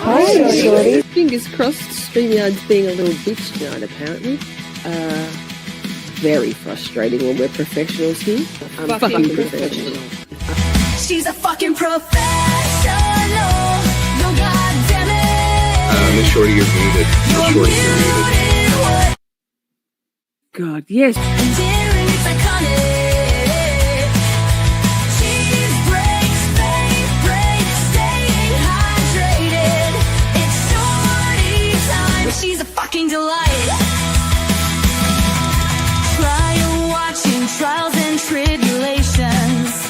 Hi, Shorty. Fingers crossed, StreamYard's being a little bitch tonight, apparently. Very frustrating when we're professionals here. I'm fucking professional. She's a fucking professional. No, goddamn it. Miss Shorty, you're muted. Miss Shorty, you're muted. God, yes. Endearing, it's iconic. Cheese breaks, fade breaks, staying hydrated. It's Shorty time. She's a fucking delight. Trial watching trials and tribulations.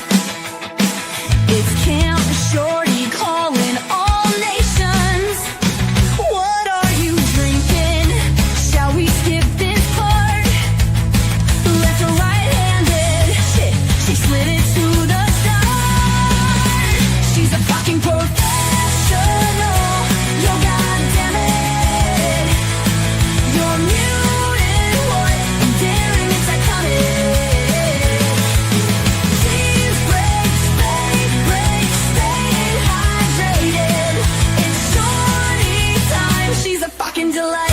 It's Camp Shorty calling all nations. What are you drinking? Shall we skip this part? Left or right-handed? Shit, she slid it to the start. She's a fucking professional. Yo, goddammit. You're muted, what? Endearing, it's iconic. Cheese breaks, fade breaks, staying hydrated. It's Shorty time. She's a fucking delight.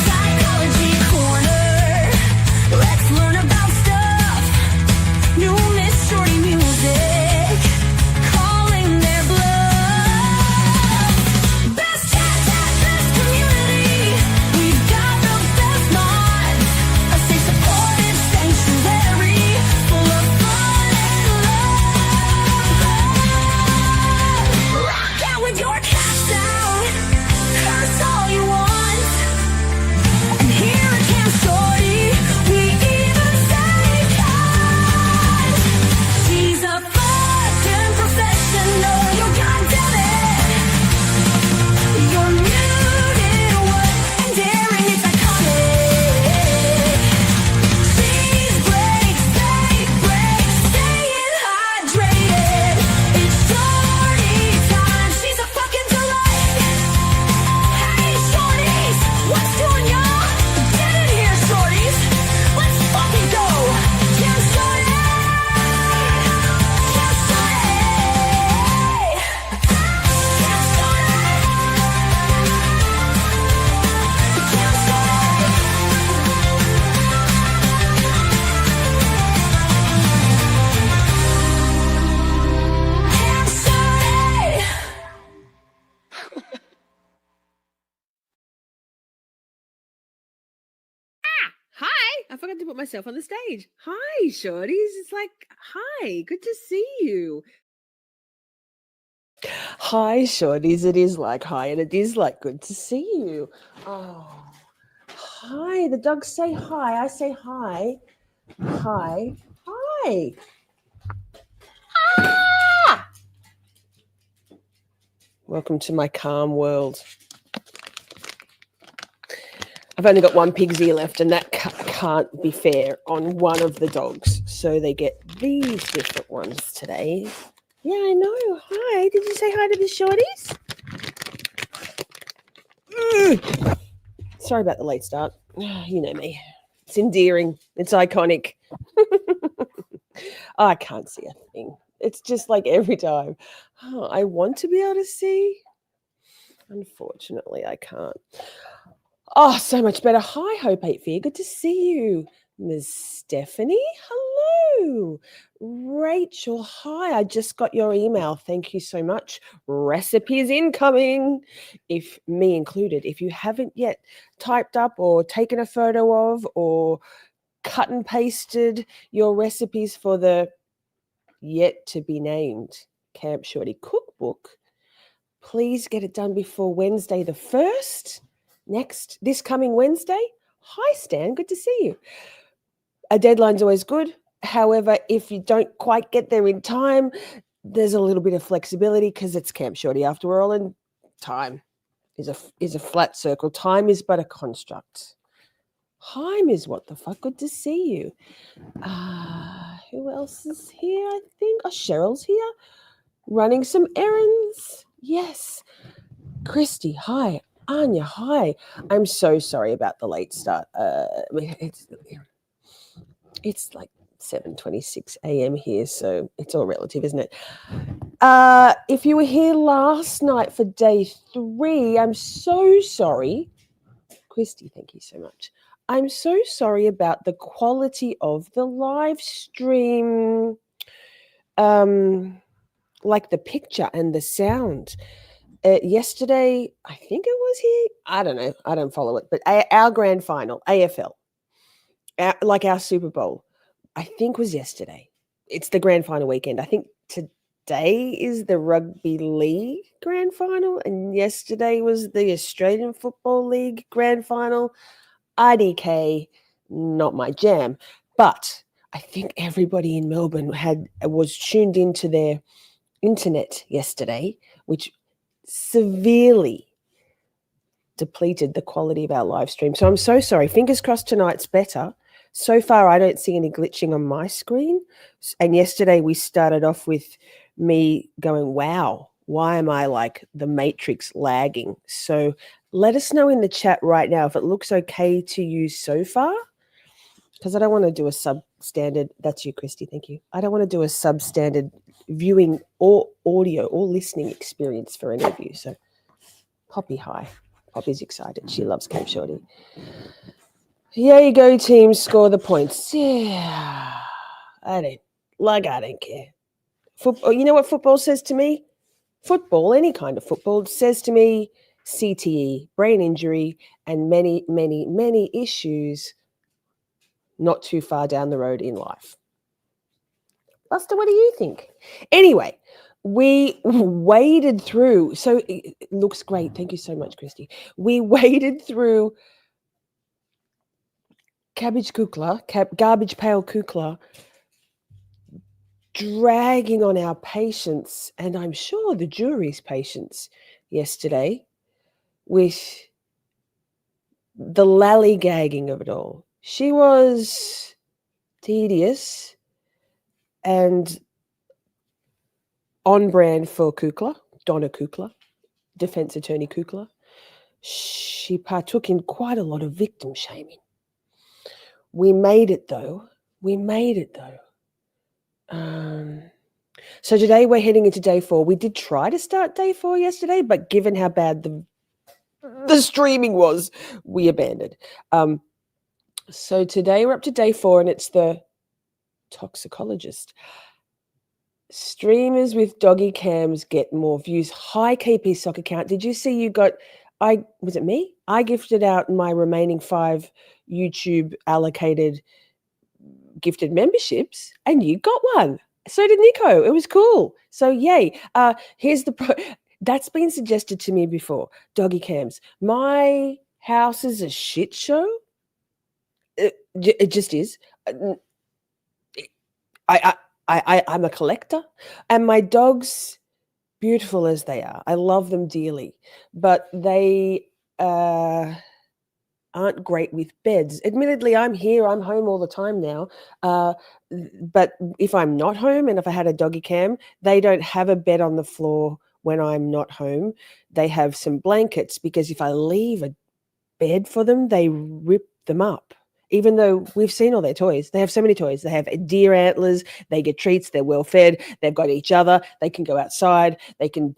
Psychology corner. Let's learn about stuff. New Miss Shorty music. Calling their bluff. Best chat, best community. We've got the best mods. A safe, supportive sanctuary full of fun and love. Rock out with your cat sound. Curse all you want. And here at Camp Shorty, we even say God. She's a fucking professional. Yo, goddammit. You're muted, what? Endearing, it's iconic. Cheese breaks, fade breaks, staying hydrated. It's Shorty time. She's a fucking delight. Hey, Shorties, what's doing, y'all? Get in here, Shorties. Let's fucking go. Camp Shorty. Camp Shorty. Camp Shorty. Camp Shorty. Camp Shorty. Hi! I forgot to put myself on the stage. Hi, Shorties. It's like, hi, good to see you. Hi, Shorties. It is like hi, and it is like good to see you. Oh, hi. The dogs say hi. I say hi. Hi. Hi. Ah! Welcome to my calm world. I've only got one pig's ear left, and that can't be fair on one of the dogs. So they get these different ones today. Yeah, I know. Hi. Did you say hi to the Shorties? Sorry about the late start. You know me. It's endearing. It's iconic. I can't see a thing. It's just like every time. Oh, I want to be able to see. Unfortunately, I can't. Oh, so much better. Hi, Hope 8 Fear. Good to see you. Ms. Stephanie, hello. Rachel, hi. I just got your email. Thank you so much. Recipes incoming, if me included. If you haven't yet typed up or taken a photo of or cut and pasted your recipes for the yet to be named Camp Shorty cookbook, please get it done before Wednesday the 1st. This coming Wednesday. Hi, Stan. Good to see you. A deadline's always good. However, if you don't quite get there in time, there's a little bit of flexibility because it's Camp Shorty after all, and time is a flat circle. Time is but a construct. Hi, Ms. What the Fuck. Good to see you. Who else is here? I think Cheryl's here, running some errands. Yes. Christy, hi. Anya, hi. I'm so sorry about the late start. It's like 7:26 a.m. here, so it's all relative, isn't it? If you were here last night for day 3, I'm so sorry. Christy, thank you so much. I'm so sorry about the quality of the live stream, like the picture and the sound. Yesterday, I think it was here. I don't know. I don't follow it, but our grand final, AFL, like our Super Bowl, I think was yesterday. It's the grand final weekend. I think today is the rugby league grand final, and yesterday was the Australian Football League grand final. IDK, not my jam, but I think everybody in Melbourne was tuned into their internet yesterday, which severely depleted the quality of our live stream. So I'm so sorry. Fingers crossed tonight's better. So far, I don't see any glitching on my screen. And yesterday we started off with me going, wow, why am I like the Matrix lagging? So let us know in the chat right now if it looks okay to you so far, because I don't want to do a substandard. That's you, Christy. Thank you. I don't want to do a substandard viewing or audio or listening experience for any of you. So Poppy, hi. Poppy's excited. She loves Cape Shorty. Here you go, team. Score the points. Yeah. I don't care. Football. You know what football says to me? Football, any kind of football, says to me CTE, brain injury, and many, many, many issues not too far down the road in life. Buster, what do you think? Anyway, we waded through. So it looks great. Thank you so much, Christy. We waded through garbage pail kukla, dragging on our patience, and I'm sure the jury's patience yesterday, with the lollygagging of it all. She was tedious and on brand for Kukla, Donna Kukla, defense attorney Kukla. She partook in quite a lot of victim shaming. We made it though. So today we're heading into day 4. We did try to start day 4 yesterday, but given how bad the streaming was, we abandoned. So today we're up to day 4, and it's the Toxicologist. Streamers with doggy cams get more views. Hi, KP Sock account. Did you see you got? Was it me? I gifted out my remaining 5 YouTube allocated gifted memberships, and you got one. So did Nico. It was cool. So yay. Here's that's been suggested to me before. Doggy cams. My house is a shit show. It just is. I'm a collector, and my dogs, beautiful as they are, I love them dearly, but they aren't great with beds. Admittedly, I'm home all the time now, but if I'm not home and if I had a doggy cam, they don't have a bed on the floor when I'm not home. They have some blankets, because if I leave a bed for them, they rip them up. Even though we've seen all their toys. They have so many toys. They have deer antlers. They get treats. They're well fed. They've got each other. They can go outside. They can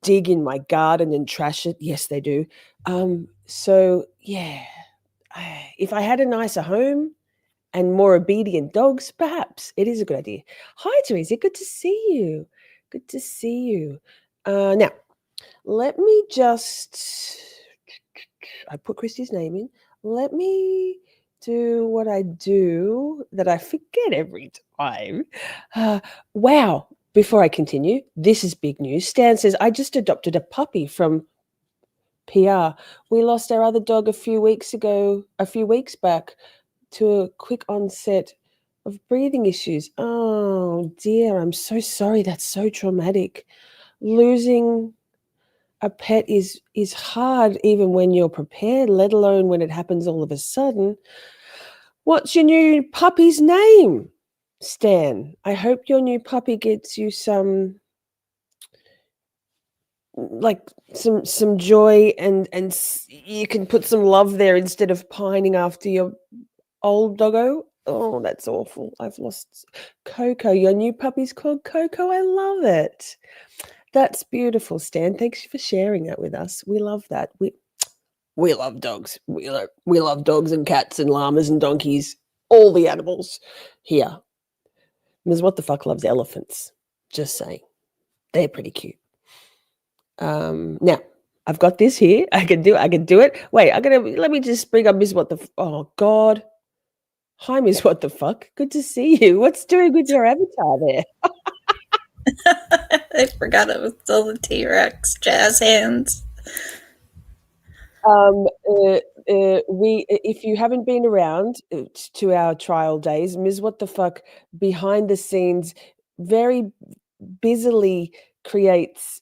dig in my garden and trash it. Yes, they do. So, yeah, if I had a nicer home and more obedient dogs, perhaps it is a good idea. Hi, Teresa. Good to see you. Good to see you. Now, let me just... I put Christy's name in. Let me do what I do that I forget every time. Wow. Before I continue, this is big news. Stan says, I just adopted a puppy from PR. We lost our other dog a few weeks back to a quick onset of breathing issues. Oh dear, I'm so sorry. That's so traumatic. Losing a pet is hard even when you're prepared, let alone when it happens all of a sudden. What's your new puppy's name, Stan? I hope your new puppy gets you some joy, and you can put some love there instead of pining after your old doggo. Oh, that's awful. I've lost Coco. Your new puppy's called Coco. I love it. That's beautiful, Stan. Thanks for sharing that with us. We love that. We love dogs. We love dogs and cats and llamas and donkeys. All the animals here. Ms. What the fuck loves elephants. Just saying. They're pretty cute. Now I've got this here. I can do it. Wait, let me just bring up Ms. What the oh God. Hi, Ms. What the fuck? Good to see you. What's doing with your avatar there? I forgot it was still the T-Rex jazz hands. If you haven't been around to our trial days, Ms. What the fuck behind the scenes very busily creates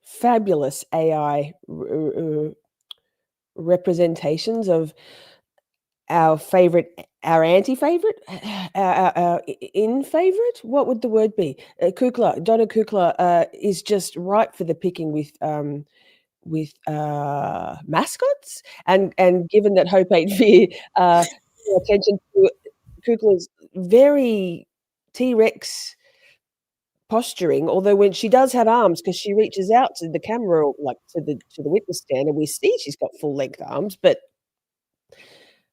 fabulous AI representations of our favorite, our anti-favorite, our in-favorite. What would the word be? Kukla, Donna Kukla is just ripe for the picking with mascots, and given that Hope Ain't Fear drew attention to Kukla's very T-Rex posturing, although when she does have arms, because she reaches out to the camera, or like to the witness stand, and we see she's got full length arms, but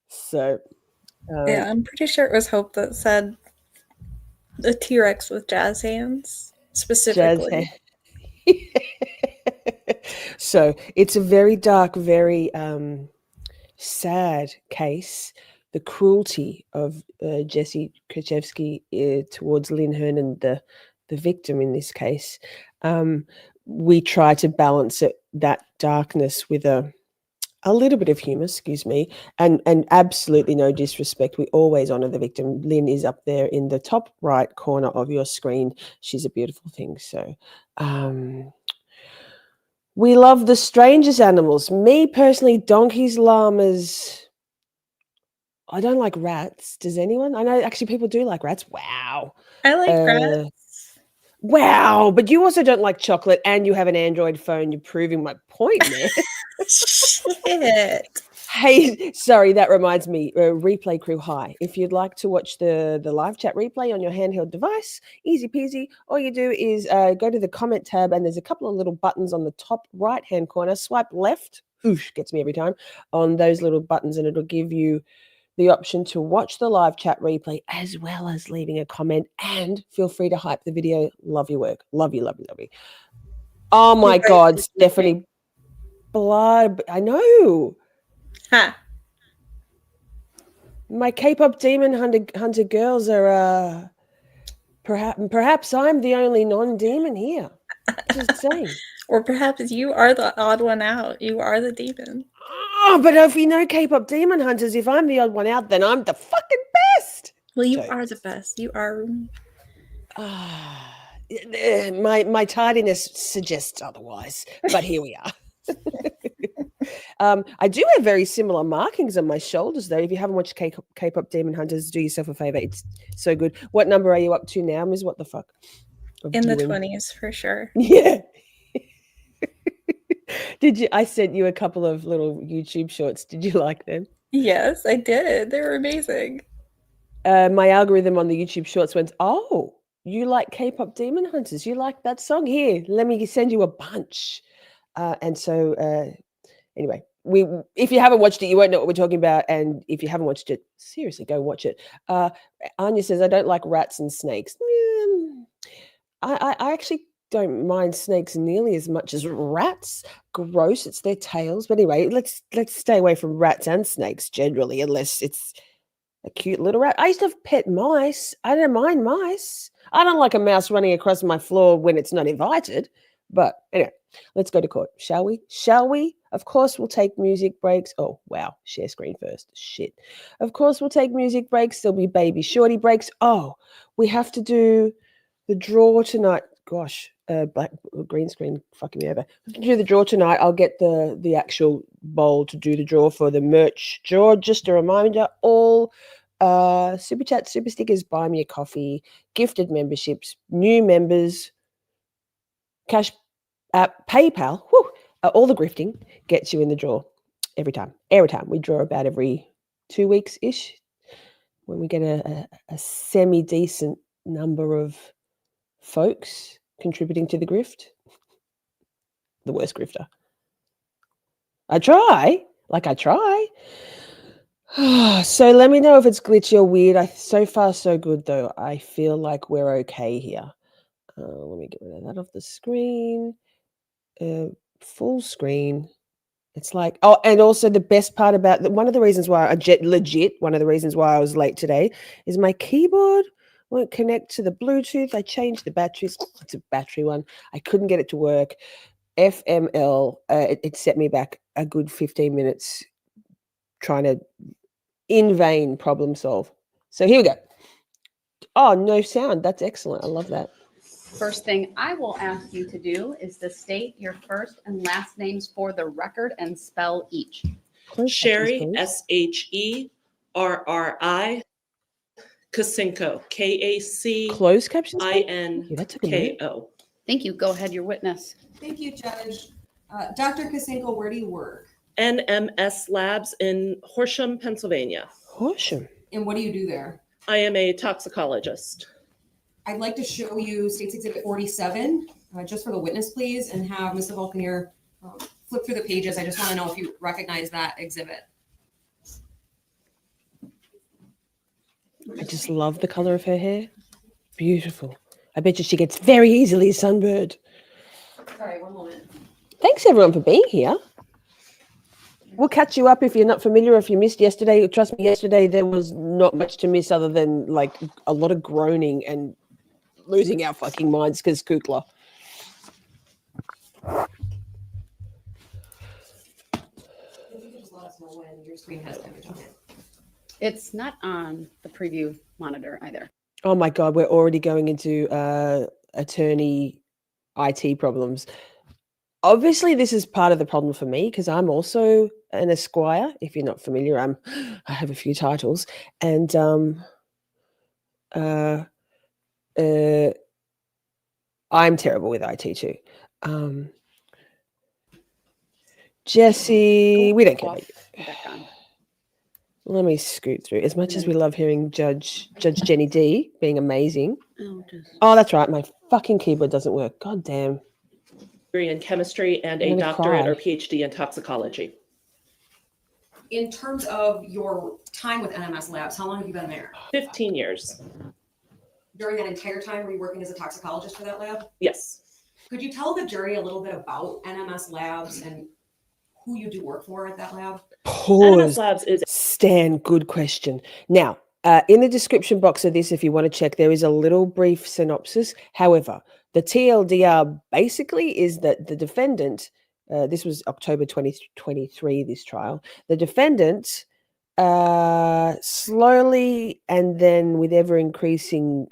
so Yeah, I'm pretty sure it was Hope that said the T-Rex with jazz hands specifically. So it's a very dark, very sad case. The cruelty of Jessy Kurczewski towards Lynn Hernan, the victim in this case. We try to balance that darkness with a little bit of humor, excuse me, and absolutely no disrespect. We always honor the victim. Lynn is up there in the top right corner of your screen. She's a beautiful thing. So we love the strangest animals. Me personally, donkeys, llamas. I don't like rats. Does anyone? I know actually people do like rats. Wow. I like rats. Wow. But you also don't like chocolate, and you have an Android phone. You're proving my point, man. Shit. Hey, sorry, that reminds me. Replay crew, hi. If you'd like to watch the live chat replay on your handheld device, easy peasy. All you do is go to the comment tab, and there's a couple of little buttons on the top right-hand corner. Swipe left, oosh, gets me every time, on those little buttons, and it'll give you the option to watch the live chat replay as well as leaving a comment, and feel free to hype the video. Love your work. Love you, love you, love you. Oh my God, Stephanie Blood. I know. Ha. My K-pop demon hunter girls are perhaps I'm the only non-demon here. Just saying. Or perhaps you are the odd one out. You are the demon. Oh, but if you know K-pop demon hunters, if I'm the odd one out, then I'm the fucking best. Well, you Jokes. are the best. You are. My tardiness suggests otherwise, but here we are. I do have very similar markings on my shoulders, though. If you haven't watched K-pop Demon Hunters, do yourself a favor. It's so good. What number are you up to now, Ms. What the fuck? In the 20s, for sure. Yeah. I sent you a couple of little YouTube shorts. Did you like them? Yes, I did. They were amazing. My algorithm on the YouTube shorts went, oh, you like K-pop Demon Hunters? You like that song? Here, let me send you a bunch. And so anyway, if you haven't watched it, you won't know what we're talking about. And if you haven't watched it, seriously, go watch it. Anya says, I don't like rats and snakes. I actually don't mind snakes nearly as much as rats. Gross, it's their tails. But anyway, let's stay away from rats and snakes generally, unless it's a cute little rat. I used to have pet mice. I don't mind mice. I don't like a mouse running across my floor when it's not invited. But anyway, let's go to court, shall we? Shall we? Of course, we'll take music breaks. Oh, wow. Share screen first. Shit. Of course, we'll take music breaks. There'll be baby shorty breaks. Oh, we have to do the draw tonight. Gosh, green screen fucking me over. We have to do the draw tonight. I'll get the actual bowl to do the draw for the merch draw. Just a reminder, all super chat, super stickers, buy me a coffee, gifted memberships, new members, cash app, PayPal, all the grifting gets you in the draw every time. We draw about every 2 weeks ish. when we get a semi-decent number of folks contributing to the grift. The worst grifter. I try. So let me know if it's glitchy or weird. So far, so good, though. I feel like we're okay here. Let me get rid of that off the screen. Full screen. It's like, oh, and also the best part about one of the reasons why one of the reasons why I was late today is my keyboard won't connect to the Bluetooth. I changed the batteries. It's a battery one. I couldn't get it to work. FML, it set me back a good 15 minutes trying to, in vain, problem solve. So here we go. Oh, no sound. That's excellent. I love that. First thing I will ask you to do is to state your first and last names for the record and spell each. Close Sherri, captions, Sherri, Kacinko, close captions. Thank you. That took a minute. Kacinko. Thank you. Go ahead, your witness. Thank you, Judge. Dr. Kacinko, where do you work? NMS Labs in Horsham, Pennsylvania. Horsham. And what do you do there? I am a toxicologist. I'd like to show you State's Exhibit 47, just for the witness, please, and have Mr. Vulcanier flip through the pages. I just want to know if you recognize that exhibit. I just love the color of her hair. Beautiful. I bet you she gets very easily sunburned. Sorry, one moment. Thanks, everyone, for being here. We'll catch you up if you're not familiar, if you missed yesterday. Trust me, yesterday there was not much to miss other than like a lot of groaning and losing our fucking minds because Kukla. If you could just let us know when your screen has image on it. It's not on the preview monitor either. Oh my God, we're already going into attorney IT problems. Obviously, this is part of the problem for me because I'm also an esquire. If you're not familiar, I have a few titles, and I'm terrible with IT too. Jessy, we don't care about you. Back on. Let me scoot through. As much as we love hearing Judge Jenny D being amazing. Oh, that's right. My fucking keyboard doesn't work. God damn. Degree in chemistry and I'm a gonna doctorate cry. or PhD in toxicology. In terms of your time with NMS Labs, how long have you been there? 15 years. During that entire time, were you working as a toxicologist for that lab? Yes. Could you tell the jury a little bit about NMS Labs and who you do work for at that lab? NMS Pause. Labs is Stan, good question. Now, in the description box of this, if you want to check, there is a little brief synopsis. However, the TLDR basically is that the defendant, this was October 2023, this trial, the defendant slowly and then with ever increasing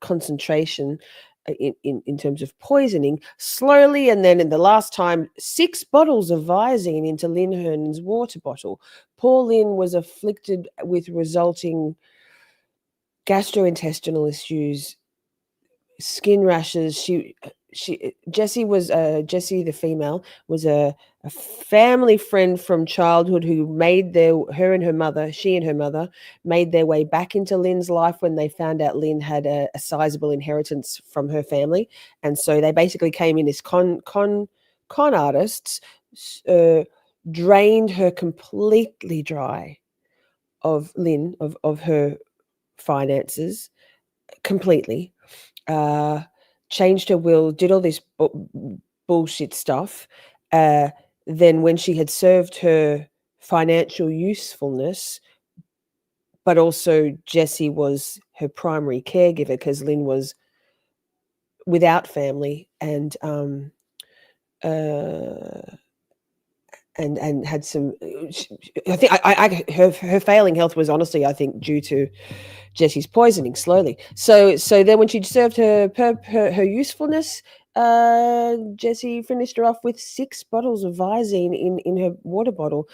concentration in terms of poisoning, slowly and then in the last time, 6 bottles of Visine into Lynn Hernan's water bottle. Poor Lynn was afflicted with resulting gastrointestinal issues, skin rashes. Jessy the female was a family friend from childhood who made her and her mother made their way back into Lynn's life when they found out Lynn had a sizable inheritance from her family, and so they basically came in as con artists, drained her completely dry of Lynn of her finances completely. Changed her will, did all this bullshit stuff. Then when she had served her financial usefulness, but also Jessy was her primary caregiver because Lynn was without family and had some. I think her failing health was honestly, I think, due to Jessy's poisoning slowly. So then when she'd served her usefulness, Jessy finished her off with 6 bottles of Visine in her water bottle.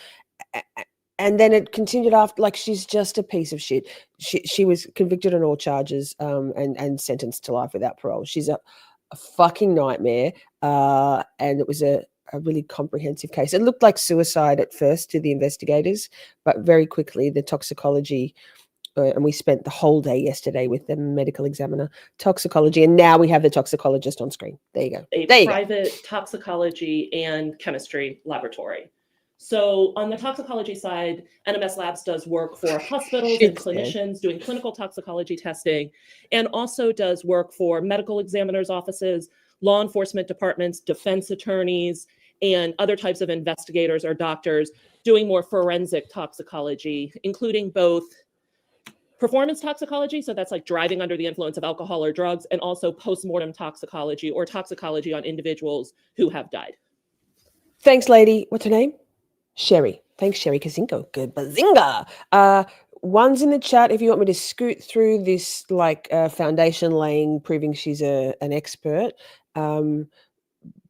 And then it continued after, like, she's just a piece of shit. She was convicted on all charges and sentenced to life without parole. She's a fucking nightmare. And it was a really comprehensive case. It looked like suicide at first to the investigators, but very quickly the toxicology And we spent the whole day yesterday with the medical examiner, toxicology, and now we have the toxicologist on screen. There you go. A There you go. private toxicology and chemistry laboratory. So on the toxicology side, NMS Labs does work for hospitals and Shit's dead. clinicians doing clinical toxicology testing, and also does work for medical examiners' offices, law enforcement departments, defense attorneys, and other types of investigators or doctors doing more forensic toxicology, including both performance toxicology, so that's like driving under the influence of alcohol or drugs, and also postmortem toxicology or toxicology on individuals who have died. Thanks, lady. What's her name? Sherri. Thanks, Sherri Kacinko. Good bazinga. One's in the chat if you want me to scoot through this like foundation laying, proving she's an expert,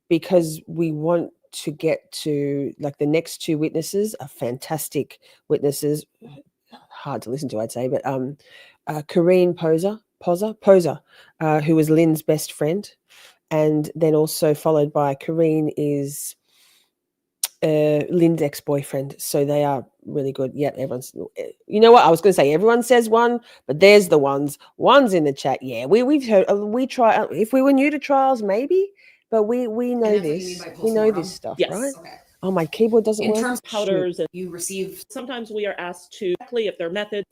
because we want to get to like the next two witnesses are fantastic witnesses. Hard to listen to, I'd say, but Koreen Pozza, who was Lynn's best friend, and then also followed by Koreen is Lynn's ex-boyfriend. So they are really good. Yeah, everyone's. You know what? I was going to say everyone says one, but there's the ones. One's in the chat. Yeah, we've heard. We try. If we were new to trials, maybe, but we know that's what you mean this. by We know postmortem? this stuff, Yes. right? Okay. Oh, my keyboard doesn't In work. terms Shoot. Powders, and You receive sometimes we are asked to, exactly if their methods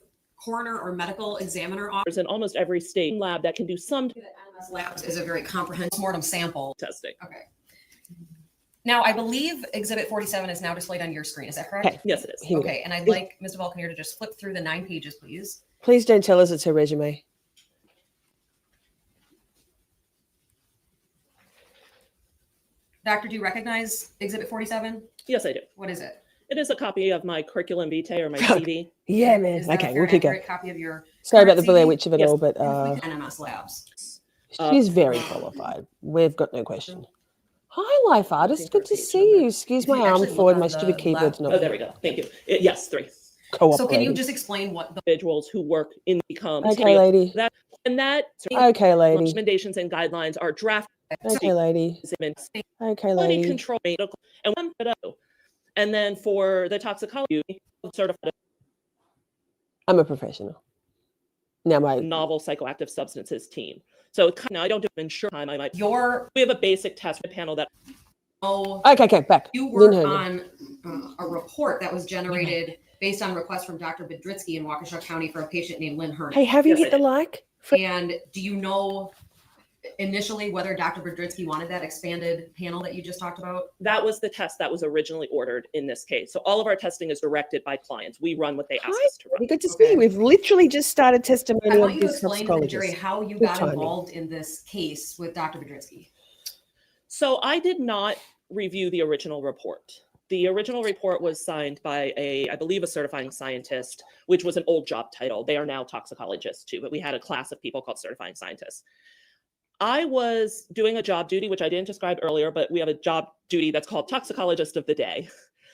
coroner or medical examiner office. in almost every state lab that can do some NMS Labs is a very comprehensive mortem sample. testing. Okay. Now, I believe Exhibit 47 is now displayed on your screen. Is that correct? Okay. Yes, it is. Here we go. Okay, and I'd like Mr. Vulcan here to just flip through the 9 pages, please. Please don't tell us it's her resume. Doctor, do you recognize Exhibit 47? Yes, I do. What is it? It is a copy of my curriculum vitae or my Fuck. CV. Yeah, man. Is that a Okay, fair we'll keep and going. accurate copy of your Sorry about the current Blair CV? Witch of it Yes. all, but with NMS Labs? she's very qualified. We've got no question. Hi, Life Artist. Good to see you. Excuse If you my arm actually look forward. on My the stupid keyboard's left- not Oh, there we go. Thank you. Yes, 3 cooperating. So can you just explain what the individuals who work in become Okay, lady. and that Okay, lady. recommendations and guidelines are drafted Okay, lady. in Okay, quality lady. control and one and then for the toxicology certified I'm a professional. Now my novel psychoactive substances team. So I don't do ensure time. I might. your We have a basic test panel that oh okay, back. you Lynn work Hernan. on a report that was generated based on requests from Dr. Bedritsky in Waukesha County for a patient named Lynn Hernan. Hey, have you Yes, hit I the did. like? And do you know initially whether Dr. Bedritsky wanted that expanded panel that you just talked about? that was the test that was originally ordered in this case. So all of our testing is directed by clients. We run what they ask Hi, us to run. Very good to see Okay. you. We've literally just started I testimony want of you to this explain to the jury toxicologist. how you Good got timing. involved in this case with Dr. Bedritsky. So I did not review the original report. The original report was signed by I believe, a certifying scientist, which was an old job title. They are now toxicologists too, but we had a class of people called certifying scientists. I was doing a job duty, which I didn't describe earlier, but we have a job duty that's called toxicologist of the day.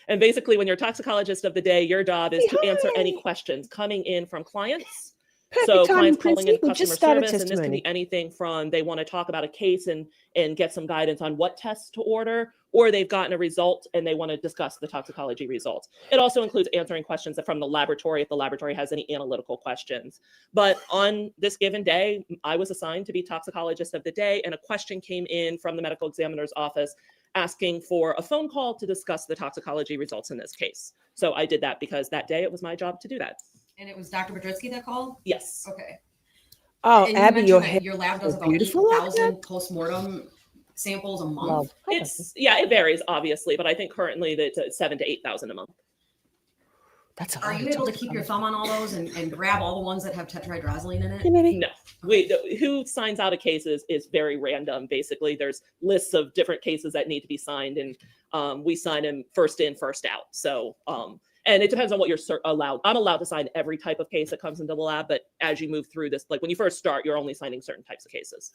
And basically, when you're toxicologist of the day, your job is to answer any Hi. questions coming in from clients. Perfect So timing, clients calling in Princey. We customer just started service, and this can testimony. be anything from they want to talk about a case and get some guidance on what tests to order, or they've gotten a result and they want to discuss the toxicology results. It also includes answering questions from the laboratory if the laboratory has any analytical questions. But on this given day, I was assigned to be toxicologist of the day, and a question came in from the medical examiner's office asking for a phone call to discuss the toxicology results in this case. So I did that because that day it was my job to do that. And it was Dr. Bedritsky that called? Yes. Okay. Oh, And you Abby, mentioned your that hair your lab so does about beautiful like 8,000 postmortem samples a month. love. Okay. It varies obviously, but I think currently that it's 7,000 to 8,000 a month. That's a Are lot you of able to keep your toxicology. thumb on all those and grab all the ones that have tetrahydrozoline in Yeah, it? maybe. No, who signs out a case is very random. Basically, there's lists of different cases that need to be signed, and we sign them first in, first out. So, and it depends on what you're allowed. I'm allowed to sign every type of case that comes into the lab, but as you move through this, like when you first start, you're only signing certain types of cases.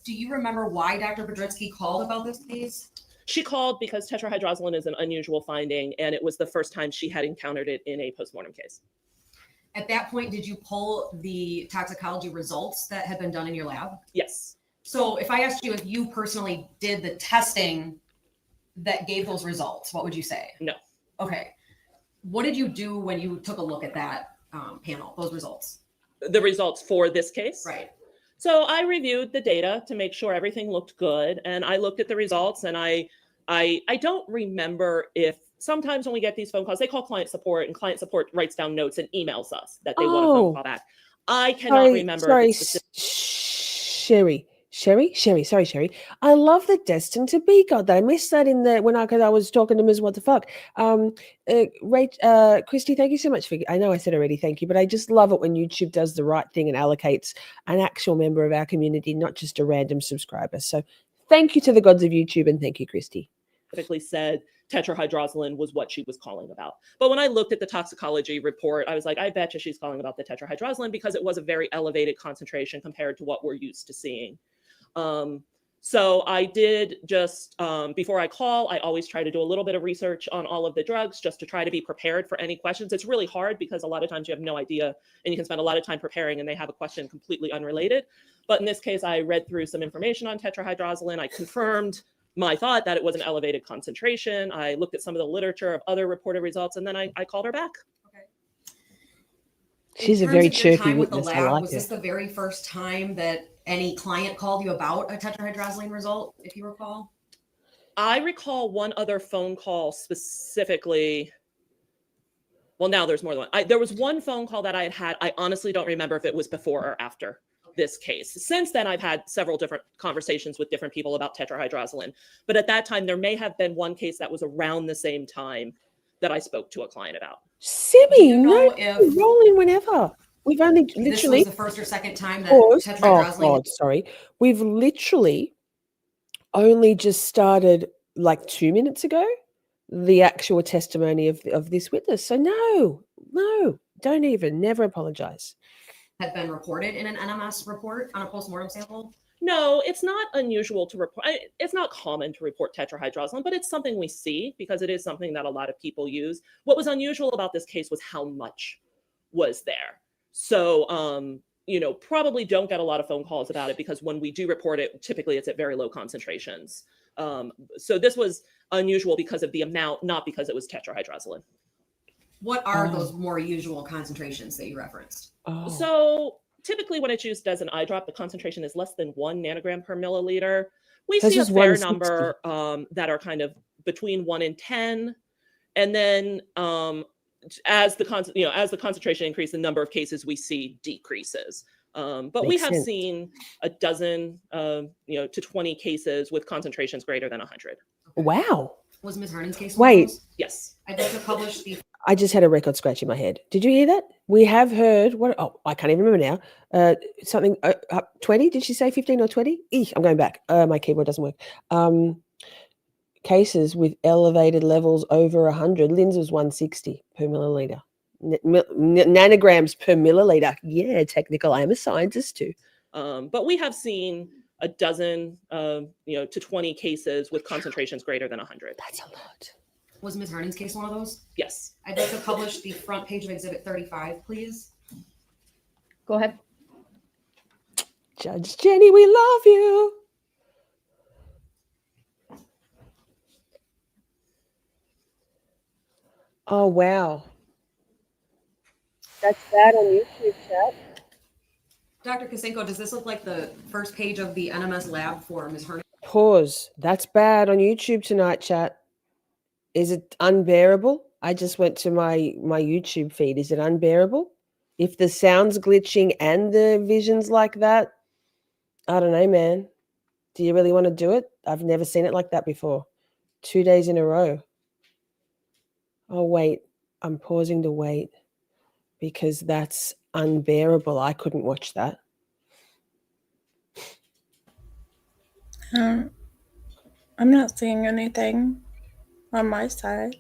Do you remember why Dr. Bedritsky called about this case? She called because tetrahydrozoline is an unusual finding, and it was the first time she had encountered it in a postmortem case. At that point, did you pull the toxicology results that had been done in your lab? Yes. So if I asked you if you personally did the testing that gave those results, what would you say? No. Okay. What did you do when you took a look at that panel, those results. The results for this case? Right. So I reviewed the data to make sure everything looked good, and I looked at the results, and I don't remember if sometimes when we get these phone calls, they call client support, and client support writes down notes and emails us that they want a phone call back. I cannot remember. Sorry, if it's specific- Sherry. I love the destined to be god. I missed that in the when I was talking to Ms. What the fuck. Christy, thank you so much for. I know I said already, thank you, but I just love it when YouTube does the right thing and allocates an actual member of our community, not just a random subscriber. So thank you to the gods of YouTube, and thank you, Christy. Specifically said tetrahydrozoline was what she was calling about. But when I looked at the toxicology report, I was like, I bet you she's calling about the tetrahydrozoline because it was a very elevated concentration compared to what we're used to seeing. So I did just, before I call, I always try to do a little bit of research on all of the drugs just to try to be prepared for any questions. It's really hard because a lot of times you have no idea and you can spend a lot of time preparing and they have a question completely unrelated. But in this case, I read through some information on tetrahydrozoline. I confirmed my thought that it was an elevated concentration. I looked at some of the literature of other reported results, and then I called her back. Okay. She's a In very terms of your chirpy time with the witness. I lab, like was it. this the very first time that any client called you about a tetrahydrozoline result, if you recall? I recall one other phone call specifically. Well, now there's more than one. There was one phone call that I had had. I honestly don't remember if it was before or after this case. Since then, I've had several different conversations with different people about tetrahydrozoline. But at that time, there may have been one case that was around the same time that I spoke to a client about. Simi, you know if rolling whenever. We've only this literally was the first or second time that paused. Oh tetrahydrozoline God, sorry. We've literally only just started like 2 minutes ago the actual testimony of this witness. So no, don't even, never apologize. had been reported in an NMS report on a postmortem sample? No, it's not unusual to report. It's not common to report tetrahydrozoline, but it's something we see because it is something that a lot of people use. What was unusual about this case was how much was there. So, probably don't get a lot of phone calls about it because when we do report it, typically it's at very low concentrations. So this was unusual because of the amount, not because it was tetrahydrozoline. What are those more usual concentrations that you referenced? Oh. So typically when it's used as an eye drop, the concentration is less than 1 nanogram per milliliter. We This see a is fair 160. number that are kind of between 1 and 10. And then as the concentration increases, the number of cases we see decreases. But we Makes have sense. seen a dozen, to 20 cases with concentrations greater than 100. Wow. Was Ms. Hernan's case one of Wait. those? Yes. I'd like to publish the I just had a record scratch in my head. Did you hear that? We have heard what? Oh, I can't even remember now. Something 20? Did she say 15 or 20? I'm going back. My keyboard doesn't work. Cases with elevated levels over 100. Lynn's was 160 per milliliter. Nanograms per milliliter. Yeah, technical. I'm a scientist too. But we have seen a dozen, to 20 cases with concentrations greater than 100. That's a lot. Was Ms. Hernan's case one of those? Yes. I'd like to publish the front page of Exhibit 35, please. Go ahead. Judge Jenny, we love you. Oh, wow. That's bad on YouTube, chat. Dr. Kacinko, does this look like the first page of the NMS lab for Ms. Hernan? Pause. That's bad on YouTube tonight, chat. Is it unbearable? I just went to my YouTube feed. Is it unbearable? If the sound's glitching and the vision's like that, I don't know, man. Do you really want to do it? I've never seen it like that before. 2 days in a row. Oh, wait. I'm pausing to wait because that's unbearable. I couldn't watch that. I'm not seeing anything on my side.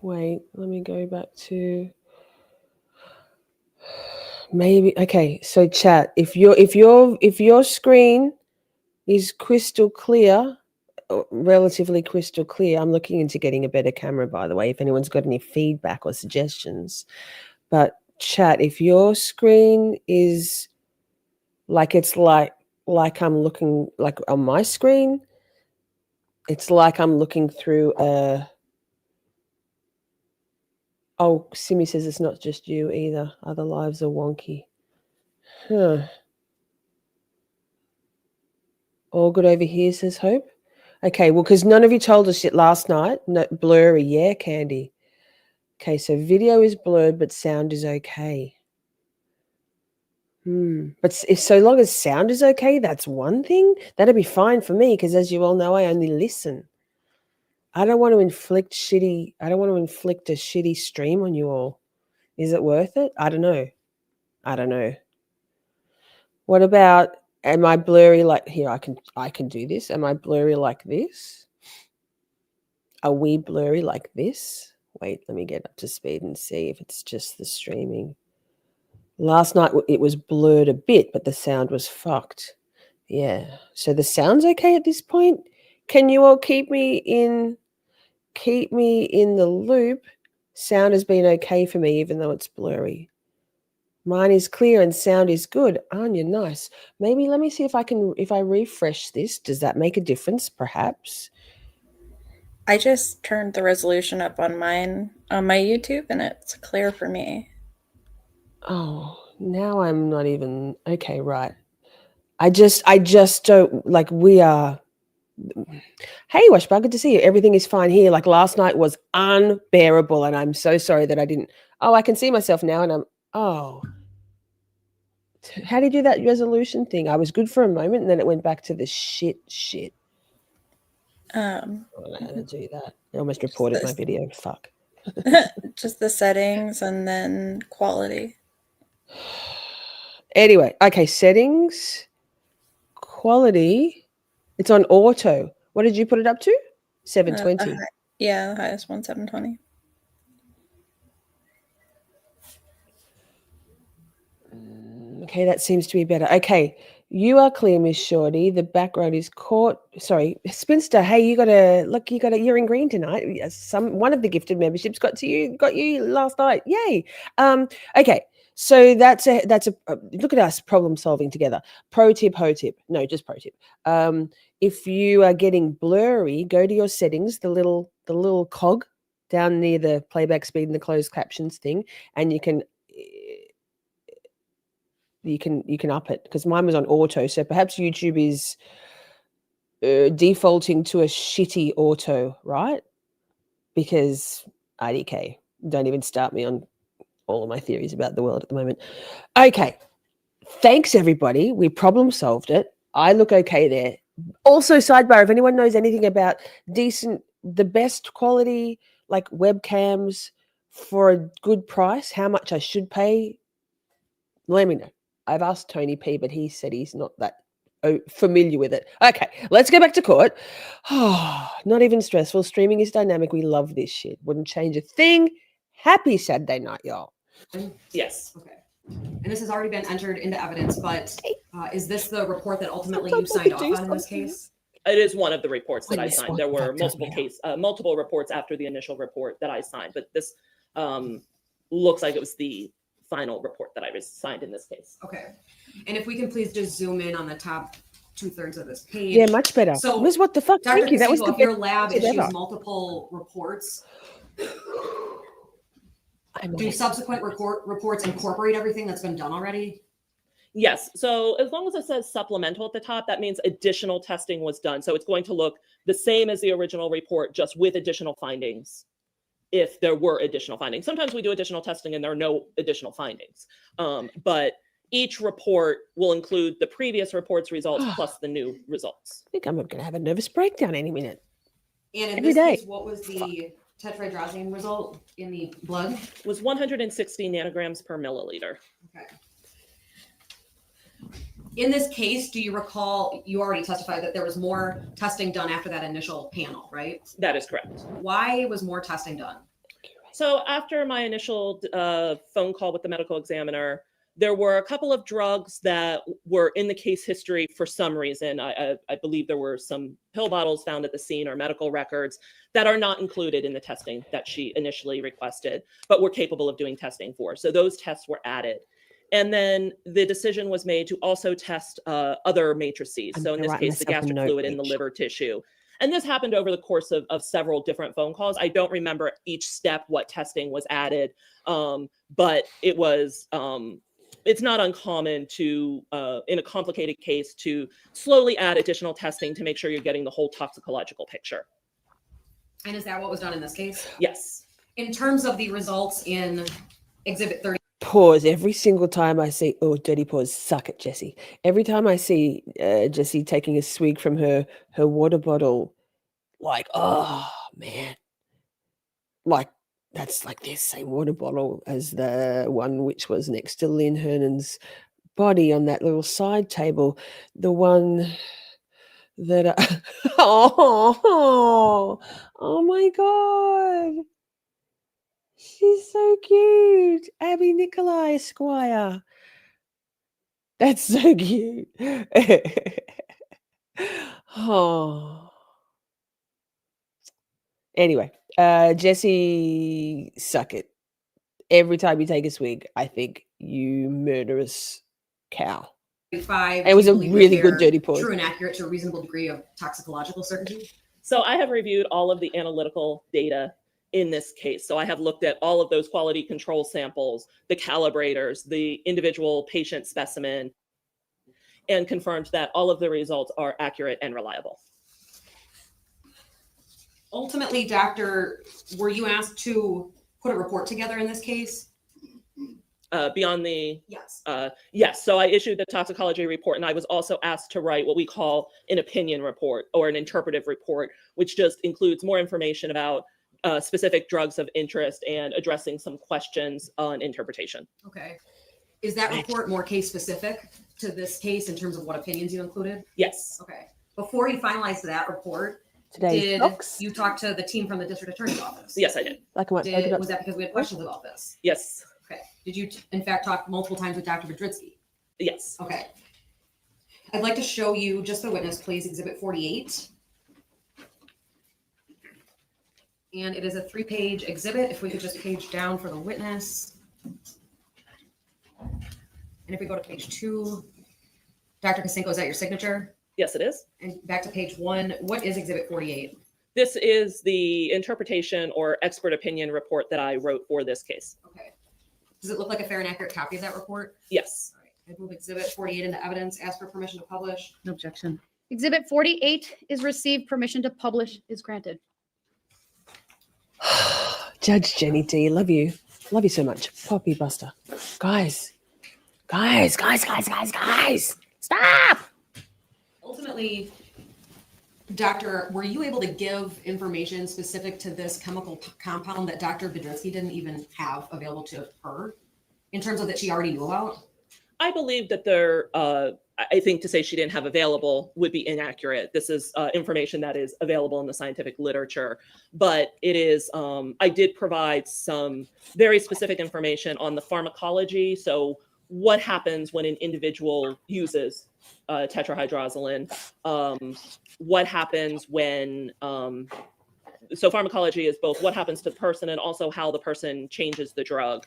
Wait, let me go back to maybe. Okay, so chat, if your screen is crystal clear, relatively crystal clear. I'm looking into getting a better camera, by the way, if anyone's got any feedback or suggestions. But chat, if your screen is like I'm looking like on my screen, it's like I'm looking through a Oh, Simi says it's not just you either. Other lives are wonky. Huh. All good over here, says Hope. Okay, well, because none of you told us yet last night. No, blurry, yeah, Candy. Okay, so video is blurred, but sound is okay. But if so long as sound is okay, that's one thing. That'd be fine for me, because as you all know, I only listen. I don't want to inflict a shitty stream on you all. Is it worth it? I don't know. What about, am I blurry like here? I can do this. Am I blurry like this? Are we blurry like this? Wait, let me get up to speed and see if it's just the streaming. Last night it was blurred a bit, but the sound was fucked. Yeah. So the sound's okay at this point. Can you all keep me in the loop? Sound has been okay for me, even though it's blurry. Mine is clear and sound is good. Anya, nice. Maybe let me see if I refresh this. Does that make a difference? Perhaps. I just turned the resolution up on mine on my YouTube, and it's clear for me. Oh, now I'm not even okay, right. I just don't like we are. Hey, Washbar, good to see you. Everything is fine here. Like last night was unbearable, and I'm so sorry that I didn't. Oh, I can see myself now, and oh. How do you do that resolution thing? I was good for a moment, and then it went back to the shit. I don't know how to do that. I almost reported my video. Fuck. Just the settings and then quality. Anyway, okay, settings, quality. It's on auto. What did you put it up to? 720. Yeah, the highest one, 720. Okay, that seems to be better. Okay, you are clear, Miss Shorty. The background is caught. Sorry, Spinster. Hey, you're in green tonight. Yes, one of the gifted memberships got you last night. Yay. Okay. So that's a look at us problem solving together. Pro tip, ho tip. No, just pro tip. If you are getting blurry, go to your settings, the little cog down near the playback speed and the closed captions thing, and you can up it, because mine was on auto. So perhaps YouTube is defaulting to a shitty auto, right? Because IDK, don't even start me on all of my theories about the world at the moment. Okay. Thanks, everybody. We problem solved it. I look okay there. Also, sidebar, if anyone knows anything about the best quality, like webcams for a good price, how much I should pay, let me know. I've asked Tony P, but he said he's not that familiar with it. Okay, let's go back to court. Not even stressful. Streaming is dynamic. We love this shit. Wouldn't change a thing. Happy Saturday night, y'all. Yes. Okay. And this has already been entered into evidence, but is this the report that ultimately you signed off on in this case? It is one of the reports that I Goodness, signed. what There were fucked up multiple reports after the initial report that I signed, but this looks like it was the final report that I signed in this case. Okay. And if we can please just zoom in on the top 2/3 of this page. Yeah, much better. So, Liz, what the fuck? Dr. Thank you. That was Kacinko, the if your best lab shit issues ever. multiple reports, I'm do like, subsequent reports incorporate everything that's been done already? Yes. So as long as it says supplemental at the top, that means additional testing was done. So it's going to look the same as the original report, just with additional findings. If there were additional findings, sometimes we do additional testing and there are no additional findings. But each report will include the previous report's results plus the new results. I think I'm going to have a nervous breakdown any minute. And in Every this day. case, what was the tetrahydrazine result in the blood? It was 160 nanograms per milliliter. Okay. In this case, do you recall, you already testified that there was more testing done after that initial panel, right? That is correct. Why was more testing done? So after my initial phone call with the medical examiner, there were a couple of drugs that were in the case history for some reason. I believe there were some pill bottles found at the scene or medical records that are not included in the testing that she initially requested, but were capable of doing testing for. So those tests were added. And then the decision was made to also test other matrices. So in this case, the gastric fluid and the liver tissue. And this happened over the course of several different phone calls. I don't remember each step, what testing was added, but it was, it's not uncommon to, in a complicated case, to slowly add additional testing to make sure you're getting the whole toxicological picture. And is that what was done in this case? Yes. In terms of the results in Exhibit 30, Pause every single time I see, oh, dirty pause, suck it, Jessy. Every time I see Jessy taking a swig from her water bottle, like, oh, man. Like, that's like the same water bottle as the one which was next to Lynn Hernan's body on that little side table. The one that, oh my God. She's so cute. Abby Nicolai Esquire. That's so cute. Oh. Anyway, Jessy, suck it. Every time you take a swig, I think you murderous cow. 35. It was do a you believe that really good they're dirty pause. True and accurate to a reasonable degree of toxicological certainty. So I have reviewed all of the analytical data in this case. So I have looked at all of those quality control samples, the calibrators, the individual patient specimen, and confirmed that all of the results are accurate and reliable. Ultimately, doctor, were you asked to put a report together in this case? Beyond the, Yes. yes, so I issued the toxicology report, and I was also asked to write what we call an opinion report or an interpretive report, which just includes more information about specific drugs of interest and addressing some questions on interpretation. Okay. Is that report more case specific to this case in terms of what opinions you included? Yes. Okay. Before you finalized that report, Today's did box. you talk to the team from the district attorney's office? Yes, I did. Like what? Was that because we had questions about this? Yes. Okay. Did you, in fact, talk multiple times with Dr. Bedritsky? Yes. Okay. I'd like to show you just the witness, please, Exhibit 48. And it is a 3-page exhibit. If we could just page down for the witness. And if we go to page 2, Dr. Kacinko, is that your signature? Yes, it is. And back to page 1, what is Exhibit 48? This is the interpretation or expert opinion report that I wrote for this case. Okay. Does it look like a fair and accurate copy of that report? Yes. All right. I'd move Exhibit 48 into evidence. Ask for permission to publish. No objection. Exhibit 48 is received. Permission to publish is granted. Judge Jenny D, love you. Love you so much. Poppy Buster. Guys. Stop! Ultimately, Doctor, were you able to give information specific to this chemical compound that Dr. Bedritsky didn't even have available to her in terms of that she already knew about? I believe that there, I think to say she didn't have available would be inaccurate. This is information that is available in the scientific literature, but it is, I did provide some very specific information on the pharmacology. So what happens when an individual uses tetrahydrozoline? What happens when, so pharmacology is both what happens to the person and also how the person changes the drug.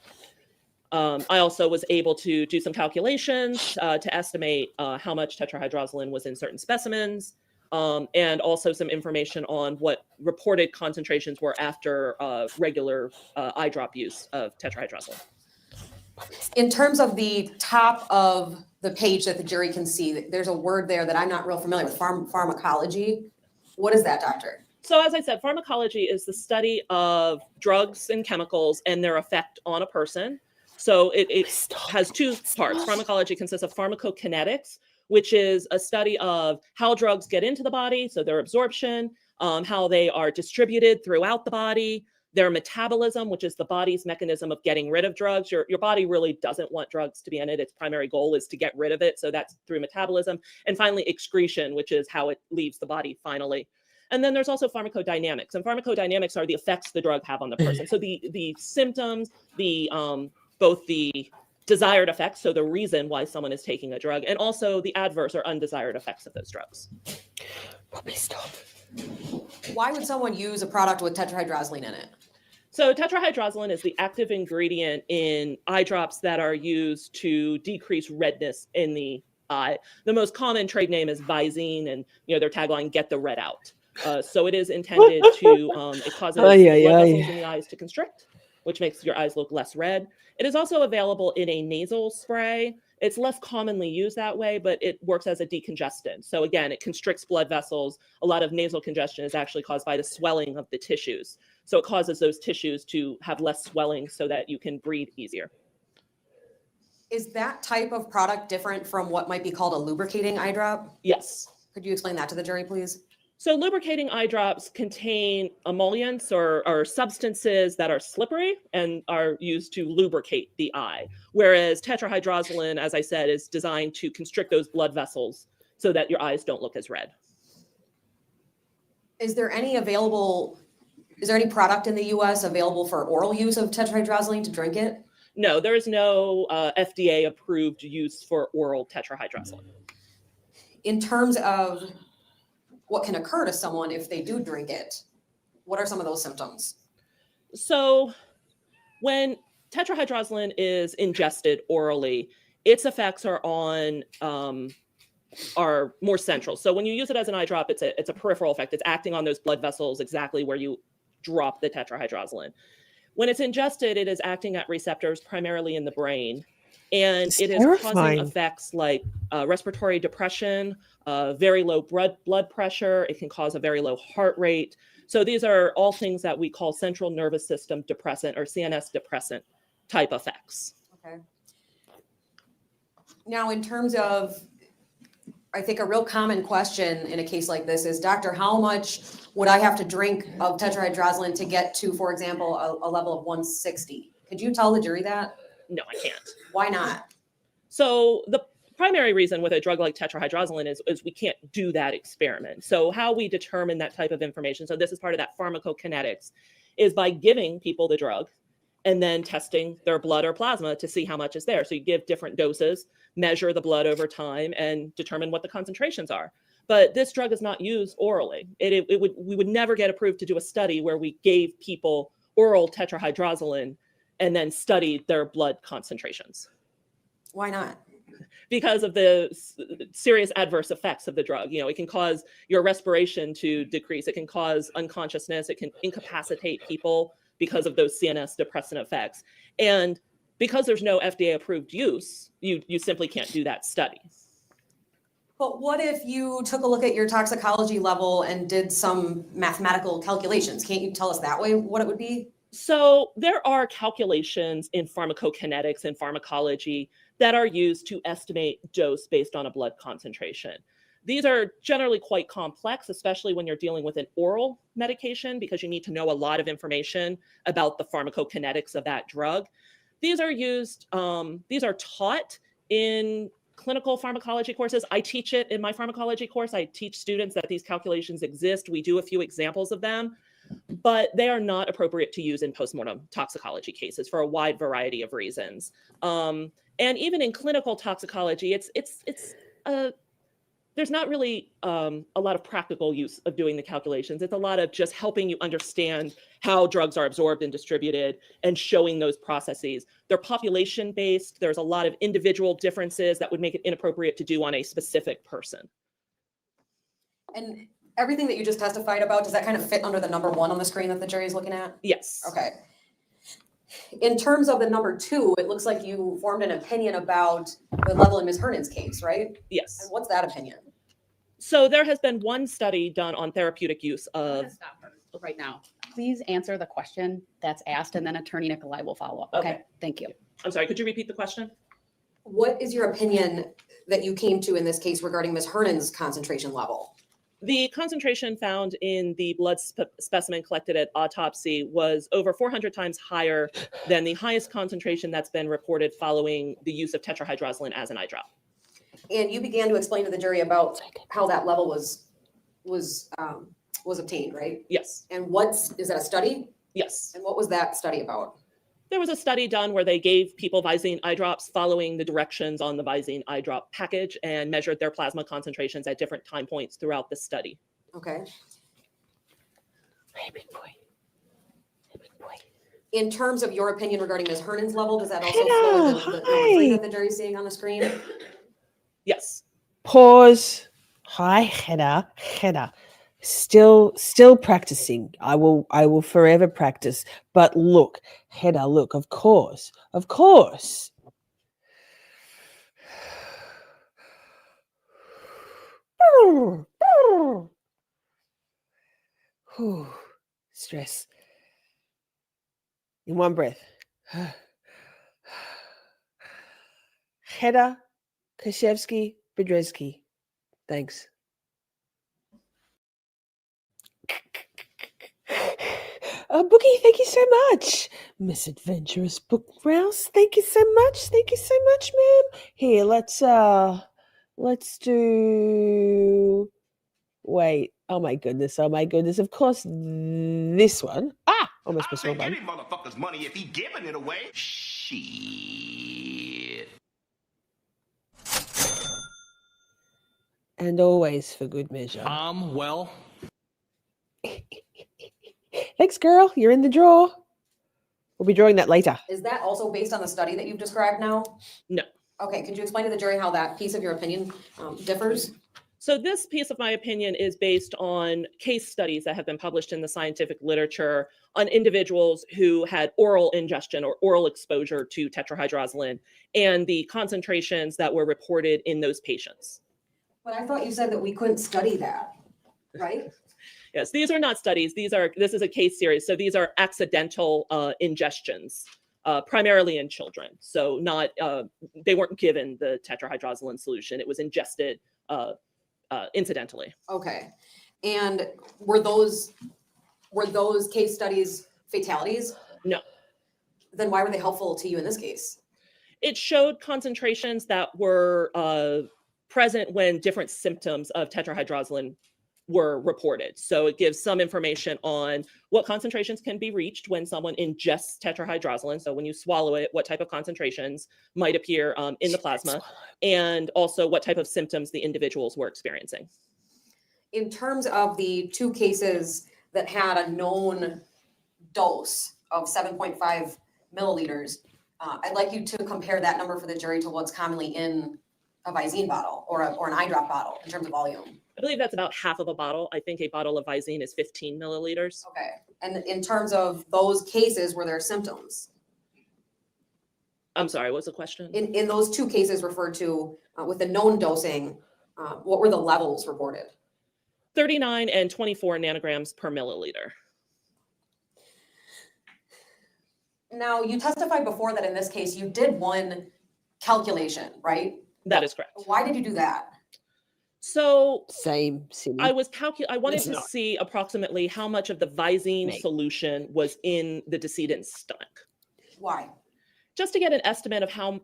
I also was able to do some calculations to estimate how much tetrahydrozoline was in certain specimens, and also some information on what reported concentrations were after regular eye drop use of tetrahydrozoline. In terms of the top of the page that the jury can see, there's a word there that I'm not real familiar with, pharmacology. What is that, doctor? So as I said, pharmacology is the study of drugs and chemicals and their effect on a person. So it has two parts. Pharmacology consists of pharmacokinetics, which is a study of how drugs get into the body, so their absorption, how they are distributed throughout the body, their metabolism, which is the body's mechanism of getting rid of drugs. Your body really doesn't want drugs to be in it. Its primary goal is to get rid of it. So that's through metabolism. And finally, excretion, which is how it leaves the body finally. And then there's also pharmacodynamics. And pharmacodynamics are the effects the drug have on the person. So the symptoms, both the desired effects, so the reason why someone is taking a drug, and also the adverse or undesired effects of those drugs. Stop. Why would someone use a product with tetrahydrozoline in it? So tetrahydrozoline is the active ingredient in eye drops that are used to decrease redness in the eye. The most common trade name is Visine, and their tagline, "Get the red out." So it is intended to, it causes Ay, ay, blood ay. vessels in the eyes to constrict, which makes your eyes look less red. It is also available in a nasal spray. It's less commonly used that way, but it works as a decongestant. So again, it constricts blood vessels. A lot of nasal congestion is actually caused by the swelling of the tissues. So it causes those tissues to have less swelling so that you can breathe easier. Is that type of product different from what might be called a lubricating eye drop? Yes. Could you explain that to the jury, please? So lubricating eye drops contain emollients or substances that are slippery and are used to lubricate the eye. Whereas tetrahydrozoline, as I said, is designed to constrict those blood vessels so that your eyes don't look as red. Is there any product in the US available for oral use of tetrahydrozoline to drink it? No, there is no FDA approved use for oral tetrahydrozoline. In terms of what can occur to someone if they do drink it, what are some of those symptoms? So when tetrahydrozoline is ingested orally, its effects are more central. So when you use it as an eye drop, it's a peripheral effect. It's acting on those blood vessels exactly where you drop the tetrahydrozoline. When it's ingested, it is acting at receptors primarily in the brain. And It's it is terrifying. causing effects like respiratory depression, very low blood pressure. It can cause a very low heart rate. So these are all things that we call central nervous system depressant or CNS depressant type effects. Okay. Now, in terms of, I think a real common question in a case like this is, doctor, how much would I have to drink of tetrahydrozoline to get to, for example, a level of 160? Could you tell the jury that? No, I can't. Why not? So the primary reason with a drug like tetrahydrozoline is we can't do that experiment. So how we determine that type of information, so this is part of that pharmacokinetics, is by giving people the drug and then testing their blood or plasma to see how much is there. So you give different doses, measure the blood over time, and determine what the concentrations are. But this drug is not used orally. We would never get approved to do a study where we gave people oral tetrahydrozoline and then studied their blood concentrations. Why not? Because of the serious adverse effects of the drug. You know, it can cause your respiration to decrease. It can cause unconsciousness. It can incapacitate people because of those CNS depressant effects. And because there's no FDA approved use, you simply can't do that study. But what if you took a look at your toxicology level and did some mathematical calculations? Can't you tell us that way what it would be? So there are calculations in pharmacokinetics and pharmacology that are used to estimate dose based on a blood concentration. These are generally quite complex, especially when you're dealing with an oral medication, because you need to know a lot of information about the pharmacokinetics of that drug. These are taught in clinical pharmacology courses. I teach it in my pharmacology course. I teach students that these calculations exist. We do a few examples of them, but they are not appropriate to use in postmortem toxicology cases for a wide variety of reasons. And even in clinical toxicology, there's not really a lot of practical use of doing the calculations. It's a lot of just helping you understand how drugs are absorbed and distributed and showing those processes. They're population-based. There's a lot of individual differences that would make it inappropriate to do on a specific person. And everything that you just testified about, does that kind of fit under the number 1 on the screen that the jury is looking at? Yes. Okay. In terms of the number 2, it looks like you formed an opinion about the level in Ms. Hernan's case, right? Yes. And what's that opinion? So there has been one study done on therapeutic use I'm of. gonna stop her right now. Please answer the question that's asked, and then Attorney Nikolai will follow up. Okay, thank you. I'm sorry, could you repeat the question? What is your opinion that you came to in this case regarding Ms. Hernan's concentration level? The concentration found in the blood specimen collected at autopsy was over 400 times higher than the highest concentration that's been reported following the use of tetrahydrozoline as an eye drop. And you began to explain to the jury about how that level was obtained, right? Yes. And is that a study? Yes. And what was that study about? There was a study done where they gave people Visine eye drops following the directions on the Visine eye drop package and measured their plasma concentrations at different time points throughout the study. Okay. Hey, big boy. Hey, big boy. In terms of your opinion regarding Ms. Hernan's level, does that also Hello, flow with the number 3 hi. that the jury's seeing on the screen? Yes. Pause. Hi, Gerda. Still practicing. I will forever practice. But look, Hedda, look, of course. Whew, stress. In one breath. Hedda Kurczewski Bedreski. Thanks. Bookie, thank you so much. Misadventurous Book Rouse, thank you so much. Thank you so much, ma'am. Here, let's do. Wait. Oh my goodness. Of course, this one. Almost pressed the wrong button. motherfucker's money if he giving it away. Shit. And always for good measure. Well, Thanks, girl. You're in the draw. We'll be drawing that later. Is that also based on the study that you've described now? No. Okay, could you explain to the jury how that piece of your opinion differs? So this piece of my opinion is based on case studies that have been published in the scientific literature on individuals who had oral ingestion or oral exposure to tetrahydrozoline and the concentrations that were reported in those patients. But I thought you said that we couldn't study that, right? Yes, these are not studies. This is a case series. So these are accidental ingestions, primarily in children. So not they weren't given the tetrahydrozoline solution. It was ingested incidentally. Okay. And were those case studies fatalities? No. Then why were they helpful to you in this case? It showed concentrations that were present when different symptoms of tetrahydrozoline were reported. So it gives some information on what concentrations can be reached when someone ingests tetrahydrozoline. So when you swallow it, what type of concentrations might appear in the plasma, and also what type of symptoms the individuals were experiencing. In terms of the two cases that had a known dose of 7.5 milliliters, I'd like you to compare that number for the jury to what's commonly in a Visine bottle or an eye drop bottle in terms of volume. I believe that's about half of a bottle. I think a bottle of Visine is 15 milliliters. Okay. And in terms of those cases, were there symptoms? I'm sorry, what's the question? In those two cases referred to with the known dosing, what were the levels reported? 39 and 24 nanograms per milliliter. Now, you testified before that in this case, you did one calculation, right? That is correct. Why did you do that? So Same. Silly. I wanted It's to not. see approximately how much of the Visine Mate. solution was in the decedent's stomach, Why? just to get an estimate of how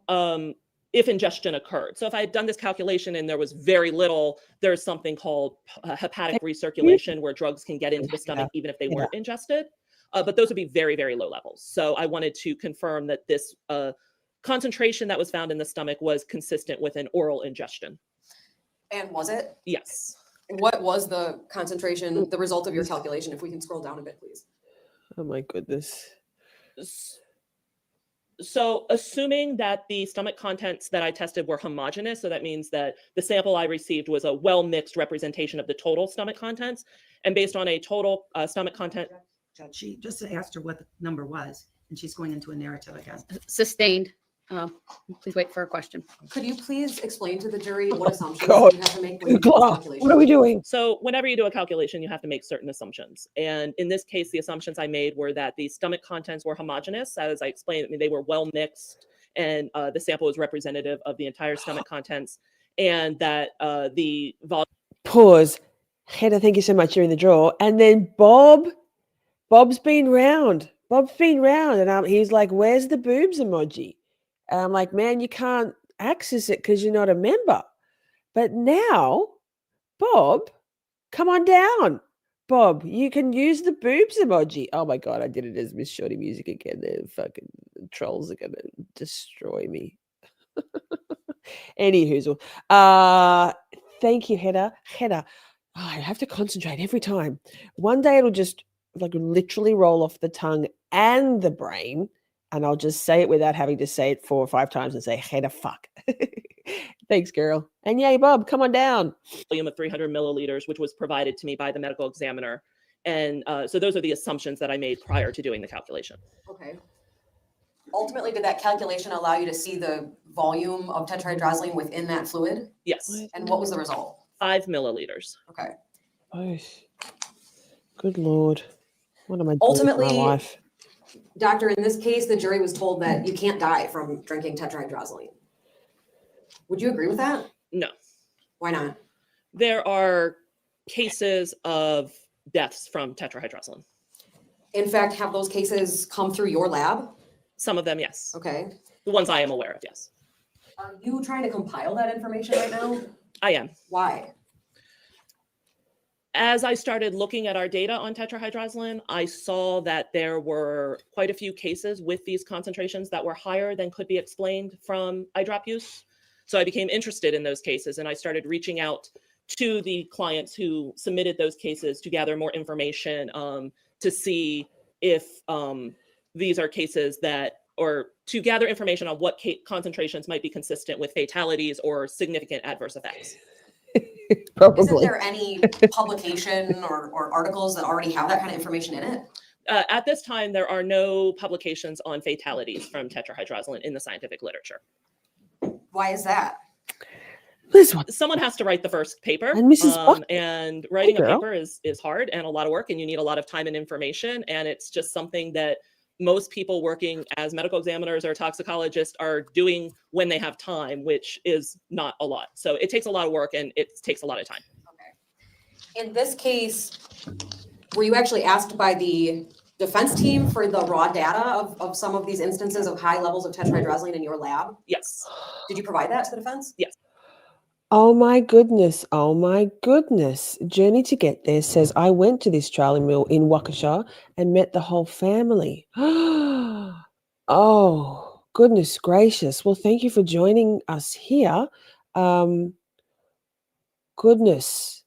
if ingestion occurred. So if I had done this calculation and there was very little, there's something called hepatic recirculation where drugs can get into the stomach even if they weren't ingested. But those would be very, very low levels. So I wanted to confirm that this concentration that was found in the stomach was consistent with an oral ingestion. And was it? Yes. What was the concentration, the result of your calculation? If we can scroll down a bit, please. Oh my goodness. So assuming that the stomach contents that I tested were homogeneous, so that means that the sample I received was a well-mixed representation of the total stomach contents, and based on a total stomach content. Judge, she just asked her what the number was, and she's going into a narrative again. Sustained. Please wait for a question. Could you please explain to the jury what assumptions God. you have to make when you do this calculation? What are we doing? So whenever you do a calculation, you have to make certain assumptions. And in this case, the assumptions I made were that the stomach contents were homogeneous. As I explained, they were well mixed, and the sample was representative of the entire stomach contents, and that the volume. Pause. Hedda, thank you so much. You're in the draw. And then Bob's been round. And he's like, where's the boobs emoji? And I'm like, man, you can't access it because you're not a member. But now, Bob, come on down. Bob, you can use the boobs emoji. Oh my God, I did it as Miss Shorty music again. The fucking trolls are going to destroy me. Anywho, thank you, Hedda. Hedda, I have to concentrate every time. One day it'll just like literally roll off the tongue and the brain, and I'll just say it without having to say it 4 or 5 times and say, Hedda, fuck. Thanks, girl. And yay, Bob, come on down. volume of 300 milliliters, which was provided to me by the medical examiner. And so those are the assumptions that I made prior to doing the calculation. Okay. Ultimately, did that calculation allow you to see the volume of tetrahydrozoline within that fluid? Yes, And what was the result? 5 milliliters. Okay. Oh, good Lord. What am I doing Ultimately, with my life? Doctor, in this case, the jury was told that you can't die from drinking tetrahydrozoline. Would you agree with that? No, Why not? there are cases of deaths from tetrahydrozoline. In fact, have those cases come through your lab? Some of them, yes. Okay. The ones I am aware of, yes. Are you trying to compile that information right now? I am. Why? As I started looking at our data on tetrahydrozoline, I saw that there were quite a few cases with these concentrations that were higher than could be explained from eye drop use. So I became interested in those cases and I started reaching out to the clients who submitted those cases to gather more information to see if these are cases that, or to gather information on what concentrations might be consistent with fatalities or significant adverse effects. Probably. Isn't there any publication or articles that already have that kind of information in it? At this time, there are no publications on fatalities from tetrahydrozoline in the scientific literature. Why is that? Liz, what? Someone has to write the first paper, And Mrs. Buck- and writing a girl. paper is hard and a lot of work, and you need a lot of time and information, and it's just something that most people working as medical examiners or toxicologists are doing when they have time, which is not a lot. So it takes a lot of work and it takes a lot of time. Okay. In this case, were you actually asked by the defense team for the raw data of some of these instances of high levels of tetrahydrozoline in your lab? Yes. Did you provide that to the defense? Yes. Oh my goodness. Oh my goodness. Journey to Get There says, I went to this trial mill in Waukesha and met the whole family. Oh, goodness gracious. Well, thank you for joining us here. Goodness.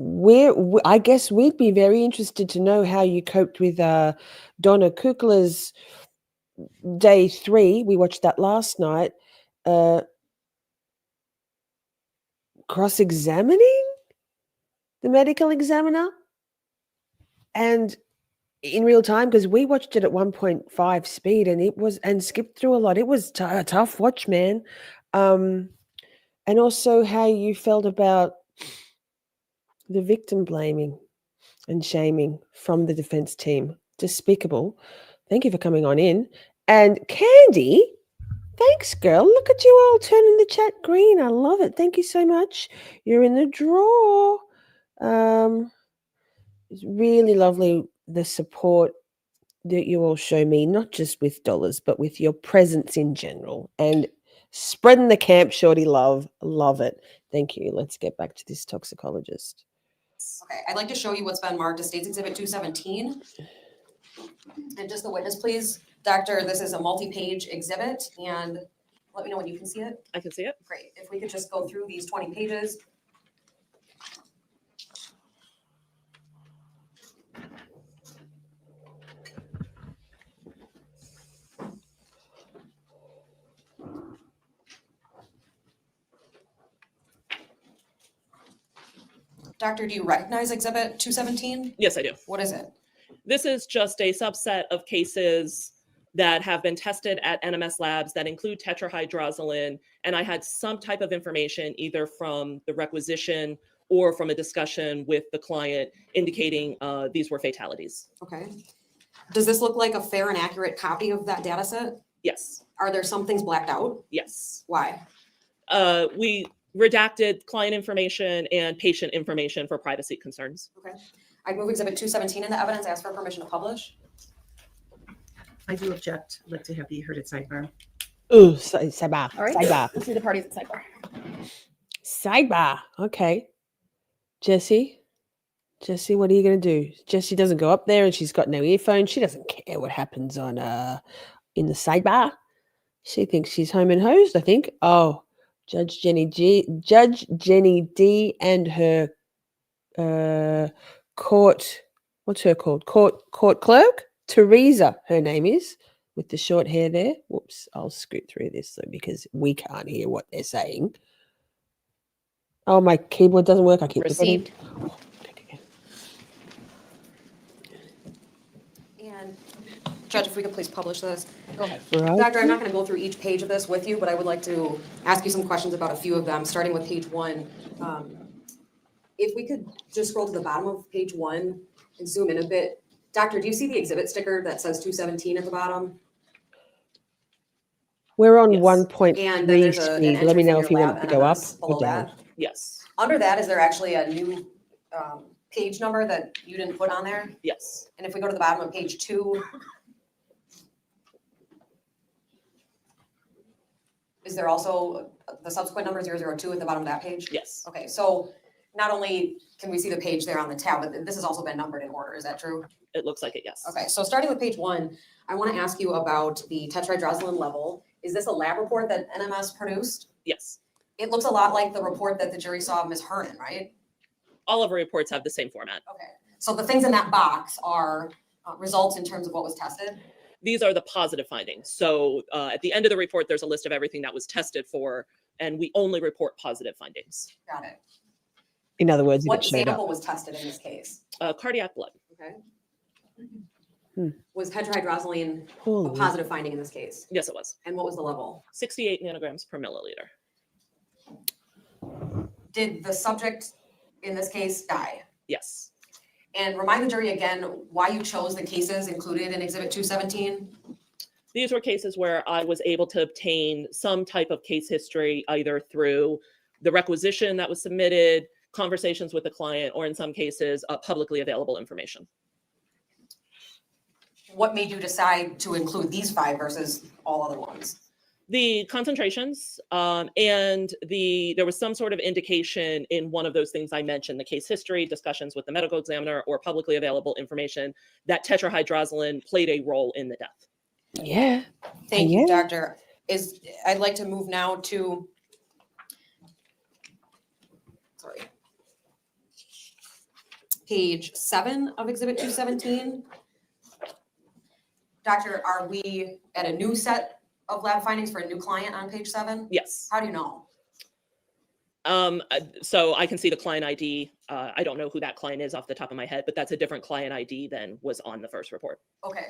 I guess we'd be very interested to know how you coped with Donna Kukla's day 3. We watched that last night. Cross-examining the medical examiner and in real time, because we watched it at 1.5 speed and skipped through a lot. It was a tough watch, man. And also how you felt about the victim blaming and shaming from the defense team. Despicable. Thank you for coming on in. And Candy, thanks, girl. Look at you all turning the chat green. I love it. Thank you so much. You're in the draw. It's really lovely, the support that you all show me, not just with dollars, but with your presence in general and spreading the camp shorty love. Love it. Thank you. Let's get back to this toxicologist. Okay, I'd like to show you what's been marked as State's Exhibit 217. And just the witness, please. Doctor, this is a multi-page exhibit, and let me know when you can see it. I can see it. Great. If we could just go through these 20 pages. Doctor, do you recognize Exhibit 217? Yes, I do. What is it? This is just a subset of cases that have been tested at NMS labs that include tetrahydrozoline. And I had some type of information either from the requisition or from a discussion with the client indicating these were fatalities. Okay. Does this look like a fair and accurate copy of that data set? Yes. Are there some things blacked out? Yes. Why? We redacted client information and patient information for privacy concerns. Okay. I'd move Exhibit 217 into evidence, ask for permission to publish. I do object. I'd like to have you heard at sidebar. Ooh, sidebar. All right. Sidebar. Let's see the parties at sidebar. Sidebar. Okay. Jessy, what are you going to do? Jessy doesn't go up there and she's got no earphones. She doesn't care what happens on in the sidebar. She thinks she's home and hosed, I think. Oh, Judge Jenny D and her court, what's her called? Court clerk? Teresa, her name is. with the short hair there. Whoops, I'll scoot through this though because we can't hear what they're saying. Oh, my keyboard doesn't work. I keep forgetting. Received. And Judge, if we could please publish this. Go ahead. Right. Doctor, I'm not going to go through each page of this with you, but I would like to ask you some questions about a few of them, starting with page 1. If we could just scroll to the bottom of page 1 and zoom in a bit. Doctor, do you see the exhibit sticker that says 217 at the bottom? We're on Yes. 1.3 And then there's an speed. Let me entry know for if you your want lab to go up NMS or below down. that. Yes. Under that, is there actually a new page number that you didn't put on there? Yes. And if we go to the bottom of page 2, is there also the subsequent number 002 at the bottom of that page? Yes. Okay, so not only can we see the page there on the tab, but this has also been numbered in order, is that true? It looks like it, yes. Okay, so starting with page 1, I want to ask you about the tetrahydrozoline level. Is this a lab report that NMS produced? Yes. It looks a lot like the report that the jury saw of Ms. Hernan, right? All of our reports have the same format. Okay, so the things in that box are results in terms of what was tested? These are the positive findings. So at the end of the report, there's a list of everything that was tested for, and we only report positive findings. Got it. In other words, if What it's made up. sample was tested in this case? Cardiac blood. Okay. Hmm. Was tetrahydrozoline a Holy. positive finding in this case? Yes, it was. And what was the level? 68 nanograms per milliliter. Did the subject in this case die? Yes. And remind the jury again why you chose the cases included in Exhibit 217? These were cases where I was able to obtain some type of case history, either through the requisition that was submitted, conversations with the client, or in some cases, publicly available information. What made you decide to include these 5 versus all other ones? The concentrations and there was some sort of indication in one of those things I mentioned, the case history, discussions with the medical examiner, or publicly available information that tetrahydrozoline played a role in the death. Yeah. Thank you, Yeah. Doctor. I'd like to move now to, sorry, page 7 of Exhibit 217. Doctor, are we at a new set of lab findings for a new client on page 7? Yes. How do you know? So I can see the client ID. I don't know who that client is off the top of my head, but that's a different client ID than was on the first report. Okay.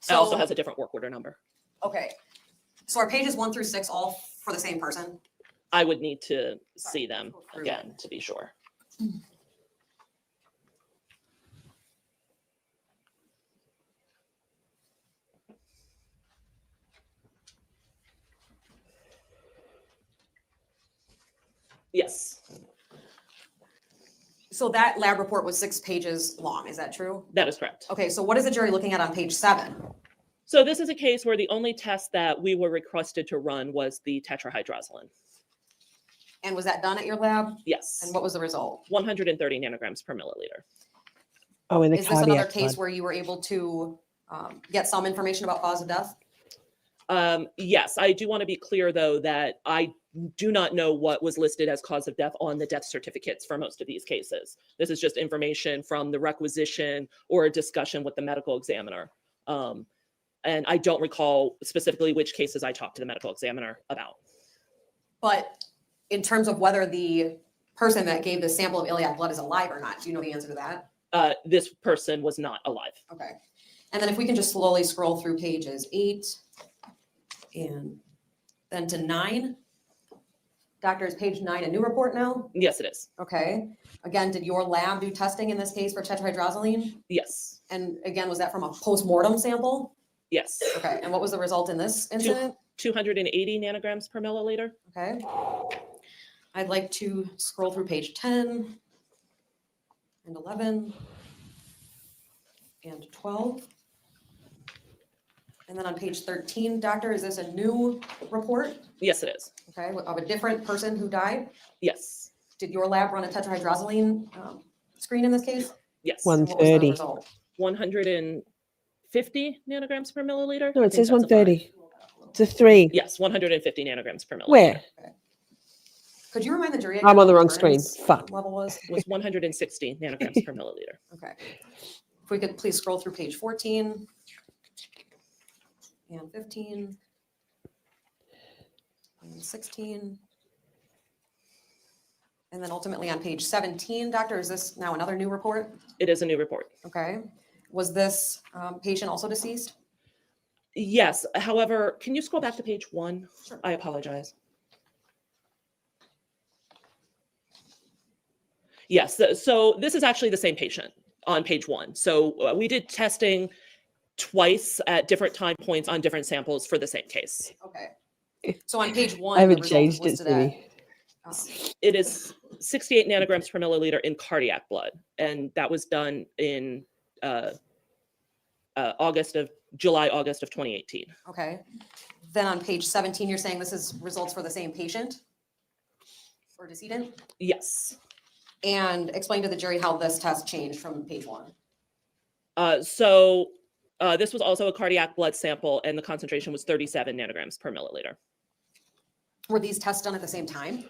It also has a different work order number. Okay. So are pages 1 through 6 all for the same person? I would need to Sorry, see them go through again to be sure. Yes, So that lab report was 6 pages long, is that true? that is correct. Okay, so what is the jury looking at on page 7? So this is a case where the only test that we were requested to run was the tetrahydrozoline. And was that done at your lab? Yes, And what was the result? 130 nanograms per milliliter. Oh, in the Is this another cardiac case blood. where you were able to get some information about cause of death? Yes, I do want to be clear though that I do not know what was listed as cause of death on the death certificates for most of these cases. This is just information from the requisition or a discussion with the medical examiner. And I don't recall specifically which cases I talked to the medical examiner about. But in terms of whether the person that gave the sample of iliac blood is alive or not, do you know the answer to that? This person was not alive. Okay. And then if we can just slowly scroll through pages 8 and then to 9. Doctor, is page 9 a new report now? Yes, it is. Okay. Again, did your lab do testing in this case for tetrahydrozoline? Yes, And again, was that from a post-mortem sample? yes. Okay. And what was the result in this incident? 280 nanograms per milliliter. Okay. I'd like to scroll through page 10 and 11 and 12. And then on page 13, doctor, is this a new report? Yes, it is. Okay, of a different person who died? Yes, Did your lab run a tetrahydrozoline screen in this case? yes. One- And what was the 130. result? 150 nanograms per milliliter. No, I it think says that's a five. 130. It's a 3. Yes, 150 nanograms per milliliter. Where? Could you remind the jury? I'm again on the what wrong Vernon's screen. Fuck. Level was? Was 160 nanograms per milliliter. Okay. If we could please scroll through page 14 and 15 and 16. And then ultimately on page 17, doctor, is this now another new report? It is a new report. Okay. Was this patient also deceased? Yes. However, can you scroll back to page 1? Sure. I apologize. Yes. So this is actually the same patient on page 1. So we did testing twice at different time points on different samples for the same case. Okay. So on page 1, I haven't the result is changed it, listed at, Simi. It is 68 nanograms per milliliter in cardiac blood, and that was done in July, August of 2018. okay. Then on page 17, you're saying this is results for the same patient or decedent? Yes. And explain to the jury how this test changed from page 1. This was also a cardiac blood sample, and the concentration was 37 nanograms per milliliter. Were these tests done at the same time?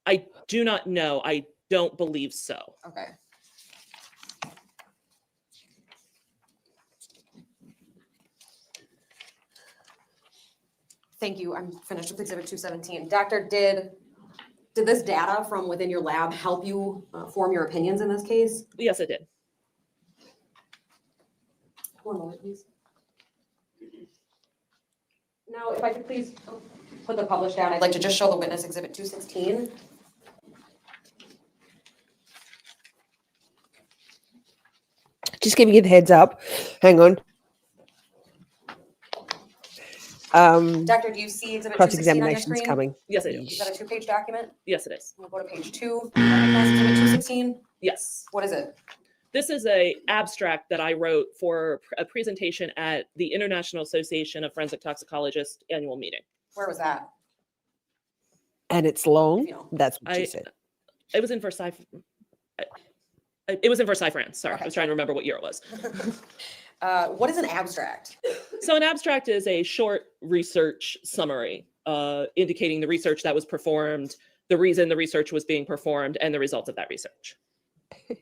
I do not know. I don't believe so. Okay. Thank you. I'm finished with exhibit 217. Doctor, did this data from within your lab help you form your opinions in this case? Yes, it did. One moment, please. Now, if I could please put the publish down, I'd like to just show the witness exhibit 216. Just giving you the heads up. Hang on. Doctor, do you see exhibit 216 on your Cross-examination's screen? coming. Yes, I do. Is that a 2-page document? Yes, it is. We'll go to page 2. Exhibit 216. Yes. What is it? This is a abstract that I wrote for a presentation at the International Association of Forensic Toxicologists annual meeting. Where was that? And it's long. You know, That's what I- she said. It was in Versailles. It was in Versailles, France. Sorry, Okay. I was trying to remember what year it was. What is an abstract? So an abstract is a short research summary indicating the research that was performed, the reason the research was being performed, and the results of that research.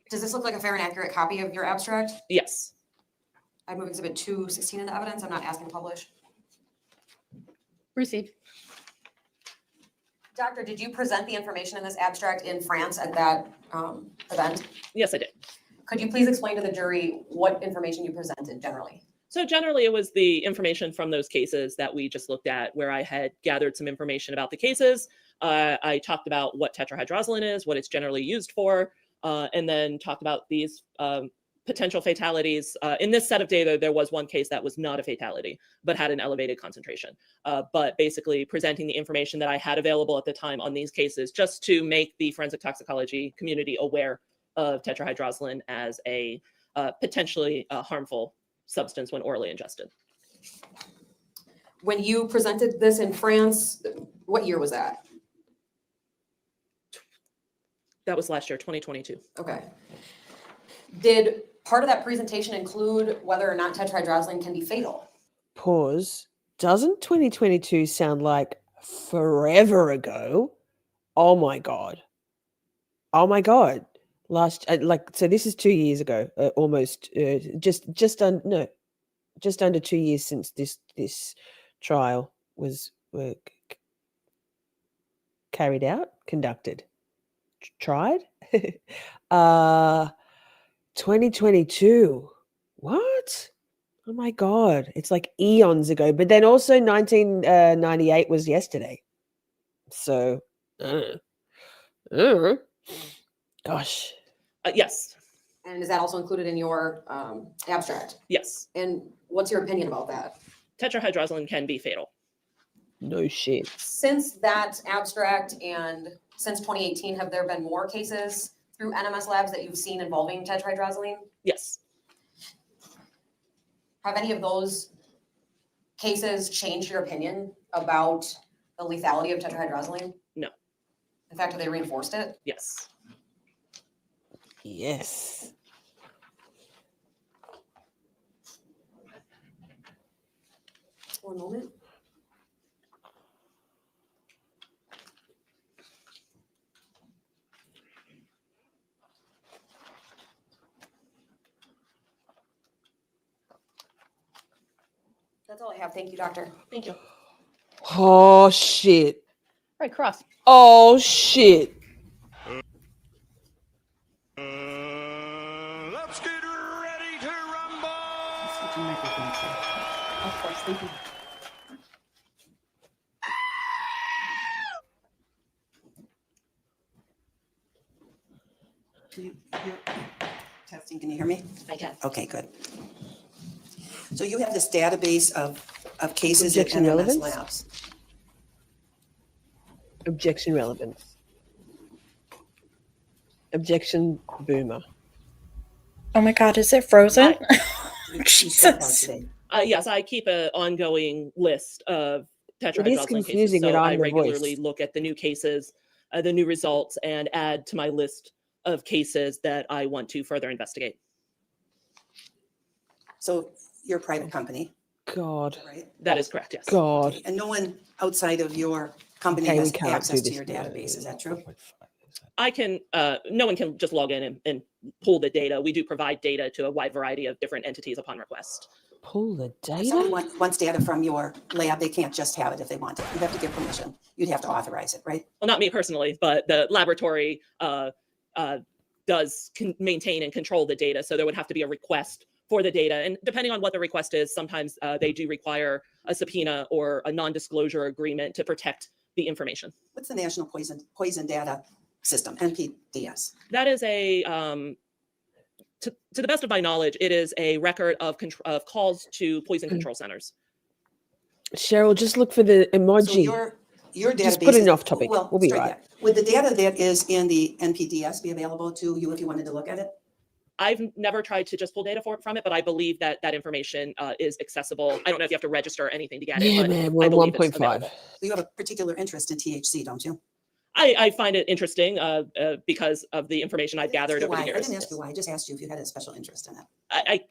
Does this look like a fair and accurate copy of your abstract? Yes. I move exhibit 216 into evidence. I'm not asking to publish. Received. Doctor, did you present the information in this abstract in France at that event? Yes, I did. Could you please explain to the jury what information you presented generally? So generally, it was the information from those cases that we just looked at, where I had gathered some information about the cases. I talked about what tetrahydrozoline is, what it's generally used for, and then talked about these potential fatalities. In this set of data, there was one case that was not a fatality, but had an elevated concentration. But basically presenting the information that I had available at the time on these cases, just to make the forensic toxicology community aware of tetrahydrozoline as a potentially harmful substance when orally ingested. When you presented this in France, what year was that? That was last year, 2022. Okay. Did part of that presentation include whether or not tetrahydrozoline can be fatal? Pause. Doesn't 2022 sound like forever ago? Oh my God. Oh my God. So this is 2 years ago, almost, just under 2 years since this trial was carried out, conducted, tried. 2022. What? Oh my God. It's like eons ago. But then also 1998 was yesterday. So, gosh. Yes, And is that also included in your abstract? yes. And what's your opinion about that? Tetrahydrozoline can be fatal. No shit. Since that abstract and since 2018, have there been more cases through NMS labs that you've seen involving tetrahydrozoline? Yes. Have any of those cases changed your opinion about the lethality of tetrahydrozoline? No. In fact, have they reinforced it? Yes. Yes. One moment. That's all I have. Thank you, doctor. Thank you. Oh shit. Right, cross. Oh shit. Let's get ready to rumble. Of course, thank you. Testing, can you hear me? I can. Okay, good. So you have this database of cases at Objection NMS relevance? labs. Objection relevance. Objection boomer. Oh my god, is it frozen? She spoke about Jesus. today. Yes, I keep an ongoing list of It is tetrahydrozoline confusing cases, when so I'm I the regularly voice. look at the new cases, the new results, and add to my list of cases that I want to further investigate. So you're a private company, God. right? That is correct, yes. God. And no one outside of your company Okay, we has can't access do to your this. database, is that true? I can, no one can just log in and pull the data. We do provide data to a wide variety of different entities upon request. Pull the If somebody data? wants data from your lab, they can't just have it if they want it. You have to give permission. You'd have to authorize it, right? Well, not me personally, but the laboratory does maintain and control the data. So there would have to be a request for the data. And depending on what the request is, sometimes they do require a subpoena or a non-disclosure agreement to protect the information. What's the National Poison Data System, NPDS? That is a, to the best of my knowledge, it is a record of calls to poison control centers. Cheryl, just look for the So emoji. your database. Just put it is- off topic. Well, We'll be sorry, right. yeah. Would the data that is in the NPDS be available to you if you wanted to look at it? I've never tried to just pull data from it, but I believe that that information is accessible. I don't know if you have to register or anything to get it, Yeah, but man, we're I at believe it's 1.5. available. You have a particular interest in THC, don't you? I find it interesting because of the information I've I didn't ask gathered you over the why. years. I didn't ask you why. I just asked you if you had a special interest in it.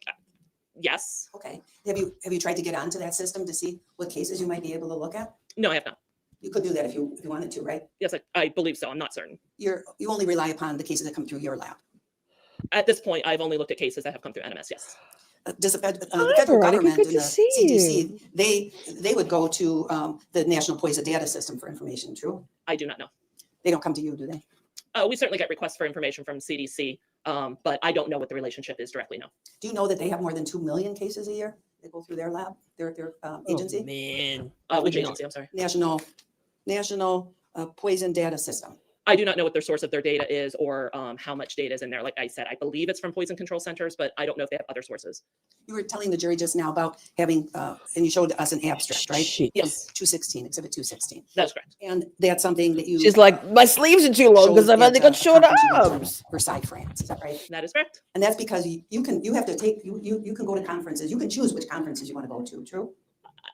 Yes. Okay. Have you tried to get onto that system to see what cases you might be able to look at? No, I have not. You could do that if you wanted to, right? Yes, I believe so. I'm not certain. You only rely upon the cases that come through your lab. At this point, I've only looked at cases that have come through NMS. Yes. Does the Hi, federal Veronica, government good and to the see CDC, you. they would go to the National Poison Data System for information, true? I do not know. They don't come to you, do they? We certainly get requests for information from CDC, but I don't know what the relationship is directly. No. Do you know that they have more than 2 million cases a year that go through their lab, their agency? Oh, man. Which No. agency? I'm sorry. National Poison Data System. I do not know what their source of their data is or how much data is in there. Like I said, I believe it's from poison control centers, but I don't know if they have other sources. You were telling the jury just now about having, and you showed us an abstract, right? Shit. Yes, 216, Exhibit 216. that's correct. And that's something that you. She's like, my sleeves are too long because showed I've only at, got a short conference you went to in arms. Versailles, France, is that right? That is correct. And that's because you have to take, you can go to conferences, you can choose which conferences you want to go to, true?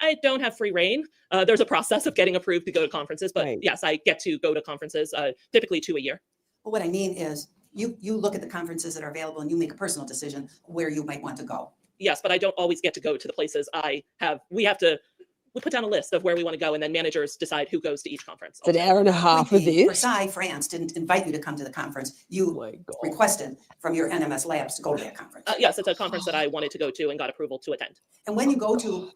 I don't have free reign. There's a process of getting approved to go to conferences, but Right. yes, I get to go to conferences, typically 2 a year. Well, what I mean is, you look at the conferences that are available and you make a personal decision where you might want to go. Yes, but I don't always get to go to the places we put down a list of where we want to go, and then managers decide who goes to each conference. It's an hour and a half of Point being, this. Versailles, France didn't invite you to come to the conference. Oh You my God. requested from your NMS labs to go to that conference. Yes, it's a conference that I wanted to go to and got approval to attend. And when you're going to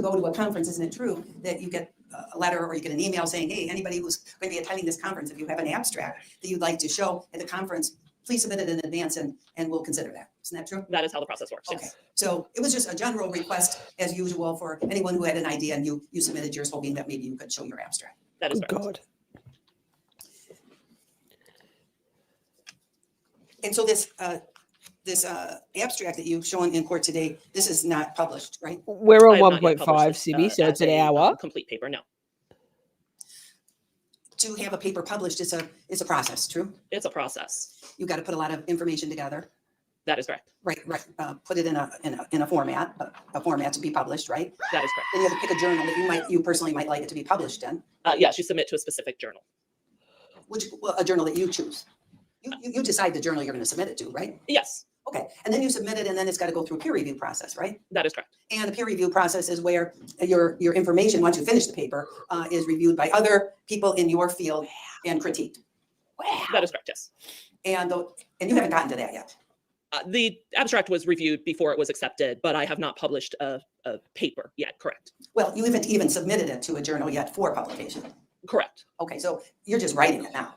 go to a conference, isn't it true that you get a letter or you get an email saying, hey, anybody who's going to be attending this conference, if you have an abstract that you'd like to show at the conference, please submit it in advance and we'll consider that. Isn't that true? That is how the process works. Okay. Yes. So it was just a general request as usual for anyone who had an idea and you submitted yours hoping that maybe you could show your abstract. That is Good correct. God. And so this abstract that you've shown in court today, this is not published, right? We're I on have not yet 1.5, published this, Sibby, so it's as an a, hour. complete paper. No, To have a paper published, it's a process, true? it's a process. You've got to put a lot of information together, That is correct. right? Put it in a format, a format to be published, right? That is correct. Then you have to pick a journal that you personally might like it to be published in, Yes, you submit to a specific journal. a journal that you choose. You decide the journal you're going to submit it to, right? Yes, Okay, and then you submit it and then it's got to go through a peer review process, right? that is correct. And the peer review process is where your information, once you finish the paper, is reviewed by other people in your field and critiqued. That is correct. Yes. And you haven't gotten to that yet. The abstract was reviewed before it was accepted, but I have not published a paper yet. Correct. Well, you haven't even submitted it to a journal yet for publication. Correct. Okay, so you're just writing it now.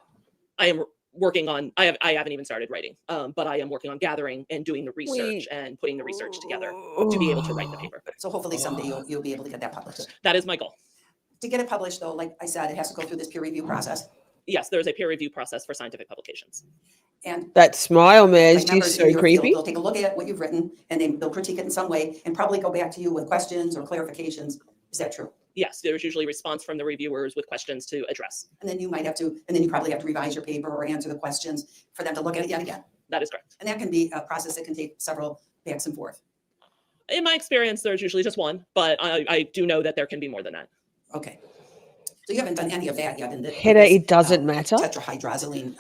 I am working on. I haven't even started writing, but I am working on gathering and doing the research and putting the research together to be able to write the paper. So hopefully someday you'll be able to get that published. That is my goal. To get it published though, like I said, it has to go through this peer review process. Yes, there is a peer review process for scientific publications. And That smile, man, like is members just in so your creepy. field, they'll take a look at what you've written and they'll critique it in some way and probably go back to you with questions or clarifications. Is that true? Yes, there's usually response from the reviewers with questions to address. And then you might have to, and then you probably have to revise your paper or answer the questions for them to look at it yet again. That is correct. And that can be a process that can take several backs and forth. In my experience, there's usually just one, but I do know that there can be more than that. Okay. So you haven't done any of that yet in the Hedda, it doesn't matter. tetrahydrozoline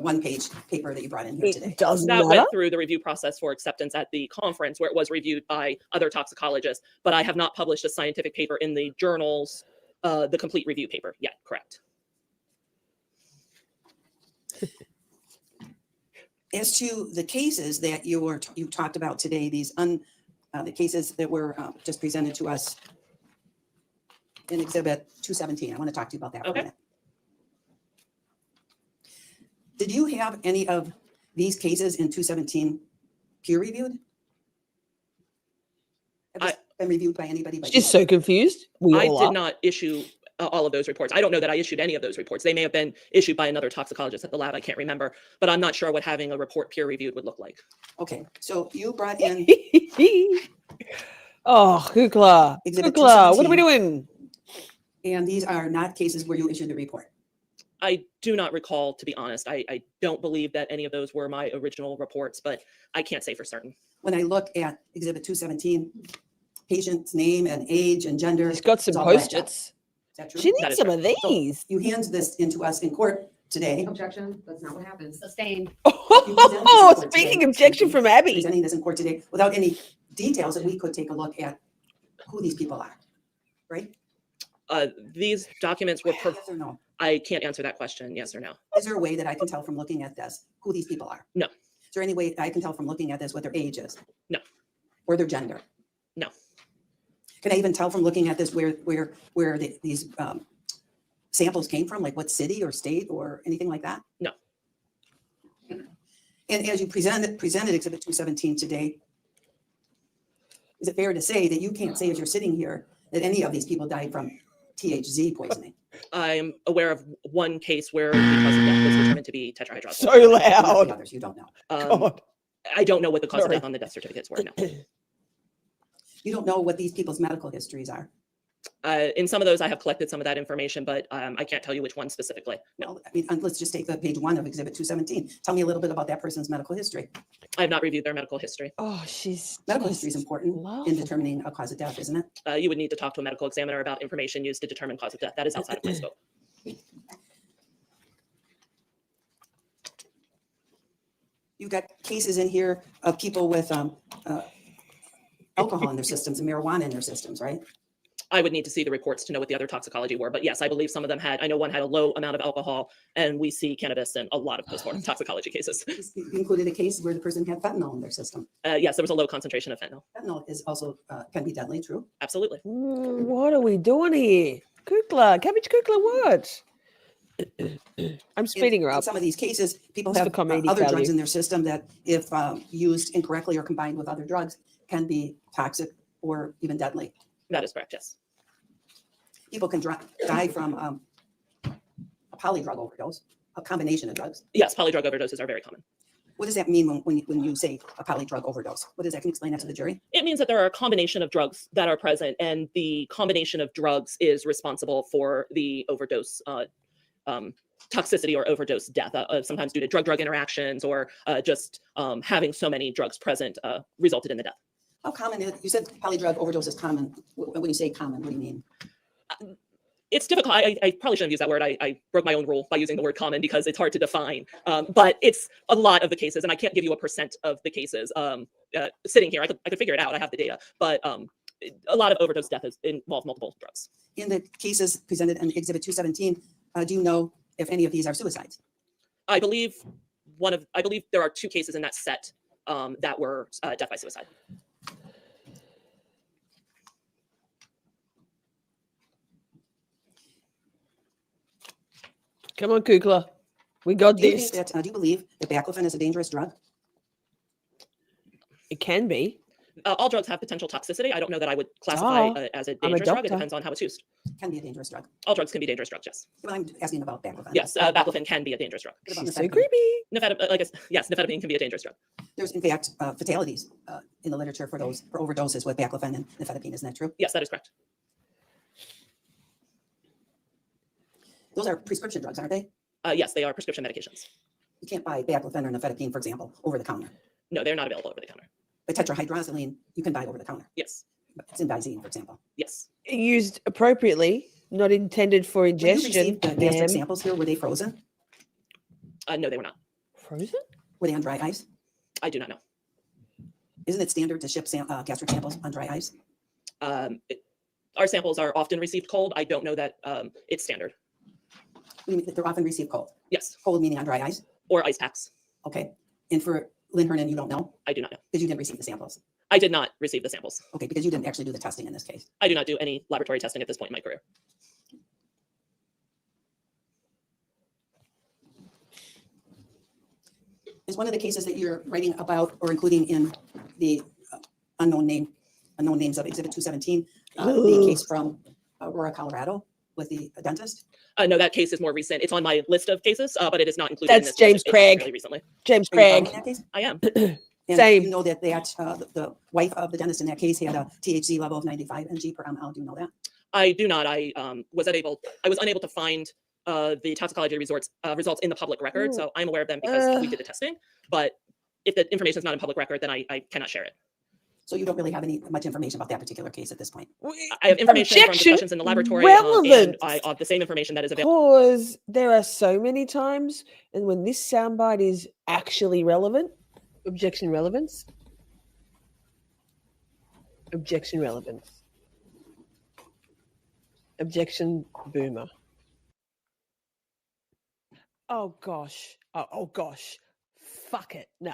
one-page paper that you brought in here today. It doesn't That matter. went through the review process for acceptance at the conference where it was reviewed by other toxicologists, but I have not published a scientific paper in the journals, the complete review paper yet. Correct. As to the cases that you talked about today, the cases that were just presented to us in Exhibit 217, I want to talk to you about that for a Okay. minute. Did you have any of these cases in 217 peer reviewed? Have this been reviewed by anybody? But She's so confused. We I all did are. not issue all of those reports. I don't know that I issued any of those reports. They may have been issued by another toxicologist at the lab. I can't remember, but I'm not sure what having a report peer reviewed would look like. Okay, so you brought in Oh, Kukla. Exhibit Kukla, what are we 217. doing? and these are not cases where you issued the report. I do not recall, to be honest. I don't believe that any of those were my original reports, but I can't say for certain. When I look at Exhibit 217, patient's name and age and gender. She's got some it's all blacked out. post-its. Is that true? She That needs is some of these. You hand this into us in court today. Objection, that's not what happens. Sustained. Oh, speaking objection from Abby. Presenting this in court today without any details that we could take a look at who these people are, right? These documents were, Yes or no? I can't answer that question, yes or no. Is there a way that I can tell from looking at this who these people are? No. Is there any way I can tell from looking at this what their age is? No. Or their gender? No. Can I even tell from looking at this where these samples came from, like what city or state or anything like that? No. And as you presented Exhibit 217 today, is it fair to say that you can't say as you're sitting here that any of these people died from THZ poisoning? I'm aware of one case where the cause of death was determined to be tetrahydrozoline. So Not the loud. others, you don't know. God. I don't know what the cause Sorry. of death on the death certificates were, no. You don't know what these people's medical histories are. In some of those, I have collected some of that information, but I can't tell you which one specifically. No, Well, I mean, let's just take the page 1 of Exhibit 217. Tell me a little bit about that person's medical history. I have not reviewed their medical history. Oh, she's Medical history is just important in laughable. determining a cause of death, isn't it? You would need to talk to a medical examiner about information used to determine cause of death. That is outside of my scope. You've got cases in here of people with alcohol in their systems and marijuana in their systems, right? I would need to see the reports to know what the other toxicology were. But yes, I believe some of them had, I know one had a low amount of alcohol, and we see cannabis in a lot of postmortem toxicology cases. You included a case where the person had fentanyl in their system. Yes, there was a low concentration of fentanyl. Fentanyl is also can be deadly, true? Absolutely. What are we doing here? Kukla, cabbage Kukla, what? I'm speeding her In up. some of these cases, people Just have for comedic other drugs value. in their system that, if used incorrectly or combined with other drugs, can be toxic or even deadly. That is correct, yes. People can die from a polydrug overdose, a combination of drugs. Yes, polydrug overdoses are very common. What does that mean when you say a polydrug overdose? What does that? Can you explain that to the jury? It means that there are a combination of drugs that are present, and the combination of drugs is responsible for the overdose toxicity or overdose death, sometimes due to drug-drug interactions or just having so many drugs present resulted in the death. How common is, you said polydrug overdose is common. When you say common, what do you mean? It's difficult. I probably shouldn't use that word. I broke my own rule by using the word common because it's hard to define. But it's a lot of the cases, and I can't give you a percent of the cases. Sitting here, I could figure it out. I have the data, but a lot of overdose deaths involve multiple drugs. In the cases presented in Exhibit 217, do you know if any of these are suicides? I believe there are 2 cases in that set that were death by suicide. Come on, Kukla. We got Do you this. think that, do you believe that baclofen is a dangerous drug? It can be. All drugs have potential toxicity. I don't know that I would classify as a I'm a dangerous drug. It doctor. depends on how it's used. Can be a dangerous drug. All drugs can be dangerous drugs, yes. Well, I'm asking about baclofen. Yes, baclofen can be a dangerous drug. What about She's so nifedipine? creepy. Yes, nifedipine can be a dangerous drug. There's in fact fatalities in the literature for overdoses with baclofen and nifedipine. Isn't that true? Yes, that is correct. Those are prescription drugs, aren't they? Yes, they are prescription medications. You can't buy baclofen or nifedipine, for example, over the counter. No, they're not available over the counter. But tetrahydrozoline, you can buy over the counter. Yes, But it's in Visine, for example. yes. Used appropriately, not intended for When you ingestion. received the gastric ma'am. samples here, were they frozen? No, they were not. Frozen? Were they on dry ice? I do not know. Isn't it standard to ship gastric samples on dry ice? Our samples are often received cold. I don't know that it's standard. What do you mean? They're often received cold. Yes, Cold meaning on dry ice? or ice packs. Okay. And for Lynn Hernan, you don't know I do not know. because you didn't receive the samples. I did not receive the samples. Okay, because you didn't actually do the testing in this case. I do not do any laboratory testing at this point in my career. Is one of the cases that you're writing about or including in the unknown names of Exhibit 217, the case from Aurora, Colorado with the dentist? No, that case is more recent. It's on my list of cases, but it is not included. in That's this list. James It's Craig. Really recently, James Are you following Craig. that case? I am. And Same. You know that the wife of the dentist in that case had a THC level of 95 mg per ml. Do you know that? I do not. I was unable to find the toxicology results in the public record, so I'm aware of them because we did the testing. But if the information is not in public record, then I cannot share it. So you don't really have much information about that particular case at this point. I have information from Objection discussions in the laboratory, relevant. and I have the same information that is available. Because there are so many times, and when this soundbite is actually relevant, objection relevance. Objection relevance. Objection boomer. Oh gosh. Oh gosh. Fuck it. No.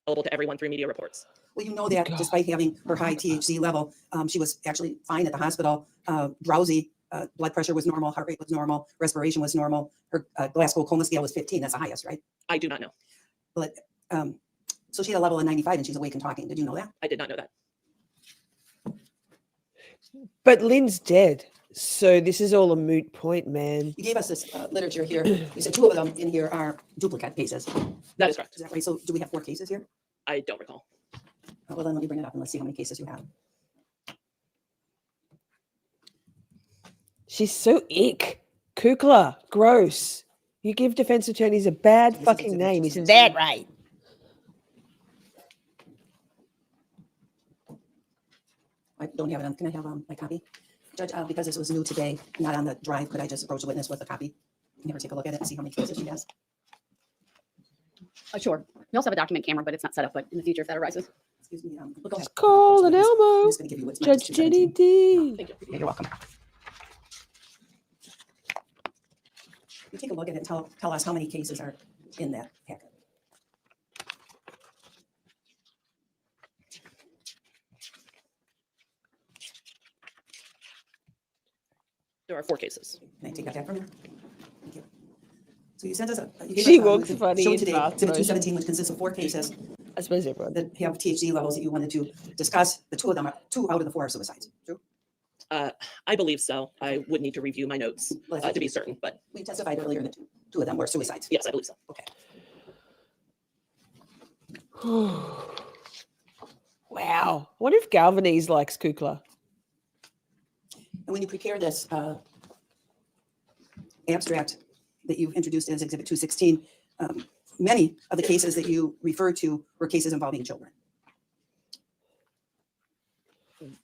Available to everyone through media reports. Well, you know that God. despite having her high THC level, she was actually fine at the hospital, drowsy, blood pressure was normal, heart rate was normal, respiration was normal. Her Glasgow Coma scale was 15. That's the highest, right? I do not know. But so she had a level of 95 and she's awake and talking. Did you know that? I did not know that. But Lynn's dead. So this is all a moot point, man. You gave us this literature here. You said 2 of them in here are duplicate cases. That is correct. Is that right? So do we have 4 cases here? I don't recall. Well, then let me bring it up and let's see how many cases you have. She's so ick. Kukla. Gross. You give defense attorneys a bad This is fucking exhibit name. Isn't 217. that right? I don't have it on. Can I have my copy? Judge, because this was new today, not on the drive, could I just approach a witness with a copy? Can you ever take a look at it and see how many cases she has? Sure. We also have a document camera, but it's not set up, but in the future, if that arises. Excuse me. Look over. Judge, Call an I'm Elmo. just gonna give you what's Judge Jenny D. Thank you. You're welcome. You take a look at it and tell us how many cases are in that packet. There are 4 cases. Can I take that from you? Thank you. So you sent us you gave She us, walks the funny show in today, fast Exhibit motion. 217, which consists of 4 cases I suppose everyone. that have THC levels that you wanted to discuss. The 2 of them are 2 out of the 4 are suicides. True? I believe so. I would need to review my notes Well, I to be certain, but We testified earlier that 2 of them were suicides. yes, I believe so. Okay. Wow. I wonder if Galvanese likes Kukla. And when you prepare this abstract that you've introduced as Exhibit 216, many of the cases that you refer to were cases involving children.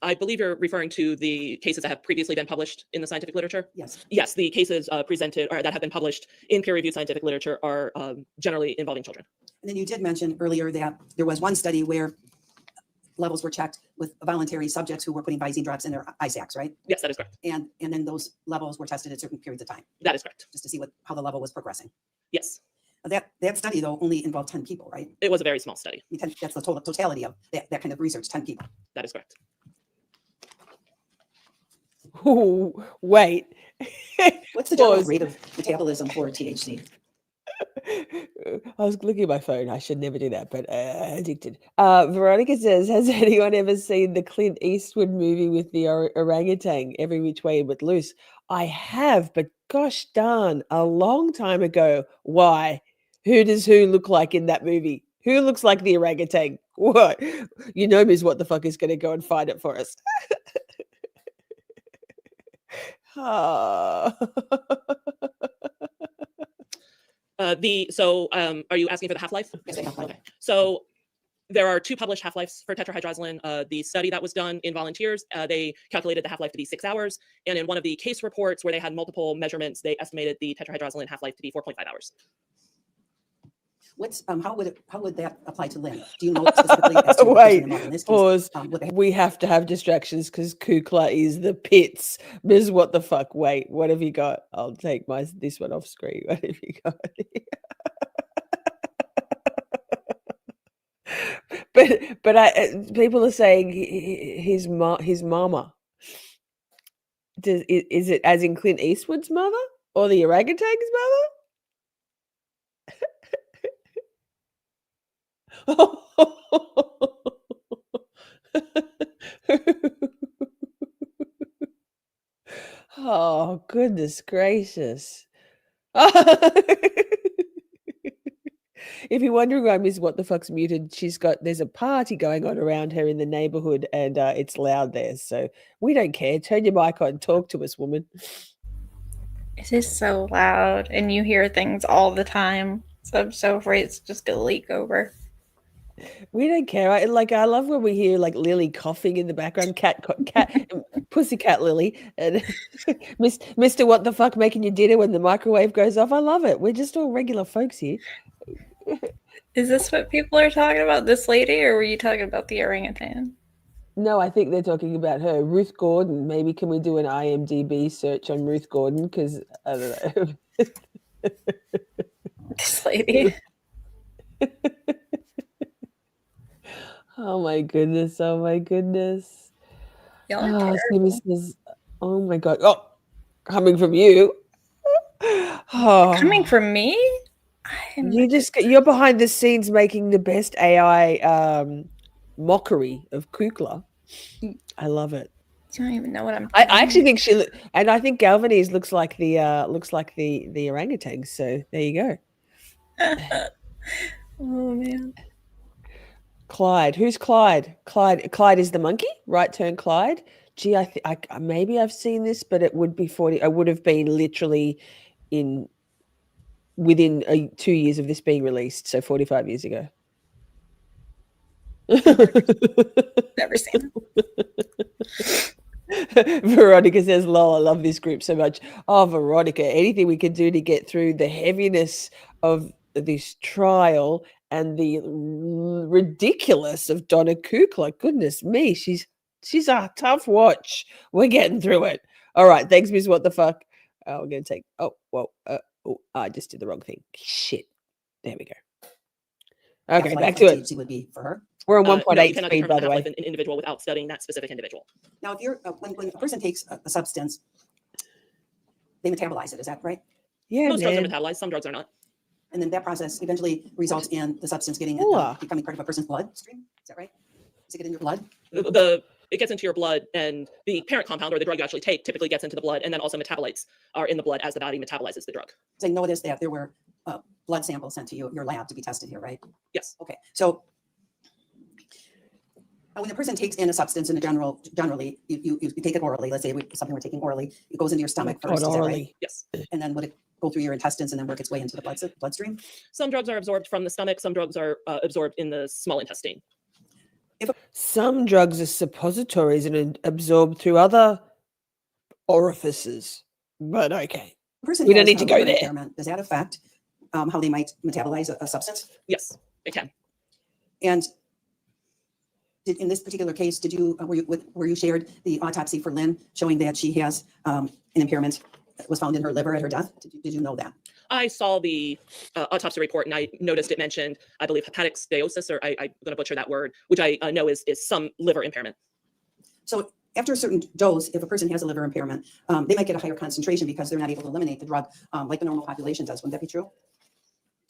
I believe you're referring to the cases that have previously been published in the scientific literature. Yes. Yes, the cases presented or that have been published in peer-reviewed scientific literature are generally involving children. And then you did mention earlier that there was one study where levels were checked with voluntary subjects who were putting Visine drops in their eye sacs, right? Yes, that is correct. And then those levels were tested at certain periods of time, That is correct. just to see how the level was progressing. Yes. That study though only involved 10 people, right? It was a very small study. That's the totality of that kind of research, 10 people. That is correct. Ooh, wait. What's the general Pause. rate of metabolism for THC? I was looking at my phone. I should never do that, but addicted. Veronica says, has anyone ever seen the Clint Eastwood movie with the orangutan, Every Which Way But Loose? I have, but gosh darn, a long time ago. Why? Who does who look like in that movie? Who looks like the orangutan? What? You know, Ms. What the Fuck is going to go and find it for us. Ah. Are you asking for the half-life? Yes, the half-life. Okay. So there are 2 published half-lives for tetrahydrozoline. The study that was done in volunteers, they calculated the half-life to be 6 hours. And in one of the case reports where they had multiple measurements, they estimated the tetrahydrozoline half-life to be 4.5 hours. How would that apply to Lynn? Do you know specifically as to the person Wait, involved in this case? pause. Would they- We have to have distractions because Kukla is the pits. Ms. What the Fuck? Wait, what have you got? I'll take this one off screen. What have you got? but people are saying his mama. Is it as in Clint Eastwood's mother or the orangutan's mother? Oh, goodness gracious. If you're wondering why Ms. What the Fuck's muted, there's a party going on around her in the neighborhood and it's loud there. So we don't care. Turn your mic on. Talk to us, woman. It is so loud, and you hear things all the time. So I'm so afraid it's just gonna leak over. We don't care. I love when we hear like Lily coughing in the background, cat, pussycat Lily, and Mr. What the Fuck making your dinner when the microwave goes off. I love it. We're just all regular folks here. Is this what people are talking about, this lady, or were you talking about the orangutan? No, I think they're talking about her, Ruth Gordon. Maybe can we do an IMDb search on Ruth Gordon? Because I don't know. This lady. Oh my goodness! Oh my goodness! Y'all are Oh, terrible. Sammy says, "Oh my god!" Oh, coming from you. Oh, Coming from me? you're behind the scenes making the best AI mockery of Kukla. I love it. You don't even know what I'm I doing. actually think and I think Galvanese looks like the orangutan. So there you go. Oh man. Clyde. Who's Clyde? Clyde is the monkey. Right turn, Clyde. Gee, maybe I've seen this, but it would be 40. I would have been literally within 2 years of this being released, so 45 years ago. Never seen it. Veronica says, "Lol, I love this group so much." Oh, Veronica, anything we can do to get through the heaviness of this trial and the ridiculous of Donna Kukla. Goodness me, she's a tough watch. We're getting through it. All right, thanks, Ms. What the Fuck. We're going to take. I just did the wrong thing. Shit. There we go. Okay, half-life back of to it. THC would be for her. We're on No, 1.8 you cannot speed, by determine the the way. half-life in an individual without studying that specific individual. Now, if you're when a person takes a substance, they metabolize it. Is that right? Yeah, Most drugs are man. metabolized, some drugs are not. And then that process eventually results in the substance getting Hola. becoming part of a person's bloodstream. Is that right? Does it get in your blood? It gets into your blood, and the parent compound or the drug you actually take typically gets into the blood, and then also metabolites are in the blood as the body metabolizes the drug. So I noticed that there were blood samples sent to your lab to be tested here, right? Yes. Okay. So when a person takes in a substance generally, you take it orally. Let's say something we're taking orally, it goes into your stomach God, first, is that right? orally. Yes. And then would it go through your intestines and then work its way into the bloodstream? Some drugs are absorbed from the stomach. Some drugs are absorbed in the small intestine. Some drugs are suppositories and absorbed through other orifices. But okay. A person We don't has need to a go liver there. impairment. Does that affect how they might metabolize a substance? Yes, it can. And in this particular case, were you shared the autopsy for Lynn showing that she has an impairment that was found in her liver at her death? Did you know that? I saw the autopsy report and I noticed it mentioned, I believe, hepatic steatosis, or I'm going to butcher that word, which I know is some liver impairment. So after a certain dose, if a person has a liver impairment, they might get a higher concentration because they're not able to eliminate the drug like the normal population does. Wouldn't that be true?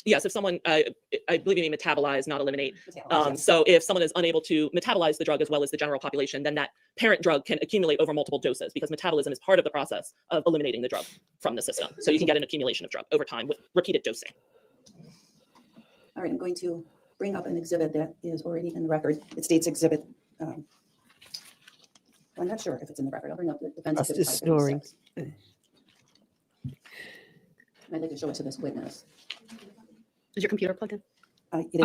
Yes, if someone, I believe you mean metabolize, not eliminate. Metabolize, yes. So if someone is unable to metabolize the drug as well as the general population, then that parent drug can accumulate over multiple doses because metabolism is part of the process of eliminating the drug from the system. So you can get an accumulation of drug over time with repeated dosing. All right, I'm going to bring up an exhibit that is already in the record. It states exhibit. I'm not sure if it's in the record. I'll bring up the defense Us exhibit just snoring. 536. I'd like to show it to this witness. Is your computer plugged in? It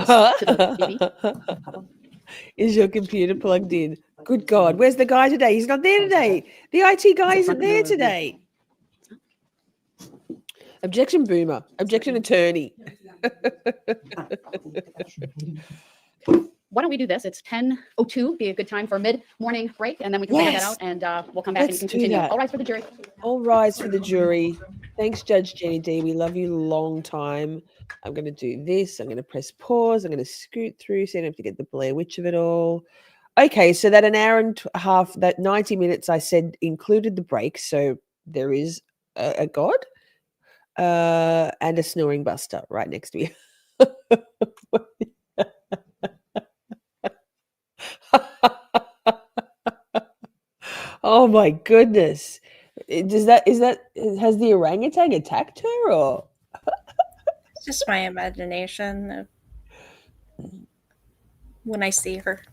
is. Is your computer plugged in? Good God, where's the guy today? He's not there today. The IT guy isn't there today. Objection, boomer. Objection, attorney. Why don't we do this? It's 10:02, be a good time for a mid-morning break, and then we can figure that Yes. out, and we'll come back Let's and you do can continue. that. All rise for the jury. All rise for the jury. Thanks, Judge Jenny D. We love you long time. I'm going to do this. I'm going to press pause. I'm going to scoot through so I don't have to get the Blair Witch of it all. Okay, so that an hour and a half, that 90 minutes I said included the break. So there is a God and a snoring buster right next to me. Oh my goodness. Has the orangutan attacked her or? It's just my imagination when I see her.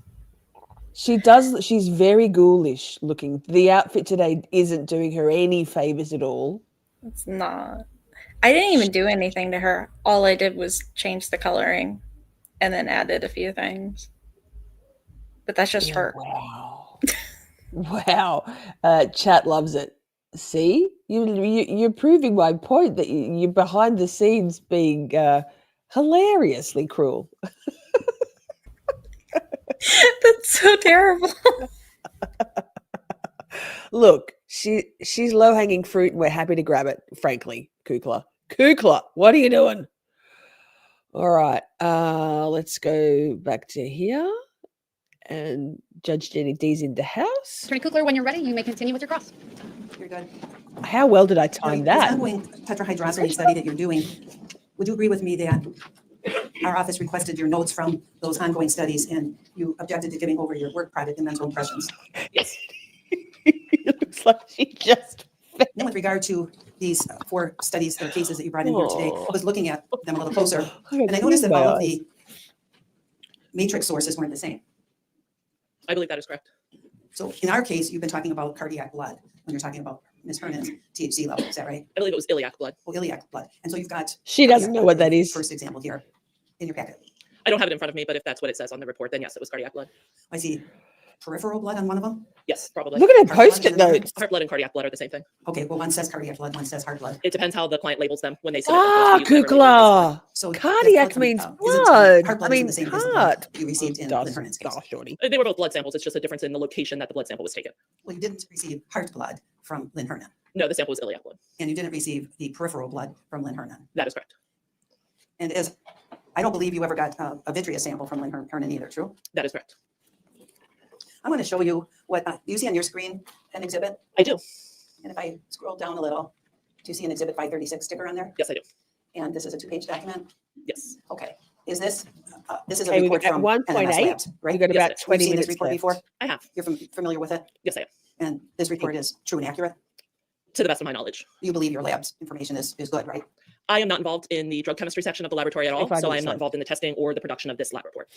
She's very ghoulish looking. The outfit today isn't doing her any favors at all. It's not. I didn't even do anything to her. All I did was change the coloring and then added a few things. But that's just her. Wow. Wow. Chat loves it. See? You're proving my point that you're behind the scenes being hilariously cruel. That's so terrible. Look, she's low-hanging fruit and we're happy to grab it, frankly, Kukla. Kukla, what are you doing? All right, let's go back to here. And Judge Jenny D's in the house. Attorney Kukler, when you're ready, you may continue with your cross. You're good. How well did I time This that? ongoing tetrahydrozoate study that you're doing, would you agree with me that our office requested your notes from those ongoing studies and you objected to giving over your work product and mental impressions? Yes. It looks like she just. Then with regard to these 4 studies or cases that you brought in here today, I was looking at them a little closer, and I noticed that all of the matrix sources weren't the same. I believe that is correct. So in our case, you've been talking about cardiac blood when you're talking about Ms. Hernan's THC level. Is that right? I believe it was iliac blood. Well, iliac blood. And so you've got. She doesn't know what that is. First example here in your packet. I don't have it in front of me, but if that's what it says on the report, then yes, it was cardiac blood. I see peripheral blood on one of them. Yes, probably. Look at her Heart blood post-it and everything? notes. Heart blood and cardiac blood are the same thing. Okay, well, one says cardiac blood, one says heart blood. It depends how the client labels them when they say Kukla. So that's Cardiac blood means isn't- blood. Heart blood I mean, isn't the same as the heart. blood you received in Lynn Hernan's case. Shorty. They were both blood samples. It's just a difference in the location that the blood sample was taken. Well, you didn't receive heart blood from Lynn Hernan, No, the sample was iliac blood. and you didn't receive the peripheral blood from Lynn Hernan. That is correct. And as I don't believe you ever got a vitreous sample from Lynn Hernan either, true? That is correct. I'm going to show you what you see on your screen, an exhibit. I do. And if I scroll down a little, do you see an exhibit 536 sticker on there? Yes, I do. And this is a 2-page document. Yes. Okay. Is this a Okay, we report got from 1.8. NMS Labs, We right? got Yes, about it is. 20 You've seen this minutes report left. before? I have. You're familiar with it? Yes, I am. And this report is true and accurate? To the best of my knowledge. You believe your lab's information is good, right? I am not involved in the drug chemistry section of the laboratory at all, 25 so I am minutes not left. involved in the testing or the production of this lab report.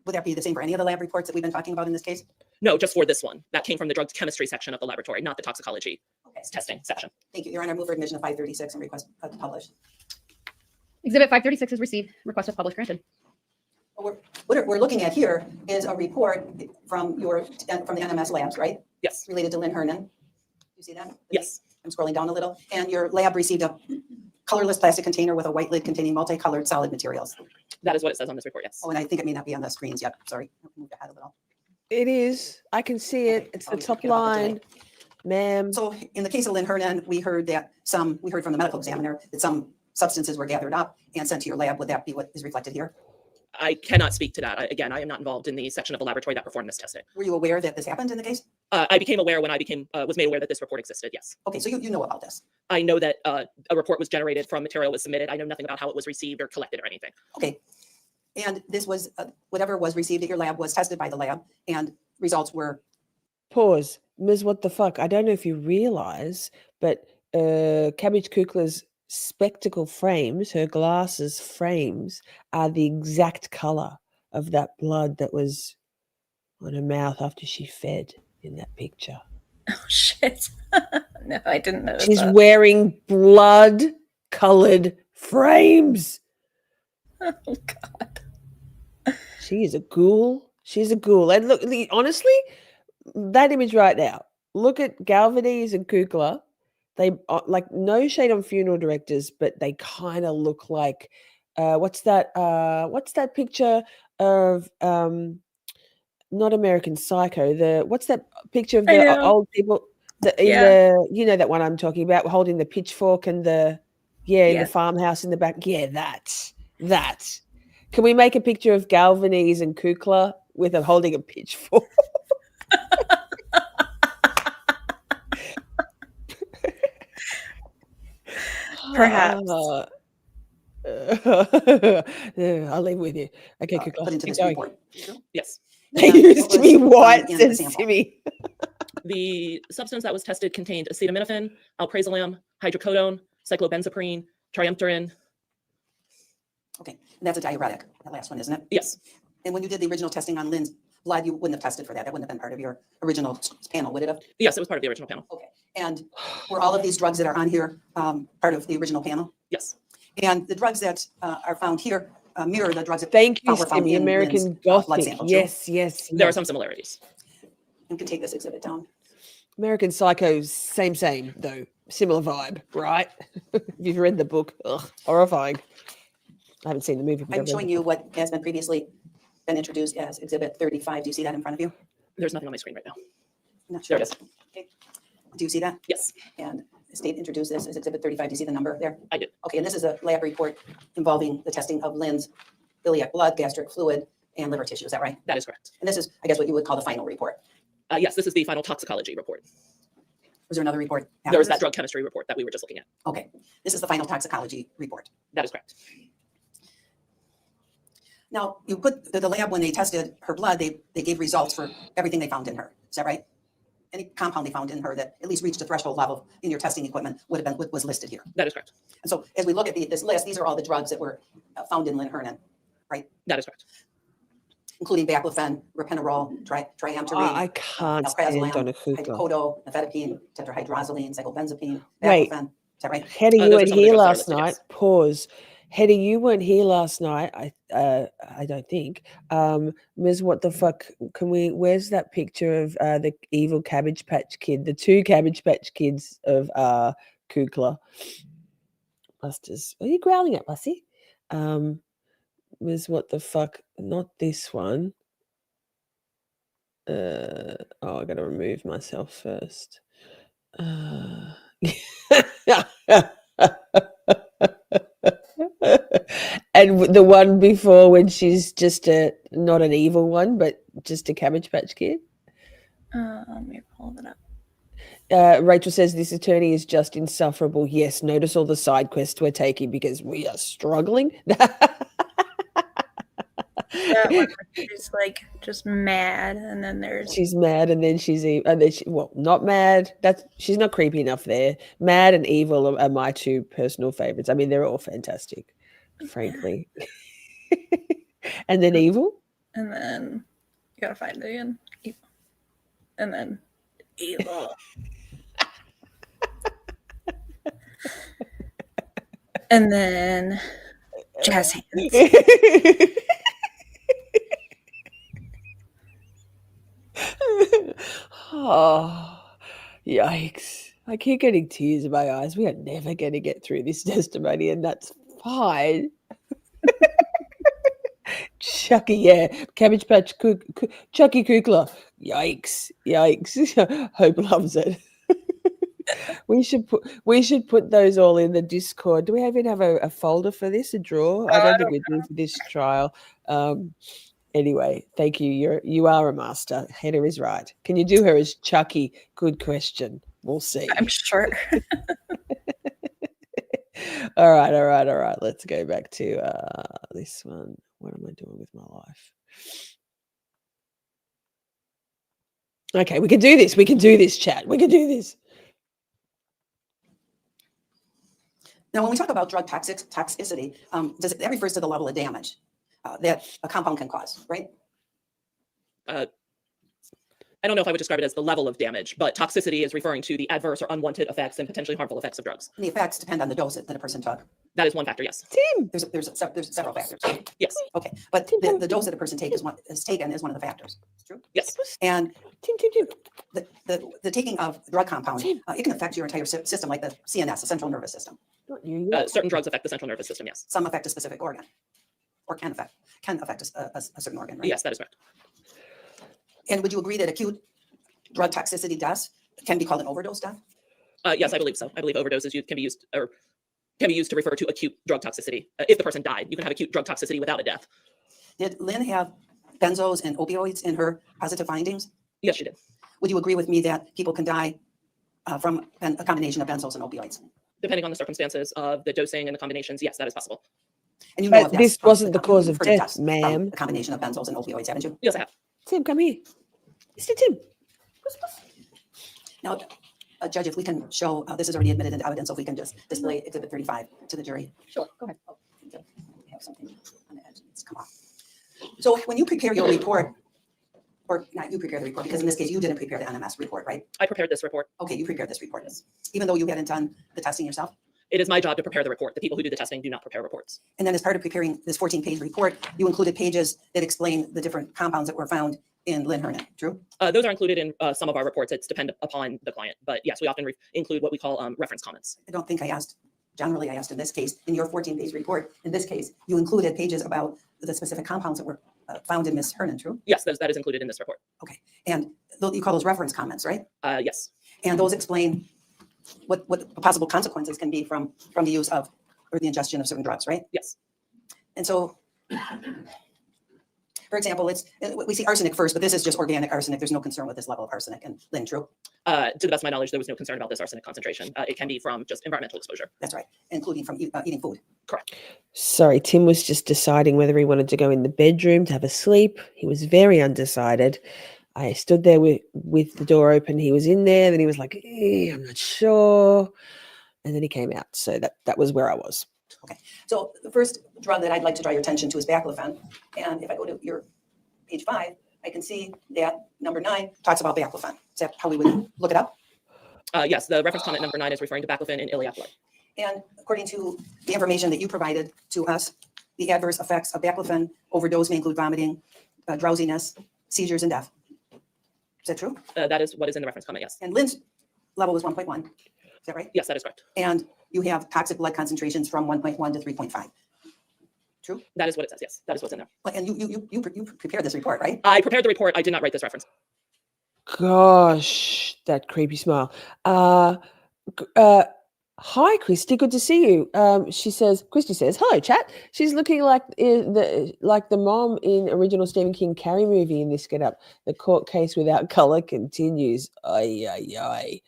Would that be the same for any of the lab reports that we've been talking about in this case? No, just for this one. That came from the drug chemistry section of the laboratory, not the toxicology Okay. testing section. Thank you. Your Honor, move for admission of 536 and request to publish. Exhibit 536 is received. Request to publish granted. What we're looking at here is a report from the NMS Labs, right? Yes. Related to Lynn Hernan. You see that? Yes. I'm scrolling down a little. And your lab received a colorless plastic container with a white lid containing multicolored solid materials. That is what it says on this report, yes. Oh, and I think it may not be on the screens yet. Sorry, I moved ahead a little. It is. I can see it. It's the I'll top get about the line. Ma'am. So in the case of Lynn Hernan, we heard from the medical examiner that some substances were gathered up and sent to your lab, would that be what is reflected here? I cannot speak to that. Again, I am not involved in the section of the laboratory that performed this testing. Were you aware that this happened in the case? I became aware when I was made aware that this report existed. Yes, Okay, so you know about this. I know that a report was generated from material was submitted. I know nothing about how it was received or collected or anything. Okay. And this was, whatever was received at your lab was tested by the lab and results were, Pause. Ms. What the fuck? I don't know if you realize, but Cabbage Kukla's spectacle frames, her glasses frames, are the exact color of that blood that was on her mouth after she fed in that picture. Oh shit! No, I didn't notice She's that. wearing blood-colored frames. Oh god! She is a ghoul. She's a ghoul. And look, honestly, that image right now. Look at Galvanese and Kukla. They are like no shade on funeral directors, but they kind of look like what's that picture of not American Psycho? What's that picture of I the know. old people? You know that one I'm talking about, holding the pitchfork and in Yeah. the farmhouse in the back. Yeah, that. Can we make a picture of Galvanese and Kukla with them holding a pitchfork? Perhaps. I'll leave it with you. Okay, Kukla. put into keep this going. report. Yes. They And used what to was be found white, in the says sample? Timmy. The substance that was tested contained acetaminophen, alprazolam, hydrocodone, cyclobenzaprine, triamterene. Okay, and that's a diuretic, that last one, isn't it? Yes, And when you did the original testing on Lynn's blood, you wouldn't have tested for that. That wouldn't have been part of your original panel, would it have? yes, it was part of the original panel. Okay. And were all of these drugs that are on here part of the original panel? Yes, And the drugs that are found here mirror the drugs that Thank you, were found Timmy. in American Lynn's blood Gothic. sample, too. Yes. there are yes. some similarities. You can take this exhibit down. American Psycho, same, though. Similar vibe, right? If you've read the book, horrifying. I haven't seen the movie. but I've I'm read showing the you book. what has been previously been introduced as exhibit 35. Do you see that in front of you? There's nothing on my screen right now. Not There sure. it is. Okay. Do you see that? Yes, And the state introduced this as exhibit 35. Do you see the number there? I do. Okay, and this is a lab report involving the testing of Lynn's iliac blood, gastric fluid, and liver tissue. Is that right? that is correct. And this is, I guess, what you would call the final report. Yes, this is the final toxicology report. Was there another report? There after was that this? drug chemistry report that we were just looking at. Okay, this is the final toxicology report. That is correct. Now, you put the lab, when they tested her blood, they gave results for everything they found in her. Is that right? Any compound they found in her that at least reached the threshold level in your testing equipment would have been, was listed here. That is correct. And so as we look at this list, these are all the drugs that were found in Lynn Hernan, That is correct. including baclofen, ropinirole, triamterene, I can't stand alprazolam, Donna Kukla. hydrocodone, nifedipine, tetrahydrozoline, cyclobenzapine, Wait. baclofen. Is that right? Hetty, you those are weren't some of the here drugs that are last listed, night. yes. Pause. Hetty, you weren't here last night. I don't think. Ms. What the fuck? Where's that picture of the evil Cabbage Patch Kid? The two Cabbage Patch Kids of Kukla. Busters. Are you growling at Bussy? Ms. What the fuck? Not this one. I gotta remove myself first. And the one before, when she's just not an evil one, but just a Cabbage Patch Kid. Let me pull it up. Rachel says this attorney is just insufferable. Yes, notice all the side quests we're taking because we are struggling. That one, she's like just mad, and then there's She's mad, and then not mad. She's not creepy enough there. Mad and evil are my two personal favorites. I mean, they're all fantastic, frankly. And then evil. and then you gotta find it again. Evil. And then evil. And then jazz hands. Oh, yikes. I keep getting tears in my eyes. We are never going to get through this testimony, and that's fine. Chucky, yeah. Cabbage Patch Chucky Kukla. Yikes. Hope loves it. We should put those all in the Discord. Do we even have a folder for this, a drawer? I don't think we do for this trial. Anyway, thank you. You are a master. Heather is right. Can you do her as Chucky? Good question. We'll see. I'm sure. All right. Let's go back to this one. What am I doing with my life? Okay, we can do this. We can do this, chat. We can do this. Now, when we talk about drug toxicity, that refers to the level of damage that a compound can cause, right? I don't know if I would describe it as the level of damage, but toxicity is referring to the adverse or unwanted effects and potentially harmful effects of drugs. And the effects depend on the dose that a person took. That is one factor, yes. Tim. There's several factors. Yes. Okay, but the dose that a person is one of the factors. It's true. Yes. And Tim. the taking of drug compounds, Tim. it can affect your entire system, like the CNS, the central nervous system. Not you. Certain drugs affect the central nervous system, yes. Some affect a specific organ, or can affect a certain organ, right? Yes, that is correct. And would you agree that acute drug toxicity deaths can be called an overdose death? Yes, I believe so. I believe overdoses can be used to refer to acute drug toxicity. If the person died, you can have acute drug toxicity without a death. Did Lynn have benzos and opioids in her positive findings? Yes, she did. Would you agree with me that people can die from a combination of benzos and opioids? Depending on the circumstances of the dosing and the combinations, yes, that is possible. And you know But of deaths this from wasn't the cause of you've heard death, deaths from ma'am. A combination of benzos and opioids, haven't you? Yes, I have. Tim, come here. Mr. Tim. Now, Judge, if we can show, this is already admitted into evidence, so if we can just display Exhibit 35 to the jury. Sure, go ahead. Oh, I have something on the edge. It's come off. So when you prepare your report, or not you prepare the report, because in this case, you didn't prepare the NMS report, right? I prepared this report. Okay, you prepared this report, even though you hadn't done the testing yourself. It is my job to prepare the report. The people who do the testing do not prepare reports. And then as part of preparing this 14-page report, you included pages that explain the different compounds that were found in Lynn Hernan, true? Those are included in some of our reports. It's dependent upon the client. But yes, we often include what we call reference comments. I don't think I asked, generally I asked in this case, in your 14-page report, in this case, you included pages about the specific compounds that were found in Miss Hernan, true? Yes, that is included in this report. Okay, and you call those reference comments, right? Yes. And those explain what possible consequences can be from the use of or the ingestion of certain drugs, right? Yes. And so, for example, we see arsenic first, but this is just organic arsenic. There's no concern with this level of arsenic. And Lynn, true? To the best of my knowledge, there was no concern about this arsenic concentration. It can be from just environmental exposure. That's right, including from eating food. Correct. Sorry, Tim was just deciding whether he wanted to go in the bedroom to have a sleep. He was very undecided. I stood there with the door open. He was in there. Then he was like, I'm not sure. And then he came out. So that was where I was. Okay, so the first drug that I'd like to draw your attention to is baclofen. And if I go to your page 5, I can see that number 9 talks about baclofen. Is that how we would look it up? Yes, the reference comment number 9 is referring to baclofen in iliac blood. And according to the information that you provided to us, the adverse effects of baclofen overdose may include vomiting, drowsiness, seizures, and death. Is that true? That is what is in the reference comment, yes. And Lynn's level was 1.1. Is that right? Yes, that is correct. And you have toxic blood concentrations from 1.1 to 3.5. True? That is what it says, yes. That is what's in there. And you prepared this report, right? I prepared the report. I did not write this reference. Gosh, that creepy smile. Hi, Christy. Good to see you. Christy says, hello, chat. She's looking like the mom in original Stephen King Carrie movie in this get up. The court case without color continues. Ay.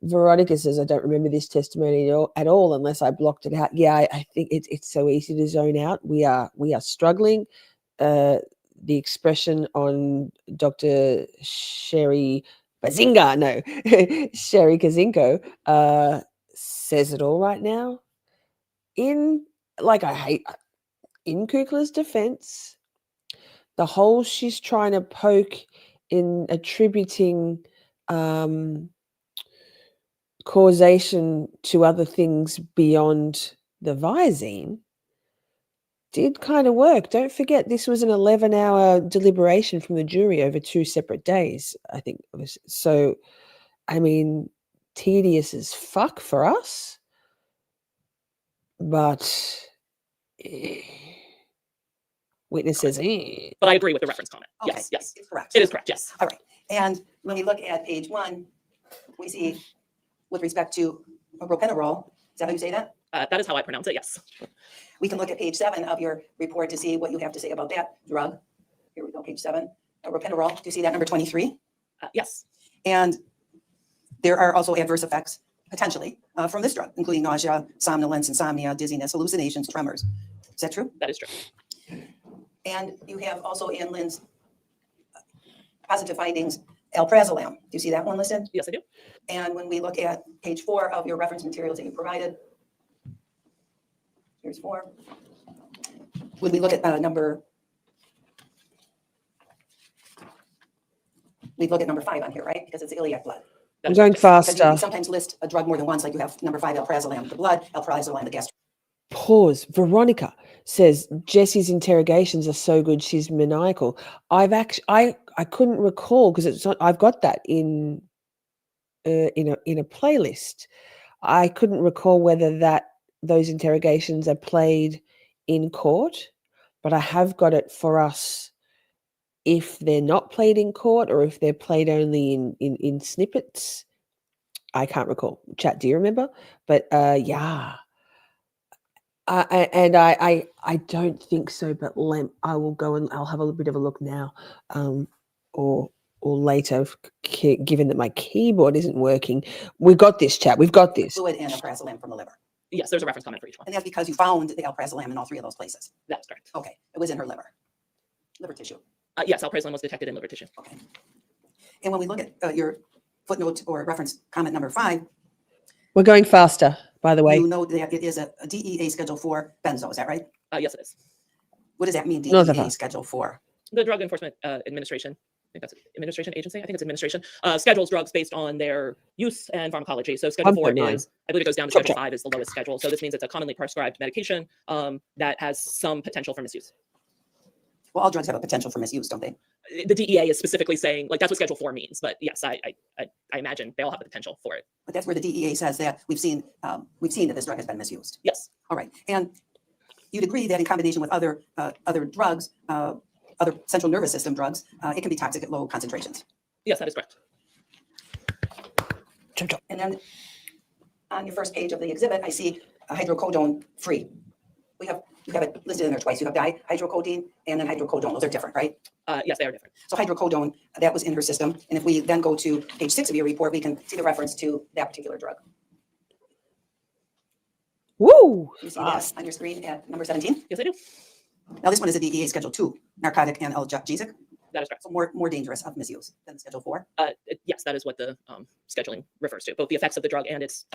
Veronica says, I don't remember this testimony at all unless I blocked it out. Yeah, I think it's so easy to zone out. We are struggling. The expression on Dr. Sherri Kacinko says it all right now. In Kukla's defense, the hole she's trying to poke in attributing causation to other things beyond the Visine did kind of work. Don't forget, this was an 11-hour deliberation from the jury over 2 separate days, I think. So, I mean, tedious as fuck for us, but witnesses. But I agree with the reference comment. Okay, Yes. it's correct. It is correct, yes. All right. And when we look at page 1, we see with respect to ropenetrol, is that how you say that? That is how I pronounce it, yes. We can look at page 7 of your report to see what you have to say about that drug. Here we go, page 7. Ropenetrol, do you see that number 23? Yes. And there are also adverse effects, potentially, from this drug, including nausea, somnolence, insomnia, dizziness, hallucinations, tremors. Is that true? That is true. And you have also in Lynn's positive findings, alprazolam. Do you see that one listed? Yes, I do. And when we look at page 4 of your reference materials that you provided, here's 4. When we look at number 5 on here, right? Because it's iliac blood. I'm going Because you faster. sometimes list a drug more than once, like you have number 5, alprazolam, the blood, alprazolam, the gastric. Pause. Veronica says Jessy's interrogations are so good she's maniacal. I couldn't recall because it's not. I've got that in a playlist. I couldn't recall whether those interrogations are played in court, but I have got it for us if they're not played in court or if they're played only in snippets. I can't recall. Chat, do you remember? But yeah. I don't think so, but I will go and I'll have a bit of a look now, or later, given that my keyboard isn't working. We've got this, chat. We've got this. Fluid and alprazolam from the liver. Yes, there's a reference comment for each one. And that's because you found the alprazolam in all 3 of those places. That's correct. Okay, it was in her liver tissue. Yes, alprazolam was detected in liver tissue. Okay. And when we look at your footnote or reference comment number 5, We're going faster, by the way. you know that it is a DEA Schedule 4 benzo, is that right? Yes, it is. What does that mean, No, DEA no. Schedule 4? The Drug Enforcement Administration, I think that's administration agency. I think it's administration, schedules drugs based on their use and pharmacology. So Schedule 4 1.9. is, I believe it goes down to Chop, Schedule chop. 5 is the lowest schedule. So this means it's a commonly prescribed medication that has some potential for misuse. Well, all drugs have a potential for misuse, don't they? The DEA is specifically saying, like, that's what Schedule 4 means. But yes, I imagine they all have the potential for it. But that's where the DEA says that we've seen that this drug has been misused. Yes. All right. And you'd agree that in combination with other drugs, other central nervous system drugs, it can be toxic at low concentrations. Yes, that is correct. Chop, chop. And then on your first page of the exhibit, I see hydrocodone free. You have it listed in there twice. You have dihydrocodone and then hydrocodone. Those are different, right? Yes, they are different. So hydrocodone, that was in her system. And if we then go to page 6 of your report, we can see the reference to that particular drug. Woo! You see that on your screen at number 17? Yes, I do. Now, this one is a DEA Schedule 2, narcotic and analgesic. That is correct. So more dangerous of misuse than Schedule 4. Yes, that is what the scheduling refers to, both the effects of the drug and its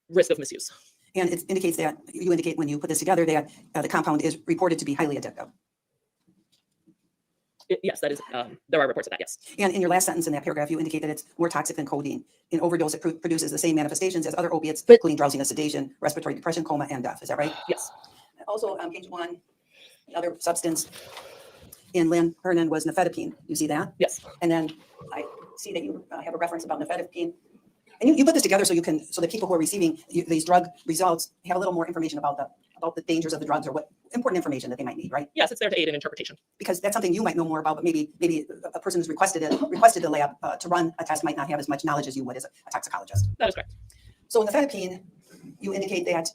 risk of misuse. And it indicates that, you indicate when you put this together that the compound is reported to be highly addictive. Yes, that is, there are reports of that, yes. And in your last sentence in that paragraph, you indicate that it's more toxic than codeine. In overdose, it produces the same manifestations as other opiates, including drowsiness, sedation, respiratory depression, coma, and death. Is that right? Yes. Also, on page 1, the other substance in Lynn Hernan was nifedipine. You see that? Yes. And then I see that you have a reference about nifedipine. And you put this together so that people who are receiving these drug results have a little more information about the dangers of the drugs or what important information that they might need, right? Yes, it's there to aid in interpretation. Because that's something you might know more about, but maybe a person who's requested the lab to run a test might not have as much knowledge as you would as a toxicologist. That is correct. So in nifedipine, you indicate that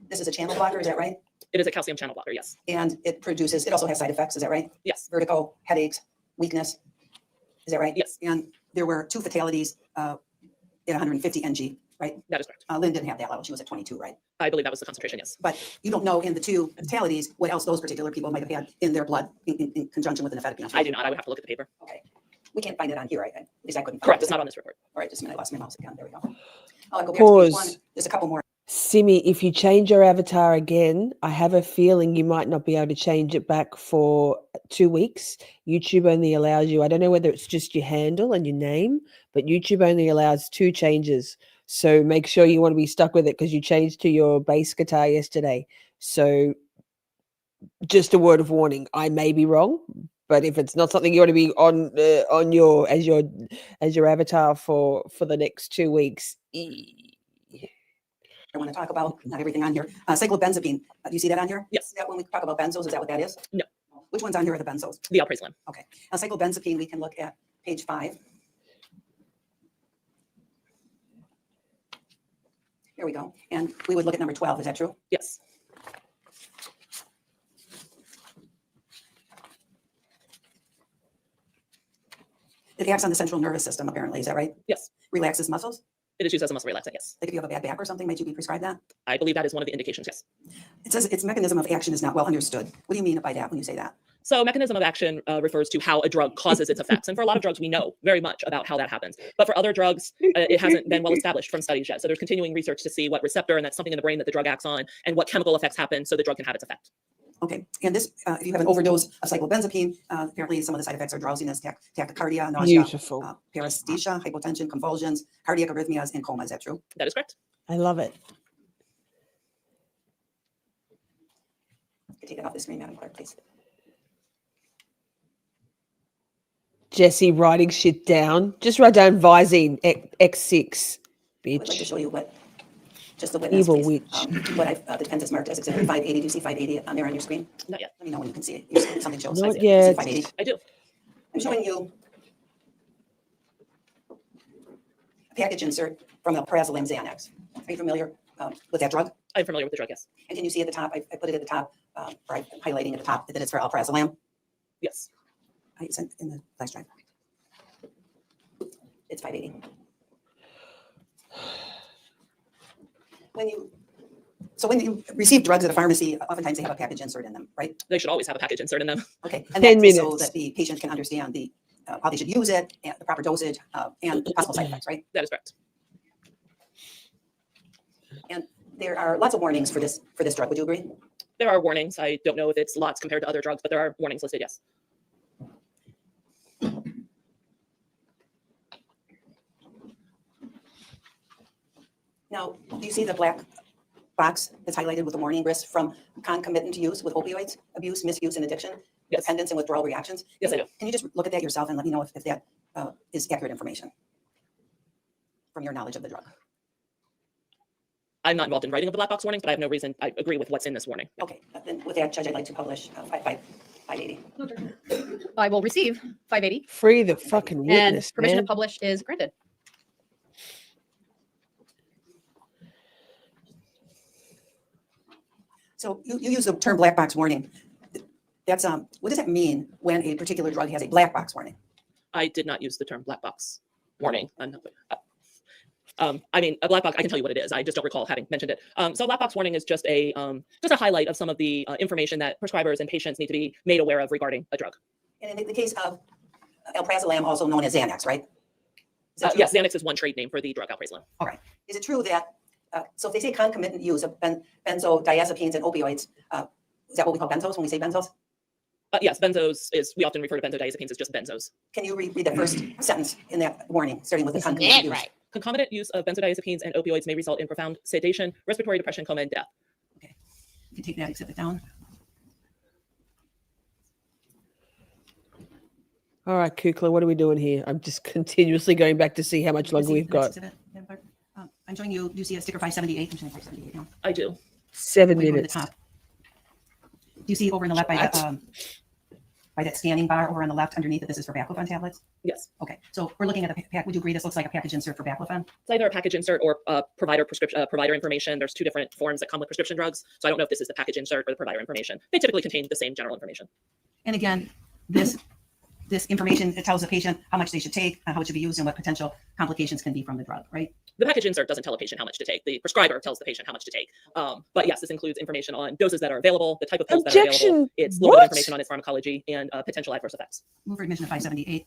this is a channel blocker, is that right? It is a calcium channel blocker, yes. And it also has side effects, is that right? Yes. Vertigo, headaches, weakness, is that right? Yes. And there were 2 fatalities at 150 ng, right? That is correct. Lynn didn't have that level, she was at 22, right? I believe that was the concentration, yes. But you don't know in the 2 fatalities what else those particular people might have had in their blood in conjunction with the nifedipine. I do not. I would have to look at the paper. Okay. We can't find it on here, right? At least I couldn't find Correct. it. It's not on this report. All right, just a minute, I lost my mouse again. There we go. I'll go back to Pause. page 1. There's a couple more. Simi, if you change your avatar again, I have a feeling you might not be able to change it back for 2 weeks. YouTube only allows you, I don't know whether it's just your handle and your name, but YouTube only allows 2 changes. So make sure you want to be stuck with it because you changed to your bass guitar yesterday. So just a word of warning, I may be wrong, but if it's not something you want to be on your as your avatar for the next 2 weeks, I want to talk about, not everything on here. Cyclobenzapine. Do you see that on here? Yes. Is that when we talk about benzos? Is that what that is? No. Which ones on here are the benzos? The alprazolam. Okay. Now, cyclobenzapine, we can look at page 5. Here we go. And we would look at number 12. Is that true? Yes. It acts on the central nervous system, apparently. Is that right? Yes. Relaxes muscles? It is used as a muscle relaxant, yes. Like if you have a bad back or something, might you be prescribed that? I believe that is one of the indications, yes. It says its mechanism of action is not well understood. What do you mean by that when you say that? So mechanism of action refers to how a drug causes its effects. And for a lot of drugs, we know very much about how that happens. But for other drugs, it hasn't been well established from studies yet. So there's continuing research to see what receptor, and that's something in the brain that the drug acts on, and what chemical effects happen so the drug can have its effect. Okay. And this, if you have an overdose of cyclobenzapine, apparently some of the side effects are drowsiness, tachycardia, nausea, Beautiful. paresthesia, hypotension, convulsions, cardiac arrhythmias, and coma. Is that true? That is correct. I love it. Take it off the screen, Madam Clerk, please. Jesse writing shit down. Just write down Visine X6, I would like to bitch. show you what, just the witness, Evil please. witch. What the defense has marked as exhibit 580. Do you see 580 on there on your screen? Not yet. Let me know when you can see it. You see something shows. Not 580. You yet. see 580? I do. I'm showing you a package insert from alprazolam Xanax. Are you familiar with that drug? I'm familiar with the drug, yes. And can you see at the top, I put it at the top, or I'm highlighting at the top that it's for alprazolam. Yes. I sent in the flash drive. It's 580. When you receive drugs at a pharmacy, oftentimes they have a package insert in them, right? They should always have a package insert in them. Okay. And 10 that's so minutes. that the patient can understand the how they should use it, and the proper dosage, and possible side effects, right? That is correct. And there are lots of warnings for this drug. Would you agree? There are warnings. I don't know if it's lots compared to other drugs, but there are warnings listed, yes. Now, do you see the black box that's highlighted with the warning risks from concomitant use with opioids, abuse, misuse, and addiction, Yes. dependence, and withdrawal reactions? Yes, I do. Can you just look at that yourself and let me know if that is accurate information from your knowledge of the drug? I'm not involved in writing of the black box warnings, but I have no reason. I agree with what's in this warning. Okay, then with that, Judge, I'd like to publish 580. I will receive 580 Free the fucking and witness, permission man. to publish is granted. So you use the term black box warning. That's what does that mean when a particular drug has a black box warning? I did not use the term black box warning. I mean, a black box, I can tell you what it is. I just don't recall having mentioned it. So a black box warning is just a highlight of some of the information that prescribers and patients need to be made aware of regarding a drug. And in the case of alprazolam, also known as Xanax, right? Is that true? Yes, Xanax is one trade name for the drug alprazolam. All right. Is it true that, so if they say concomitant use of benzodiazepines and opioids, is that what we call benzos when we say benzos? Yes, benzos is, we often refer to benzodiazepines as just benzos. Can you read the first sentence in that warning, starting with the concomitant use? Concomitant use of benzodiazepines and opioids may result in profound sedation, respiratory depression, coma, and death. Okay. You can take that exhibit down. All right, Kukla, what are we doing here? I'm just continuously going back to see how much longer See we've the next got. exhibit, Madam Clerk? I'm showing you, do you see a sticker 578? I'm showing 578 now. I do. 7 Way over the minutes. top. Do you see over in the left by that scanning bar over on the left underneath that this is for baclofen tablets? Yes. Okay, so we're looking at the pack. Would you agree this looks like a package insert for baclofen? It's either a package insert or provider prescription, provider information. There's two different forms that come with prescription drugs. So I don't know if this is the package insert or the provider information. They typically contain the same general information. And again, this information, it tells the patient how much they should take, how it should be used, and what potential complications can be from the drug, right? The package insert doesn't tell a patient how much to take. The prescriber tells the patient how much to take. But yes, this includes information on doses that are available, the type of pills that are available. Objection! It's a little bit of What? information on its pharmacology and potential adverse effects. Move for admission of 578.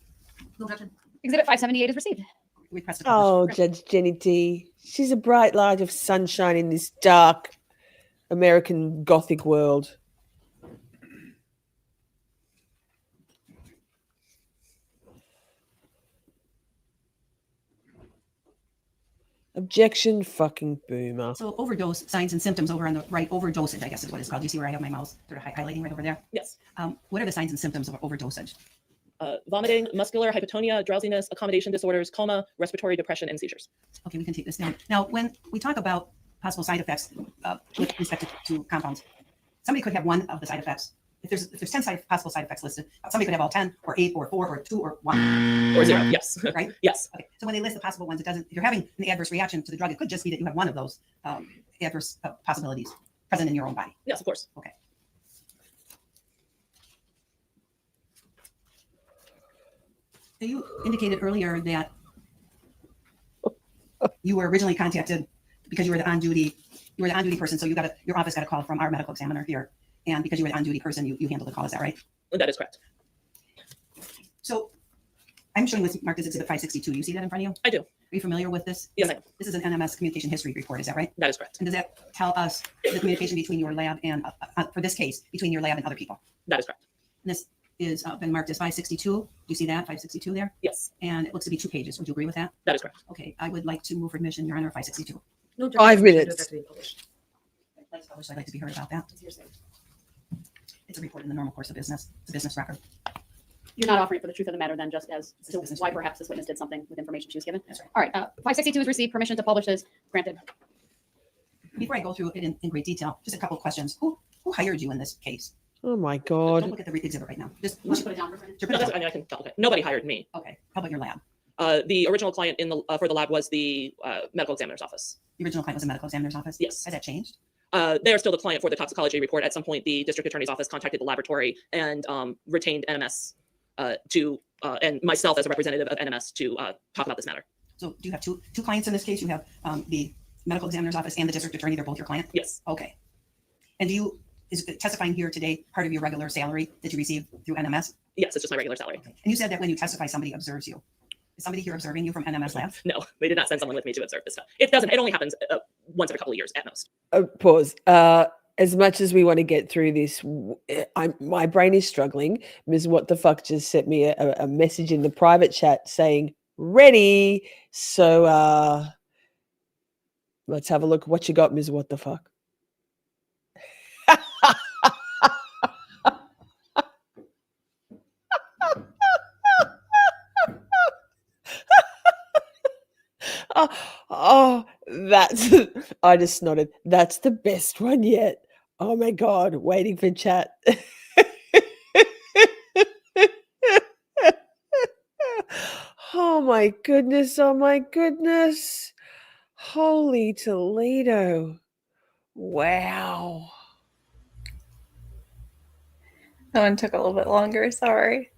No objection. Exhibit 578 is received. Request to publish. Oh, Judge Jenny T. She's a bright light of sunshine in this dark American Gothic world. Objection, fucking boomer. So overdose signs and symptoms over on the right, overdosage, I guess is what it's called. Do you see where I have my mouse sort of highlighting right over there? Yes. What are the signs and symptoms of overdosage? Vomiting, muscular hypotonia, drowsiness, accommodation disorders, coma, respiratory depression, and seizures. Okay, we can take this down. Now, when we talk about possible side effects with respect to compounds, somebody could have one of the side effects if there's 10 possible side effects listed, somebody could have all 10 or 8 or 4 or 2 or 1. Or 0. Yes. Right? Yes. Okay. So when they list the possible ones, it doesn't, if you're having an adverse reaction to the drug, it could just be that you have one of those adverse possibilities present in your own body. Yes, of course. Okay. So you indicated earlier that you were originally contacted because you were the on-duty person. So your office got a call from our medical examiner here. And because you were the on-duty person, you handled the call. Is that right? That is correct. So I'm showing this marked as Exhibit 562. You see that in front of you? I do. Are you familiar with this? Yes, I am. This is an NMS communication history report. Is that right? That is correct. And does that tell us the communication between your lab and, for this case, between your lab and other people? That is correct. And this is been marked as 562. Do you see that? 562 there? Yes, And it looks to be 2 pages. Would you agree with that? that is correct. Okay. I would like to move for admission, Your Honor, 562. 5 minutes. Let's publish. I'd like to be heard about that. It's a report in the normal course of business. It's a business record. You're not offering it for the truth of the matter then, just as This is to business why record. perhaps this witness did something with information she was given? That's right. All right, 562 has received permission to publish this. Granted. Before I go through it in great detail, just a couple of questions. Who hired you in this case? Oh my Don't God. look at the exhibit right now. Just You want to put it down for a second? Sure, No, put it that's, I mean, I can. Okay. Nobody hired me. down. Okay. How about your lab? The original client in the for the lab was the medical examiner's office. The original client was a medical examiner's office? Yes. Has that changed? They are still the client for the toxicology report. At some point, the district attorney's office contacted the laboratory and retained NMS and myself as a representative of NMS to talk about this matter. So do you have two clients in this case? You have the medical examiner's office and the district attorney. They're both your client? Yes, Okay. And is testifying here today part of your regular salary that you receive through NMS? yes, it's just my regular salary. Okay. And you said that when you testify, somebody observes you. Is somebody here observing you from NMS Labs? No, they did not send someone with me to observe this stuff. It doesn't. It only happens once every couple of years at most. Pause. As much as we want to get through this, my brain is struggling. Ms. What the fuck just sent me a message in the private chat saying ready. So let's have a look. What you got, Ms. What the fuck? Oh, that's I just snorted. That's the best one yet. Oh my God, waiting for chat. Oh my goodness, oh my goodness. Holy Toledo. Wow. That one took a little bit longer. Sorry.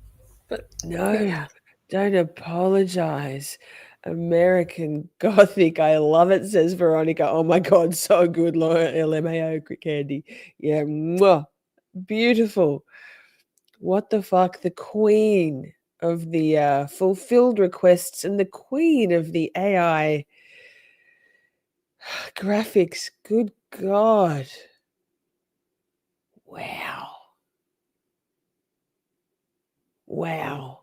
But No, don't apologize. American Gothic. I love it, says Veronica. Oh my God, so good. LMAO, quick candy. Yeah, mwah. Beautiful. What the fuck? The queen of the fulfilled requests and the queen of the AI graphics. Good God. Wow. Wow.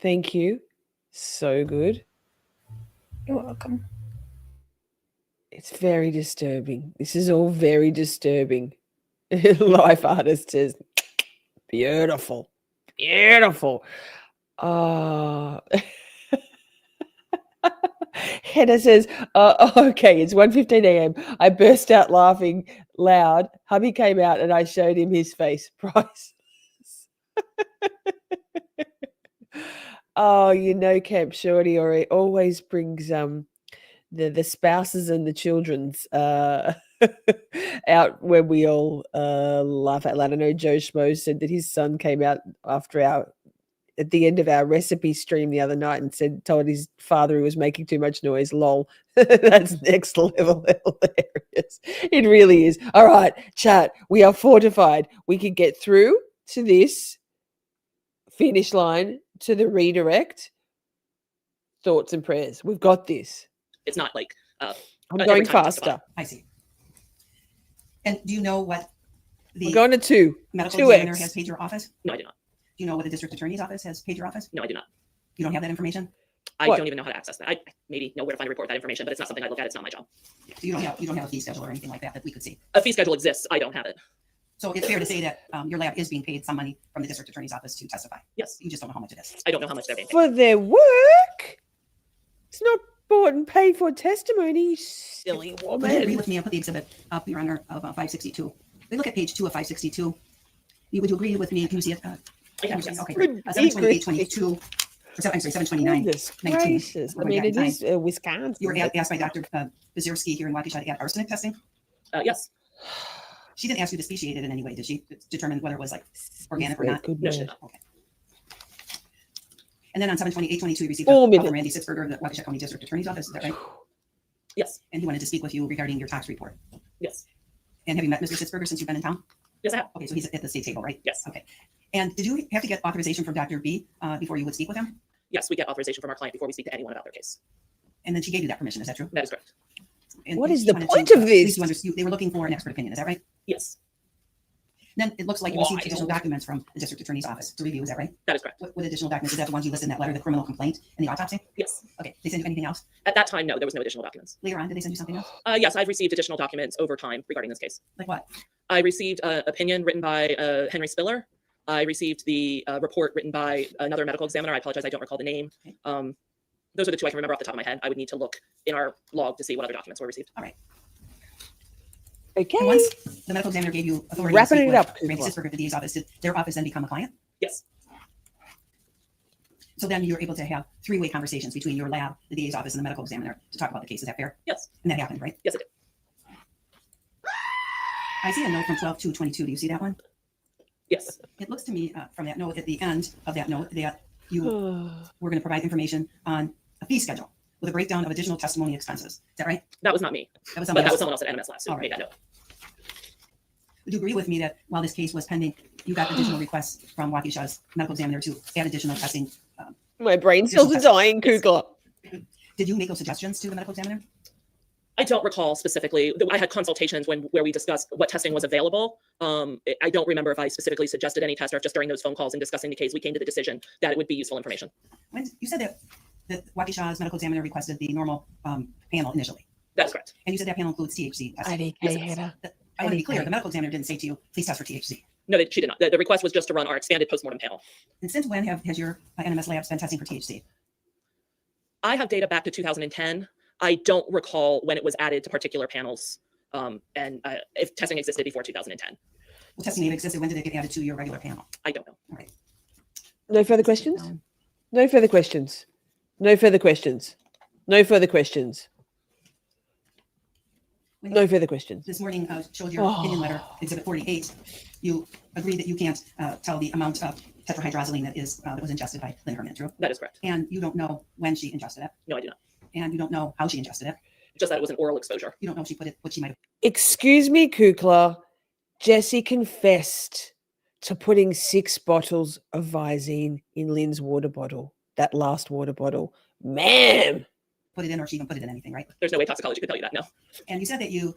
Thank you. So good. you're welcome. It's very disturbing. This is all very disturbing. Life artist says, beautiful. Beautiful. Hannah says, okay, it's 1:15 a.m. I burst out laughing loud. Hubby came out and I showed him his face. Priceless. Oh, you know, Camp Shorty always brings the spouses and the children's out when we all laugh out loud. I know Joe Schmo said that his son came out at the end of our recipe stream the other night and told his father he was making too much noise. Lol. That's next level hilarious. It really is. All right, chat. We are fortified. We can get through to this finish line, to the redirect. Thoughts and prayers. We've got this. It's not like I'm every going time I testify. faster. I see. And do you know what We're the going to 2. medical 2x. examiner has paid your office? No, I do not. Do you know what the district attorney's office has paid your office? No, I do not. You don't have that information? I What? don't even know how to access that. I maybe know where to find a report with that information, but it's not something I look at. It's not my job. So you don't have a fee schedule or anything like that we could see. A fee schedule exists. I don't have it. So it's fair to say that your lab is being paid some money from the district attorney's office to testify. Yes, You just don't know how much it is. I don't know how much they're paying. For their work. It's not bought and paid for testimony, you silly Would you agree woman. with me? I put the exhibit up, Your Honor, of 562. We look at page 2 of 562. Would you agree with me? Can you see it? I have, yes. Okay. 728, 22. I'm sorry, 729. Goodness 19. gracious. I We're mean, back it in is Wisconsin. You were asked by Dr. Kurczewski here in Waukesha to add arsenic testing. Yes. She didn't ask you to speciate it in any way, did she? To determine whether it was like organic or not? Good No, man. she did not. Okay. And then on 728-22, you received 4 a call minutes. from Randy Sitzberger of the Waukesha County District Attorney's Office. Is that right? Yes. And he wanted to speak with you regarding your tax report. Yes. And have you met Mr. Sitzberger since you've been in town? Yes, I have. Okay, so he's at the state table, right? Yes. Okay. And did you have to get authorization from Dr. B before you would speak with him? Yes, we get authorization from our client before we speak to anyone about their case. And then she gave you that permission, is that true? That is correct. And What and is she the wanted point to, of at least this? they were looking for an expert opinion, is that right? Yes, Then it looks like you Well, received I additional don't- documents from the district attorney's office to review, is that right? that is correct. What additional documents? Is that the ones you listed in that letter, the criminal complaint and the autopsy? Yes. Okay, they send you anything else? At that time, no, there was no additional documents. Later on, did they send you something else? Yes, I've received additional documents over time regarding this case. Like what? I received an opinion written by Henry Spiller. I received the report written by another medical examiner. I apologize, I don't recall the name. Those are the two I can remember off the top of my head. I would need to look in our log to see what other documents were received. All right. Okay. And once the medical examiner gave you authority Wrapping to speak it with up, Randy Cooper. Sitzberger at the DA's office, did their office then become a client? Yes, So then you're able to have three-way conversations between your lab, the DA's office, and the medical examiner to talk about the case. Is that fair? yes, And that happened, right? yes, it did. I see a note from 12/2/22. Do you see that one? Yes, It looks to me from that note at the end of that note that you were going to provide information on a fee schedule with a breakdown of additional testimony expenses. Is that right? that was not me, That was but somebody that was else. someone else at NMS Labs who All right. made that note. Would you agree with me that while this case was pending, you got additional requests from Waukesha's medical examiner to add additional testing? My brain cells are dying, Kugler. Did you make those suggestions to the medical examiner? I don't recall specifically. I had consultations where we discussed what testing was available. I don't remember if I specifically suggested any test or if just during those phone calls and discussing the case, we came to the decision that it would be useful information. When you said that Waukesha's medical examiner requested the normal panel initially, That is correct. and you said that panel includes THC. testing. Yes, it does. I want to be clear. The medical examiner didn't say to you, please test for THC. No, she did not. The request was just to run our expanded postmortem panel. And since when has your NMS labs been testing for THC? I have data back to 2010. I don't recall when it was added to particular panels, and if testing existed before 2010. Well, testing may have existed. When did it get added to your regular panel? I don't know. All right. No further questions? No further questions. No further questions. No further questions. When No further questions. This morning showed your opinion letter, Exhibit 48. You agree that you can't tell the amount of tetrahydrozoline that was ingested by Lynn Hernan, true? That is correct. And you don't know when she ingested it, No, I do not. and you don't know how she ingested it. Just that it was an oral exposure. You don't know if she put it, what she might have. Excuse me, Kukla. Jessy confessed to putting 6 bottles of Visine in Lynn's water bottle, that last water bottle. Ma'am. Put it in, or she didn't put it in anything, right? There's no way toxicology could tell you that. No. And you said that you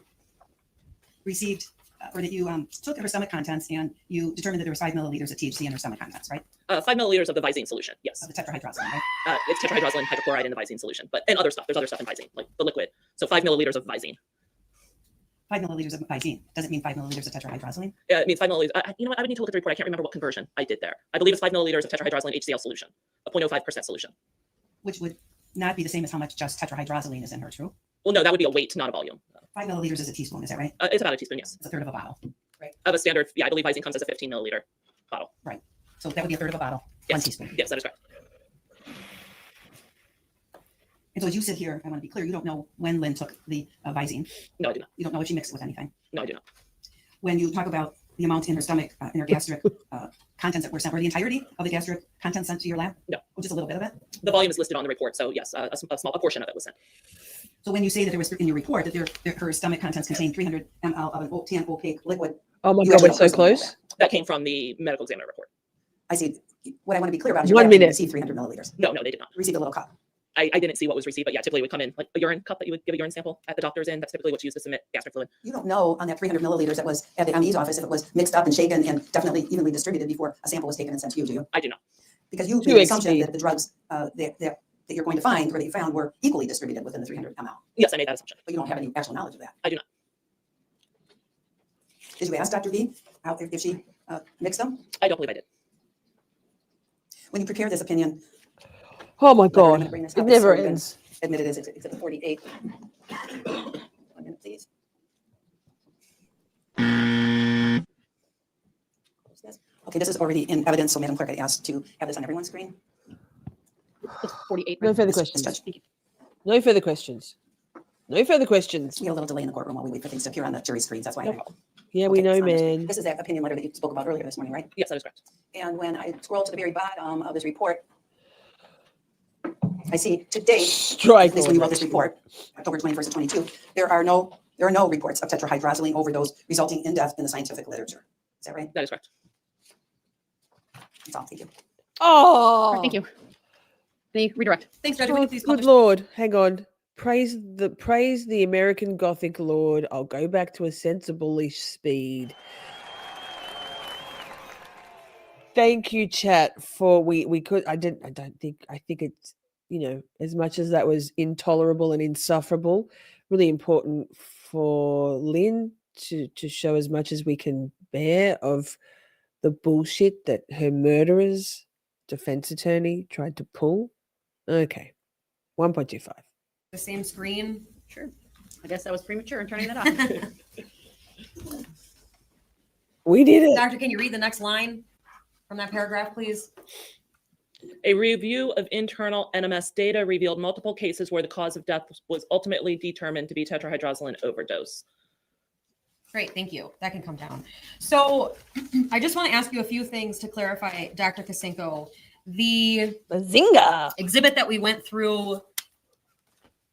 received, or that you took her stomach contents and you determined that there was 5 milliliters of THC in her stomach contents, right? 5 milliliters of the Visine solution. Yes. Of the tetrahydrozoline, right? It's tetrahydrozoline hydrochloride in the Visine solution, and other stuff. There's other stuff in Visine, like the liquid. So 5 milliliters of Visine. 5 milliliters of Visine. Doesn't mean 5 milliliters of tetrahydrozoline. It means 5 milliliters. You know what? I would need to look at the report. I can't remember what conversion I did there. I believe it's 5 milliliters of tetrahydrozoline HCl solution, a 0.05% solution. Which would not be the same as how much just tetrahydrozoline is in her, true? Well, no, that would be a weight, not a volume. 5 milliliters is a teaspoon, is that right? It's about a teaspoon, yes. It's a third of a bottle. Of a standard, yeah, I believe Visine comes as a 15 milliliter bottle. So that would be a third of a bottle, 1 Yes. teaspoon. Yes, that is correct. And so as you sit here, I want to be clear, you don't know when Lynn took the Visine. No, I do not. You don't know if she mixed it with anything. No, I do not. When you talk about the amount in her stomach, in her gastric contents that were sent, were the entirety of the gastric contents sent to your lab? No. Or just a little bit of it? The volume is listed on the report, so yes, a portion of it was sent. So when you say that there was in your report that her stomach contents contained 300 ml of an tan opaque liquid, Oh my You God, actually we're so don't personally know close. That came from the medical examiner report. I see. What I want to be clear about is 1 your lab didn't minute. receive 300 milliliters. No, they did not. Received a little cup. I didn't see what was received, but yeah, typically it would come in like a urine cup that you would give a urine sample at the doctor's in. That's typically what's used to submit gastric fluid. You don't know on that 300 milliliters that was at the ME's office if it was mixed up and shaken and definitely evenly distributed before a sample was taken and sent to you, do you? I do not. Because you Too made the assumption XP. that the drugs that you're going to find or that you found were equally distributed within the 300 ml. Yes, I made that assumption. But you don't have any actual knowledge of that. I do not. Did you ask Dr. B if she mixed them? I don't believe I did. When you prepared this opinion, Oh my I'm gonna God. bring this It up. never It's been ends. admitted as Exhibit 48. 1 minute, please. Okay, this is already in evidence, so Madam Clerk, I asked to have this on everyone's screen. It's 48. No further Ms. questions. Judge. No further questions. No further questions. We had a little delay in the courtroom while we wait for things to appear on the jury screens, that's why. Yeah, we Okay, know, it's on the screen. man. This is that opinion letter that you spoke about earlier this morning, right? Yes, that is correct. And when I scroll to the very bottom of this report, I see to date, Strike. at least when you wrote this report, October 21st of 22, there are no reports of tetrahydrozoline overdose resulting in death in the scientific literature. Is that right? That is correct. That's all, thank you. Oh, Thank you. They redirect. Thanks, Judge. Oh, Will you please good publish? Lord, hang on. Praise the American Gothic Lord. I'll go back to a sensible-ish speed. Thank you, chat. For we could. I think it's, as much as that was intolerable and insufferable, really important for Lynn to show as much as we can bear of the bullshit that her murderer's defense attorney tried to pull. Okay, 1.25. The same screen. Sure. I guess I was premature in turning that off. We did it. Doctor, can you read the next line from that paragraph, please? A review of internal NMS data revealed multiple cases where the cause of death was ultimately determined to be tetrahydrozoline overdose. Great, thank you. That can come down. So I just want to ask you a few things to clarify, Dr. Kacinko. The Bazinga. exhibit that we went through,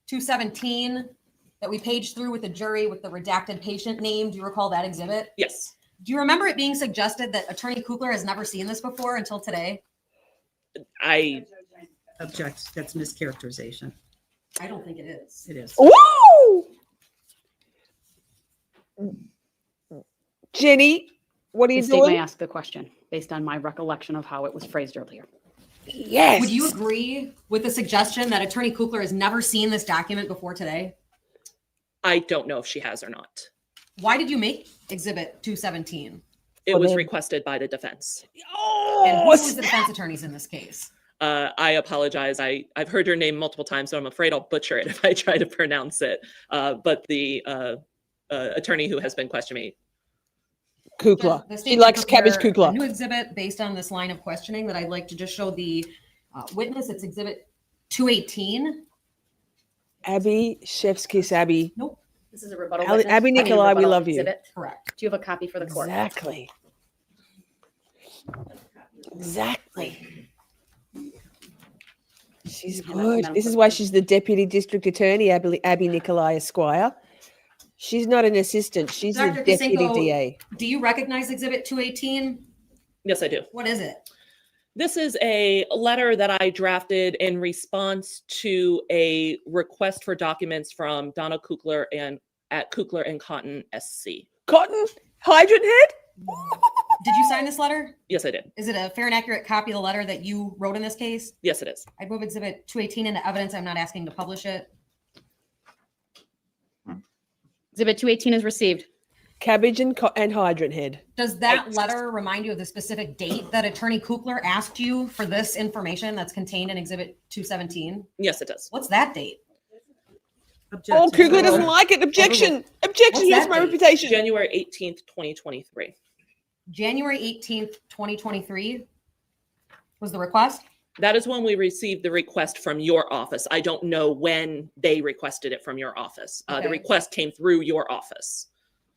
217, that we paged through with the jury with the redacted patient name. Do you recall that exhibit? Yes, Do you remember it being suggested that Attorney Kugler has never seen this before until today? I Object, that's mischaracterization. I don't think it is. It is. Woo! Jenny, what are you The state may doing? ask the question based on my recollection of how it was phrased earlier. Yes. Would you agree with the suggestion that Attorney Kugler has never seen this document before today? don't know if she has or not. Why did you make exhibit 217? It Well, was then- requested by the defense. And who Oh, was the defense attorneys in this case? I apologize. I've heard your name multiple times, so I'm afraid I'll butcher it if I try to pronounce it. But the attorney who has been questioning me. Kukla. The She state likes should cabbage prepare a kukla. new exhibit based on this line of questioning that I'd like to just show the witness. It's exhibit 218. Abby, chef's kiss, Abby. Nope, This is a rebuttal. Abby witness. I mean, a Nikolai, we rebuttal love you. exhibit. correct. Do you have a copy for the court? Exactly. Exactly. She's You have that, good. Madam This is Clerk. why she's the deputy district attorney, Abby Nikolai Esquire. She's not an assistant. She's the Dr. deputy Kacinko, DA. Do you recognize exhibit 218? Yes, I do. What is it? This is a letter that I drafted in response to a request for documents from Donna Kukler and at Kukler and Cotton SC. Cotton hydrant head? Did you sign this letter? Yes, I did. Is it a fair and accurate copy of the letter that you wrote in this case? Yes, it is. I'd move exhibit 218 into evidence. I'm not asking to publish it. Exhibit 218 is received. Cabbage and hydrant head. Does that letter remind you of the specific date that Attorney Kukler asked you for this information that's contained in exhibit 217? Yes, it does. What's that date? Oh, Kugler doesn't like it. Objection. Objection. What's Here's that my date? reputation. January 18th, 2023. January 18th, 2023 was the request? That is when we received the request from your office. I don't know when they requested it from your office. Okay. The request came through your office.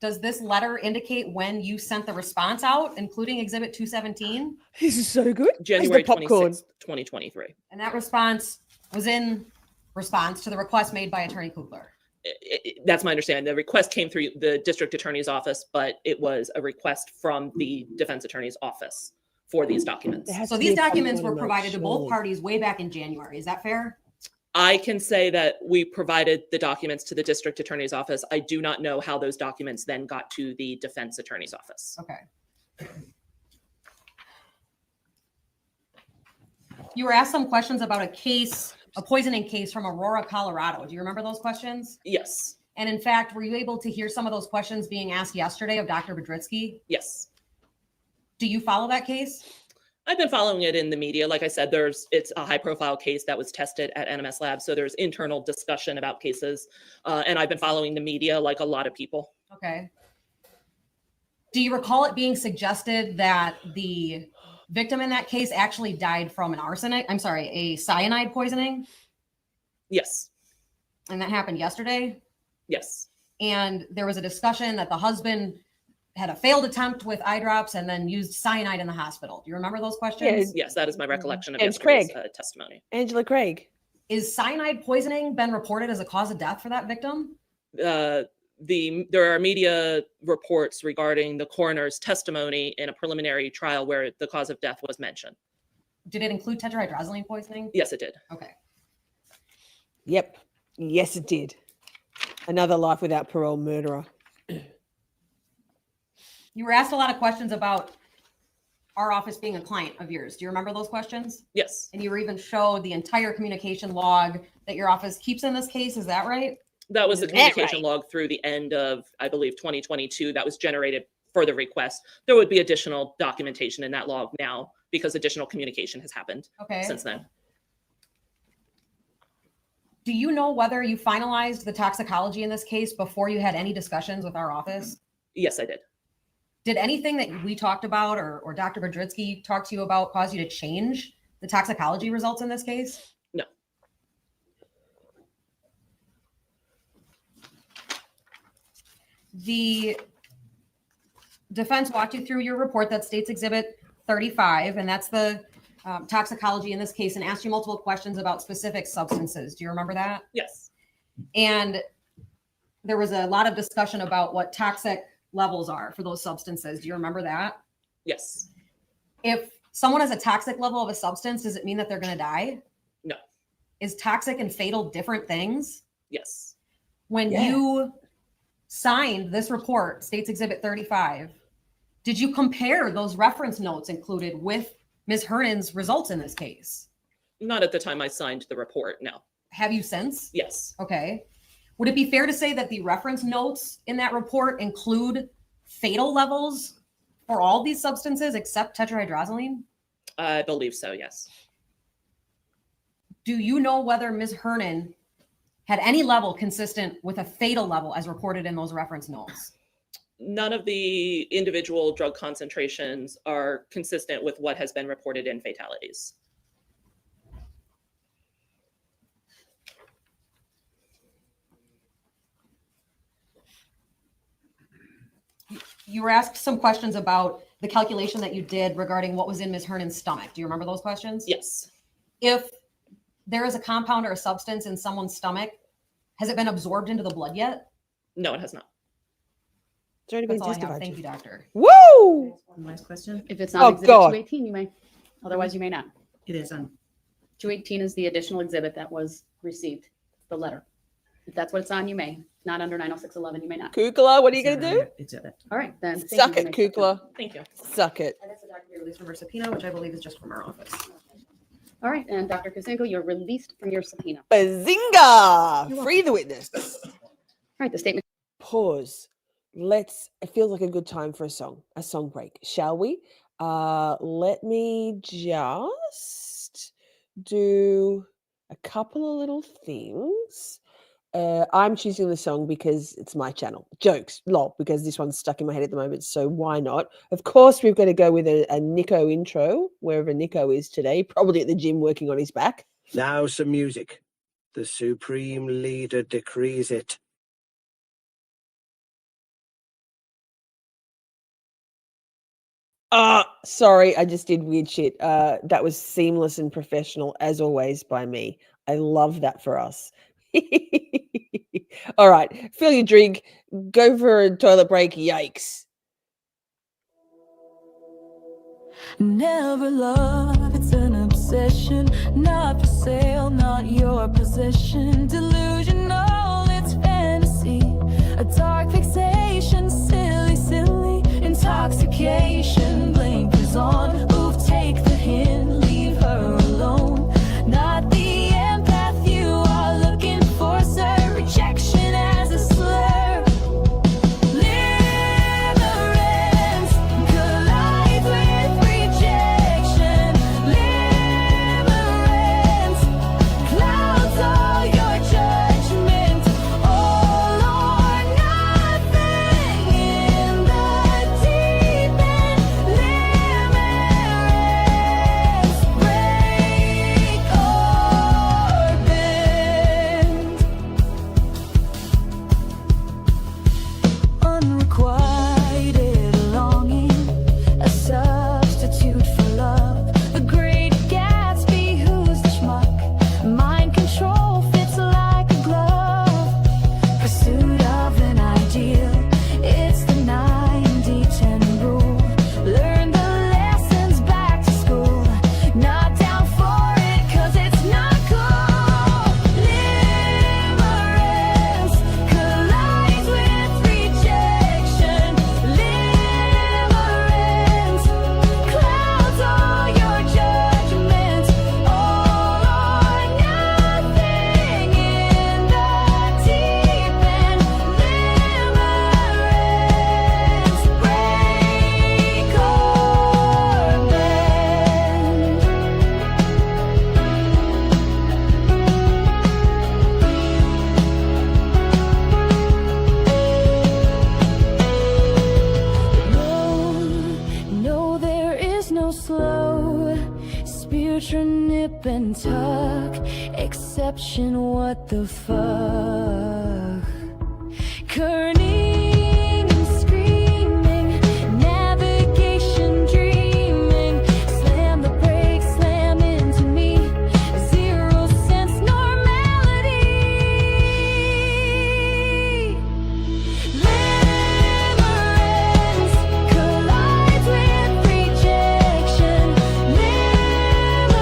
Does this letter indicate when you sent the response out, including exhibit 217? This is so good. January Where's the popcorn? 26th, 2023. And that response was in response to the request made by Attorney Kugler. That's my understanding. The request came through the district attorney's office, but it was a request from the defense attorney's office for these documents. There has So to be these a documents popcorn were emoji, provided to both surely. parties way back in January. Is that fair? I can say that we provided the documents to the district attorney's office. I do not know how those documents then got to the defense attorney's office. Okay. You were asked some questions about a case, a poisoning case from Aurora, Colorado. Do you remember those questions? Yes, And in fact, were you able to hear some of those questions being asked yesterday of Dr. Bedritsky? yes. Do you follow that case? I've been following it in the media. Like I said, it's a high profile case that was tested at NMS Labs. So there's internal discussion about cases. And I've been following the media like a lot of people. Okay. Do you recall it being suggested that the victim in that case actually died from a cyanide poisoning? Yes. And that happened yesterday? Yes. And there was a discussion that the husband had a failed attempt with eye drops and then used cyanide in the hospital. Do you remember those questions? Yes, that is my recollection of And yesterday's Craig. testimony. Angela Craig. Is cyanide poisoning been reported as a cause of death for that victim? There are media reports regarding the coroner's testimony in a preliminary trial where the cause of death was mentioned. Did it include tetrahydrozoline poisoning? Yes, it did. Okay. Yep. Yes, it did. Another life without parole murderer. You were asked a lot of questions about our office being a client of yours. Do you remember those questions? Yes, And you were even showed the entire communication log that your office keeps in this case. Is that right? that was the Is that communication right? log through the end of, I believe, 2022 that was generated for the request. There would be additional documentation in that log now because additional communication has happened Okay. since then. Do you know whether you finalized the toxicology in this case before you had any discussions with our office? Yes, I did. Did anything that we talked about or Dr. Bedritsky talked to you about cause you to change the toxicology results in this case? No. The defense walked you through your report that states Exhibit 35, and that's the toxicology in this case, and asked you multiple questions about specific substances. Do you remember that? Yes. And there was a lot of discussion about what toxic levels are for those substances. Do you remember that? Yes. If someone has a toxic level of a substance, does it mean that they're going to die? No. Is toxic and fatal different things? Yes. When Yeah. you signed this report, States Exhibit 35, did you compare those reference notes included with Ms. Hernan's results in this case? Not at the time I signed the report. No. Have you since? Yes. Okay. Would it be fair to say that the reference notes in that report include fatal levels for all these substances except tetrahydrozoline? I believe so. Yes. Do you know whether Ms. Hernan had any level consistent with a fatal level as reported in those reference notes? None of the individual drug concentrations are consistent with what has been reported in fatalities. You were asked some questions about the calculation that you did regarding what was in Ms. Hernan's stomach. Do you remember those questions? Yes. If there is a compound or a substance in someone's stomach, has it been absorbed into the blood yet? No, it has not. It's already been That's all I have. testified Thank to. you, doctor. Woo! One last question. If it's Oh, on exhibit God. 218, you may. Otherwise, you may not. It is on. 218 is the additional exhibit that was received, the letter. If that's what it's on, you may. Not under 90611, you may not. Kukla, what are you going to do? Exhibit. All right, then. thank Suck you. it, You may- Kukla. Thank you. Suck it. And that's a document released from her subpoena, which I believe is just from our office. All right, and Dr. Kacinko, you're released from your subpoena. Bazinga! Free the witness. All right, the statement. Pause. It feels like a good time for a song break, shall we? Let me just do a couple of little things. I'm choosing the song because it's my channel. Jokes, lol, because this one's stuck in my head at the moment, so why not? Of course, we've got to go with a Nico intro, wherever Nico is today, probably at the gym working on his back. Now some music. The supreme leader decrees it. Sorry, I just did weird shit. That was seamless and professional, as always, by me. I love that for us. All right, fill your drink, go for a toilet break. Yikes. Never love, it's an obsession. Not for sale, not your possession. Delusional, it's fantasy. A dark fixation, silly, silly. Intoxication, blinkers on. Oof, take the hint, leave her alone. Not the empath you are looking for, sir. Rejection as a slur. Limerence, collide with rejection. Limerence, clouds all your judgment. ultra nip and tuck. Exception, what the fuck? Kerning and screaming, navigation dreaming. Slam the brakes, slam into me. 0 sense normality. Limerence collides with rejection. Limerence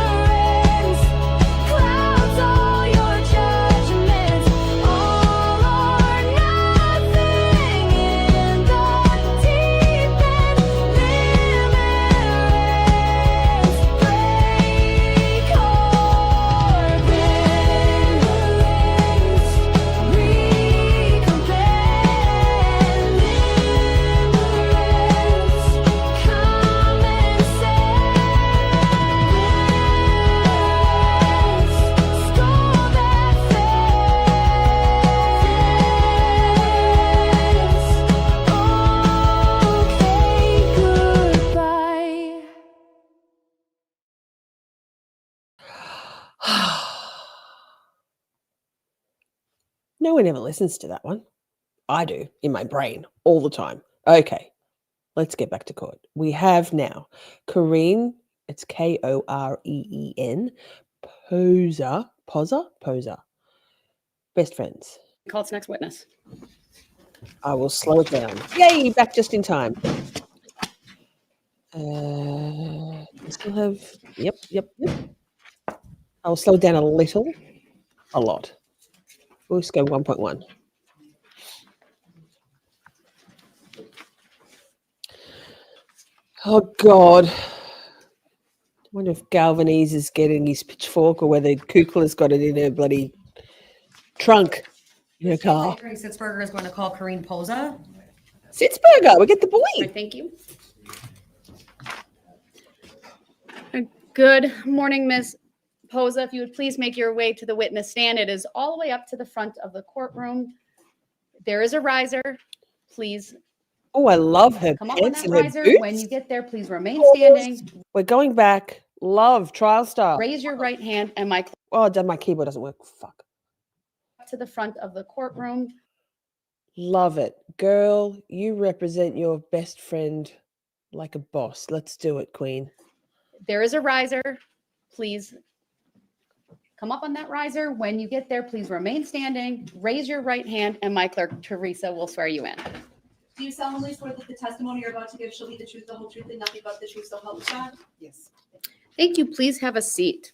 clouds all your judgments. All or nothing in the deep end. Limerence break or bend. Limerence recompend. Limerence common sense. Limerence stole that fence. Okay, goodbye. No one ever listens to that one. I do in my brain all the time. Okay, let's get back to court. We have now Koreen, it's Koreen, Pozza, best friends. Call its next witness. I will slow it down. Yay, back just in time. I still have, yep. I'll slow it down a little, a lot. We'll just go 1.1. Oh, God. I wonder if Galvanese is getting his pitchfork or whether Kukula's got it in her bloody trunk in her car. Attorney Sitzberger is going to call Koreen Pozza. Sitzberger, we get the All right, boy. thank you. Good morning, Ms. Pozza. If you would please make your way to the witness stand. It is all the way up to the front of the courtroom. There is a riser. Please Oh, I love her come up on pants that and her riser. boots. When you get there, please remain Pause. standing. We're going back. Love, trial style. Raise your right hand and my Oh, my keyboard doesn't work. Fuck. to the front of the courtroom. Love it. Girl, you represent your best friend like a boss. Let's do it, Queen. There is a riser. Please come up on that riser. When you get there, please remain standing. Raise your right hand and my clerk, Teresa, will swear you in. Do you solemnly swear that the testimony you're about to give shall be the truth, the whole truth, and nothing but the truth, so help you God? Yes. Thank you. Please have a seat.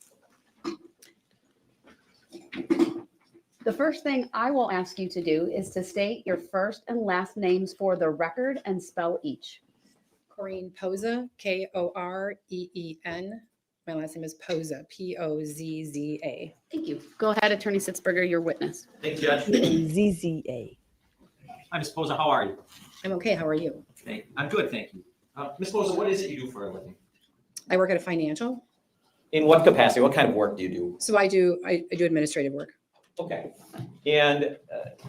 The first thing I will ask you to do is to state your first and last names for the record and spell each. Koreen Pozza, Koreen. My last name is Pozza, Pozza. Thank you. Go ahead, Attorney Sitzberger, your witness. Thank you, Judge. ZZA. Hi, Ms. Pozza. How are you? I'm okay. How are you? I'm good, thank you. Ms. Pozza, what is it you do for a living? I work at a financial. In what capacity? What kind of work do you do? So I do administrative work. Okay. And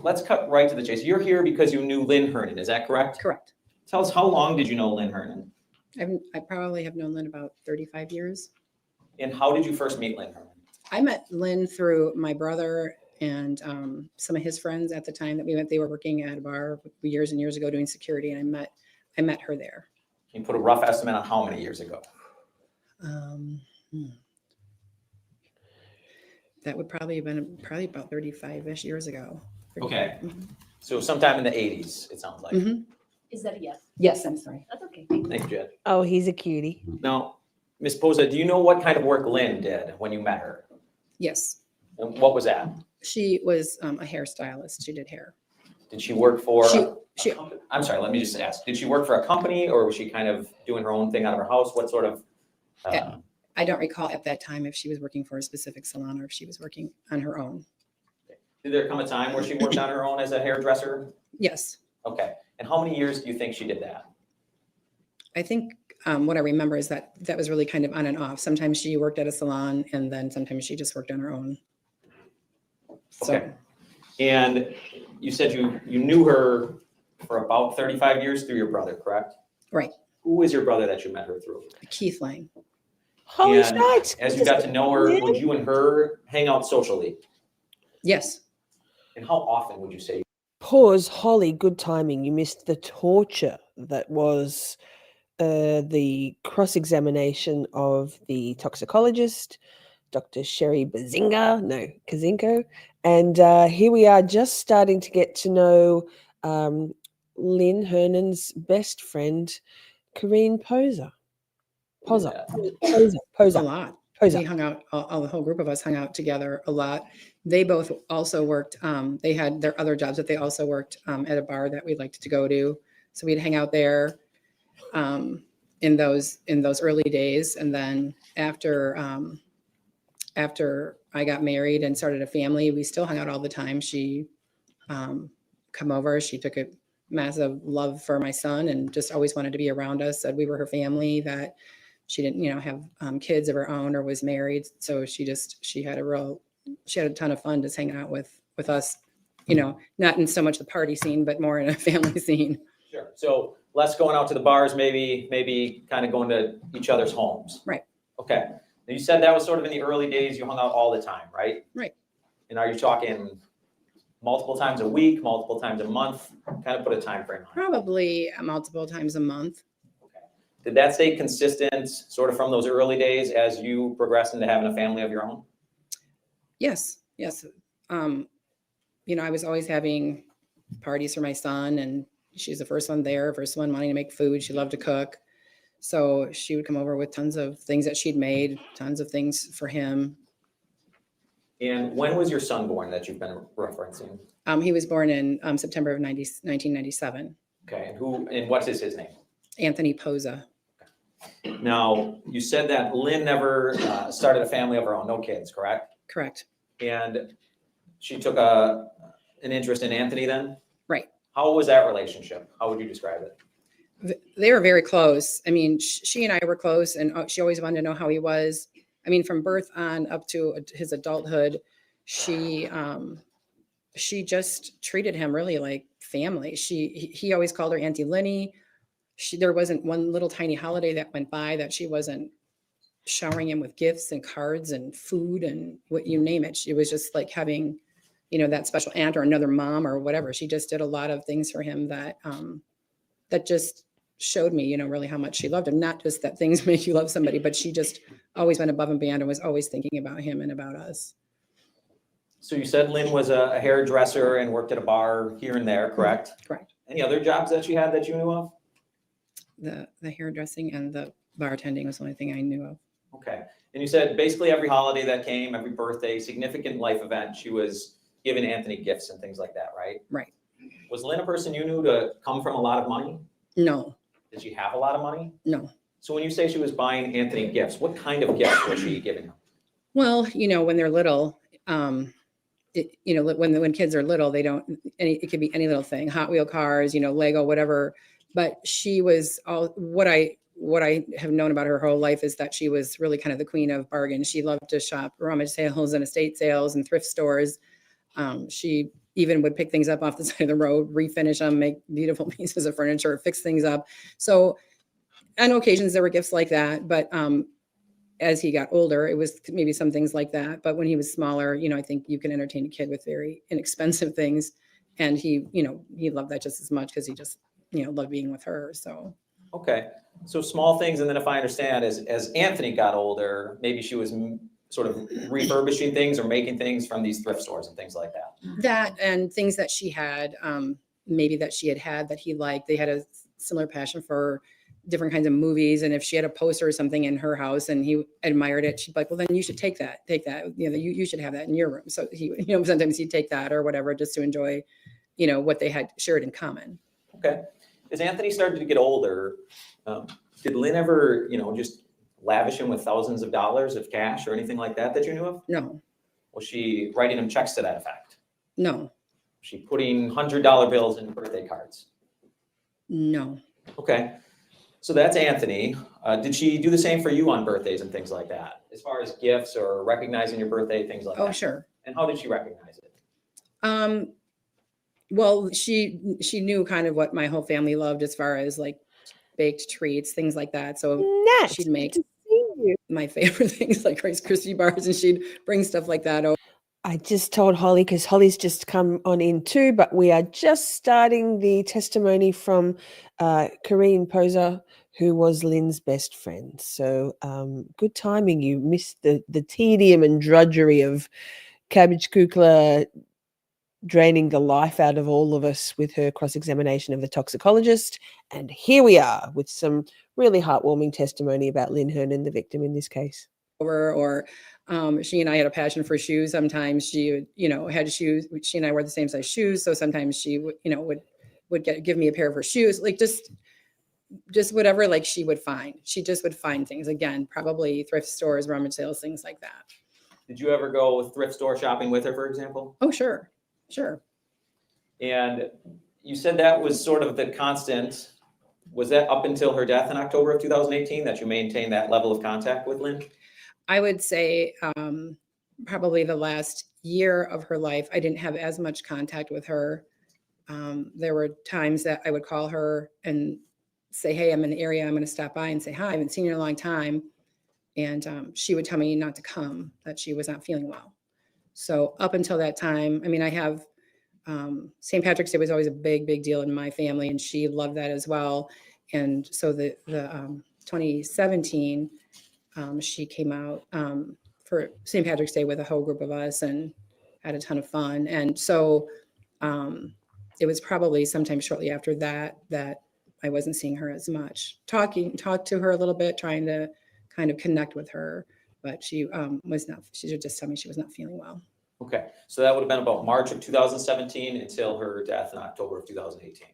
let's cut right to the chase. You're here because you knew Lynn Hernan, is that correct? Correct. Tell us, how long did you know Lynn Hernan? I probably have known Lynn about 35 years. And how did you first meet Lynn Hernan? I met Lynn through my brother and some of his friends at the time that we met. They were working at a bar years and years ago doing security, and I met her there. Can you put a rough estimate on how many years ago? That would probably have been about 35-ish years ago. Okay. Mhm. So sometime in the 80s, it sounds like. Mhm. Is that a yes? Yes, I'm sorry. That's okay. Thank you. Thank you, Judge. Oh, he's a cutie. Now, Ms. Pozza, do you know what kind of work Lynn did when you met her? Yes. And what was that? She was a hairstylist. She did hair. Did she work for? She I'm sorry, let me just ask. Did she work for a company or was she kind of doing her own thing out of her house? What sort of? I don't recall at that time if she was working for a specific salon or if she was working on her own. Did there come a time where she worked on her own as a hairdresser? Yes. Okay. And how many years do you think she did that? I think what I remember is that was really kind of on and off. Sometimes she worked at a salon and then sometimes she just worked on her own. So, Okay. And you said you knew her for about 35 years through your brother, correct? Right. Who is your brother that you met her through? Keith Lang. Holy And shit. as you got to know her, would you and her hang out socially? Yes. And how often would you say? Pause, Holly, good timing. You missed the torture that was the cross-examination of the toxicologist, Dr. Sherri Kacinko. And here we are just starting to get to know Lynn Hernan's best friend, Koreen Pozza. Yeah. A lot. We hung out, all the whole group of us hung out together a lot. They both also worked, they had their other jobs, but they also worked at a bar that we liked to go to. So we'd hang out there in those early days. And then after I got married and started a family, we still hung out all the time. She come over, she took a massive love for my son and just always wanted to be around us, said we were her family, that she didn't, have kids of her own or was married. So she had a ton of fun just hanging out with us, not in so much the party scene, but more in a family scene. Sure. So less going out to the bars, maybe kind of going to each other's homes. Right. Okay. Now you said that was sort of in the early days, you hung out all the time, right? Right. And are you talking multiple times a week, multiple times a month? Kind of put a time frame on it. Probably multiple times a month. Did that stay consistent sort of from those early days as you progressed into having a family of your own? Yes. I was always having parties for my son, and she's the first one there, first one wanting to make food. She loved to cook. So she would come over with tons of things that she'd made, tons of things for him. And when was your son born that you've been referencing? He was born in September of 1997. Okay, and what's his name? Anthony Pozza. Now, you said that Lynn never started a family of her own, no kids, correct? Correct. And she took an interest in Anthony then? Right. How was that relationship? How would you describe it? They were very close. I mean, she and I were close, and she always wanted to know how he was. I mean, from birth on up to his adulthood, she just treated him really like family. He always called her Auntie Lenny. There wasn't one little tiny holiday that went by that she wasn't showering him with gifts and cards and food and what you name it. It was just like having, that special aunt or another mom or whatever. She just did a lot of things for him that just showed me, really how much she loved him. Not just that things make you love somebody, but she just always went above and beyond and was always thinking about him and about us. So you said Lynn was a hairdresser and worked at a bar here and there, correct? Correct. Any other jobs that she had that you knew of? The hairdressing and the bartending was the only thing I knew of. Okay. And you said basically every holiday that came, every birthday, significant life event, she was giving Anthony gifts and things like that, right? Right. Was Lynn a person you knew to come from a lot of money? No. Did she have a lot of money? No. So when you say she was buying Anthony gifts, what kind of gifts was she giving him? Well, when they're little, when kids are little, they don't, it could be any little thing, Hot Wheel cars, Lego, whatever. But she was what I have known about her whole life is that she was really kind of the queen of bargains. She loved to shop rummage sales and estate sales and thrift stores. She even would pick things up off the side of the road, refinish them, make beautiful pieces of furniture, fix things up. So on occasions there were gifts like that, but as he got older, it was maybe some things like that. But when he was smaller, I think you can entertain a kid with very inexpensive things. And he loved that just as much because he just, loved being with her. So. Okay. So small things. And then if I understand, as Anthony got older, maybe she was sort of refurbishing things or making things from these thrift stores and things like that. That and things that she had, maybe that she had that he liked. They had a similar passion for different kinds of movies. And if she had a poster or something in her house and he admired it, she'd be like, well, then you should take that, you should have that in your room. So he, sometimes he'd take that or whatever, just to enjoy, what they had shared in common. Okay. As Anthony started to get older, did Lynn ever, just lavish him with thousands of dollars of cash or anything like that you knew of? No. Was she writing him checks to that effect? No. Was she putting $100 bills in birthday cards? No. Okay. So that's Anthony. Did she do the same for you on birthdays and things like that? As far as gifts or recognizing your birthday, things like that? Oh, sure. And how did she recognize it? Well, she knew kind of what my whole family loved as far as like baked treats, things like that. So Nat, she'd make. good to see you. my favorite things like Rice Krispie bars, and she'd bring stuff like that over. I just told Holly, because Holly's just come on in too, but we are just starting the testimony from Koreen Pozza, who was Lynn's best friend. So good timing. You missed the tedium and drudgery of Cabbage Kukla draining the life out of all of us with her cross-examination of the toxicologist. And here we are with some really heartwarming testimony about Lynn Hernan, the victim in this case. Or she and I had a passion for shoes. Sometimes she would, had shoes. She and I wore the same size shoes. So sometimes she would, would give me a pair of her shoes, like just whatever, like she would find. She just would find things, again, probably thrift stores, rummage sales, things like that. Did you ever go thrift store shopping with her, for example? Oh, sure. And you said that was sort of the constant. Was that up until her death in October of 2018 that you maintained that level of contact with Lynn? I would say probably the last year of her life, I didn't have as much contact with her. There were times that I would call her and say, hey, I'm in the area. I'm going to stop by and say hi. I haven't seen you in a long time. And she would tell me not to come, that she was not feeling well. So up until that time, I mean, I have St. Patrick's Day was always a big, big deal in my family, and she loved that as well. And so the 2017, she came out for St. Patrick's Day with a whole group of us and had a ton of fun. And so it was probably sometime shortly after that I wasn't seeing her as much. Talked to her a little bit, trying to kind of connect with her, but she was not. She would just tell me she was not feeling well. Okay, so that would have been about March of 2017 until her death in October of 2018.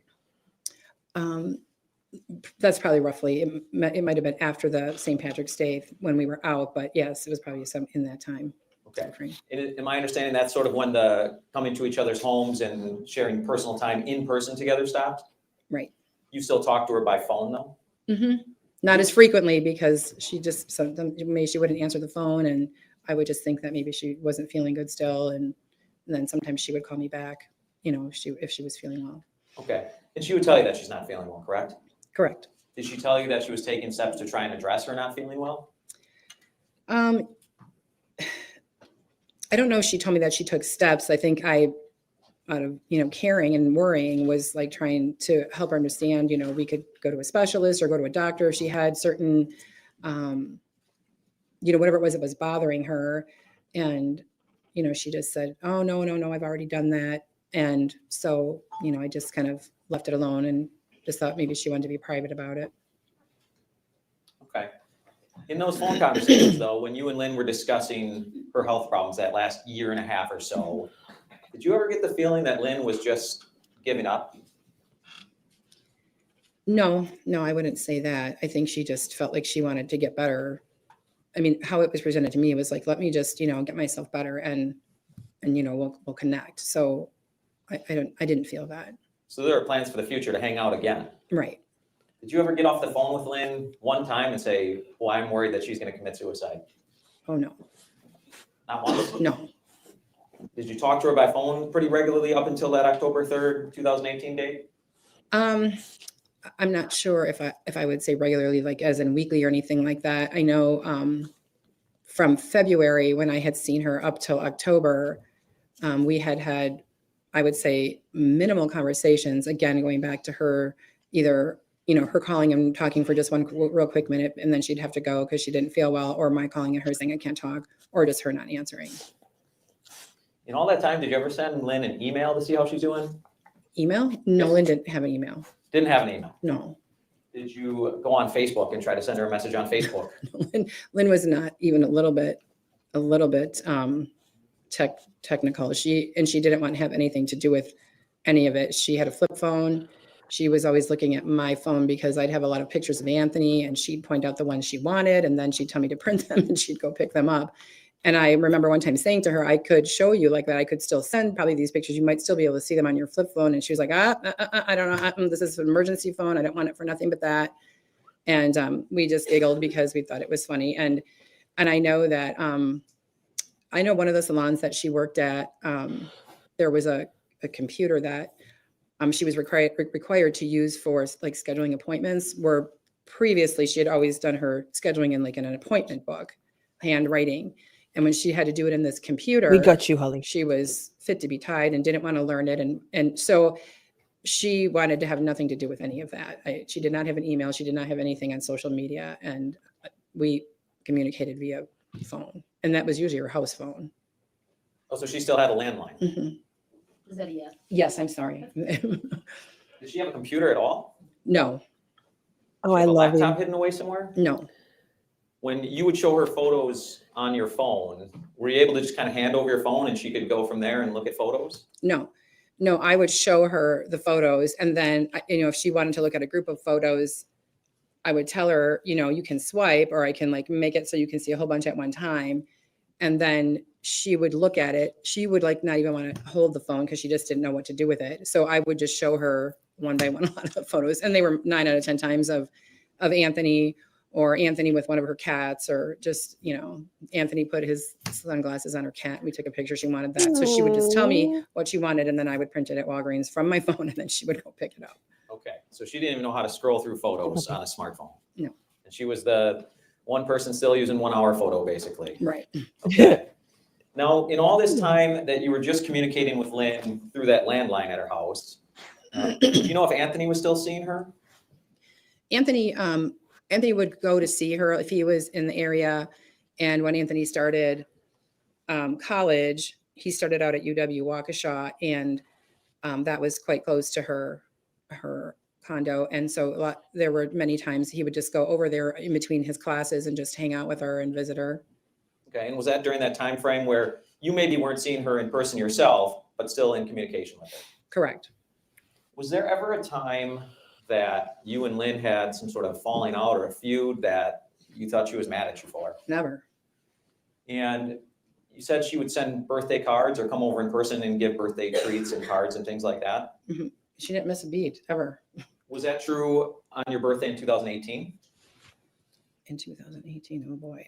That's probably roughly. It might have been after the St. Patrick's Day when we were out, but yes, it was probably some in that time. Okay. And am I understanding that's sort of when the coming to each other's homes and sharing personal time in person together stopped? Right. You still talk to her by phone though? Mm-hmm. Not as frequently, because she just sometimes maybe she wouldn't answer the phone, and I would just think that maybe she wasn't feeling good still, and then sometimes she would call me back, if she was feeling well. Okay, and she would tell you that she's not feeling well, correct? Correct. Did she tell you that she was taking steps to try and address her not feeling well? I don't know if she told me that she took steps. I think I, out of caring and worrying, was like trying to help her understand, we could go to a specialist or go to a doctor if she had certain whatever it was that was bothering her. And she just said, oh no, I've already done that. And so I just kind of left it alone and just thought maybe she wanted to be private about it. Okay. In those phone conversations though, when you and Lynn were discussing her health problems that last year and a half or so, did you ever get the feeling that Lynn was just giving up? No, I wouldn't say that. I think she just felt like she wanted to get better. I mean, how it was presented to me was like, let me just, get myself better and we'll connect. So I didn't feel that. So there are plans for the future to hang out again. Right. Did you ever get off the phone with Lynn one time and say, well, I'm worried that she's going to commit suicide? Oh, no. Not once? No. Did you talk to her by phone pretty regularly up until that October 3rd, 2018 date? I'm not sure if I would say regularly, like as in weekly or anything like that. I know from February when I had seen her up till October, we had, I would say, minimal conversations, again, going back to her either, her calling and talking for just one real quick minute, and then she'd have to go because she didn't feel well, or my calling and her saying I can't talk, or just her not answering. In all that time, did you ever send Lynn an email to see how she's doing? Email? No, Lynn didn't have an email. Didn't have an email? No. Did you go on Facebook and try to send her a message on Facebook? Lynn was not even a little bit technical. She didn't want to have anything to do with any of it. She had a flip phone. She was always looking at my phone because I'd have a lot of pictures of Anthony, and she'd point out the ones she wanted, and then she'd tell me to print them, and she'd go pick them up. And I remember one time saying to her, I could show you like that. I could still send probably these pictures. You might still be able to see them on your flip phone. And she was like, I don't know. This is an emergency phone. I don't want it for nothing but that. And we just giggled because we thought it was funny. And I know that, I know one of the salons that she worked at, there was a computer that she was required to use for like scheduling appointments, where previously she had always done her scheduling in like in an appointment book, handwriting. And when she had to do it in this computer, We got you, Holly. she was fit to be tied and didn't want to learn it. And so she wanted to have nothing to do with any of that. She did not have an email. She did not have anything on social media. And we communicated via phone. And that was usually her house phone. Oh, so she still had a landline. Mm-hmm. Is that a yes? Yes, I'm sorry. Did she have a computer at all? No, Oh, I Have a love laptop him. hidden away somewhere? no. When you would show her photos on your phone, were you able to just kind of hand over your phone and she could go from there and look at photos? No, I would show her the photos. And then, if she wanted to look at a group of photos, I would tell her, you can swipe, or I can like make it so you can see a whole bunch at one time. And then she would look at it. She would like not even want to hold the phone because she just didn't know what to do with it. So I would just show her one by one a lot of the photos. And they were 9 out of 10 times of Anthony, or Anthony with one of her cats, or just, Anthony put his sunglasses on her cat. We took a picture. She wanted that. So she would just tell me what she wanted. And then I would print it at Walgreens from my phone, and then she would go pick it up. Okay, so she didn't even know how to scroll through photos on a smartphone. No. And she was the one person still using 1 hour photo, basically. Right. Okay. Now, in all this time that you were just communicating with Lynn through that landline at her house, do you know if Anthony was still seeing her? Anthony would go to see her if he was in the area. And when Anthony started college, he started out at UW Waukesha, and that was quite close to her condo. And so there were many times he would just go over there in between his classes and just hang out with her and visit her. Okay, and was that during that time frame where you maybe weren't seeing her in person yourself, but still in communication with her? Correct. Was there ever a time that you and Lynn had some sort of falling out or a feud that you thought she was mad at you for? Never. And you said she would send birthday cards or come over in person and give birthday treats and cards and things like that. Mm-hmm. She didn't miss a beat ever. Was that true on your birthday in 2018? In 2018, oh boy.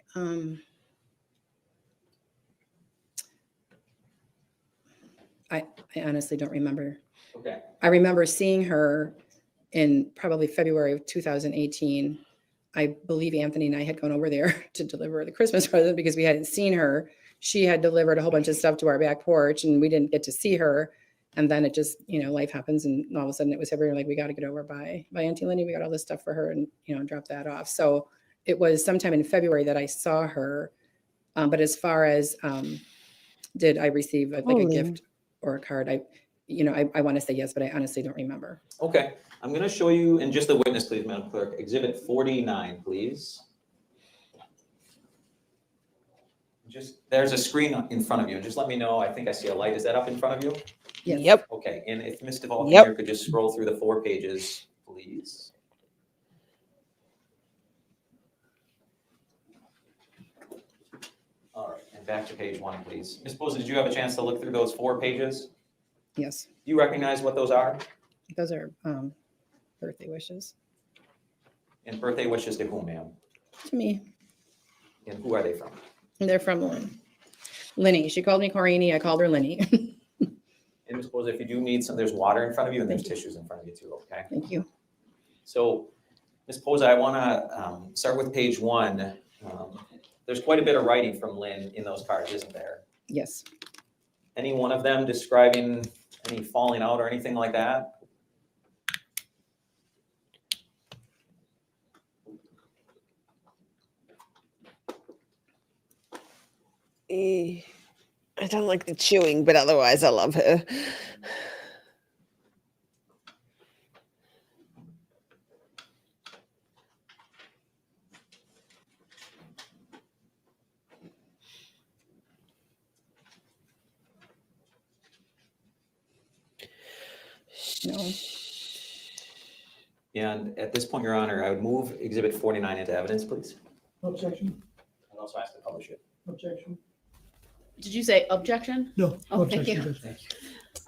I honestly don't remember. Okay. I remember seeing her in probably February of 2018. I believe Anthony and I had gone over there to deliver the Christmas present because we hadn't seen her. She had delivered a whole bunch of stuff to our back porch, and we didn't get to see her. And then it just, life happens, and all of a sudden it was February, like, we got to get over by Auntie Lenny. We got all this stuff for her, and, drop that off. So it was sometime in February that I saw her. But as far as, did I receive a gift or a card? I want to say yes, but I honestly don't remember. Okay. I'm going to show you, and just the witness, please, Madam Clerk, Exhibit 49, please. There's a screen in front of you. Just let me know. I think I see a light. Is that up in front of you? Yes. Yep. Okay. And if Ms. Pewaukee here could just scroll through the 4 pages, please. All right. And back to page 1, please. Ms. Pozza, did you have a chance to look through those 4 pages? Yes. Do you recognize what those are? Those are birthday wishes. And birthday wishes to whom, ma'am? To me. And who are they from? They're from Lenny. She called me Koreen. I called her Lenny. And Ms. Pozza, if you do need some, there's water in front of you and there's tissues in front of you too, okay? Thank you. So, Ms. Pozza, I want to start with page 1. There's quite a bit of writing from Lynn in those cards, isn't there? Yes. Any one of them describing any falling out or anything like that? I don't like the chewing, but otherwise I love her. No. And at this point, Your Honor, I would move Exhibit 49 into evidence, please. Objection. I'd also ask to publish it. Objection. Did you say objection? No. Oh, thank you. Judge. Thank you.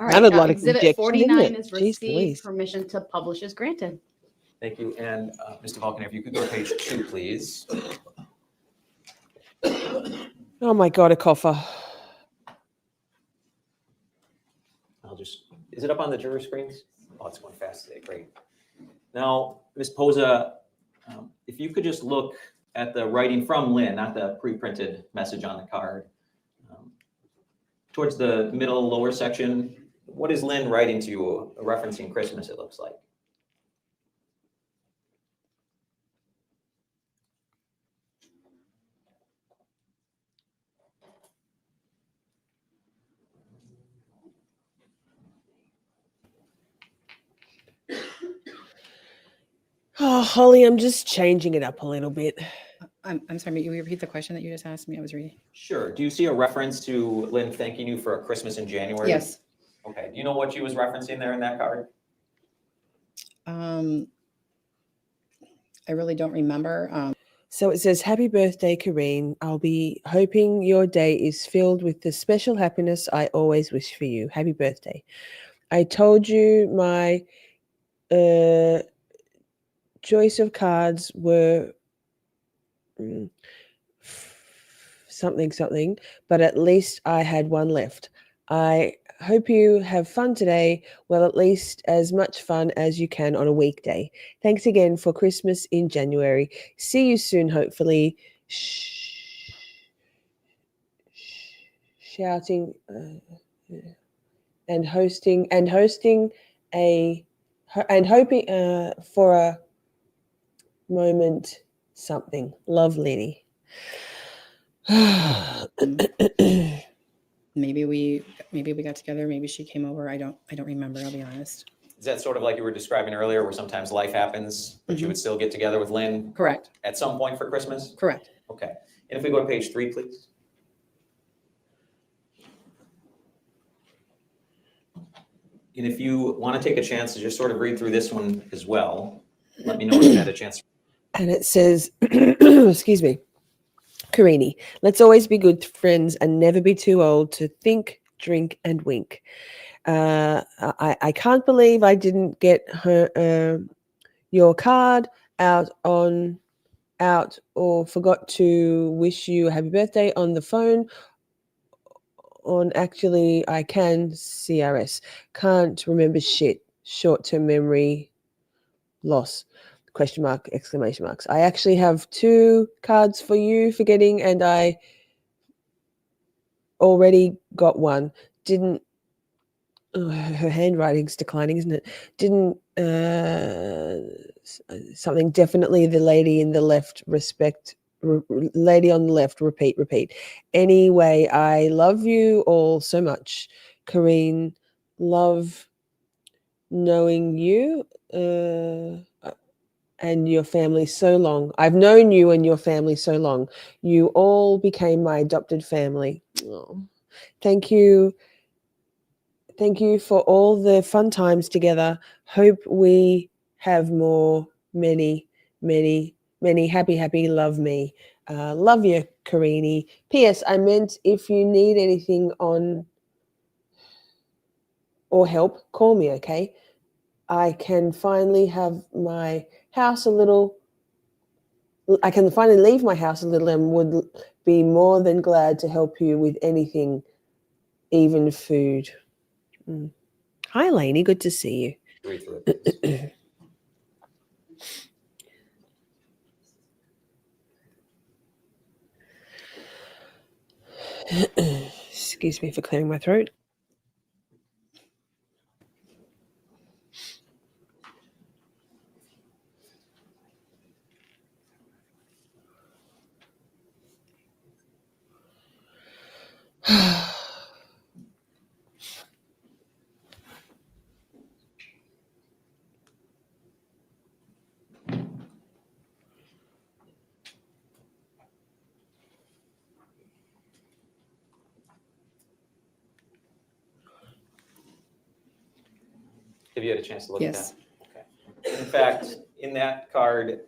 All Not a right, lot of Exhibit objection, 49 isn't it? is Jeez received. Louise. Permission to publish is granted. Thank you. And Mr. Vulcan, if you could go to page 2, please. Oh my God, a cougher. Is it up on the juror screens? Oh, it's going fast today. Great. Now, Ms. Pozza, If you could just look at the writing from Lynn, not the pre-printed message on the card. Towards the middle lower section, what is Lynn writing to you, referencing Christmas, it looks like? Oh, Holly, I'm just changing it up a little bit. I'm sorry, may you repeat the question that you just asked me? I was reading. Sure. Do you see a reference to Lynn thanking you for a Christmas in January? Yes. Okay. Do you know what she was referencing there in that card? I really don't remember. So it says, "Happy birthday, Koreen. I'll be hoping your day is filled with the special happiness I always wish for you. Happy birthday. I told you my choice of cards were something, but at least I had one left. I hope you have fun today. Well, at least as much fun as you can on a weekday. Thanks again for Christmas in January. See you soon, hopefully." Shouting and hosting for a moment something. Love, Lenny. Maybe we got together. Maybe she came over. I don't remember. I'll be honest. Is that sort of like you were describing earlier, where sometimes life happens, but you would still get together with Lynn? Correct. At some point for Christmas? Correct. Okay. And if we go to page 3, please. And if you want to take a chance to just sort of read through this one as well, let me know if you had a chance. And it says, excuse me, Kareeni, let's always be good friends and never be too old to think, drink, and wink. I can't believe I didn't get her your card out or forgot to wish you a happy birthday on the phone. Actually, I can CRS. Can't remember shit. Short-term memory loss. Question mark, exclamation marks. I actually have 2 cards for you forgetting, and I already got one. Didn't her handwriting's declining, isn't it? Didn't something definitely the lady in the left lady on the left, repeat. Anyway, I love you all so much. Koreen, love knowing you and your family so long. I've known you and your family so long. You all became my adopted family. Oh, thank you. Thank you for all the fun times together. Hope we have many happy, love me. Love you, Kareeni. P.S. I meant if you need anything on or help, call me, okay? I can finally leave my house a little and would be more than glad to help you with anything, even food. Hi, Lainey. Good to see you. Read through it, please. Excuse me for clearing my throat. Have you had a chance to look Yes. at that? Okay. In fact, in that card,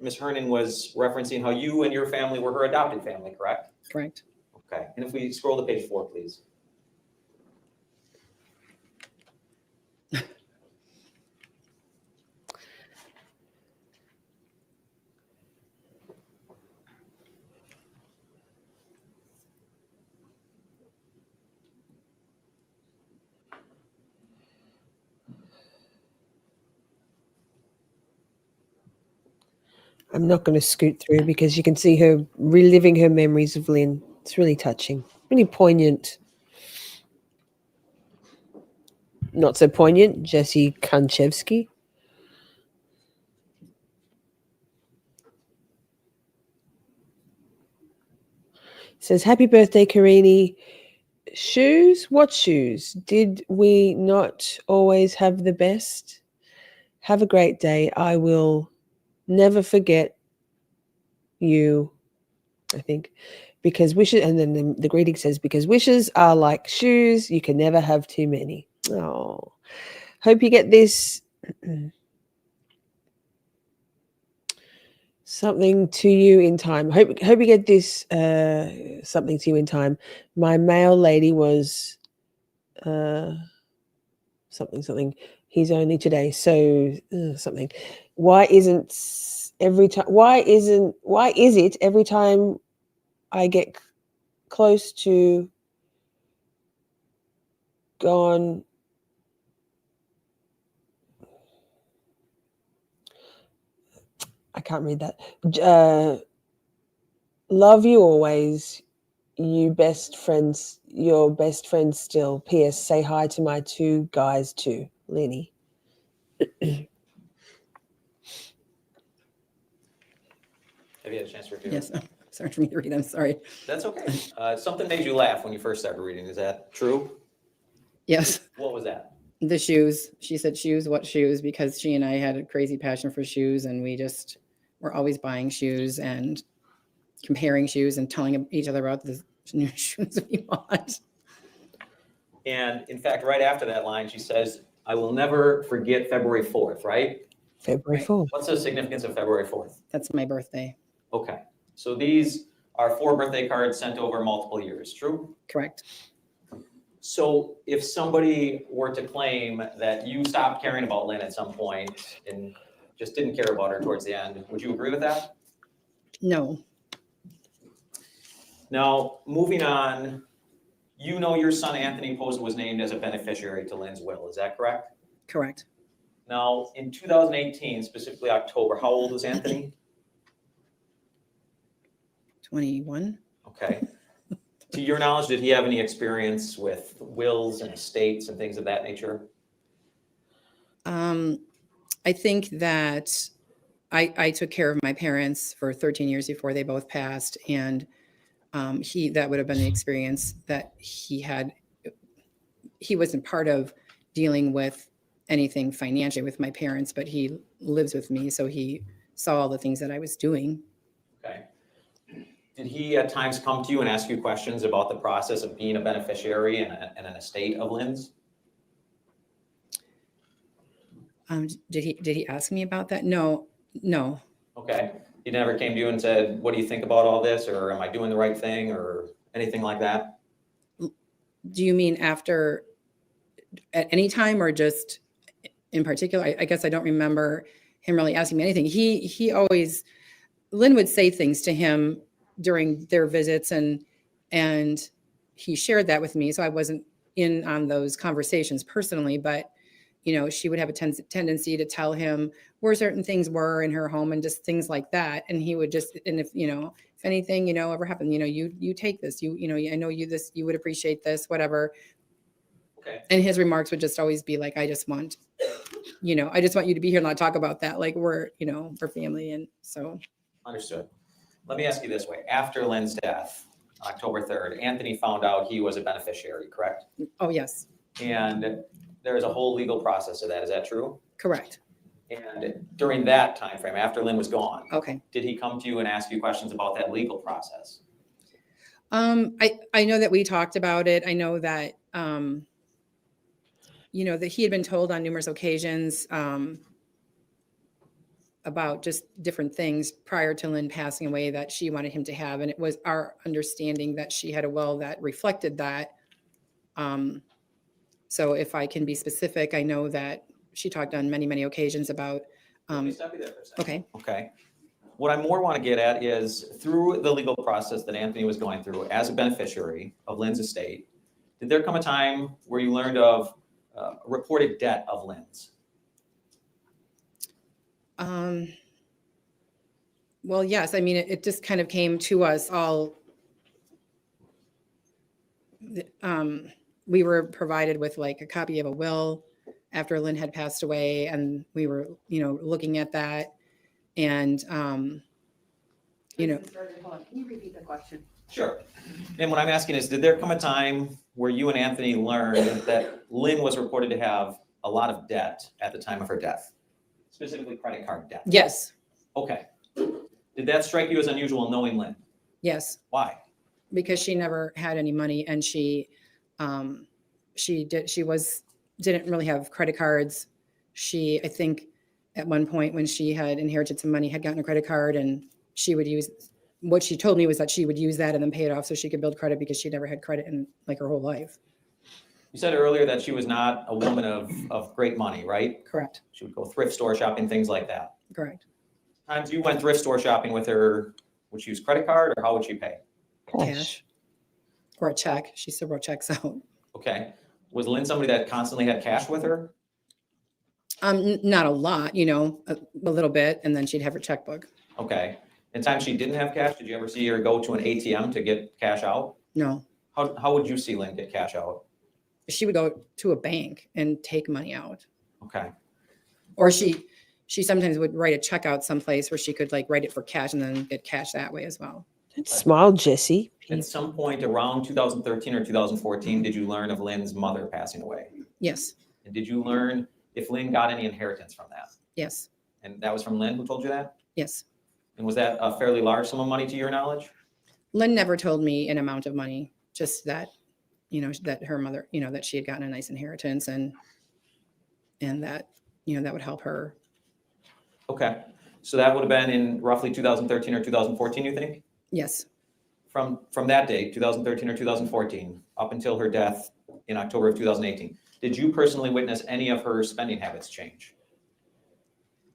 Ms. Hernan was referencing how you and your family were her adopted family, correct? Correct. Okay. And if we scroll to page 4, please. I'm not going to scoot through because you can see her reliving her memories of Lynn. It's really touching, really poignant. Not so poignant, Jessy Kurczewski. Says, happy birthday, Koreen. Shoes? What shoes? Did we not always have the best? Have a great day. I will never forget you, I think, because wishes, and then the greeting says, because wishes are like shoes, you can never have too many. Oh, hope you get this something to you in time. Hope you get this something to you in time. My mail lady was something. He's only today, so something. Why is it every time I get close to gone? I can't read that. Love you always, your best friends still. P.S. Say hi to my two guys too, Lenny. Have you had a chance to review it? Yes. Sorry for me to read. I'm sorry. That's okay. Something made you laugh when you first started reading. Is that true? Yes. What was that? The shoes. She said shoes, what shoes? Because she and I had a crazy passion for shoes, and we just were always buying shoes and comparing shoes and telling each other about the new shoes we bought. And in fact, right after that line, she says, I will never forget February 4th, right? February 4th. What's the significance of February 4th? That's my birthday. Okay. So these are 4 birthday cards sent over multiple years, true? Correct. So if somebody were to claim that you stopped caring about Lynn at some point and just didn't care about her towards the end, would you agree with that? No. Now, moving on, you know your son Anthony Pozza was named as a beneficiary to Lynn's will, is that correct? Correct. Now, in 2018, specifically October, how old was Anthony? 21. Okay. To your knowledge, did he have any experience with wills and estates and things of that nature? I think that I took care of my parents for 13 years before they both passed, and that would have been the experience that he had. He wasn't part of dealing with anything financially with my parents, but he lives with me, so he saw all the things that I was doing. Okay. Did he at times come to you and ask you questions about the process of being a beneficiary and an estate of Lynn's? Did he ask me about that? No. Okay. He never came to you and said, what do you think about all this? Or am I doing the right thing? Or anything like that? Do you mean after, at any time, or just in particular? I guess I don't remember him really asking me anything. He always, Lynn would say things to him during their visits, and he shared that with me. So I wasn't in on those conversations personally, but she would have a tendency to tell him where certain things were in her home and just things like that. And he would just, and if anything, ever happened, you take this, I know you would appreciate this, whatever. Okay. And his remarks would just always be like, I just want you to be here and not talk about that. Like we're family. And so. Understood. Let me ask you this way. After Lynn's death, October 3rd, Anthony found out he was a beneficiary, correct? Oh, yes. And there is a whole legal process of that. Is that true? Correct. And during that time frame, after Lynn was gone, okay, did he come to you and ask you questions about that legal process? I know that we talked about it. I know that that he had been told on numerous occasions about just different things prior to Lynn passing away that she wanted him to have, and it was our understanding that she had a will that reflected that. So if I can be specific, I know that she talked on many, many occasions about. Let me stop you there for a second. Okay. Okay. What I more want to get at is through the legal process that Anthony was going through as a beneficiary of Lynn's estate, did there come a time where you learned of reported debt of Lynn's? Well, yes, I mean, it just kind of came to us all. We were provided with like a copy of a will after Lynn had passed away, and we were, looking at that, and Hold on. Can you repeat the question? Sure. And what I'm asking is, did there come a time where you and Anthony learned that Lynn was reported to have a lot of debt at the time of her death, specifically credit card debt? yes, Okay. Did that strike you as unusual knowing Lynn? yes, Why? because she never had any money, and she didn't really have credit cards. I think at one point when she had inherited some money, had gotten a credit card, and she would use, what she told me was that she would use that and then pay it off so she could build credit, because she never had credit in like her whole life. You said earlier that she was not a woman of great money, right? Correct. She would go thrift store shopping, things like that. Correct. Times you went thrift store shopping with her, would she use credit card or how would she pay? Cash or a check. She still wrote checks out. Okay. Was Lynn somebody that constantly had cash with her? Not a lot, a little bit, and then she'd have her checkbook. Okay. In times she didn't have cash, did you ever see her go to an ATM to get cash out? No. How would you see Lynn get cash out? She would go to a bank and take money out. Okay. Or she sometimes would write a check out someplace where she could like write it for cash and then get cash that way as well. Smile, Jessy. At some point around 2013 or 2014, did you learn of Lynn's mother passing away? Yes. And did you learn if Lynn got any inheritance from that? Yes. And that was from Lynn who told you that? Yes. And was that a fairly large sum of money to your knowledge? Lynn never told me an amount of money, just that, that her mother, that she had gotten a nice inheritance and that, that would help her. Okay. So that would have been in roughly 2013 or 2014, you think? Yes. From that date, 2013 or 2014, up until her death in October of 2018, did you personally witness any of her spending habits change?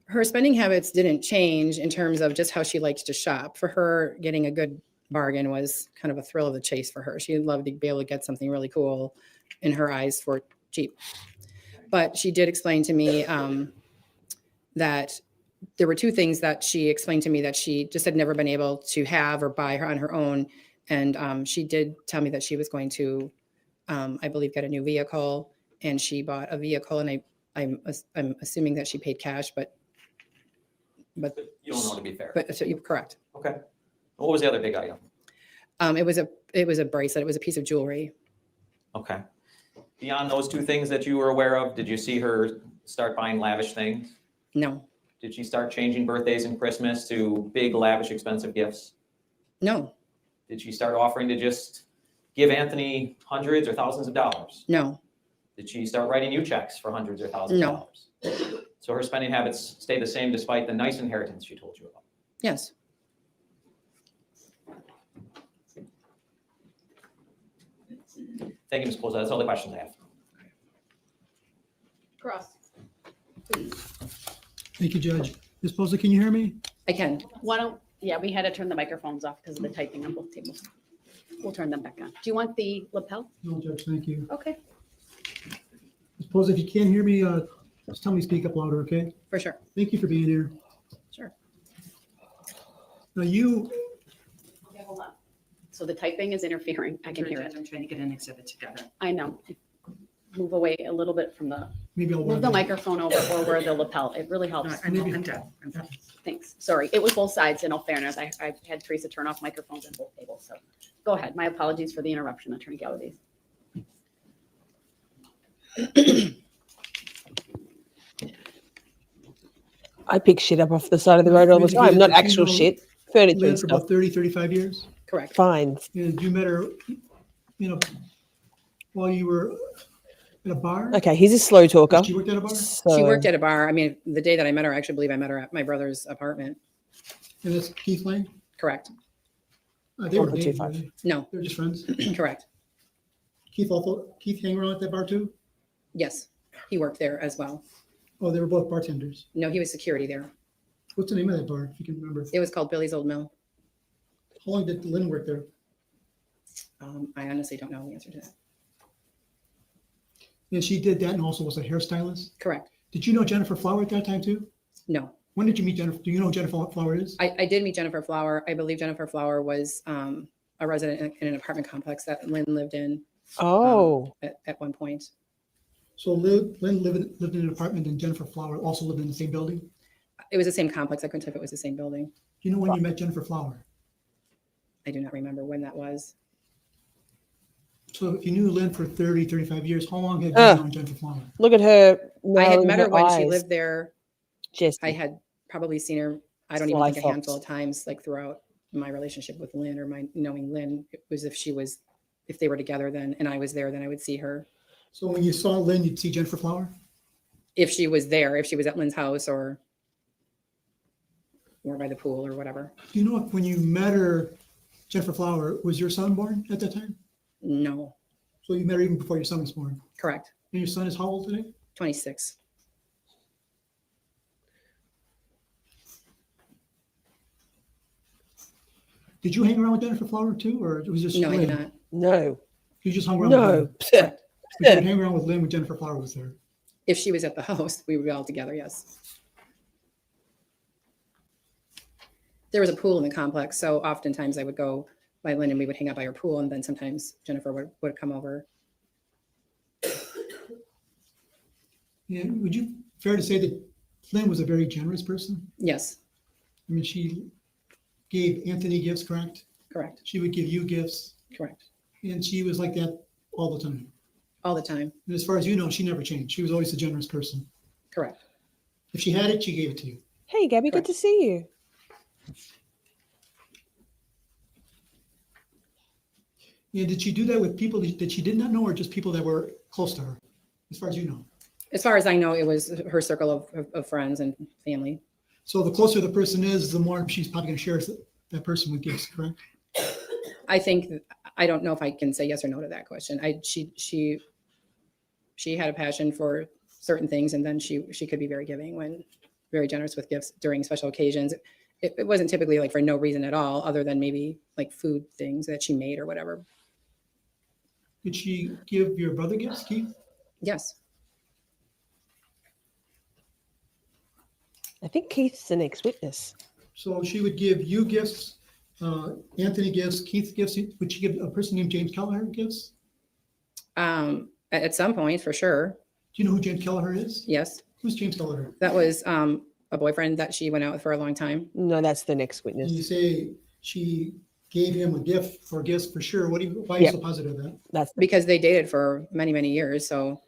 Her spending habits didn't change in terms of just how she liked to shop. For her, getting a good bargain was kind of a thrill of the chase for her. She'd love to be able to get something really cool in her eyes for cheap. But she did explain to me that there were two things that she explained to me that she just had never been able to have or buy her on her own. And she did tell me that she was going to, I believe, get a new vehicle, and she bought a vehicle, and I'm assuming that she paid cash, but you don't know, to be fair. But so you're correct. Okay. What was the other big item? It was a bracelet. It was a piece of jewelry. Okay. Beyond those two things that you were aware of, did you see her start buying lavish things? No. Did she start changing birthdays and Christmas to big, lavish, expensive gifts? No. Did she start offering to just give Anthony hundreds or thousands of dollars? No. Did she start writing you checks for hundreds or thousands of dollars? So her spending habits stayed the same despite the nice inheritance she told you about? Yes. Thank you, Ms. Pozza. That's all the questions I have. Cross. Thank you, Judge. Ms. Pozza, can you hear me? I can. Yeah, we had to turn the microphones off because of the typing on both tables. We'll turn them back on. Do you want the lapel? No, Judge, thank you. Okay. Ms. Pozza, if you can't hear me, just tell me to speak up louder, okay? For sure. Thank you for being here. Sure. Now you, Okay, hold on. So the typing is interfering. I can hear it. I'm trying to get an exhibit together. I know. Move away a little bit from the, maybe I'll. move the microphone over or where the lapel. It really helps. I'm done. I'm done. Thanks. Sorry. It was both sides, in all fairness. I had Teresa turn off microphones on both tables. So go ahead. My apologies for the interruption, Attorney Gallaudet. I pick shit up off the side of the road all the time. Not actual shit, furniture and Lived for stuff. about 30, 35 years. Correct. Fines. And you met her, while you were at a bar? Okay, he's a slow talker. She worked at a bar? She worked at a bar. I mean, the day that I met her, I actually believe I met her at my brother's apartment. And that's Keith Lane? Correct. They were dating, were they? No. They're just friends? Correct. Keith hang around at that bar too? Yes. He worked there as well. Oh, they were both bartenders. No, he was security there. What's the name of that bar, if you can remember? It was called Billy's Old Mill. How long did Lynn work there? I honestly don't know the answer to that. And she did that and also was a hairstylist? Correct. Did you know Jennifer Flower at that time too? No. When did you meet Jennifer? Do you know who Jennifer Flower is? I did meet Jennifer Flower. I believe Jennifer Flower was a resident in an apartment complex that Lynn lived in at one point. So Lynn lived in an apartment and Jennifer Flower also lived in the same building? It was the same complex. I couldn't tell if it was the same building. Do you know when you met Jennifer Flower? I do not remember when that was. So if you knew Lynn for 30, 35 years, how long had you known Jennifer Flower? Look at her. I had met her when eyes. she lived there. Jessy. I had probably seen her, I don't even think a handful of times, like throughout my relationship with Lynn or my knowing Lynn. It was if they were together then and I was there, then I would see her. So when you saw Lynn, you'd see Jennifer Flower? If she was there, if she was at Lynn's house or by the pool or whatever. Do you know if when you met her, Jennifer Flower, was your son born at that time? No. So you met her even before your son was born? Correct. And your son is how old today? 26. Did you hang around with Jennifer Flower too, or it was just No, Lynn? I did not. No. You just hung around No. with Lynn? But you would hang around with Lynn when Jennifer Flower was there? If she was at the house, we would be all together, yes. There was a pool in the complex, so oftentimes I would go by Lynn and we would hang out by her pool, and then sometimes Jennifer would come over. Yeah, would you fair to say that Lynn was a very generous person? Yes. I mean, she gave Anthony gifts, correct? Correct. She would give you gifts. Correct. And she was like that all the time. All the time. And as far as you know, she never changed. She was always a generous person. Correct. If she had it, she gave it to you. Hey, Gabby, good to see you. Yeah, did she do that with people that she did not know or just people that were close to her, as far as you know? As far as I know, it was her circle of friends and family. So the closer the person is, the more she's probably going to share that person with gifts, correct? I think, I don't know if I can say yes or no to that question. She had a passion for certain things, and then she could be very giving very generous with gifts during special occasions. It wasn't typically like for no reason at all, other than maybe like food things that she made or whatever. Did she give your brother gifts, Keith? Yes. I think Keith's the next witness. So she would give you gifts, Anthony gifts, Keith gifts. Would she give a person named James Kelliher gifts? At some point, for sure. Do you know who James Kelliher is? Yes. Who's James Kelliher? That was a boyfriend that she went out with for a long time. No, that's the next witness. You say she gave him a gift or gifts for sure. Why are you so positive of that? That's because they dated for many, many years. So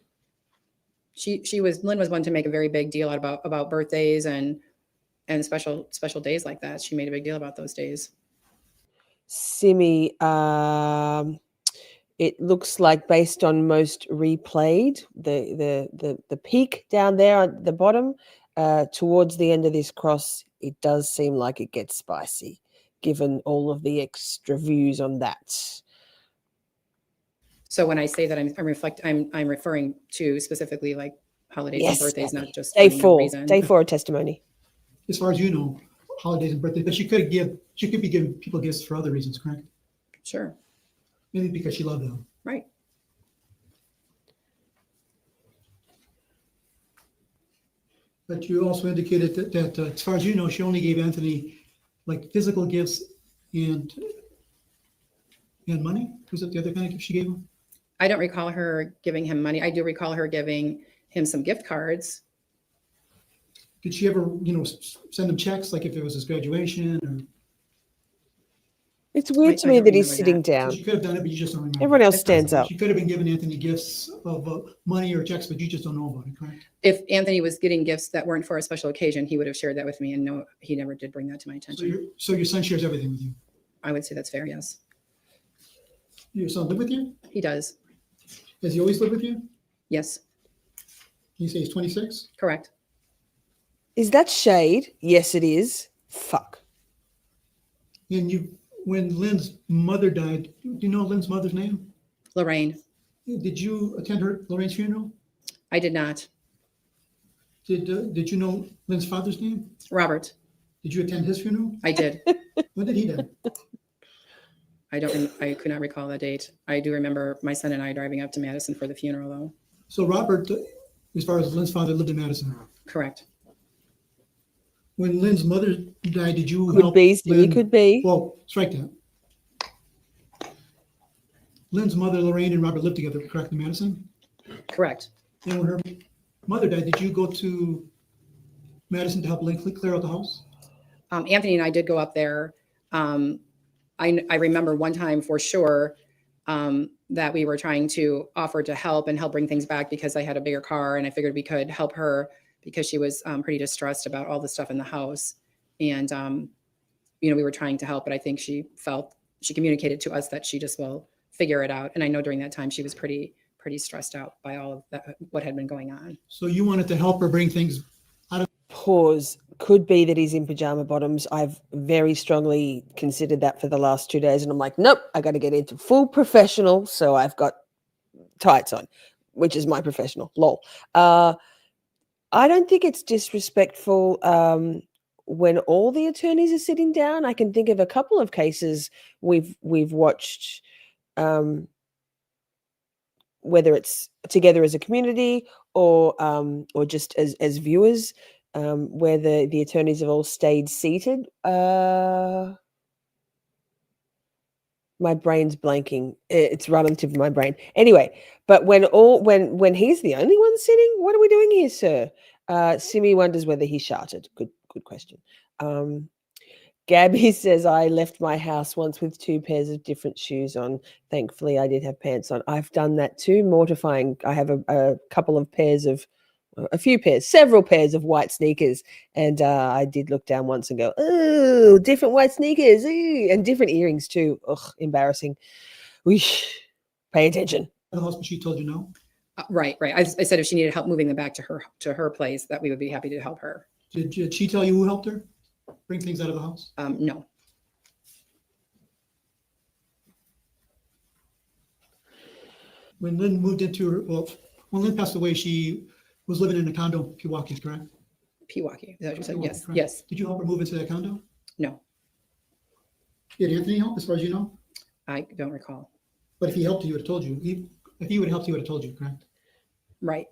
Lynn was one to make a very big deal about birthdays and special days like that. She made a big deal about those days. Simi, it looks like based on most replayed, the peak down there at the bottom, towards the end of this cross, it does seem like it gets spicy, given all of the extra views on that. So when I say that I'm referring to specifically like holidays and birthdays, not just day for no four. reason. Day 4 testimony. As far as you know, holidays and birthdays, but she could be giving people gifts for other reasons, correct? Sure. Maybe because she loved them. Right. But you also indicated that as far as you know, she only gave Anthony like physical gifts and money. Was it the other kind of gift she gave him? I don't recall her giving him money. I do recall her giving him some gift cards. Did she ever, send him checks, like if it was his graduation or? It's weird to me that he's sitting down. So she could have done it, but you just don't remember. Everyone else stands up. She could have been giving Anthony gifts of money or checks, but you just don't know about it, correct? If Anthony was getting gifts that weren't for a special occasion, he would have shared that with me, and no, he never did bring that to my attention. So your son shares everything with you? I would say that's fair, yes. Your son live with you? He does. Has he always lived with you? Yes. You say he's 26? Correct. Is that shade? Yes, it is. Fuck. And when Lynn's mother died, do you know Lynn's mother's name? Lorraine. Did you attend Lorraine's funeral? I did not. Did you know Lynn's father's name? Robert. Did you attend his funeral? I did. When did he die? I could not recall the date. I do remember my son and I driving up to Madison for the funeral, though. So Robert, as far as Lynn's father, lived in Madison. Correct. When Lynn's mother died, did you Could help be, Stevie, Lynn? could be. Well, strike that. Lynn's mother, Lorraine, and Robert lived together, correct, in Madison? Correct. And when her mother died, did you go to Madison to help Lynn clear out the house? Anthony and I did go up there. I remember one time for sure that we were trying to offer to help bring things back because I had a bigger car and I figured we could help her because she was pretty distressed about all the stuff in the house. And, you know, we were trying to help, but I think she communicated to us that she just will figure it out. And I know during that time she was pretty stressed out by all of that, what had been going on. So you wanted to help her bring things out of. Pause. Could be that he's in pajama bottoms. I've very strongly considered that for the last 2 days. And I'm like, nope, I got to get into full professional. So I've got tights on, which is my professional. Lol. I don't think it's disrespectful when all the attorneys are sitting down. I can think of a couple of cases we've watched, whether it's together as a community or just as viewers, where the attorneys have all stayed seated. My brain's blanking. It's running to my brain. Anyway, but when he's the only one sitting, what are we doing here, sir? Simi wonders whether he shouted. Good question. Gabby says, I left my house once with 2 pairs of different shoes on. Thankfully, I did have pants on. I've done that too. Mortifying. I have a couple of pairs of, several pairs of white sneakers. And I did look down once and go, oh, different white sneakers. Ooh, and different earrings too. Ugh, embarrassing. Pay attention. The house, but she told you no? Right. I said if she needed help moving them back to her place, that we would be happy to help her. Did she tell you who helped her bring things out of the house? No. When Lynn moved into her, when Lynn passed away, she was living in a condo in Pewaukee, correct? Pewaukee. Is that what you said? Pewaukee, Yes. correct. Yes. Did you help her move into that condo? No. Did Anthony help, as far as you know? I don't recall. But if he helped you, he would have told you. If he would have helped you, he would have told you, correct? Right.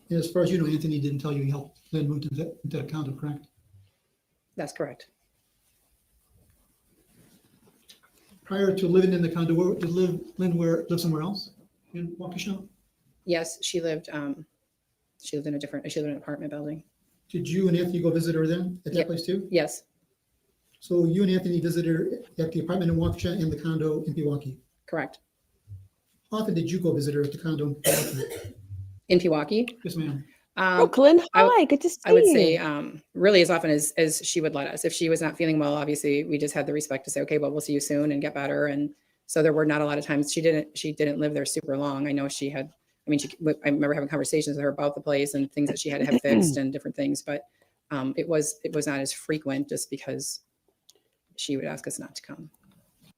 And as far as you know, Anthony didn't tell you he helped Lynn move into that condo, correct? That's correct. Prior to living in the condo, did Lynn live somewhere else in Waukesha? Yes, she lived in an apartment building. Did you and Anthony go visit her then at that Yep. place too? Yes. So you and Anthony visited her at the apartment in Waukesha and the condo in Pewaukee? Correct. How often did you go visit her at the condo in Pewaukee? In Pewaukee? Yes, ma'am. Brooklyn, hi, good to see you. I would say really as often as she would let us. If she was not feeling well, obviously we just had the respect to say, okay, well, we'll see you soon and get better. And so there were not a lot of times she didn't live there super long. I know she had, I remember having conversations with her about the place and things that she had to have fixed and different things, but it was not as frequent just because she would ask us not to come.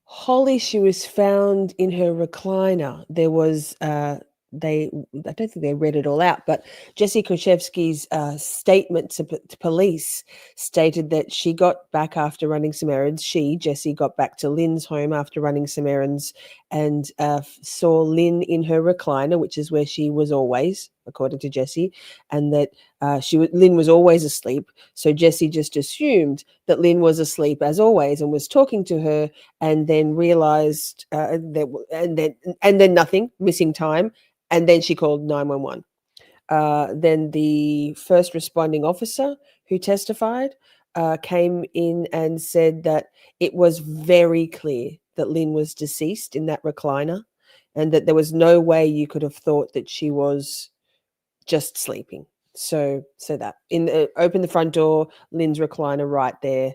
Holly, she was found in her recliner. There was I don't think they read it all out, but Jessy Kurczewski's statement to police stated that she got back after running some errands. Jessy, got back to Lynn's home after running some errands and saw Lynn in her recliner, which is where she was always, according to Jessy, and that Lynn was always asleep. So Jessy just assumed that Lynn was asleep as always and was talking to her, and then realized and then nothing, missing time. And then she called 911. Then the first responding officer who testified came in and said that it was very clear that Lynn was deceased in that recliner and that there was no way you could have thought that she was just sleeping. So that open the front door, Lynn's recliner right there.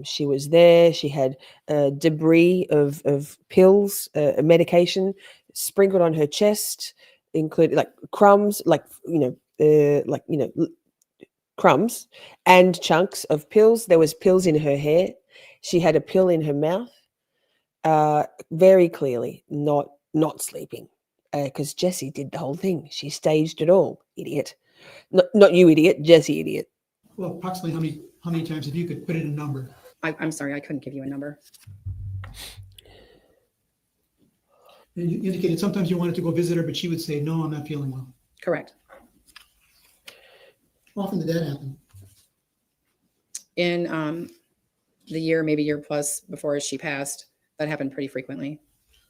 She was there. She had debris of pills, medication sprinkled on her chest, including like crumbs, crumbs and chunks of pills. There was pills in her hair. She had a pill in her mouth. Very clearly not sleeping, because Jessy did the whole thing. She staged it all. Idiot. Not you, idiot. Jessy, idiot. Well, approximately how many times, if you could put in a number? I'm sorry, I couldn't give you a number. And you indicated sometimes you wanted to go visit her, but she would say, no, I'm not feeling well. Correct. How often did that happen? in the year, maybe year plus before she passed. That happened pretty frequently.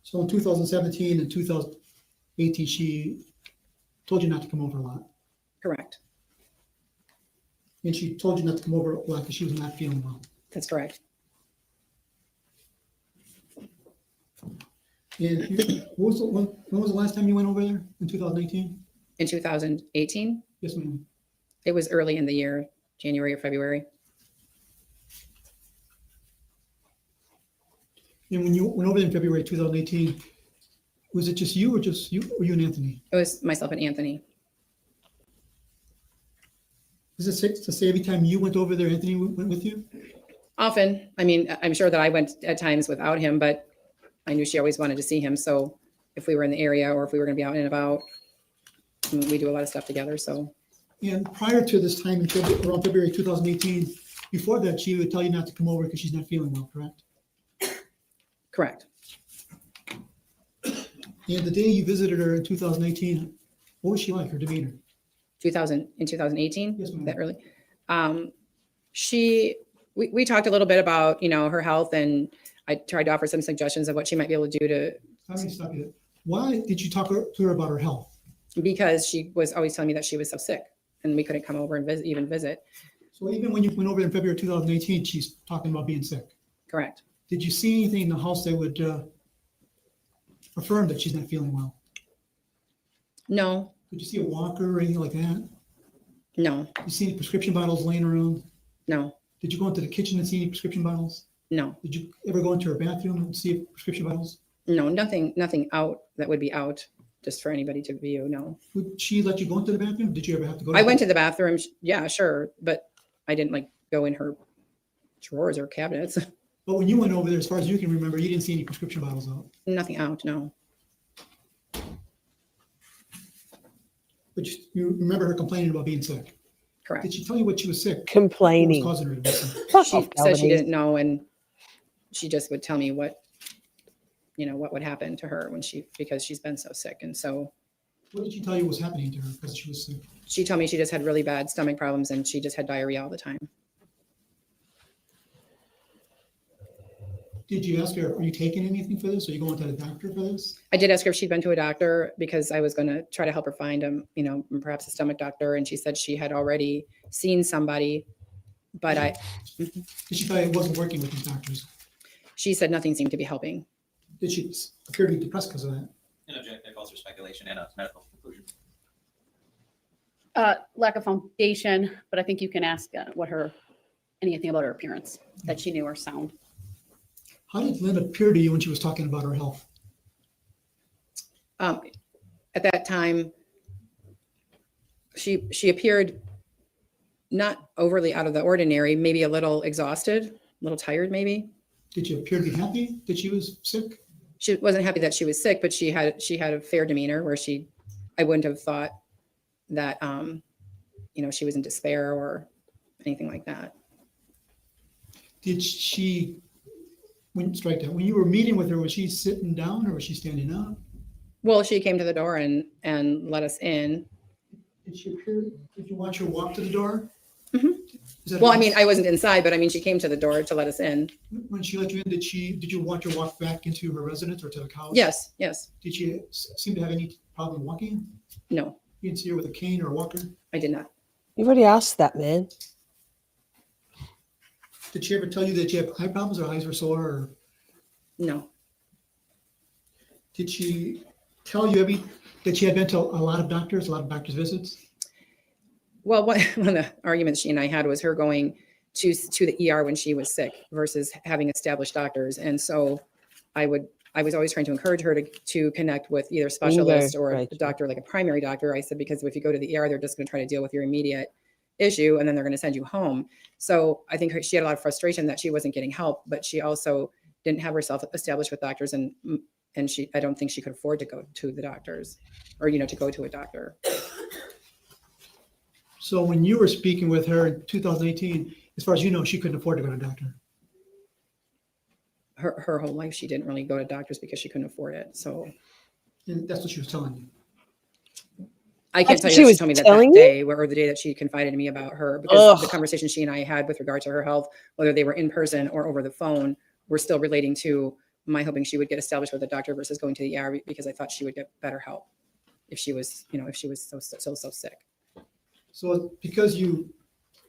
So in 2017 and 2018, she told you not to come over a lot. Correct. And she told you not to come over a lot because she was not feeling well. That's correct. And when was the last time you went over there? In 2018? In 2018, Yes, ma'am. it was early in the year, January or February. And when you went over there in February 2018, was it just you or you and Anthony? It was myself and Anthony. Is it safe to say every time you went over there, Anthony went with you? Often. I mean, I'm sure that I went at times without him, but I knew she always wanted to see him. So if we were in the area or if we were going to be out and about, we do a lot of stuff together. So. And prior to this time, around February 2018, before that, she would tell you not to come over because she's not feeling well, correct? Correct. And the day you visited her in 2018, what was she like, her demeanor? In 2018, Yes, ma'am. that early. We talked a little bit about, her health, and I tried to offer some suggestions of what she might be able to do to. Let me stop you there. Why did you talk to her about her health? Because she was always telling me that she was so sick and we couldn't come over and visit. So even when you went over in February 2018, she's talking about being sick. Correct. Did you see anything in the house that would affirm that she's not feeling well? No. Did you see a walker or anything like that? No. Did you see any prescription bottles laying around? No. Did you go into the kitchen and see any prescription bottles? No. Did you ever go into her bathroom and see prescription bottles? No, nothing out that would be out just for anybody to view. No. Would she let you go into the bathroom? Did you ever have to go? I went to the bathroom. Yeah, sure. But I didn't go in her drawers or cabinets. But when you went over there, as far as you can remember, you didn't see any prescription bottles out. Nothing out, no. But you remember her complaining about being sick. Correct. Did she tell you what she was sick? Complaining. What was causing her to be sick? She said she didn't know, and she just would tell me what would happen to her because she's been so sick. And so. What did she tell you was happening to her because she was sick? She told me she just had really bad stomach problems and she just had diarrhea all the time. Did you ask her, are you taking anything for this? Are you going to the doctor for this? I did ask her if she'd been to a doctor because I was going to try to help her find perhaps a stomach doctor. And she said she had already seen somebody, but Did she tell you it wasn't working with these doctors? She said nothing seemed to be helping. Did she appear to be depressed because of that? That calls for speculation and a medical conclusion. Lack of foundation, but I think you can ask anything about her appearance that she knew her sound. How did Lynn appear to you when she was talking about her health? At that time, she appeared not overly out of the ordinary, maybe a little exhausted, a little tired, maybe. Did she appear to be happy that she was sick? She wasn't happy that she was sick, but she had a fair demeanor where I wouldn't have thought that, she was in despair or anything like that. Did she, when you were meeting with her, was she sitting down or was she standing up? Well, she came to the door and let us in. Did you watch her walk to the door? Mm-hmm. Well, I wasn't inside, but she came to the door to let us in. When she let you in, did you watch her walk back into her residence or to the couch? Yes. Did she seem to have any problem walking? No. You didn't see her with a cane or a walker? I did not. You've already asked that, man. Did she ever tell you that you have eye problems or eyes were sore? Or? No. Did she tell you that she had been to a lot of doctors visits? Well, one of the arguments she and I had was her going to the ER when she was sick versus having established doctors. And so I was always trying to encourage her to connect with either a specialist or a doctor, like a primary doctor. I said, because if you go to the ER, they're just going to try to deal with your immediate issue and then they're going to send you home. So I think she had a lot of frustration that she wasn't getting help, but she also didn't have herself established with doctors, and I don't think she could afford to go to the doctors or, to go to a doctor. So when you were speaking with her in 2018, as far as you know, she couldn't afford to go to a doctor. Her whole life, she didn't really go to doctors because she couldn't afford it. So. And that's what she was telling you. I can't tell you She that was she told me that telling that you? day or the day that she confided in me about her, because the Ugh. conversation she and I had with regard to her health, whether they were in person or over the phone, were still relating to my hoping she would get established with a doctor versus going to the ER, because I thought she would get better help if she was, if she was so sick. So because you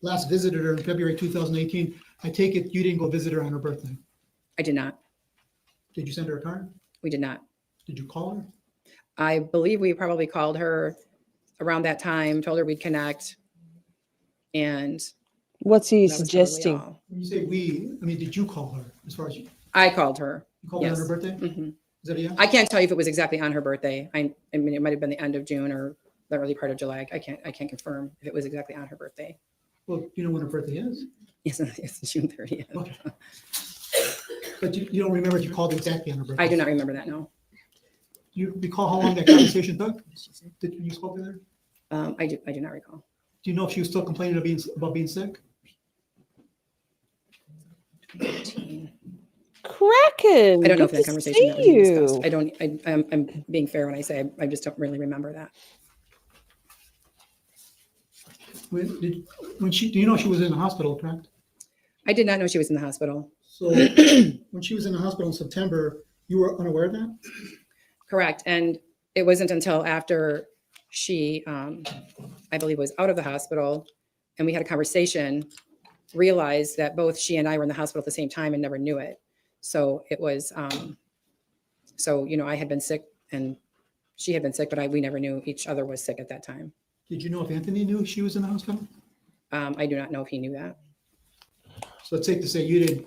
last visited her in February 2018, I take it you didn't go visit her on her birthday. I did not. Did you send her a card? We did not. Did you call her? I believe we probably called her around that time, told her we'd connect, and What's he that was probably suggesting? all. When you say we, I mean, did you call her as far as you I called her. called her on Yes. her birthday? Mhm. Is that a yes? I can't tell you if it was exactly on her birthday. I mean, it might have been the end of June or the early part of July. I can't confirm if it was exactly on her birthday. Well, you know when her birthday is? Yes, it's June 30th. Okay. But you don't remember if you called exactly on her birthday? I do not remember that, no. Do you recall how long that conversation took? Did you spoke with her? I do not recall. Do you know if she was still complaining about being sick? Kraken. I don't know if good that to conversation that was see even discussed. you. I don't. I'm being fair when I say I just don't really remember that. When she, do you know she was in the hospital, correct? I did not know she was in the hospital. So when she was in the hospital in September, you were unaware of that? Correct. And it wasn't until after she, I believe, was out of the hospital and we had a conversation, realized that both she and I were in the hospital at the same time and never knew it. So it was, so, I had been sick and she had been sick, but we never knew each other was sick at that time. Did you know if Anthony knew she was in the hospital? I do not know if he knew that. So it's safe to say you did.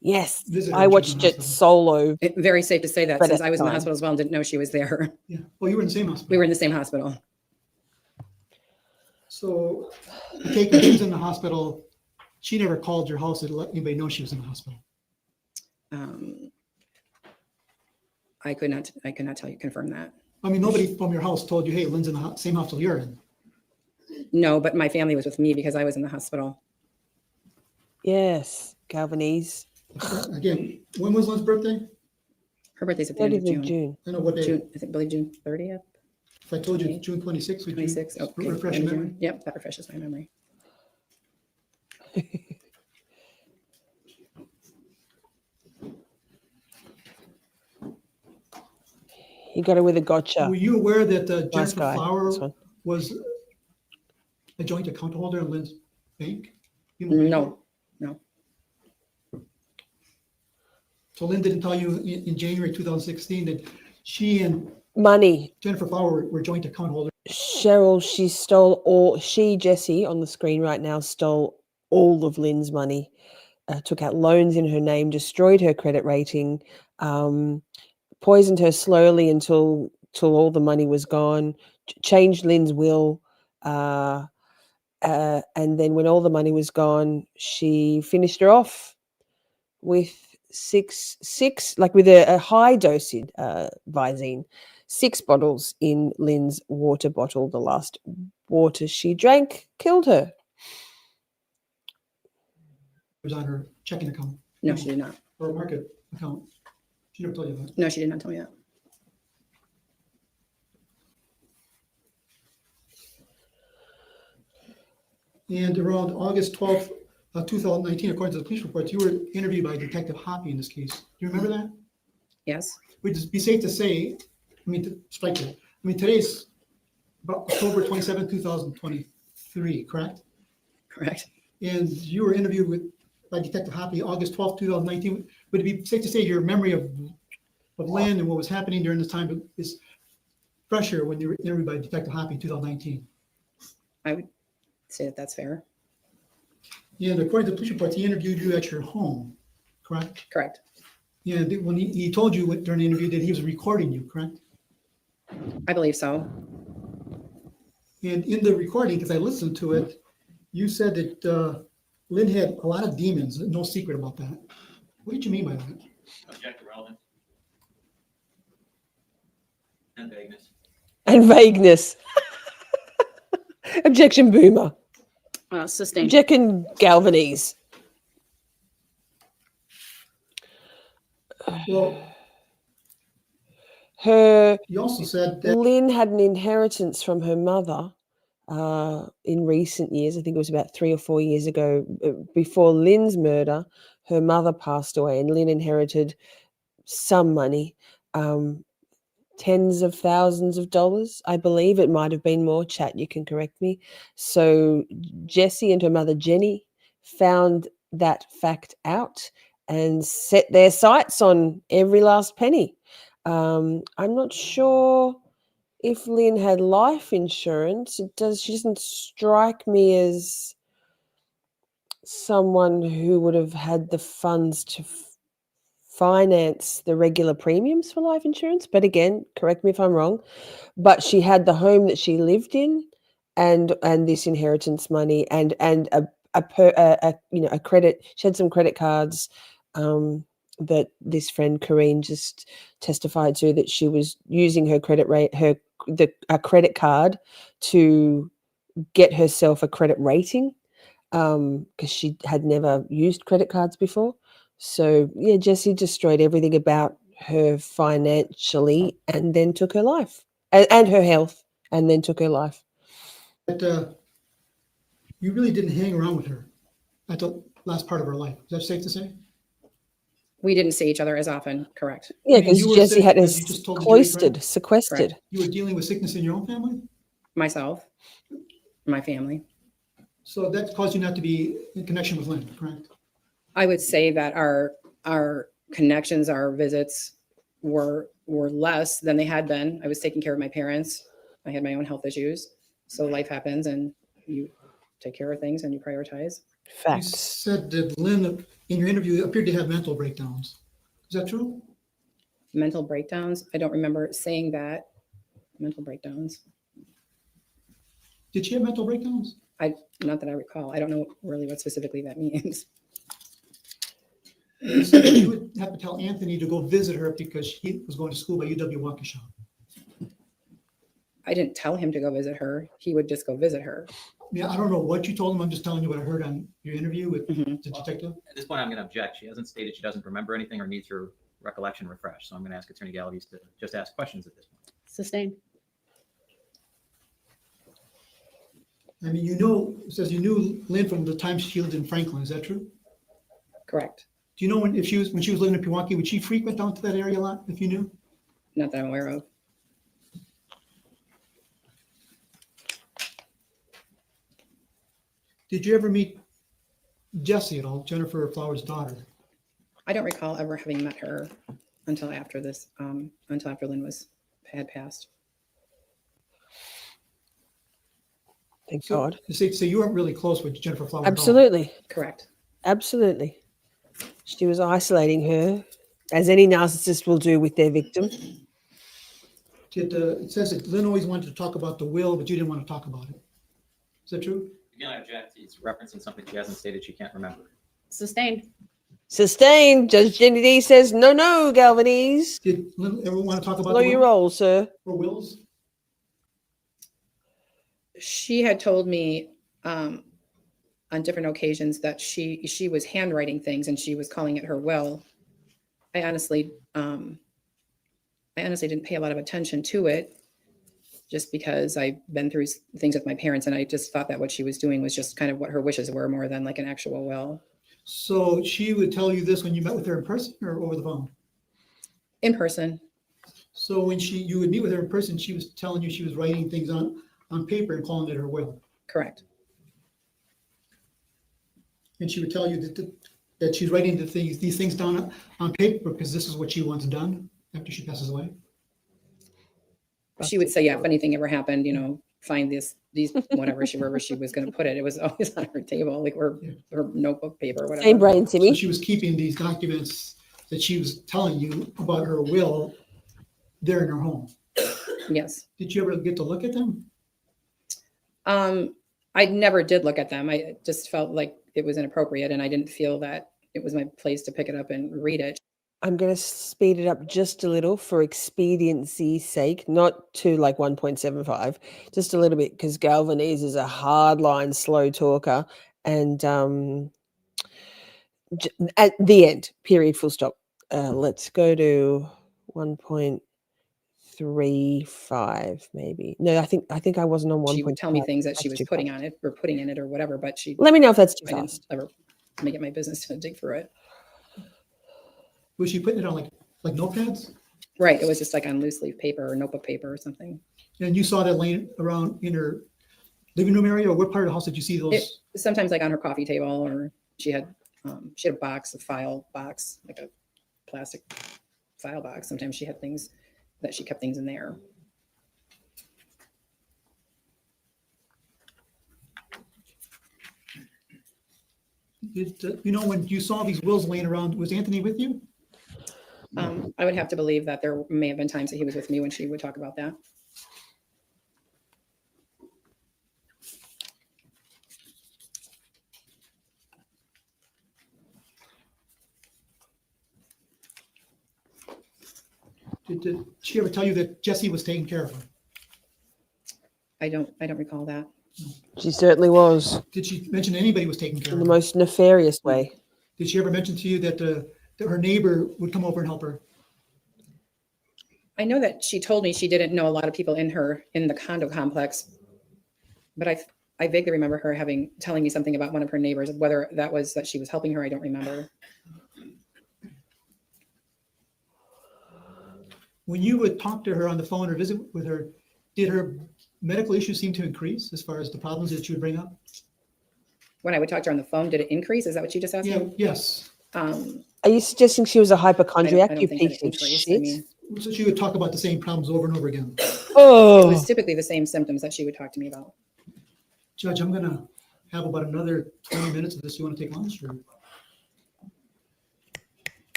Yes, Visit her I when she was watched in the it hospital. solo. Very safe to say that, But since at I was in the the time. hospital as well and didn't know she was there. Yeah. Well, you were in the same hospital. We were in the same hospital. So I take when she was in the hospital, she never called your house to let anybody know she was in the hospital. I could not tell you, confirm that. I mean, nobody from your house told you, hey, Lynn's in the same hospital you're in. No, but my family was with me because I was in the hospital. Yes, Galvanese. Again, when was Lynn's birthday? Her birthday's at the end of 30th June. of June. I know what day. June, I believe June 30th, If I told you it's June 26th, would you 26th. Okay, refresh end your of memory? June. Yep, that refreshes my memory. He got it with a gotcha. Were you aware that Nice Jennifer guy. Flower This one. was a joint account holder in Lynn's bank? No, no. So Lynn didn't tell you in January 2016 that she and Money. Jennifer Flower were joint account holders. Cheryl, Jessy, on the screen right now, stole all of Lynn's money, took out loans in her name, destroyed her credit rating, poisoned her slowly until all the money was gone, changed Lynn's will. And then when all the money was gone, she finished her off with six, like with a high dosage Visine, 6 bottles in Lynn's water bottle. The last water she drank killed her. It was on her checking account. No, she did not. Or market account. She never told you that. No, she did not tell me that. And around August 12th, 2019, according to the police reports, you were interviewed by Detective Hoppy in this case. Do you remember that? Yes. Would it be safe to say, to strike it, today's about October 27, 2023, correct? Correct. And you were interviewed by Detective Hoppy August 12th, 2019. Would it be safe to say your memory of Lynn and what was happening during this time is fresher when you were interviewed by Detective Hoppy in 2019? I would say that that's fair. And according to the police reports, he interviewed you at your home, correct? Correct. And when he told you during the interview that he was recording you, correct? I believe so. And in the recording, because I listened to it, you said that Lynn had a lot of demons, no secret about that. What did you mean by that? Objective relevance. And vagueness. And vagueness. Objection, Boomer. Sustained. Objection, Galvanese. Well, You also said that Lynn had an inheritance from her mother in recent years. I think it was about 3 or 4 years ago, before Lynn's murder. Her mother passed away, and Lynn inherited some money, tens of thousands of dollars, I believe. It might have been more. Chat, you can correct me. So Jessy and her mother Jenny found that fact out and set their sights on every last penny. I'm not sure if Lynn had life insurance. She doesn't strike me as someone who would have had the funds to finance the regular premiums for life insurance. But again, correct me if I'm wrong. But she had the home that she lived in, and this inheritance money, and a credit. She had some credit cards that this friend Koreen just testified to, that she was using her a credit card to get herself a credit rating, because she had never used credit cards before. So yeah, Jessy destroyed everything about her financially, and then took her life, and her health, and then took her life. that you really didn't hang around with her at the last part of her life. Is that safe to say? We didn't see each other as often, correct? Yeah, I mean, because you were Jessy sick, had as us you just told the jury, cloistered, correct? sequestered. You were dealing with sickness in your own family, Myself, my family. so that caused you not to be in connection with Lynn, correct? I would say that our connections, our visits were less than they had been. I was taking care of my parents. I had my own health issues. So life happens, and you take care of things and you prioritize. You Facts. said that Lynn, in your interview, appeared to have mental breakdowns. Is that true? Mental breakdowns. I don't remember saying that. Mental breakdowns. Did she have mental breakdowns? Not that I recall. I don't know really what specifically that means. You said that you would have to tell Anthony to go visit her because he was going to school by UW-Waukesha. I didn't tell him to go visit her. He would just go visit her. Yeah, I don't know what you told him. I'm just telling you what I heard on your interview with Mhm. the detective. At this point, I'm going to object. She hasn't stated she doesn't remember anything or needs her recollection refreshed. So I'm going to ask Attorney Galaviz to just ask questions at this point. Sustained. I mean, it says you knew Lynn from the time she lived in Franklin. Is that true? Correct. Do you know when she was living in Pewaukee, would she frequent down to that area a lot, if you knew? Not that I'm aware of. Did you ever meet Jessy at all, Jennifer Flowers' daughter? I don't recall ever having met her until after this, until after Lynn had passed. Thank So, God. so you weren't really close with Jennifer Flowers at all? Absolutely. Correct. Absolutely. She was isolating her, as any narcissist will do with their victim. It says that Lynn always wanted to talk about the will, but you didn't want to talk about it. Is that true? Again, I object. He's referencing something she hasn't stated she can't remember. Sustained. Sustained. Judge Jenny D says, no, Galvaniz. Did Lynn ever want to talk about Blow the your will roll, sir. or wills? She had told me on different occasions that she was handwriting things and she was calling it her will. I honestly didn't pay a lot of attention to it, just because I've been through things with my parents, and I just thought that what she was doing was just kind of what her wishes were, more than like an actual will. So she would tell you this when you met with her in person or over the phone? In person. So when you would meet with her in person, she was telling you she was writing things on paper and calling it her will. Correct. And she would tell you that she's writing these things down on paper because this is what she wants done after she passes away. She would say, yeah, if anything ever happened, find these whatever wherever she was going to put it. It was always on her table, like her notebook paper, whatever. Same brain, Timmy. So she was keeping these documents that she was telling you about her will there in her home. Yes. Did you ever get to look at them? I never did look at them. I just felt like it was inappropriate, and I didn't feel that it was my place to pick it up and read it. I'm going to speed it up just a little for expediency's sake, not to like 1.75, just a little bit, because Galvaniz is a hardline slow talker, and at the end, period, full stop. Let's go to 1.75. 1.35 maybe. No, I think I wasn't on 1.5. She would tell me things that she That's was too putting fast. on it or putting in it or whatever, but she, Let me know if that's too I didn't fast. ever make it my business to dig through it. Was she putting it on like notepads? Right. It was just like on loose leaf paper or notebook paper or something. And you saw that laying around in her living room area, or what part of the house did you see those? It, sometimes like on her coffee table, or she had a box, a file box, like a plastic file box. Sometimes she had things that she kept things in there. You know, when you saw these wills laying around, was Anthony with you? I would have to believe that there may have been times that he was with me when she would talk about that. Did she ever tell you that Jessy was taking care of her? I don't recall that. She certainly was. Did she mention anybody was taking care In of the her? most nefarious way. Did she ever mention to you that that her neighbor would come over and help her? I know that she told me she didn't know a lot of people in the condo complex, but I vaguely remember her telling me something about one of her neighbors. Whether that was that she was helping her, I don't remember. When you would talk to her on the phone or visit with her, did her medical issues seem to increase as far as the problems that you would bring up? When I would talk to her on the phone, did it increase? Is that what you just asked Yeah, me? yes. Are you suggesting she was a hypochondriac? I don't You think that piece it of increased. I shit. mean, So she would talk about the same problems over and over again. it Oh, was typically the same symptoms that she would talk to me about. Judge, I'm gonna have about another 20 minutes of this. You want to take lunch? Or?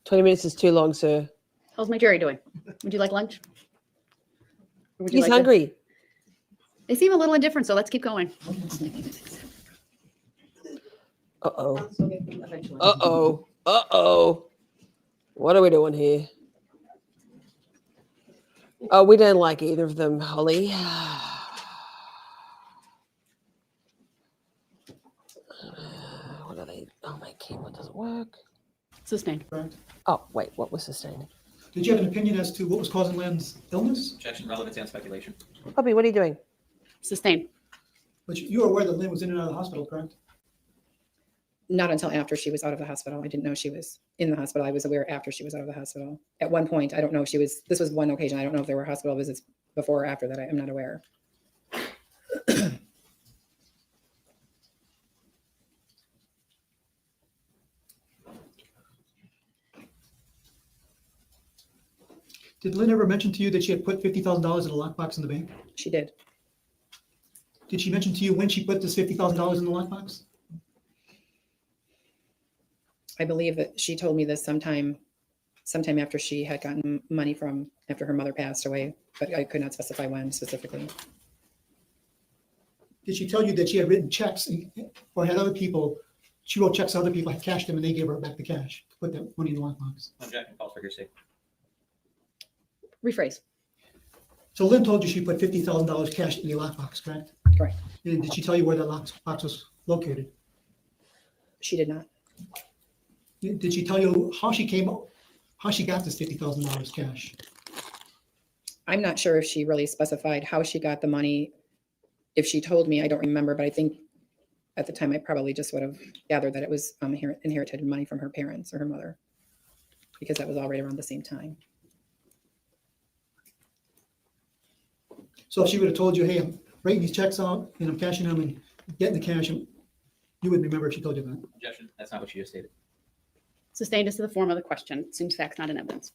20 minutes is too long, sir. How's my jury doing? Would you like lunch? Or would you He's like to- hungry. They seem a little indifferent, so let's keep going. Uh-oh. Eventually. Uh-oh. Uh-oh. What are we doing here? Oh, we don't like either of them, Holly. What are they? Oh, my keyboard doesn't work. Sustained. Correct. Oh, wait, what was sustained? Did you have an opinion as to what was causing Lynn's illness? Objection, relevance, and speculation. Bobby, what are you doing? Sustained. But you were aware that Lynn was in and out of the hospital, correct? Not until after she was out of the hospital. I didn't know she was in the hospital. I was aware after she was out of the hospital. At one point, I don't know if this was one occasion. I don't know if there were hospital visits before or after that. I'm not aware. Did Lynn ever mention to you that she had put $50,000 in a lockbox in the bank? She did. Did she mention to you when she put this $50,000 in the lockbox? I believe that she told me this sometime after she had gotten money after her mother passed away, but I could not specify when specifically. Did she tell you that she had written checks or had other people, she wrote checks to other people, had cashed them, and they gave her back the cash to put that money in the lockbox? Objection, calls for hearsay. Rephrase. So Lynn told you she put $50,000 cash in the lockbox, correct? Correct. And did she tell you where that lockbox was located? She did not. Did she tell you how she got this $50,000 cash? I'm not sure if she really specified how she got the money. If she told me, I don't remember, but I think at the time I probably just would have gathered that it was inherited money from her parents or her mother, because that was all right around the same time. So if she would have told you, hey, I'm writing these checks out and I'm cashing them and getting the cash, you wouldn't remember if she told you that. Objection, that's not what she just stated. Sustained is to the form of the question. It seems facts, not in evidence.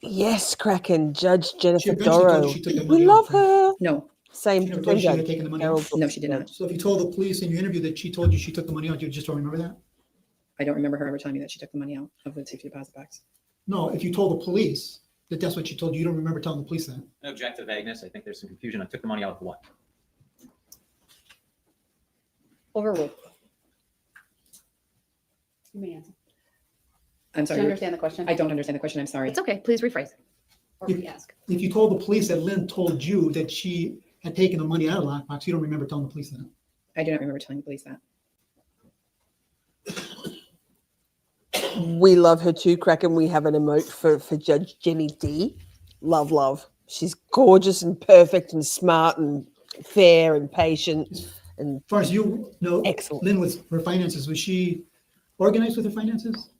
Yes, Kraken. Judge She Jennifer eventually told Doro. you she took the We money love out, right? her. No, Same, She never same told you she had judge. taken the money Carol out? no, she did not. So if you told the police in your interview that she told you she took the money out, you just don't remember that? I don't remember her ever telling me that she took the money out of the safety deposit box. No, if you told the police that that's what she told you, you don't remember telling the police that. Object to vagueness. I think there's some confusion. I took the money out of what? Overruled. You may answer. I'm Do you sorry. understand the question? I don't understand the question. I'm sorry. It's okay. Please rephrase. Or If- re-ask. If you told the police that Lynn told you that she had taken the money out of the lockbox, you don't remember telling the police that. I do not remember telling the police that. We love her too, Kraken. We have an emote for Judge Jenny D. Love, love. She's gorgeous and perfect and smart and fair and patient. And As far as you know, excellent. Lynn with her finances, was she organized with her finances?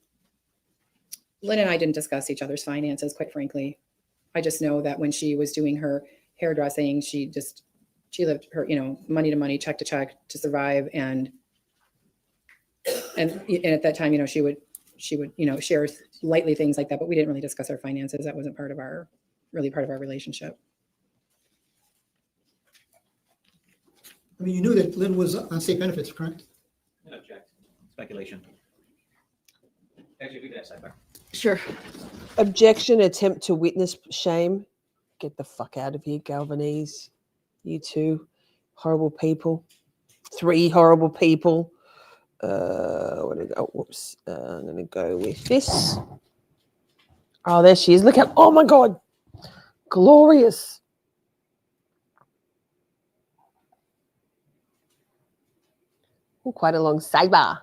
Lynn and I didn't discuss each other's finances, quite frankly. I just know that when she was doing her hairdressing, she lived her, money to money, check to check to survive. And at that time, she would, share lightly things like that, but we didn't really discuss our finances. That wasn't part of our relationship. I mean, you knew that Lynn was on state benefits, correct? I object. Speculation. Actually, we could have sidebar. Sure. Objection, attempt to witness shame. Get the fuck out of here, Galvanese. You two horrible people. 3 horrible people. I'm gonna go with this. Oh, there she is. Look at, oh my God. Glorious. Oh, quite a long sidebar.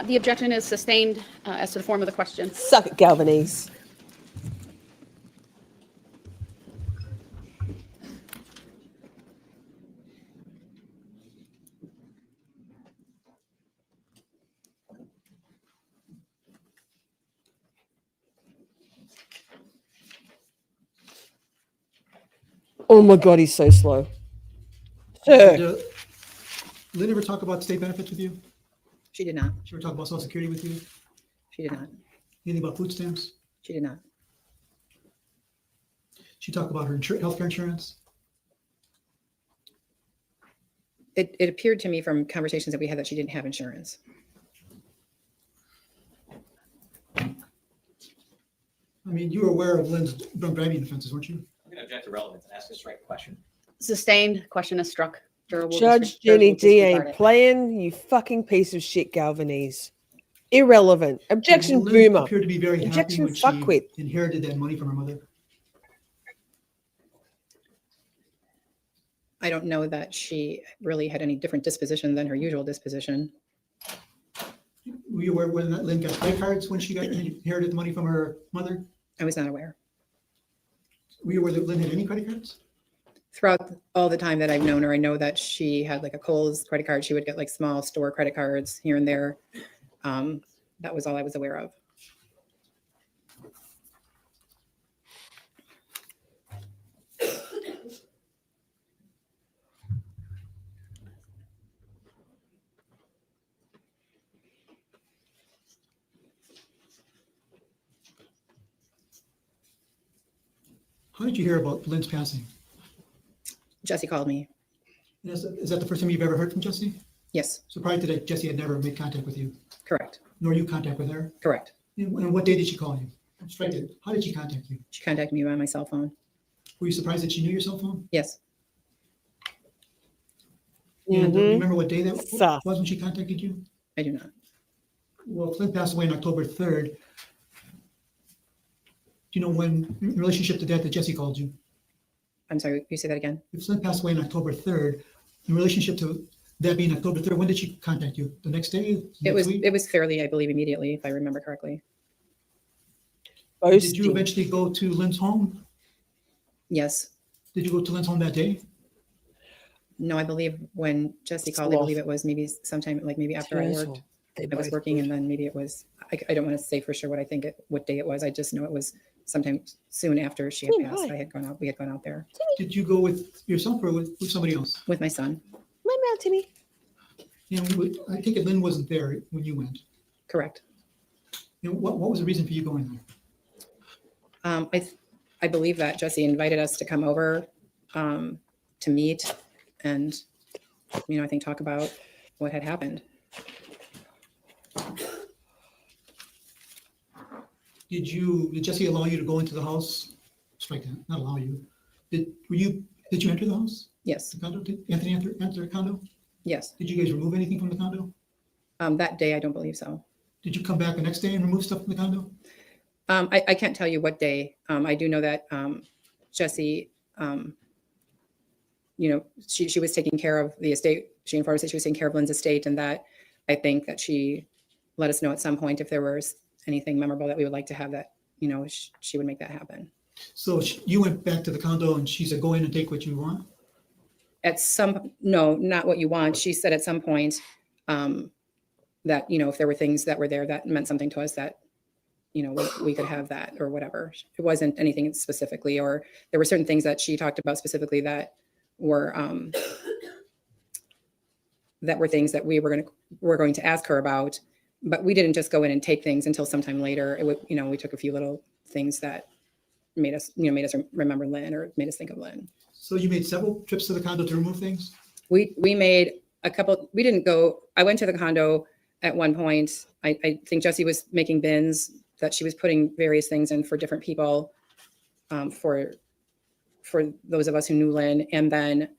The objection is sustained as to the form of the question. Suck it, Galvanese. Oh my God, he's so slow. Sir. Did Lynn ever talk about state benefits with you? She did not. She ever talk about Social Security with you? She did not. Anything about food stamps? She did not. She talked about her healthcare insurance? It appeared to me from conversations that we had that she didn't have insurance. I mean, you were aware of Lynn's drunk driving offenses, weren't you? I'm going to object to relevance and ask a straight question. Sustained. Question is struck. Judge Jenny D ain't playing, you fucking piece of shit, Galvanese. Irrelevant. Objection, Lynn boomer. appeared to be very Objection, happy when fuckwit. she inherited that money from her mother. I don't know that she really had any different disposition than her usual disposition. Were you aware when Lynn got credit cards when she inherited the money from her mother? I was not aware. Were you aware that Lynn had any credit cards? Throughout all the time that I've known her, I know that she had like a Kohl's credit card. She would get like small store credit cards here and there. That was all I was aware of. How did you hear about Lynn's passing? Jessy called me. Is that the first time you've ever heard from Jessy? Yes. So prior to that, Jessy had never made contact with you? Correct. Nor you contact with her? Correct. And what day did she call you? Strike it. How did she contact you? She contacted me by my cell phone. Were you surprised that she knew your cell phone? Yes. And do you remember what day that was when she contacted you? I do not. Well, Lynn passed away on October 3rd. Do you know when, in relationship to that Jessy called you? I'm sorry, can you say that again? If Lynn passed away on October 3rd, in relationship to that being October 3rd, when did she contact you? The next day? It was fairly, I believe, immediately, if I remember correctly. Did you eventually go to Lynn's home? Yes. Did you go to Lynn's home that day? No, I believe when Jessy called, I believe it was maybe sometime, like maybe after I worked. I was working, and then maybe it was, I don't want to say for sure what day it was. I just know it was sometime soon after she had passed. We had gone out there. Did you go with yourself or with somebody else? With my son. My mouth, Timmy. I take it Lynn wasn't there when you went. Correct. What was the reason for you going there? I believe that Jessy invited us to come over to meet and, I think talk about what had happened. Did Jessy allow you to go into the house? Strike that, not allow you. Did you enter the house? Yes. The condo? Did Anthony enter the condo? Yes. Did you guys remove anything from the condo? That day, I don't believe so. Did you come back the next day and remove stuff from the condo? I can't tell you what day. I do know that Jessy, she was taking care of the estate. She informed us that she was taking care of Lynn's estate, and that I think that she let us know at some point if there was anything memorable that we would like to have that, you know, she would make that happen. So you went back to the condo and she said, go in and take what you want? No, not what you want. She said at some point that, you know, if there were things that were there that meant something to us, that, you know, we could have that or whatever. It wasn't anything specifically, or there were certain things that she talked about specifically that were things that we were going to ask her about, but we didn't just go in and take things until sometime later. It would, you know, we took a few little things that made us remember Lynn or made us think of Lynn. So you made several trips to the condo to remove things? We made a couple. We didn't go. I went to the condo at one point. I think Jessy was making bins that she was putting various things in for different people, for those of us who knew Lynn. And then,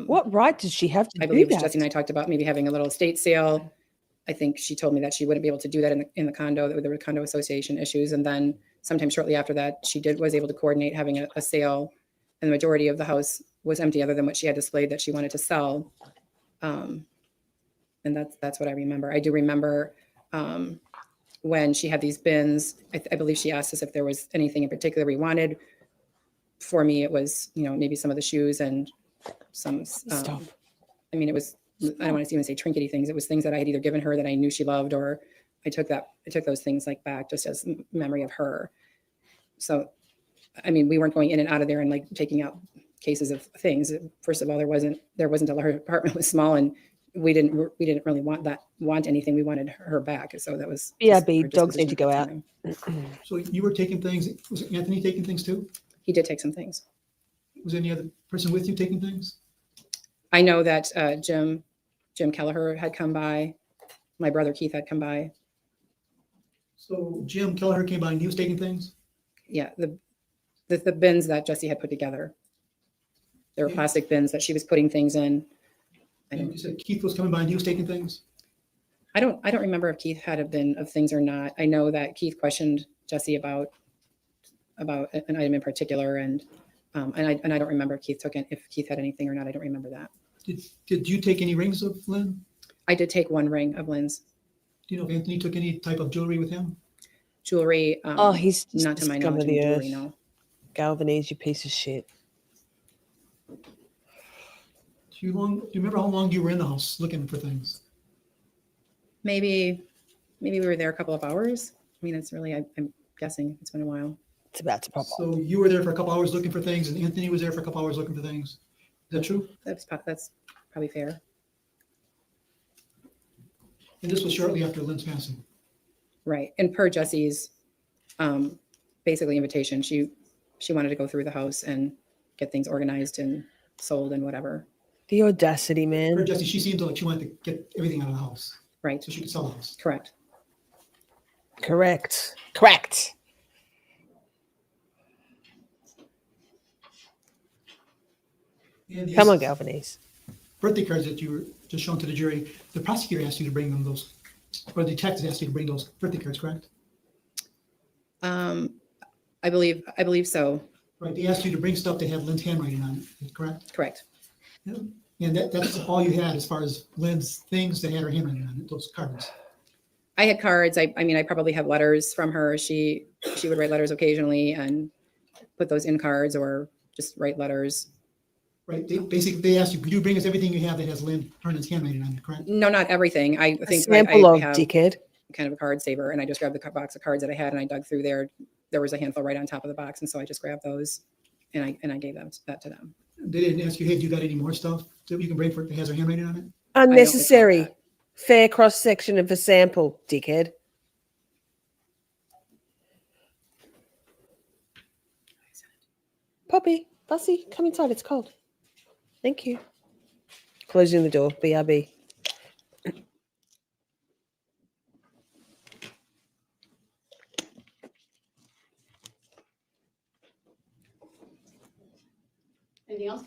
what right did she have to I do believe that? Jessy and I talked about maybe having a little estate sale. I think she told me that she wouldn't be able to do that in the condo. That there were condo association issues. And then sometime shortly after that, she was able to coordinate having a sale, and the majority of the house was empty other than what she had displayed that she wanted to sell. And that's what I remember. I do remember when she had these bins, I believe she asked us if there was anything in particular we wanted. For me, it was, you know, maybe some of the shoes and some, I mean, it was, I don't want to even say trinkety things. It was things that I had either given her that I knew she loved, or I took those things like back just as memory of her. So, I mean, we weren't going in and out of there and like taking out cases of things. First of all, there wasn't a large apartment, was small, and we didn't really want anything. We wanted her back. So that was dogs need to go out. So you were taking things. Was Anthony taking things too? He did take some things. Was any other person with you taking things? I know that Jim Kelliher had come by. My brother Keith had come by. So Jim Kelliher came by and he was taking things? Yeah, the bins that Jessy had put together. There were plastic bins that she was putting things in. And you said Keith was coming by and he was taking things? I don't remember if Keith had a bin of things or not. I know that Keith questioned Jessy about an item in particular, and I don't remember if Keith had anything or not. I don't remember that. Did you take any rings of Lynn? I did take one ring of Lynn's. Do you know if Anthony took any type of jewelry with him? Jewelry? He's not to my knowledge. Jewelry, no. Galvanese, you piece of shit. Do you remember how long you were in the house looking for things? Maybe we were there a couple of hours. I mean, it's really, I'm guessing it's been a while. It's about to pop up. So you were there for a couple hours looking for things, and Anthony was there for a couple hours looking for things. Is that true? That's probably fair. And this was shortly after Lynn's passing. Right. And per Jessy's basically invitation, she wanted to go through the house and get things organized and sold and whatever. The audacity, man. For Jessy, she seemed like she wanted to get everything out of the house. Right. So she could sell the house. Correct. And Come on, Galvanese. Birthday cards that you were just shown to the jury, the prosecutor asked you to bring them those, or the detective asked you to bring those birthday cards, correct? I believe so. Right, they asked you to bring stuff that had Lynn's handwriting on it, correct? Correct. Yeah. And that's all you had as far as Lynn's things that had her handwriting on it, those cards. I had cards. I mean, I probably have letters from her. She would write letters occasionally and put those in cards or just write letters. Right. They asked you, could you bring us everything you have that has Lynn Hernan's handwriting on it, correct? No, not everything. I think sample I of have dickhead. kind of a card saver, and I just grabbed the box of cards that I had and I dug through there. There was a handful right on top of the box, and so I just grabbed those and I gave that to them. They didn't ask you, hey, do you got any more stuff that you can bring for that has her handwriting on it? Unnecessary. Fair cross section of a sample, dickhead. Poppy, Bussy, come inside. It's cold. Thank you. Closing the door. BRB. Anything else?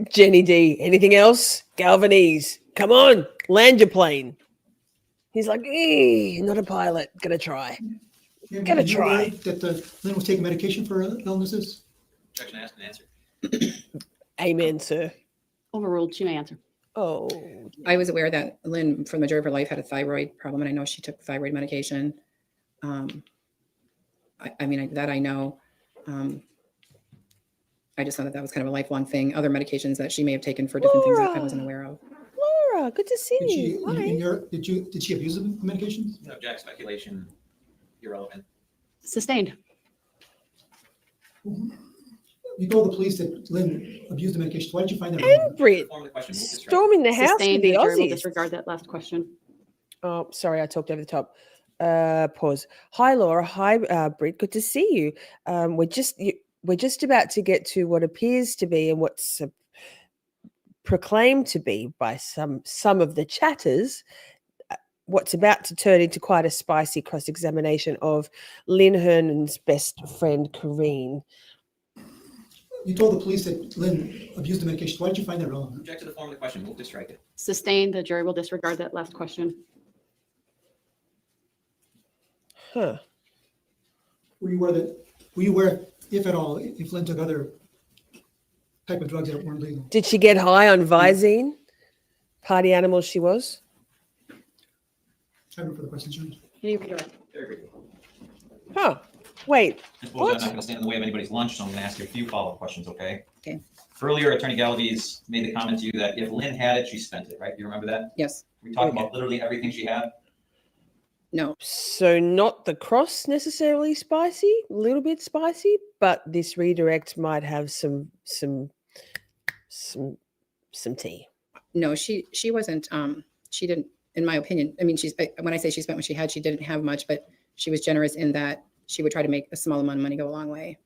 Jenny D. Anything else? Galvanese. Come on. Land your plane. He's like, not a pilot. Gonna try. Yeah, Gonna were you try. aware that Lynn was taking medication for illnesses? Objection asked and answered. Amen, sir. Overruled. She may answer. Oh, I was aware that Lynn, for the majority of her life, had a thyroid problem, and I know she took thyroid medication. I mean, that I know. I just thought that was kind of a lifelong thing. Other medications that she may have taken for different things that I wasn't aware of. Laura, good to see Did she, you. Hi. did she abuse the medications? No object, speculation, irrelevant. Sustained. You told the police that Lynn abused the medication. Why did you find that wrong? And Britt, Form of the question, move this right. storming the house with Sustained. the The jury will Aussies. disregard that last question. Oh, sorry, I talked over the top. Pause. Hi, Laura. Hi, Britt. Good to see you. We're just about to get to what appears to be and what's proclaimed to be by some of the chatters. What's about to turn into quite a spicy cross-examination of Lynn Hernan's best friend, Koreen. You told the police that Lynn abused the medication. Why did you find that wrong? Object to the form of the question, move to strike it. Sustained. The jury will disregard that last question. Huh. Were you aware, if at all, if Lynn took other type of drugs that weren't legal? Did she get high on Visine? Party animal she was? I remember the question, Sherri. Can you redirect? Very briefly. Huh. Wait. I suppose What? I'm not going to stand in the way of anybody's lunch, so I'm going to ask you a few follow-up questions, okay? Okay. Earlier, Attorney Galaviz made the comment to you that if Lynn had it, she spent it, right? You remember that? Yes. We talked about literally everything she had. No. So not the cross necessarily spicy, a little bit spicy, but this redirect might have some tea. No, she wasn't. She didn't, in my opinion. I mean, when I say she spent what she had, she didn't have much, but she was generous in that she would try to make a small amount of money go a long way.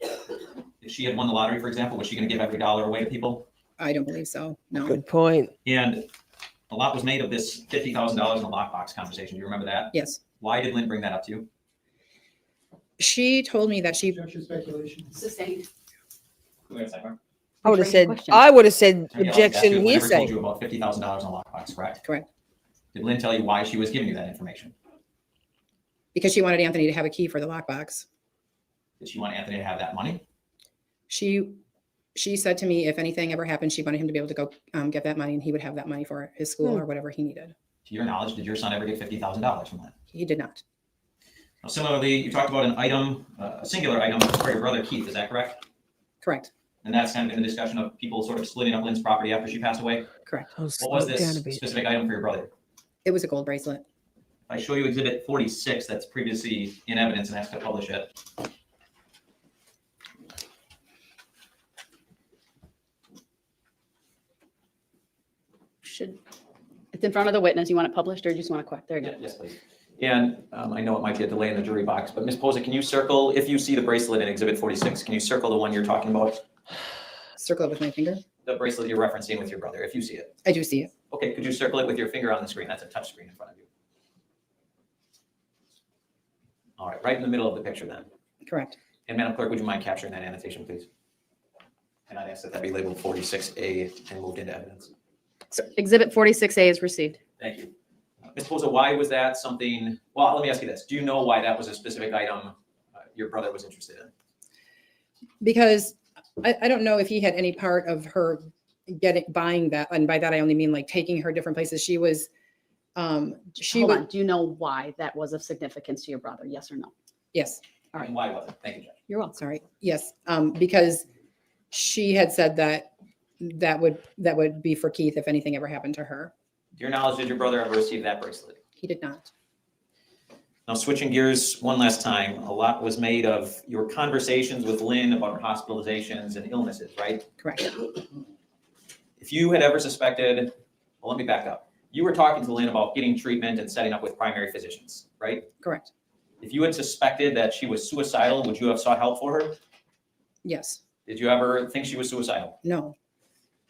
If she had won the lottery, for example, was she going to give every dollar away to people? I don't believe so. No. Good point. And a lot was made of this $50,000 in the lockbox conversation. Do you remember that? Yes. Why did Lynn bring that up to you? She told me that she. Objection, speculation. Sustained. Go ahead, sidebar. I would have Rephrase the said question. Attorney Galaviz asked you objection if Lynn ever told hearsay. you about $50,000 in the lockbox, correct? Correct. Did Lynn tell you why she was giving you that information? Because she wanted Anthony to have a key for the lockbox. Did she want Anthony to have that money? She said to me, if anything ever happened, she wanted him to be able to go get that money, and he would have that money for his school or whatever he needed. To your knowledge, did your son ever get $50,000 from Lynn? He did not. Now, similarly, you talked about an item, a singular item for your brother Keith, is that correct? Correct. And that's kind of in the discussion of people sort of splitting up Lynn's property after she passed away? Correct. I'll What slow was it down a this bit. specific item for your brother? It was a gold bracelet. If I show you exhibit 46, that's previously in evidence and asked to publish it. It's in front of the witness. You want it published or you just want to quit? There you go. Yes, please. And I know it might be a delay in the jury box, but Ms. Pozza, can you circle, if you see the bracelet in exhibit 46, can you circle the one you're talking about? Circle it with my finger. The bracelet you're referencing with your brother, if you see it. I do see it. Okay, could you circle it with your finger on the screen? That's a touch screen in front of you. All right, right in the middle of the picture then. Correct. And Madam Clerk, would you mind capturing that annotation, please? And I'd ask that that be labeled 46A and moved into evidence. So exhibit 46A is received. Thank you. Ms. Pozza, why was that something, well, let me ask you this. Do you know why that was a specific item your brother was interested in? Because I don't know if he had any part of her buying that. And by that, I only mean like taking her different places. She was, Hold on. Do you know why that was of significance to your brother? Yes or no? Yes. All right. And why was it? Thank you, Judge. You're welcome. Sorry. Yes. Because she had said that would be for Keith if anything ever happened to her. To your knowledge, did your brother ever receive that bracelet? He did not. Now, switching gears one last time, a lot was made of your conversations with Lynn about her hospitalizations and illnesses, right? Correct. If you had ever suspected, well, let me back up. You were talking to Lynn about getting treatment and setting up with primary physicians, right? Correct. If you had suspected that she was suicidal, would you have sought help for her? Yes. Did you ever think she was suicidal? No.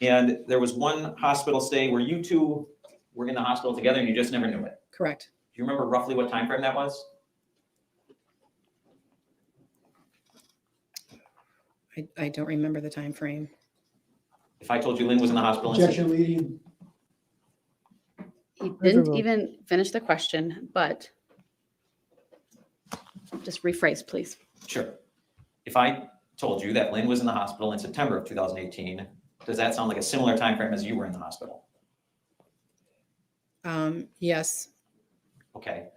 And there was one hospital stay where you two were in the hospital together and you just never knew it. Correct. Do you remember roughly what time frame that was? I don't remember the time frame. If I told you Lynn was in the hospital and said, Objection, leading. He didn't Overruled. even finish the question, but just rephrase, please. sure. If I told you that Lynn was in the hospital in September of 2018 Does that sound like a similar time frame as you were in the hospital? Yes, Okay.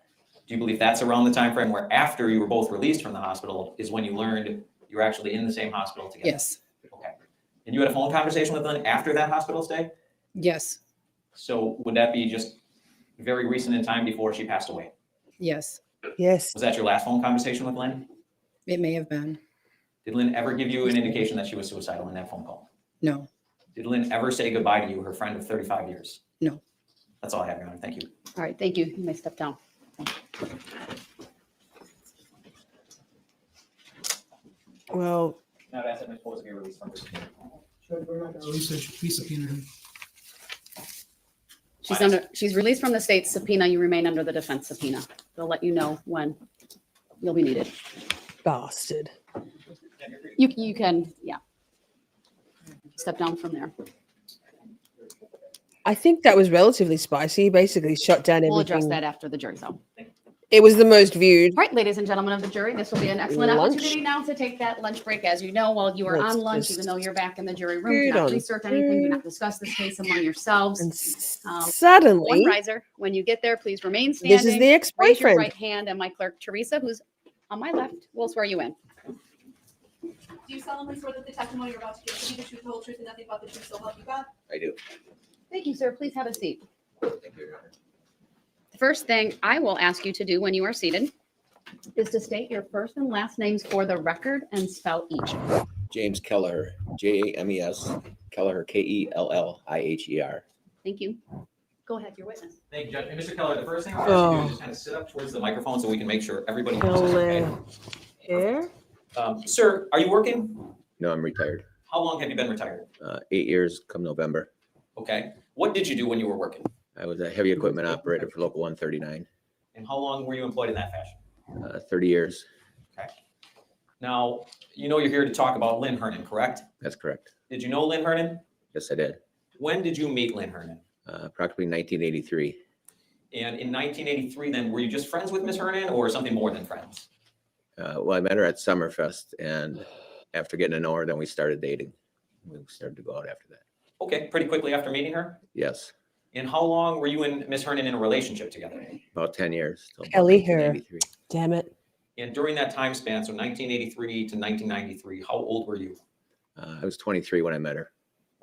Do you believe that's around the time frame where after you were both released from the hospital is when you learned you were actually in the same hospital together? yes, Okay. And you had a phone conversation with Lynn after that hospital stay? yes, So would that be just very recent in time before she passed away? yes. Yes. Was that your last phone conversation with Lynn? It may have been. Did Lynn ever give you an indication that she was suicidal in that phone call? No, Did Lynn ever say goodbye to you, her friend of 35 years? No. That's all I have, Your Honor. Thank you. All right, thank you. You may step down. Well, Now that's it, supposed to be released from this. We subpoenaed him. She's released from the state subpoena. You remain under the defense subpoena. They'll let you know when you'll be needed. bastard. You can, yeah. Step down from there. I think that was relatively spicy. He basically shut down everything. We'll address that after the jury's out. It was the most viewed. All right, ladies and gentlemen of the jury, this will be an excellent Lunch. opportunity now to take that lunch break. As you know, while you are Let's on lunch, just even though you're back in the jury room, get do not on research anything, do not through. discuss this case among yourselves. And One suddenly, riser. When you get there, please remain standing. this is the Raise your ex-boyfriend. right hand, and my clerk, Teresa, who's on my left, will swear you in. Do you solemnly swear that the testimony you're about to give will be the truth, the whole truth, and nothing but the truth, so help you God? I do. Thank you, sir. Please have a seat. Thank you, Your Honor. The first thing I will ask you to do when you are seated is to state your first and last names for the record and spell each. James Kelliher, James, Kelliher, Kelliher. Thank you. Go ahead, your witness. Thank you, Judge. And Mr. Keller, the first thing I want to do is just kind of sit up towards the microphone so we can make sure everybody hears us, okay? Here. Sir, are you working? No, I'm retired. How long have you been retired? 8 years come November. Okay. What did you do when you were working? I was a heavy equipment operator for Local 139. And how long were you employed in that fashion? 30 years. Okay. Now, you know you're here to talk about Lynn Hernan, correct? That's correct. Did you know Lynn Hernan? Yes, I did. When did you meet Lynn Hernan? Approximately 1983. And in 1983, then, were you just friends with Miss Hernan or something more than friends? Well, I met her at Summerfest, and after getting to know her, then we started dating. We started to go out after that. Okay, pretty quickly after meeting her? Yes, And how long were you and Miss Hernan in a relationship together? about 10 years. till about Kelliher. 1983. Damn it. And during that time span, so 1983 to 1993, how old were you? I was 23 when I met her.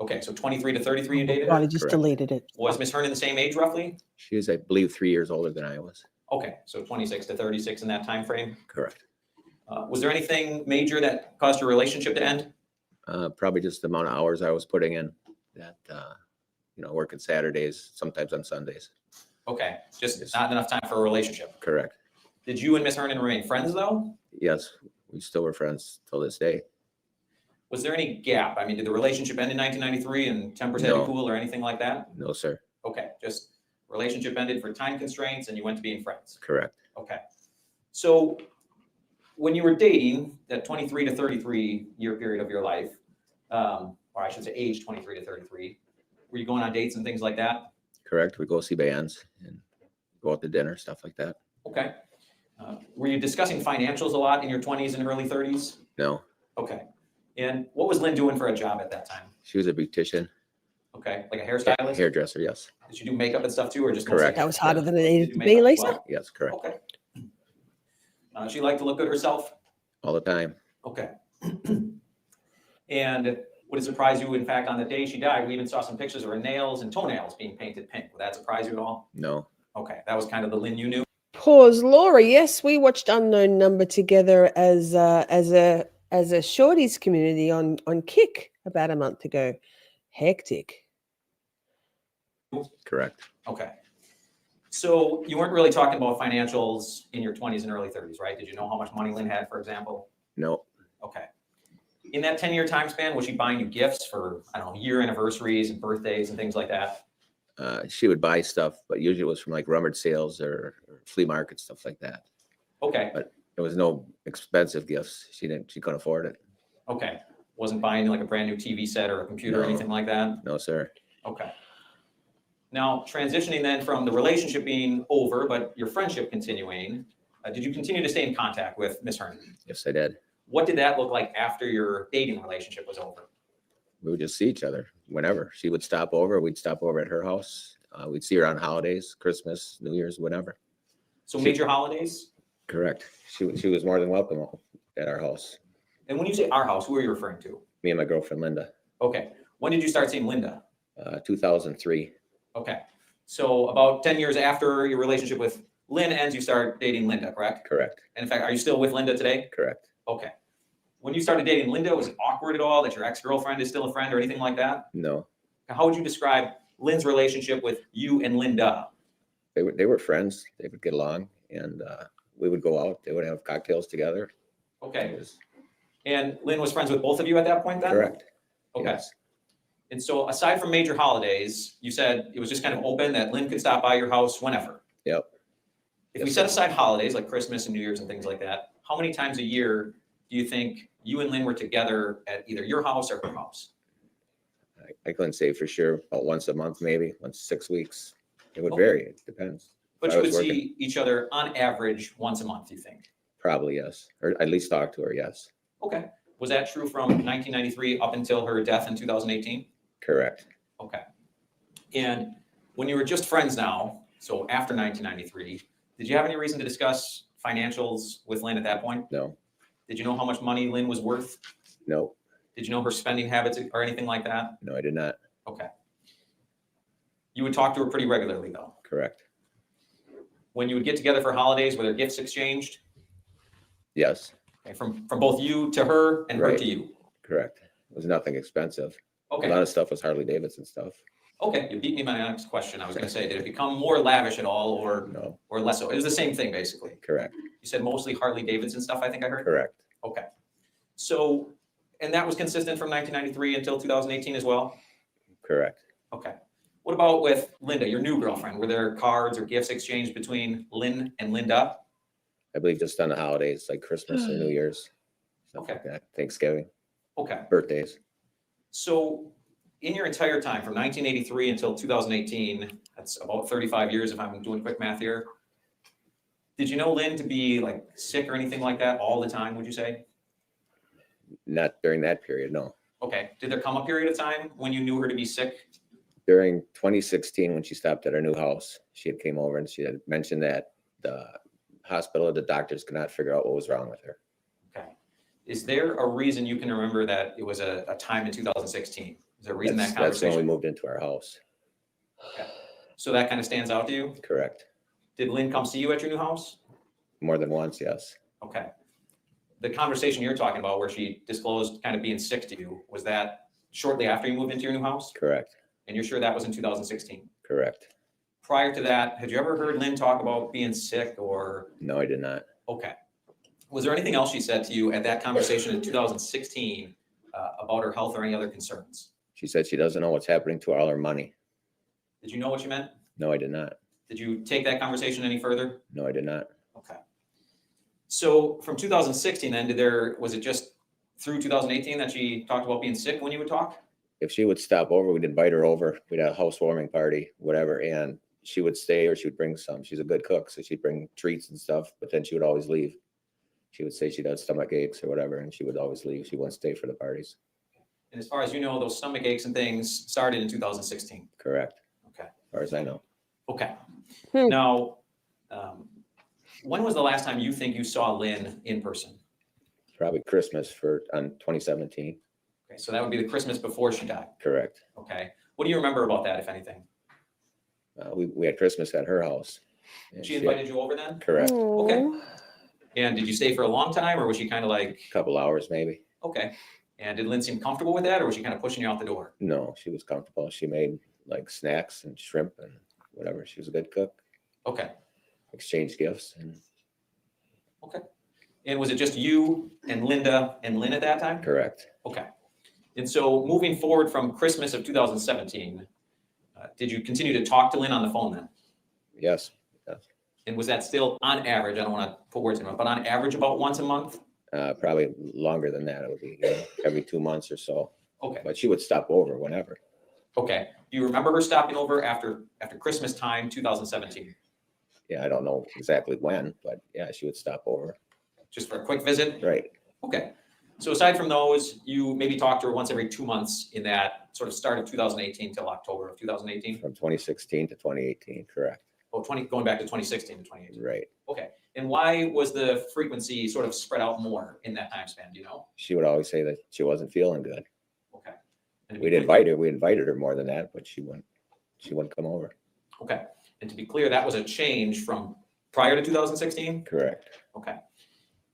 Okay, so 23 to 33 you dated God, her? I just Correct. deleted it. Was Miss Hernan the same age roughly? She was, I believe, 3 years older than I was. Okay, so 26 to 36 in that time frame. Correct. Was there anything major that caused your relationship to end? Probably just the amount of hours I was putting in that, working Saturdays, sometimes on Sundays. Okay, just Yes. not enough time for a relationship. Correct. Did you and Miss Hernan remain friends though? Yes, we still were friends till this day. Was there any gap? I mean, did the relationship end in 1993 and tempers had to No. cool or anything like that? No, sir. Okay, just relationship ended for time constraints and you went to being friends. Correct. Okay. So when you were dating, that 23 to 33 year period of your life, or I should say age 23 to 33, were you going on dates and things like that? Correct. We go see bands and go out to dinner, stuff like that. Okay. Were you discussing financials a lot in your 20s and early 30s? No, Okay. And what was Lynn doing for a job at that time? she was a beautician, Okay, like a hairstylist? hairdresser. Yes. Did she do makeup and stuff too, or just mostly Correct. That hair? was harder than it Did needed you to do be, makeup as Lisa. well? Yes, correct. Okay. She liked to look good herself? All the time. Okay. And would it surprise you, in fact, on the day she died, we even saw some pictures of her nails and toenails being painted pink. Would that surprise you at all? No. Okay, that was kind of the Lynn you knew? Pause, Laura. Yes, we watched Unknown Number together as a Shorties community on Kick about a month ago. Hectic. Correct. Okay. So you weren't really talking about financials in your 20s and early 30s, right? Did you know how much money Lynn had, for example? No. Okay. In that 10-year time span, was she buying you gifts for, I don't know, year anniversaries and birthdays and things like that? She would buy stuff, but usually it was from like rummage sales or flea market, stuff like that. Okay. There was no expensive gifts. She couldn't afford it. Okay. Wasn't buying like a brand new TV set or a computer or No. anything like that? No, sir. Okay. Now, transitioning then from the relationship being over, but your friendship continuing, did you continue to stay in contact with Miss Hernan? Yes, I did. What did that look like after your dating relationship was over? We would just see each other whenever. She would stop over, we'd stop over at her house. We'd see her on holidays, Christmas, New Year's, whatever. So major holidays? Correct. She was more than welcome at our house. And when you say our house, who are you referring to? Me and my girlfriend, Linda. Okay. When did you start seeing Linda? 2003. Okay. So about 10 years after your relationship with Lynn ends, you start dating Linda, correct? Correct. And in fact, are you still with Linda today? Correct. Okay. When you started dating Linda, was it awkward at all that your ex-girlfriend is still a friend or anything like that? No. How would you describe Lynn's relationship with you and Linda? They were friends. They would get along, and we would go out. They would have cocktails together. Okay. And Lynn was friends with both of you at that point then? Correct. Okay. Yes. And so aside from major holidays, you said it was just kind of open that Lynn could stop by your house whenever. Yep. If we set aside holidays like Christmas and New Year's and things like that, how many times a year do you think you and Lynn were together at either your house or her house? I couldn't say for sure, about once a month, maybe once 6 weeks. It would vary. It depends. But If you I would was working, see each other on average once a month, you think? probably yes, or at least talk to her. Yes. Okay. Was that true from 1993 up until her death in 2018? Correct. Okay. And when you were just friends now, so after 1993, did you have any reason to discuss financials with Lynn at that point? No. Did you know how much money Lynn was worth? No. Did you know her spending habits or anything like that? No, I did not. Okay. You would talk to her pretty regularly though. Correct. When you would get together for holidays, were there gifts exchanged? Yes. Okay, from both you to her and her Right. to you? Correct. It was nothing expensive. Okay. A lot of stuff was Harley Davidson stuff. Okay, you beat me my next question. I was going to say, did it become more lavish at all No. or less so? It was the same thing basically. Correct. You said mostly Harley Davidson stuff, I think I heard? Correct. Okay. So, and that was consistent from 1993 until 2018 as well? Correct. Okay. What about with Linda, your new girlfriend? Were there cards or gifts exchanged between Lynn and Linda? I believe just on the holidays like Christmas and New Year's. Stuff Okay. like that. Thanksgiving, Okay. birthdays. So in your entire time from 1983 until 2018, that's about 35 years if I'm doing quick math here. Did you know Lynn to be like sick or anything like that all the time, would you say? Not during that period, no. Okay. Did there come a period of time when you knew her to be sick? During 2016, when she stopped at our new house, she had came over and she had mentioned that the hospital, the doctors could not figure out what was wrong with her. Okay. Is there a reason you can remember that it was a time in 2016? Is there a reason that That's when we conversation? moved into our house. Okay. So that kind of stands out to you? Correct. Did Lynn come see you at your new house? More than once, yes. Okay. The conversation you're talking about where she disclosed kind of being sick to you, was that shortly after you moved into your new house? Correct. And you're sure that was in 2016? Correct. Prior to that, had you ever heard Lynn talk about being sick or? No, I did not. Okay. Was there anything else she said to you at that conversation in 2016 about her health or any other concerns? She said she doesn't know what's happening to all her money. Did you know what you meant? No, I did not. Did you take that conversation any further? No, I did not. Okay. So from 2016 then, was it just through 2018 that she talked about being sick when you would talk? If she would stop over, we'd invite her over. We'd have a housewarming party, whatever, and she would stay or she would bring some. She's a good cook, so she'd bring treats and stuff, but then she would always leave. She would say she'd had stomach aches or whatever, and she would always leave. She wouldn't stay for the parties. And as far as you know, those stomach aches and things started in 2016. Correct. Okay. As far as I know. Okay. Now, when was the last time you think you saw Lynn in person? Probably Christmas on 2017. Okay, so that would be the Christmas before she died. Correct. Okay. What do you remember about that, if anything? We had Christmas at her house. And She invited you over then? Correct. Okay. And did you stay for a long time, or was she kind of like? A couple hours maybe. Okay. And did Lynn seem comfortable with that, or was she kind of pushing you out the door? No, she was comfortable. She made like snacks and shrimp and whatever. She was a good cook. Okay. Exchanged gifts. And Okay. And was it just you and Linda and Lynn at that time? correct. Okay. And so moving forward from Christmas of 2017, did you continue to talk to Lynn on the phone then? Yes. Yes. And was that still on average, I don't want to put words in my mouth, but on average about once a month? Probably longer than that. It would be every 2 months or so. Okay. But she would stop over whenever. Okay. Do you remember her stopping over after Christmas time, 2017? Yeah, I don't know exactly when, but yeah, she would stop over. Just for a quick visit? Right. Okay. So aside from those, you maybe talked to her once every 2 months in that sort of start of 2018 till October of 2018? From 2016 to 2018, correct. Oh, going back to 2016 to 2018. Right. Okay. And why was the frequency sort of spread out more in that time span? Do you know? She would always say that she wasn't feeling good. Okay. And to be We invited her more than that, but she wouldn't come over. Okay. And to be clear, that was a change from prior to 2016? Correct. Okay.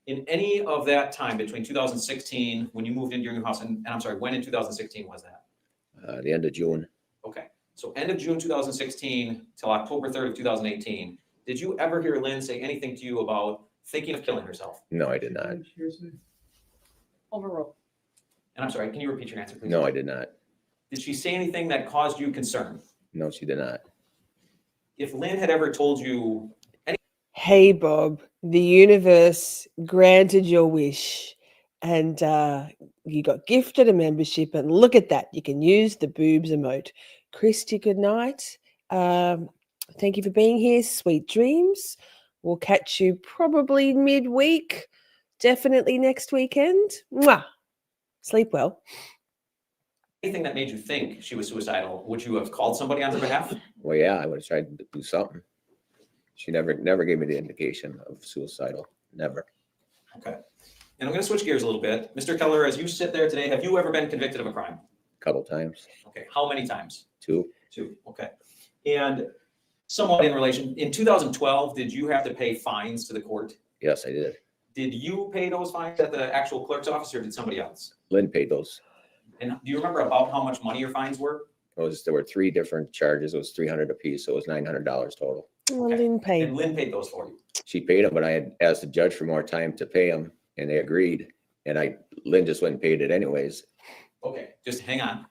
In any of that time between 2016, when you moved into your new house, and I'm sorry, when in 2016 was that? The end of June. Okay. So end of June 2016 till October 3rd of 2018, did you ever hear Lynn say anything to you about thinking of killing herself? No, I did not. Overruled. And I'm sorry, can you repeat your answer, please? No, I did not. Did she say anything that caused you concern? No, she did not. If Lynn had ever told you Hey, Bob, the universe granted your wish and you got gifted a membership. And look at that. You can use the boobs emote. Christy, good night. Thank you for being here. Sweet dreams. We'll catch you probably midweek. Definitely next weekend. Mwah. Sleep well. anything that made you think she was suicidal, would you have called somebody on her behalf? Well, yeah, I would have tried to do something. She never gave me the indication of suicidal. Never. Okay. And I'm going to switch gears a little bit. Mr. Kelliher, as you sit there today, have you ever been convicted of a crime? A couple times. Okay. How many times? Two. Okay. And somewhat in relation, in 2012, did you have to pay fines to the court? Yes, I did. Did you pay those fines at the actual clerk's office or did somebody else? Lynn paid those. And do you remember about how much money your fines were? There were three different charges. It was $300 apiece, so it was $900 total. Well, Lynn paid. And Lynn paid those for you? She paid them, but I had asked the judge for more time to pay them, and they agreed. And Lynn just went and paid it anyways. Okay, just hang on.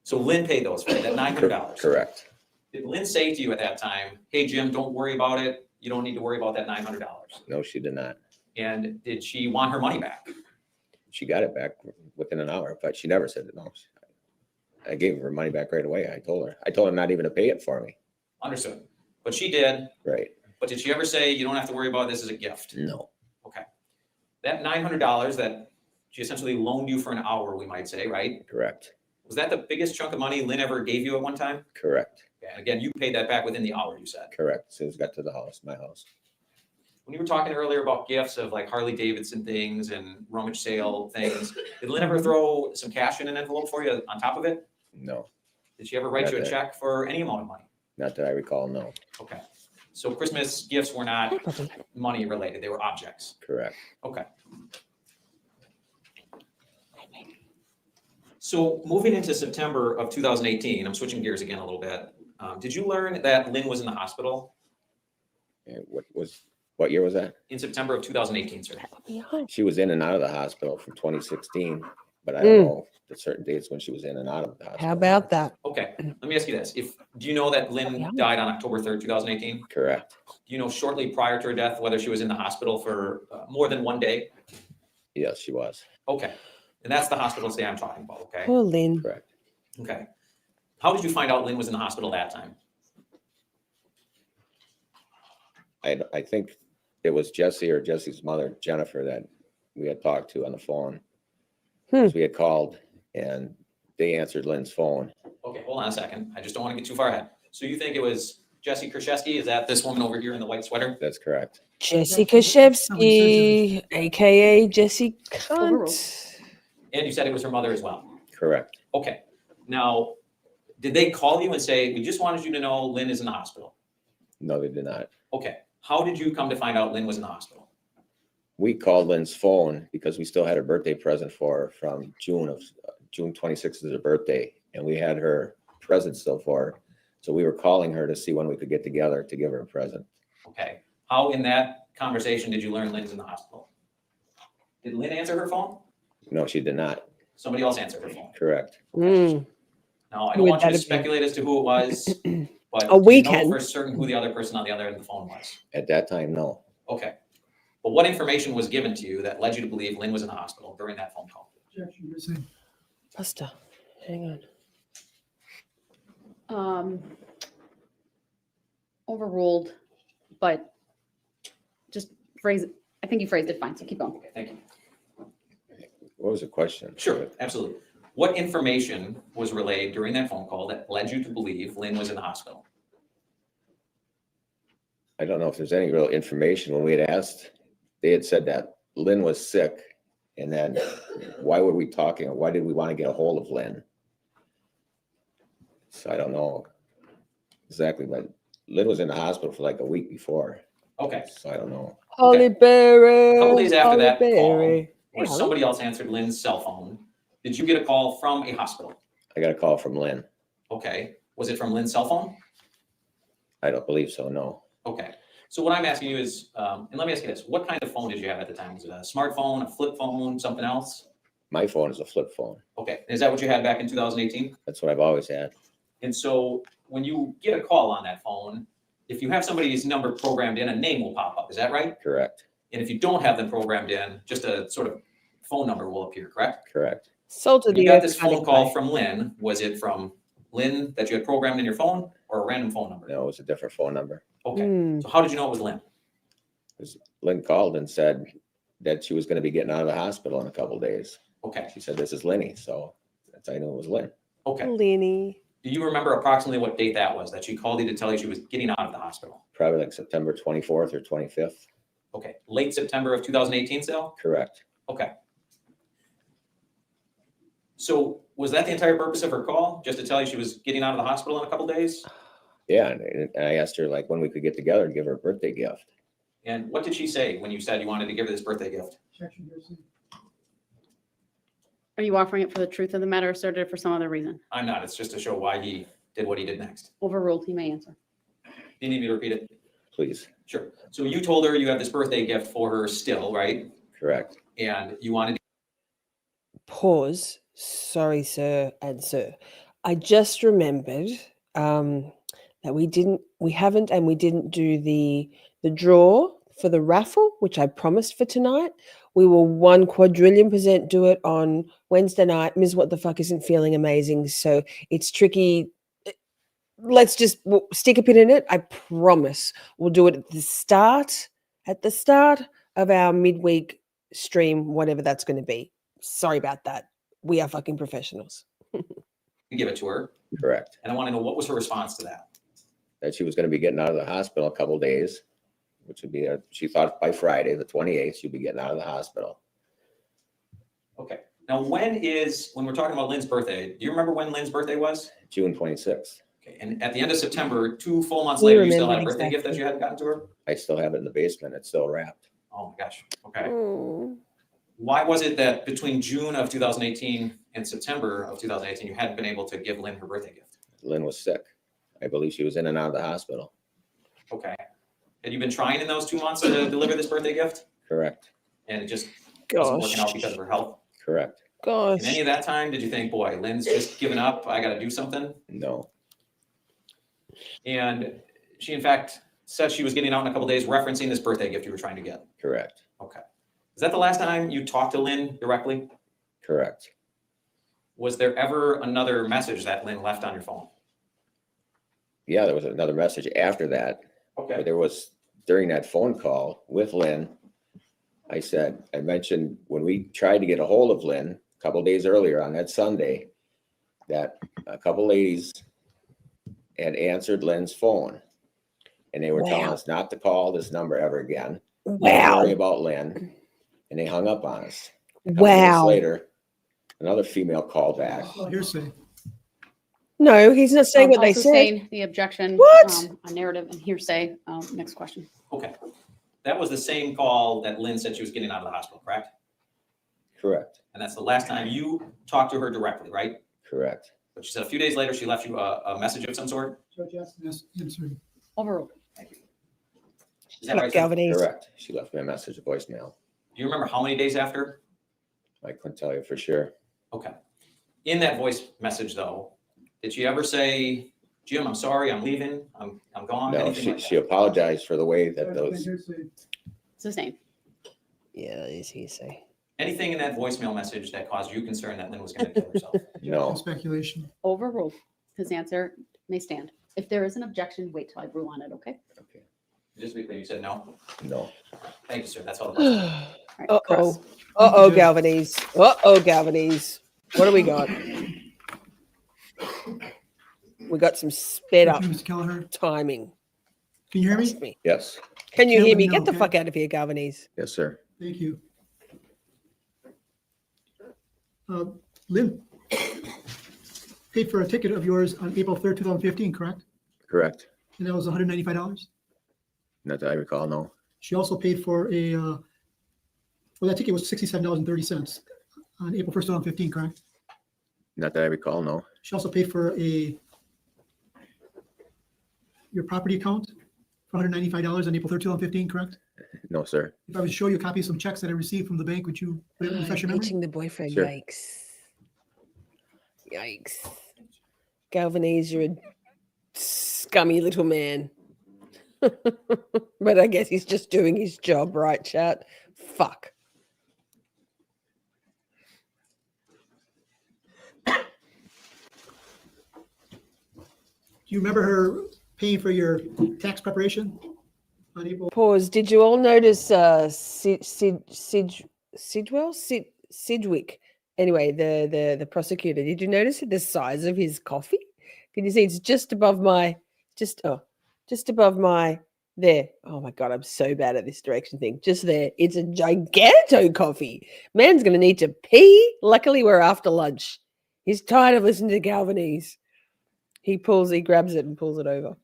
So Lynn paid those for you, that $900? Correct. Did Lynn say to you at that time, hey, Jim, don't worry about it. You don't need to worry about that $900? No, she did not. And did she want her money back? She got it back within an hour, but she never said no. I gave her money back right away. I told her not even to pay it for me. Understood. But she did. Right. But did she ever say, you don't have to worry about this as a gift? No. Okay. That $900 that she essentially loaned you for an hour, we might say, right? Correct. Was that the biggest chunk of money Lynn ever gave you at one time? Correct. Yeah, and again, you paid that back within the hour, you said. Correct. As soon as it got to the house, my house. When you were talking earlier about gifts of like Harley Davidson things and rummage sale things, did Lynn ever throw some cash in an envelope for you on top of it? No. Did she ever write Not you a that- check for any amount of money? Not that I recall, no. Okay. So Christmas gifts were not money related, they were objects. Correct. Okay. So moving into September of 2018, I'm switching gears again a little bit. Did you learn that Lynn was in the hospital? And what year was that? In September of 2018, sir. She was in and out of the hospital from 2016, but I don't know the certain dates when she was in and out of the hospital. How about that? Okay, let me ask you this. Do you know that Lynn died on October 3rd, 2018? Correct. Do you know shortly prior to her death whether she was in the hospital for more than one day? Yes, she was. Okay, and that's the hospital stay I'm talking about, okay? Poor Lynn. Correct. Okay. How did you find out Lynn was in the hospital that time? I think it was Jessy or Jessy's mother, Jennifer, that we had talked to on the phone. So we had called and they answered Lynn's phone. Okay, hold on a second. I just don't want to get too far ahead. So you think it was Jessy Kurczewski? Is that this woman over here in the white sweater? That's correct. Jessy Kurczewski, aka Jessy Cunt. And you said it was her mother as well? Correct. Okay. Now, did they call you and say, we just wanted you to know Lynn is in the hospital? No, they did not. Okay. How did you come to find out Lynn was in the hospital? We called Lynn's phone because we still had her birthday present for her from June 26th is her birthday. And we had her present still for her. So we were calling her to see when we could get together to give her a present. Okay. How in that conversation did you learn Lynn's in the hospital? Did Lynn answer her phone? No, she did not. Somebody else answered her phone. Correct. Now, I don't want you to speculate as to who it was, but we you know can. for certain who the other person on the other end of the phone was. At that time, no. Okay. But what information was given to you that led you to believe Lynn was in the hospital during that phone call? Buster, hang Overruled, but just phrase it. I think you phrased it fine, so keep going. Okay, thank you. What was the question? Sure, absolutely. What information was relayed during that phone call that led you to believe Lynn was in the hospital? I don't know if there's any real information. When we had asked, they had said that Lynn was sick. And then why were we talking? Or why did we want to get a hold of Lynn? So I don't know exactly, but Lynn was in the hospital for like a week before. Okay. So I don't know. Holly Berry. A couple days after Holly that call, Berry. where Hey, somebody else answered Lynn's cell phone, did you get a call from a hospital? I got a call from Lynn. Okay. Was it from Lynn's cell phone? I don't believe so, no. Okay. So what I'm asking you is, and let me ask you this, what kind of phone did you have at the time? Was it a smartphone, a flip phone, something else? My phone is a flip phone. Okay. Is that what you had back in 2018? That's what I've always had. And so when you get a call on that phone, if you have somebody's number programmed in, a name will pop up. Is that right? Correct. And if you don't have them programmed in, just a sort of phone number will appear, correct? Correct. Sold to When you the got this phone earth, call by from Lynn, was it from Lynn that you had programmed in your phone or a random phone number? No, it was a different phone number. Okay. Hmm. So how did you know it was Lynn? Because Lynn called and said that she was going to be getting out of the hospital in a couple of days. Okay. She said, "This is Lenny." So that's how I knew it was Lynn. Okay. Lenny. Do you remember approximately what date that was that she called you to tell you she was getting out of the hospital? Probably like September 24th or 25th. Okay. Late September of 2018 still? Correct. Okay. So was that the entire purpose of her call? Just to tell you she was getting out of the hospital in a couple days? Yeah, and I asked her like when we could get together and give her a birthday gift. And what did she say when you said you wanted to give her this birthday gift? Are you offering it for the truth of the matter or asserted it for some other reason? I'm not. It's just to show why he did what he did next. Overruled, he may answer. Do you need me to repeat it? Please. Sure. So you told her you have this birthday gift for her still, right? Correct. And you wanted to Pause. Sorry, sir and sir. I just remembered that we didn't do the draw for the raffle, which I promised for tonight. We will 1,000,000,000% do it on Wednesday night. Ms. What the Fuck isn't feeling amazing, so it's tricky. Let's just stick a pin in it. I promise we'll do it at the start of our midweek stream, whatever that's going to be. Sorry about that. We are fucking professionals. give it to her. Correct. And I want to know, what was her response to that? That she was going to be getting out of the hospital a couple of days, which would be, she thought by Friday, the 28th, she'd be getting out of the hospital. Okay. Now, when we're talking about Lynn's birthday, do you remember when Lynn's birthday was? June 26th. Okay. And at the end of September, 2 full months We later, you still had a remember birthday gift that you hadn't gotten to her? I still have it in the basement. It's still wrapped. Oh my gosh. Okay. Mm. Why was it that between June of 2018 and September of 2018, you hadn't been able to give Lynn her birthday gift? Lynn was sick. I believe she was in and out of the hospital. Okay. Had you been trying in those 2 months to deliver this birthday gift? Correct. And it just wasn't working out Gosh. because of her health? Correct. Gosh. In any of that time, did you think, boy, Lynn's just given up, I got to do something? No. And she, in fact, said she was getting out in a couple days, referencing this birthday gift you were trying to get. Correct. Okay. Is that the last time you talked to Lynn directly? Correct. Was there ever another message that Lynn left on your phone? Yeah, there was another message after that. Okay. But there was, during that phone call with Lynn, I mentioned when we tried to get a hold of Lynn a couple days earlier on that Sunday, that a couple ladies had answered Lynn's phone. And they were telling us not to call this number ever again. Don't worry about Lynn. And they hung up on us. A couple days later, another female called back. Oh, hearsay. No, he's not saying what they Also said. saying the objection. What? On narrative and hearsay. Next question. Okay. That was the same call that Lynn said she was getting out of the hospital, correct? Correct. And that's the last time you talked to her directly, right? Correct. But she said a few days later, she left you a message of some sort? Judge Yes, answer. Overruled. Is that right? Correct. She left me a message, a voicemail. Do you remember how many days after? I couldn't tell you for sure. Okay. In that voice message, though, did she ever say, Jim, I'm sorry, I'm leaving, I'm gone? No, Anything like she that? apologized for the way that those. It's the same. Yeah, it's hearsay. Anything in that voicemail message that caused you concern that Lynn was going to kill herself? No. Speculation. Overruled. His answer may stand. If there is an objection, wait till I rule on it, okay? Okay. Just to be clear, you said no? No. Thank you, sir. That's all the questions. All right, Uh-oh. Chris. Uh-oh, Galvanese. Uh-oh, Galvanese. What do we got? We got some sped up Mr. Kelliher. timing. Can you hear Trust me? me. Yes. Can you Yeah, hear let me? me Get know, the okay? fuck out of here, Galvanese. Yes, sir. Thank you. Lynn paid for a ticket of yours on April 3rd, 2015, correct? Correct. And that was $195. Not that I recall, no. She also paid for a, well, that ticket was $67.30 on April 1st, 2015, correct? Not that I recall, no. She also paid for your property account for $195 on April 3rd, 2015, correct? No, sir. If I was to show you a copy of some checks that I received from the bank, would you refresh your memory? Pinching the boyfriend. Sure. Yikes. Yikes. Galvanese, you're a scummy little man. But I guess he's just doing his job, right, chat? Fuck. Do you remember her paying for your tax preparation on April? Pause. Did you all notice Sidgwick? Anyway, the prosecutor. Did you notice the size of his coffee? Can you see it's just above my just above my there. Oh my god, I'm so bad at this direction thing. Just there. It's a giganto coffee. Man's gonna need to pee. Luckily, we're after lunch. He's tired of listening to Galvanese. He grabs it and pulls it over.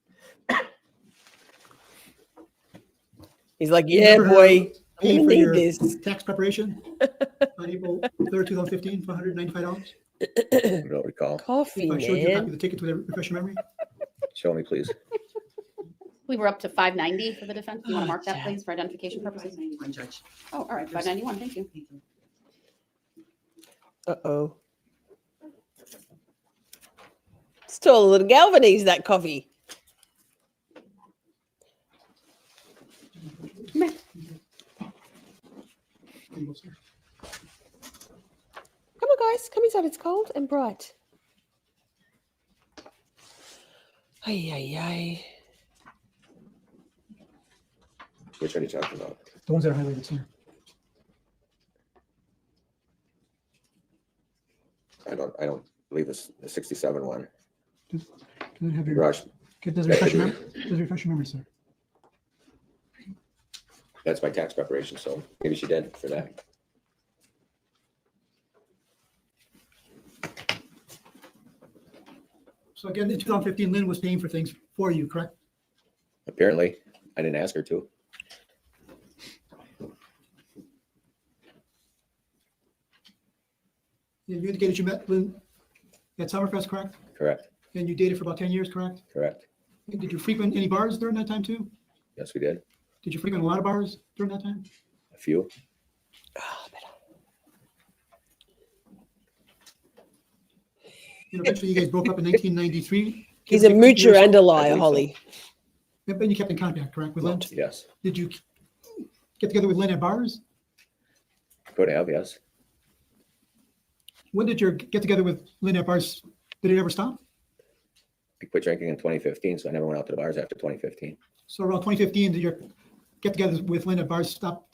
He's like, You yeah, remember boy, her I'm paying gonna for need your this. tax preparation on April 3rd, 2015 for $195? I don't recall. Coffee, If I showed you a copy man. of the ticket, would that refresh your memory? Show me, please. We were up to 590 for the defense. Do you want to mark that, Jack. please, for identification purposes? 591, Judge. Oh, all right, 591, thank you. Uh-oh. Still a little Galvanese, that coffee. Come here. Come on, guys. Come inside. It's cold and bright. Ay, ay, ay. Which one are you talking about? The ones that are highlighted, sir. I don't believe it's the 67 one. Does it have your, Rush. does it refresh your memory? Does it refresh your memory, sir? That's my tax preparation, so maybe she did for that. So again, in 2015, Lynn was paying for things for you, correct? Apparently, I didn't ask her to. Yeah, you indicated you met Lynn at Summerfest, correct? Correct. And you dated for about 10 years, correct? Correct. And did you frequent any bars during that time too? Yes, we did. Did you frequent a lot of bars during that time? A few. And eventually you guys broke up in 1993. He's a moocher and a liar, believe so. Holly. And you kept in contact, correct, with Lynn? Yes. Did you get together with Lynn at bars? Could have, yes. When did your get together with Lynn at bars, did it ever stop? I quit drinking in 2015, so I never went out to the bars after 2015. So around 2015, did your get together with Lynn at bars stop?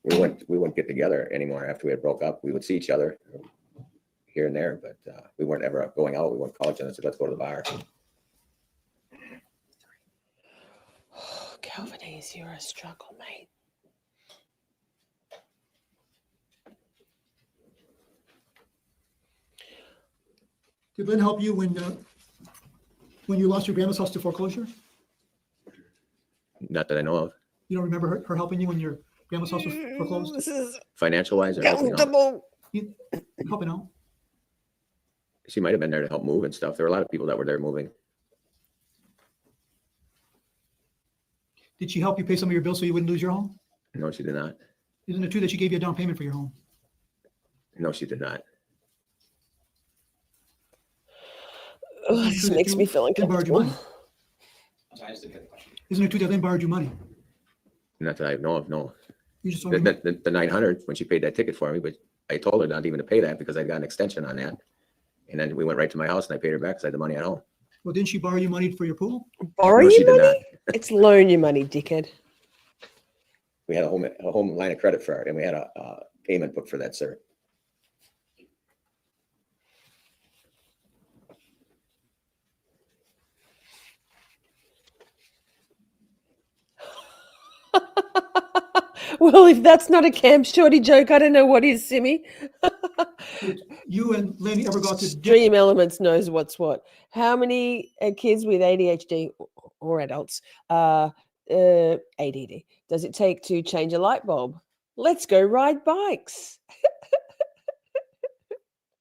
We wouldn't get together anymore after we had broke up. We would see each other here and there, but we weren't ever going out. We wouldn't call each other and say, let's go to the bar. Oh, Galvanese, you're a struggle, mate. Did Lynn help you when you lost your grandma's house to foreclosure? Not that I know of. You don't remember her helping you when your grandma's house was foreclosed? This is Financial wise, or helping out. comfortable. Helping out? She might have been there to help move and stuff. There were a lot of people that were there moving. Did she help you pay some of your bills so you wouldn't lose your home? No, she did not. Isn't it true that she gave you a down payment for your home? No, she did not. Oh, this makes me feel Lynn borrowed you uncomfortable. money. I'm sorry, I just didn't get the question. Isn't it true that Lynn borrowed you money? Not that I know of, no. You just told me. The 900 when she paid that ticket for me, but I told her not even to pay that because I got an extension on that. And then we went right to my house and I paid her back because I had the money at home. Well, didn't she borrow you money for your pool? Borrow No, she you did money? It's loan you money, dickhead. We had a home line of credit for it, and we had a payment book for that, sir. Well, if that's not a Camp Shorty joke, I don't know what is, Simi. Did you and Lynn ever got to Dream Elements knows what's what. How many kids with ADHD or adults ADD does it take to change a light bulb? Let's go ride bikes.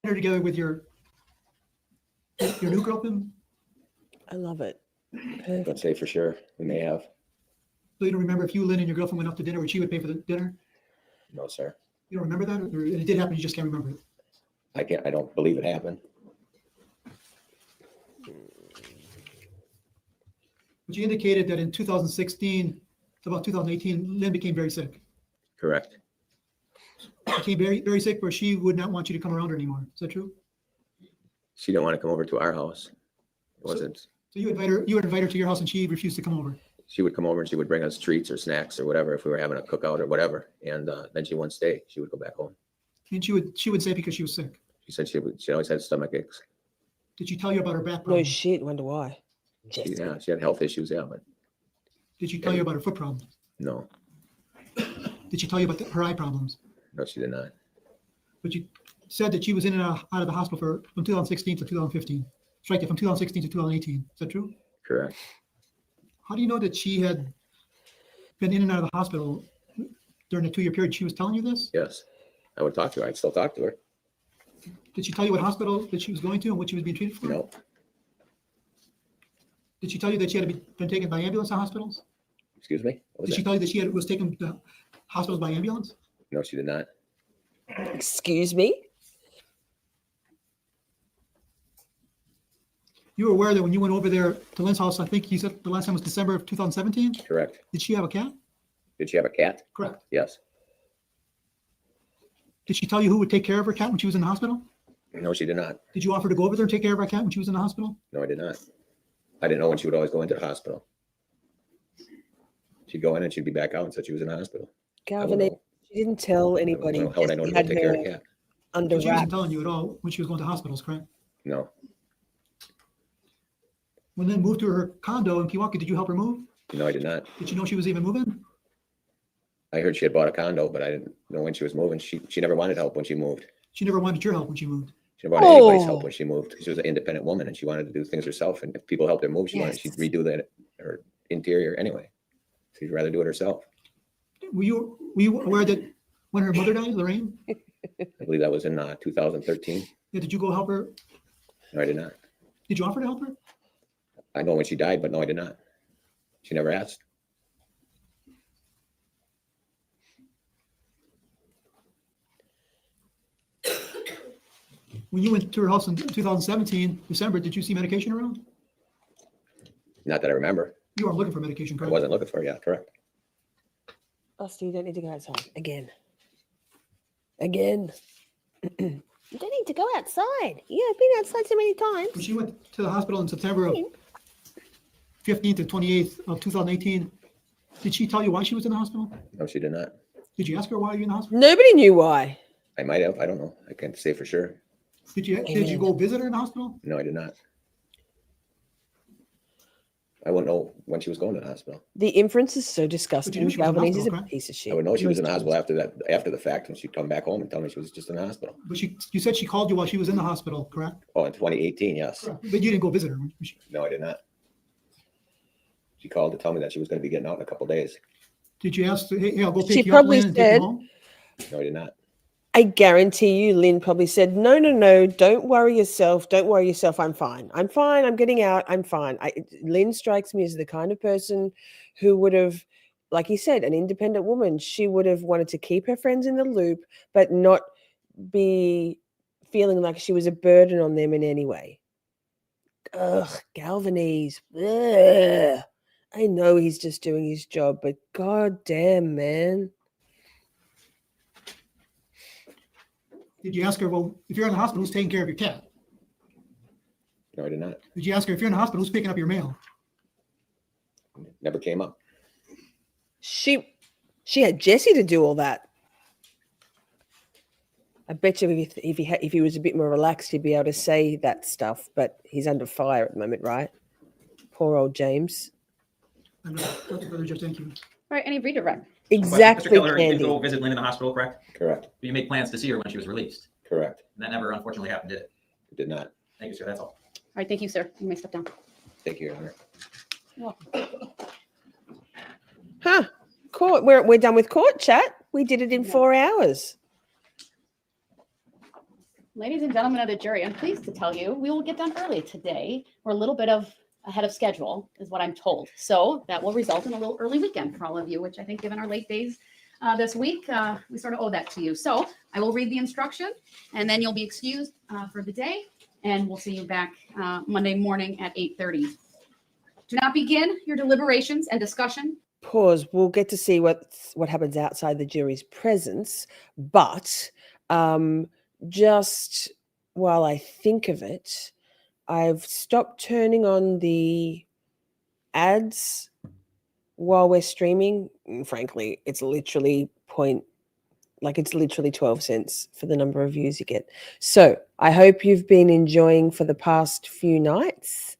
dinner together with your new girlfriend? I love it. I would say for sure we may have. So you don't remember if you, Lynn, and your girlfriend went out to dinner, or she would pay for the dinner? No, sir. You don't remember that, or it did happen? You just can't remember it. I don't believe it happened. But you indicated that in 2016 to about 2018, Lynn became very sick. Correct. Became very, very sick, where she would not want you to come around her anymore. Is that true? She didn't want to come over to our house. It wasn't. So you would invite her to your house, and she refused to come over. She would come over and she would bring us treats or snacks or whatever if we were having a cookout or whatever. And then she wouldn't stay. She would go back home. And she would say because she was sick. She said she always had stomach aches. Did she tell you about her back No problem? shit. Wonder why. She had health issues, yeah, but Did she tell you about her foot problems? no, Did she tell you about her eye problems? no, she did not. But you said that she was in and out of the hospital from 2016 to 2015. Strike it, from 2016 to 2018. Is that true? Correct. How do you know that she had been in and out of the hospital during the 2-year period? She was telling you this? Yes, I would talk to her. I'd still talk to her. Did she tell you what hospital that she was going to and what she was being treated for? No, Did she tell you that she had been taken by ambulance to hospitals? excuse me. What was Did she that? tell you that she was taken to hospitals by ambulance? No, she did not. Excuse me? You were aware that when you went over there to Lynn's house, I think you said the last time was December of 2017? Correct. Did she have a cat? Did she have a cat? Correct. Yes. Did she tell you who would take care of her cat when she was in the hospital? No, she did not. Did you offer to go over there and take care of her cat when she was in the hospital? No, I did not. I didn't know when she would always go into the hospital. She'd go in and she'd be back out and said she was in the hospital. Galvin, know. she didn't tell anybody. How would I know to Jessy go had take care of her the cat? under She wasn't wraps. telling you at all when she was going to hospitals, correct? No, When Lynn moved to her condo in Pewaukee, did you help her move? no, I did not. Did you know she was even moving? I heard she had bought a condo, but I didn't know when she was moving. She never wanted help when she moved. She never wanted your help when she moved. She never wanted anybody's Oh. help when she moved. She was an independent woman and she wanted to do things herself. And if people helped her move, she'd redo that her interior anyway. She'd rather do it herself. Were you aware that when her mother died, Lorraine, I believe that was in 2013. did you go help her? No, I did not. Did you offer to help her? I know when she died, but no, I did not. She never asked. When you went to her house in 2017, December, did you see medication around? Not that I remember. You weren't looking for medication, I correct? wasn't looking for it. Yeah, correct. Busty, you don't need to go outside. Again. Again. You don't need to go outside. Yeah, I've been outside so many times. When she went to the hospital in September of 15th to 28th of 2018, did she tell you why she was in the hospital? No, she did not. Did you ask her why you're in the hospital? Nobody knew why. I might have. I don't know. I can't say for sure. Did you go visit her in the hospital? No, I did not. I wouldn't know when she was going to the hospital. The inference is so But you disgusting. knew she was in the Galvanese is a hospital, piece of shit. I would know she was in the Most hospital after the fact, and she'd come back home and tell me she was just in the hospital. But you said she called you while she was in the hospital, correct? Oh, in 2018, yes. But you didn't go visit her. No, I did not. She called to tell me that she was going to be getting out in a couple days. Did you ask, hey, I'll go She pick you up, probably Lynn, and take said- you home? No, I did not. I guarantee you, Lynn probably said, no, don't worry yourself. Don't worry yourself. I'm fine. I'm fine. I'm getting out. I'm fine. Lynn strikes me as the kind of person who would have, like he said, an independent woman. She would have wanted to keep her friends in the loop, but not be feeling like she was a burden on them in any way. Ugh, Galvanese. Ugh. I know he's just doing his job, but god damn, man. Did you ask her, well, if you're in the hospital, who's taking care of your cat? No, I did not. Did you ask her if you're in the hospital, who's picking up your mail? Never came up. She had Jessy to do all that. I bet you if he was a bit more relaxed, he'd be able to say that stuff. But he's under fire at the moment, right? Poor old James. I know. Dr. Brother, thank you. All right, any redirect? Exactly, Mr. Kelliher, you did Candy. go visit Lynn in the hospital, correct? Correct. You made plans to see her when she was released. Correct. And that never unfortunately happened, did it? It did not. Thank you, sir. That's all. All right, thank you, sir. You may step down. Thank you, Your Honor. You're welcome. Huh? Court. We're done with court chat. We did it in 4 hours. Ladies and gentlemen of the jury, I'm pleased to tell you we will get done early today. We're a little bit ahead of schedule, is what I'm told. So that will result in a little early weekend for all of you, which I think, given our late days this week, we sort of owe that to you. So I will read the instruction, and then you'll be excused for the day, and we'll see you back Monday morning at 8:30. Do not begin your deliberations and discussion. Pause. We'll get to see what happens outside the jury's presence, but just while I think of it, I've stopped turning on the ads while we're streaming. And frankly, it's literally 12 cents for the number of views you get. So I hope you've been enjoying for the past few nights.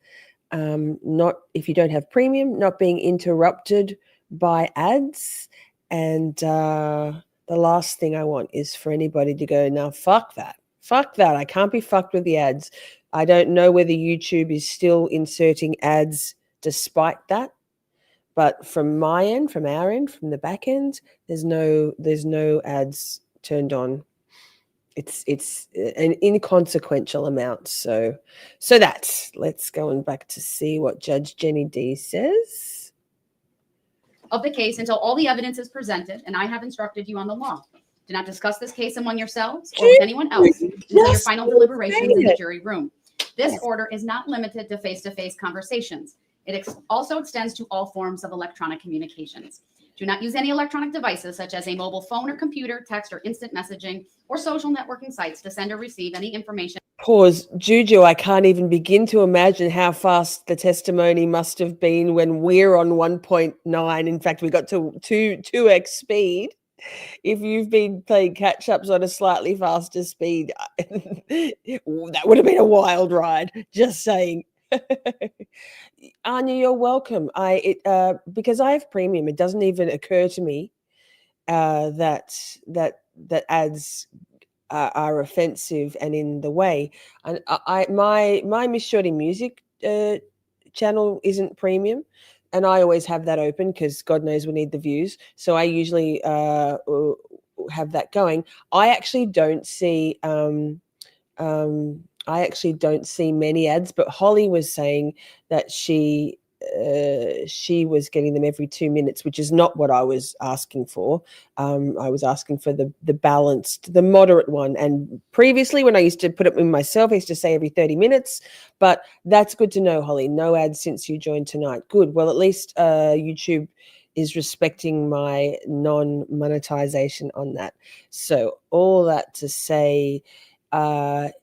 Not if you don't have premium, not being interrupted by ads. And the last thing I want is for anybody to go, now fuck that. Fuck that. I can't be fucked with the ads. I don't know whether YouTube is still inserting ads despite that. But from my end, from our end, from the back end, there's no ads turned on. It's an inconsequential amount. So let's go on back to see what Judge Jenny D says. Of the case until all the evidence is presented, and I have instructed you on the law. Do not discuss this case among yourselves or with anyone else until your final deliberations in the jury room. This order is not limited to face-to-face conversations. It also extends to all forms of electronic communications. Do not use any electronic devices such as a mobile phone or computer, text or instant messaging, or social networking sites to send or receive any information. Pause. Juju, I can't even begin to imagine how fast the testimony must have been when we're on 1.9. In fact, we got to 2x speed. If you've been playing catch-ups on a slightly faster speed, that would have been a wild ride. Just saying. Anya, you're welcome. Because I have premium, it doesn't even occur to me that ads are offensive and in the way. And my Miss Shorty music channel isn't premium, and I always have that open because God knows we need the views. So I usually have that going. I actually don't see many ads, but Holly was saying that she was getting them every 2 minutes, which is not what I was asking for. I was asking for the balanced, the moderate one. And previously, when I used to put it in myself, I used to say every 30 minutes. But that's good to know, Holly. No ads since you joined tonight. Good. Well, at least YouTube is respecting my non-monetization on that. So all that to say,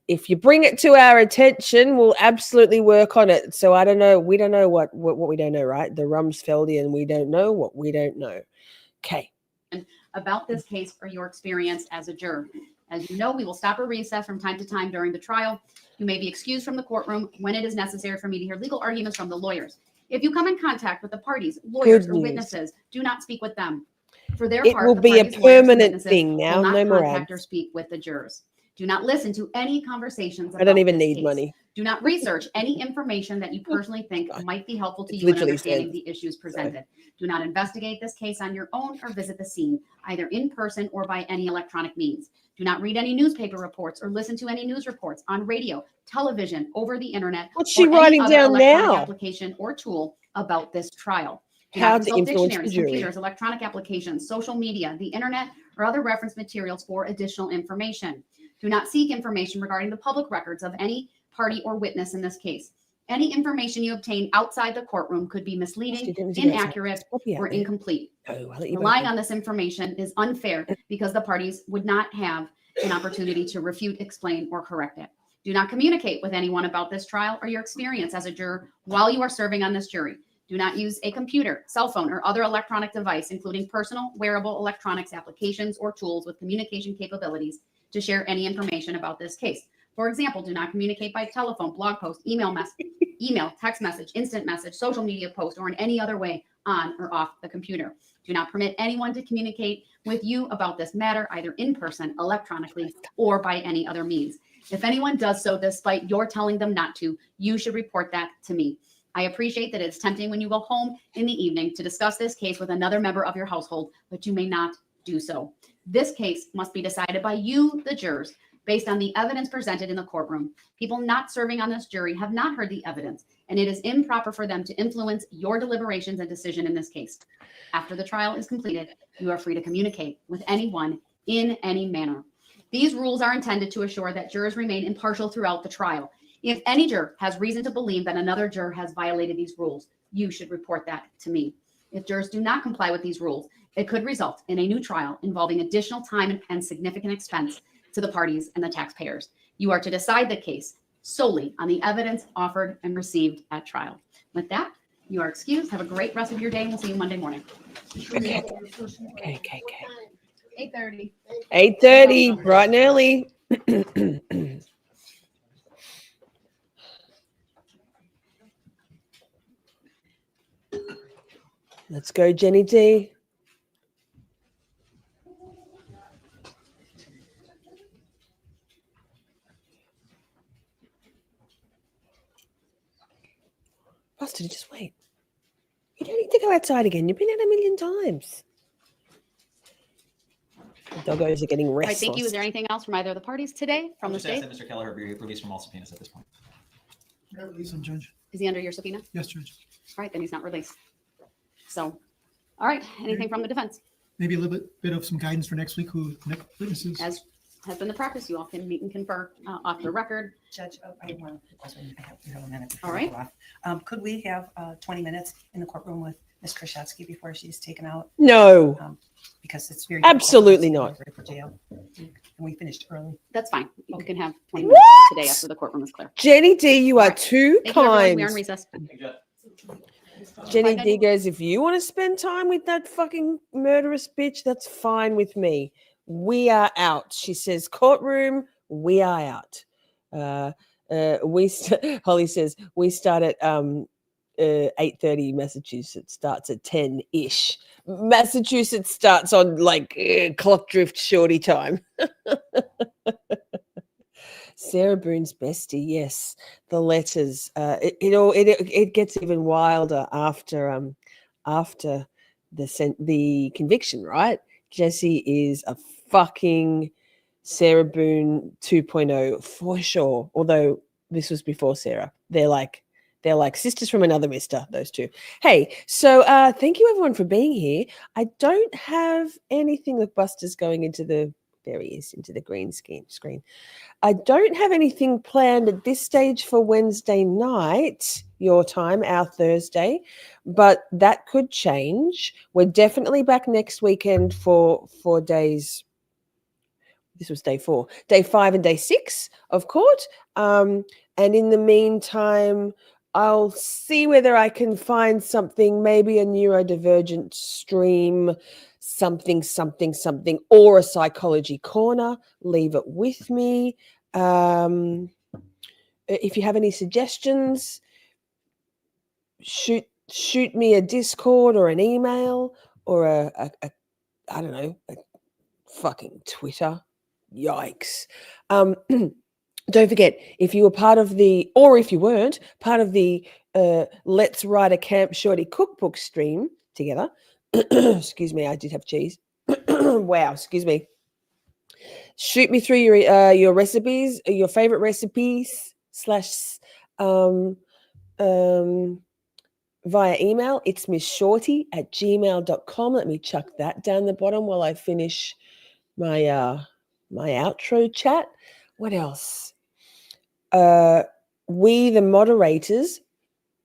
if you bring it to our attention, we'll absolutely work on it. So I don't know. We don't know what we don't know, right? The Rumsfeldian, we don't know what we don't know. Okay. About this case or your experience as a juror. As you know, we will stop or recess from time to time during the trial. You may be excused from the courtroom when it is necessary for me to hear legal arguments from the lawyers. If you come in contact with the parties, lawyers, or witnesses, do not speak with them. For their part, it will the be a parties, lawyers, and permanent witnesses thing now. will not No more contact or ads. speak with the jurors. Do not listen to any conversations about I don't even this need case. money. Do not research any information that you personally think might be helpful to It's you in literally understanding said. the issues presented. Do not investigate this case on your own or visit the scene, either in person or by any electronic means. Do not read any newspaper reports or listen to any news reports on radio, television, over the internet. What's she or any writing other down electronic now? Application or tool about this trial. Do How not to consult influence the dictionaries, jury. computers, electronic applications, social media, the internet, or other reference materials for additional information. Do not seek information regarding the public records of any party or witness in this case. Any information you obtain outside the courtroom could be misleading, inaccurate, or incomplete. Relying on this information is unfair because the parties would not have an opportunity to refute, explain, or correct it. Do not communicate with anyone about this trial or your experience as a juror while you are serving on this jury. Do not use a computer, cell phone, or other electronic device, including personal wearable electronics applications or tools with communication capabilities, to share any information about this case. For example, do not communicate by telephone, blog post, email, text message, instant message, social media post, or in any other way on or off the computer. Do not permit anyone to communicate with you about this matter, either in person, electronically, or by any other means. If anyone does so despite your telling them not to, you should report that to me. I appreciate that it's tempting when you go home in the evening to discuss this case with another member of your household, but you may not do so. This case must be decided by you, the jurors, based on the evidence presented in the courtroom. People not serving on this jury have not heard the evidence, and it is improper for them to influence your deliberations and decision in this case. After the trial is completed, you are free to communicate with anyone in any manner. These rules are intended to assure that jurors remain impartial throughout the trial. If any juror has reason to believe that another juror has violated these rules, you should report that to me. If jurors do not comply with these rules, it could result in a new trial involving additional time and significant expense to the parties and the taxpayers. You are to decide the case solely on the evidence offered and received at trial. With that, you are excused. Have a great rest of your day, and we'll see you Monday morning. Okay. 8:30. 8:30, bright and early. Let's go, Jenny D. Buster, just wait. You don't need to go outside again. You've been out a million times. The doggos are getting All right, restless. thank you. Is there anything else from either of the parties today from the Just ask state? that Mr. Kelliher be released from all subpoenas at this point. Release him, Judge. Is he under your subpoena? Yes, Judge. All right, then he's not released. So, all right, anything from the defense? Maybe a little bit of some guidance for next week, who next witnesses. As has been the practice, you all can meet and confer off the record. Judge, I have one question. I have a minute. All right. Could we have 20 minutes in the courtroom with Ms. Kurczewski before she's taken out? No. Because it's very Absolutely not. for jail. And we finished early. That's fine. You can have 20 What? minutes today after the courtroom is clear. Jenny D, you are too Thank you, everyone. kind. We are in recess. Jenny Bye, D goes, if you want to spend time with that fucking murderous bitch, that's fine with me. We are out. She says, courtroom, we are out. Holly says, we start at 8:30. Massachusetts starts at 10-ish. Massachusetts starts on like clock drift shorty time. Sarah Boone's bestie, yes. The letters. It gets even wilder after the conviction, right? Jessy is a fucking Sarah Boone 2.0 for sure. Although this was before Sarah. They're like sisters from another mister, those two. Hey, so thank you everyone for being here. I don't have anything with Buster's going into the there he is, into the green screen. I don't have anything planned at this stage for Wednesday night, your time, our Thursday, but that could change. We're definitely back next weekend for days. This was day 4, day 5 and day 6 of court. And in the meantime, I'll see whether I can find something, maybe a neurodivergent stream, something, or a psychology corner. Leave it with me. If you have any suggestions, shoot me a Discord or an email or a I don't know, a fucking Twitter. Yikes. Don't forget, if you were part of the, or if you weren't, part of the Let's Write a Camp Shorty cookbook stream together, excuse me, I did have cheese. Wow, excuse me. Shoot me through your recipes, your favorite recipes / via email. It's missshorty@gmail.com. Let me chuck that down the bottom while I finish my my outro chat. What else? We, the moderators,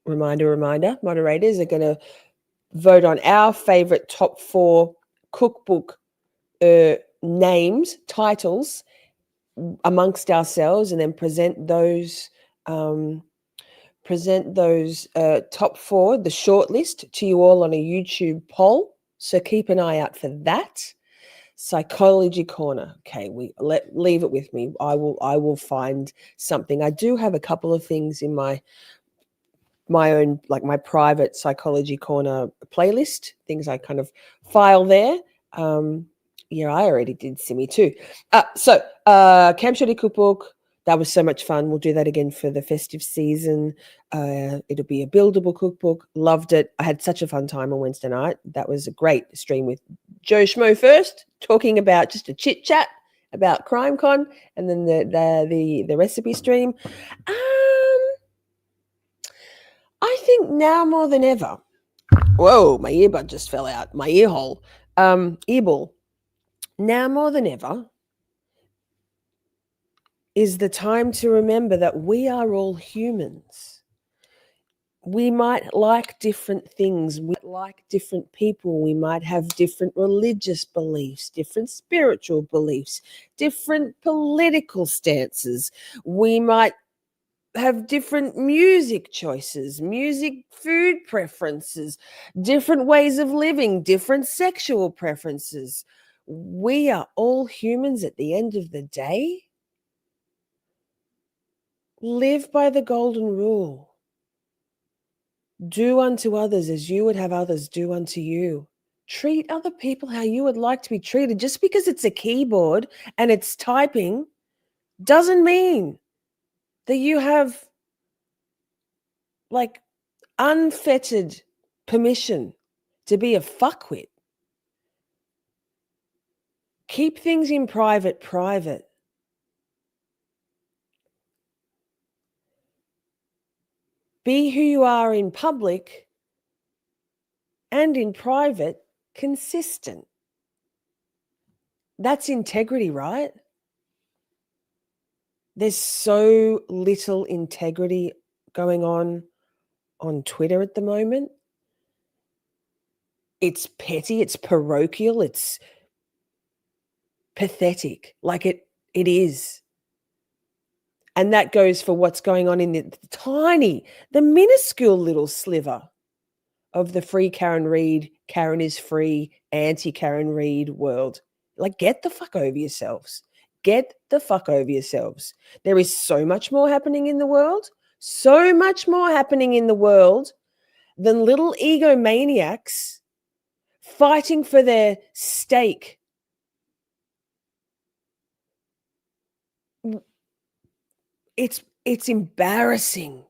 reminder, moderators are going to vote on our favorite top 4 cookbook names, titles amongst ourselves and then present those top 4, the short list, to you all on a YouTube poll. So keep an eye out for that. Psychology corner. Okay, leave it with me. I will find something. I do have a couple of things in my own, like my private psychology corner playlist, things I kind of file there. Yeah, I already did Simi too. Camp Shorty cookbook. That was so much fun. We'll do that again for the festive season. It'll be a buildable cookbook. Loved it. I had such a fun time on Wednesday night. That was a great stream with Joe Schmo first, talking about just a chit chat about CrimeCon, and then the recipe stream. I think now more than ever. Whoa, my earbud just fell out. My ear hole. Earball. Now more than ever is the time to remember that we are all humans. We might like different things. We like different people. We might have different religious beliefs, different spiritual beliefs, different political stances. We might have different music choices, food preferences, different ways of living, different sexual preferences. We are all humans at the end of the day. Live by the golden rule. Do unto others as you would have others do unto you. Treat other people how you would like to be treated. Just because it's a keyboard and it's typing doesn't mean that you have like unfettered permission to be a fuckwit. Keep things in private. Be who you are in public and in private, consistent. That's integrity, right? There's so little integrity going on Twitter at the moment. It's petty, it's parochial, it's pathetic, like it is. And that goes for what's going on in the minuscule little sliver of the free Karen Read, Karen is free, anti-Karen Read world. Like, get the fuck over yourselves. Get the fuck over yourselves. There is so much more happening in the world, than little egomaniacs fighting for their stake. It's embarrassing.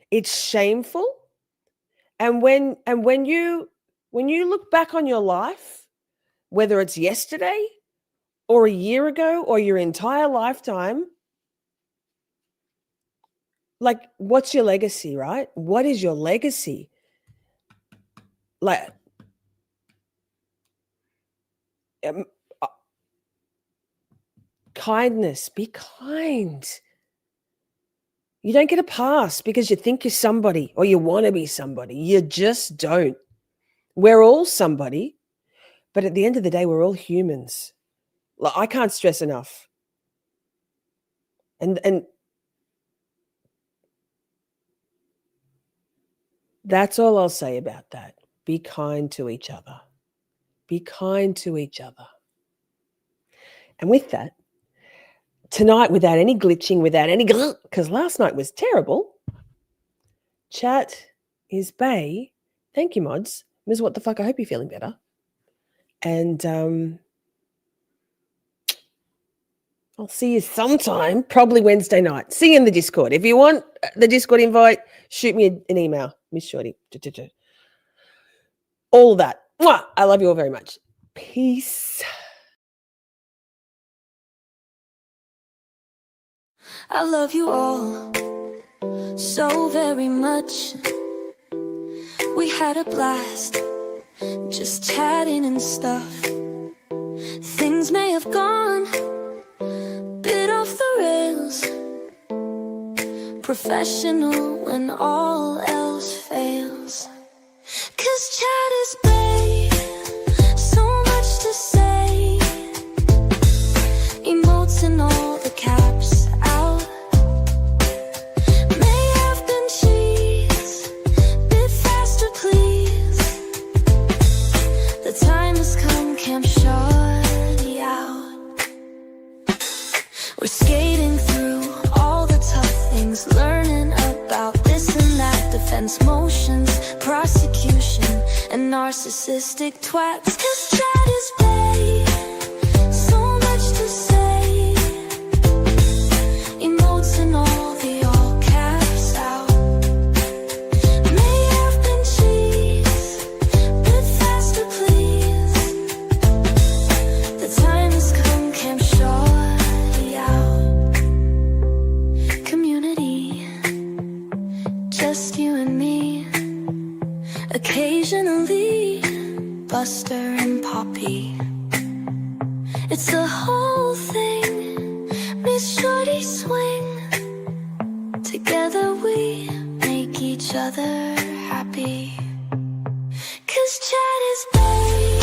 It's shameful. And when you look back on your life, whether it's yesterday or a year ago or your entire lifetime, like, what's your legacy, right? What is your legacy? Like, kindness. Be kind. You don't get a pass because you think you're somebody or you want to be somebody. You just don't. We're all somebody, but at the end of the day, we're all humans. Like, I can't stress enough. And that's all I'll say about that. Be kind to each other. Be kind to each other. And with that, tonight, without any glitching, without any, because last night was terrible, chat is Bay. Thank you, mods. Ms. What the fuck? I hope you're feeling better. And I'll see you sometime, probably Wednesday night. See you in the Discord. If you want the Discord invite, shoot me an email, Miss Shorty. All that. Mwah! I love you all very much. Peace. I love you all so very much. We had a blast just chatting and stuff. Things may have gone a bit off the rails. Professional when all else fails. 'Cause chat is babe, so much to say. Emotes and all the cat. learning about this and that, defense motions, prosecution, and narcissistic twats. 'Cause chat is bae, so much to say. Emotes and all the all caps out. May have been cheese, bit faster please. The time has come, Camp Shorty out. Community, just you and me. Occasionally, Buster and Poppy. It's the whole thing, Miss Shorty swing. Together we make each other happy. 'Cause chat is bae.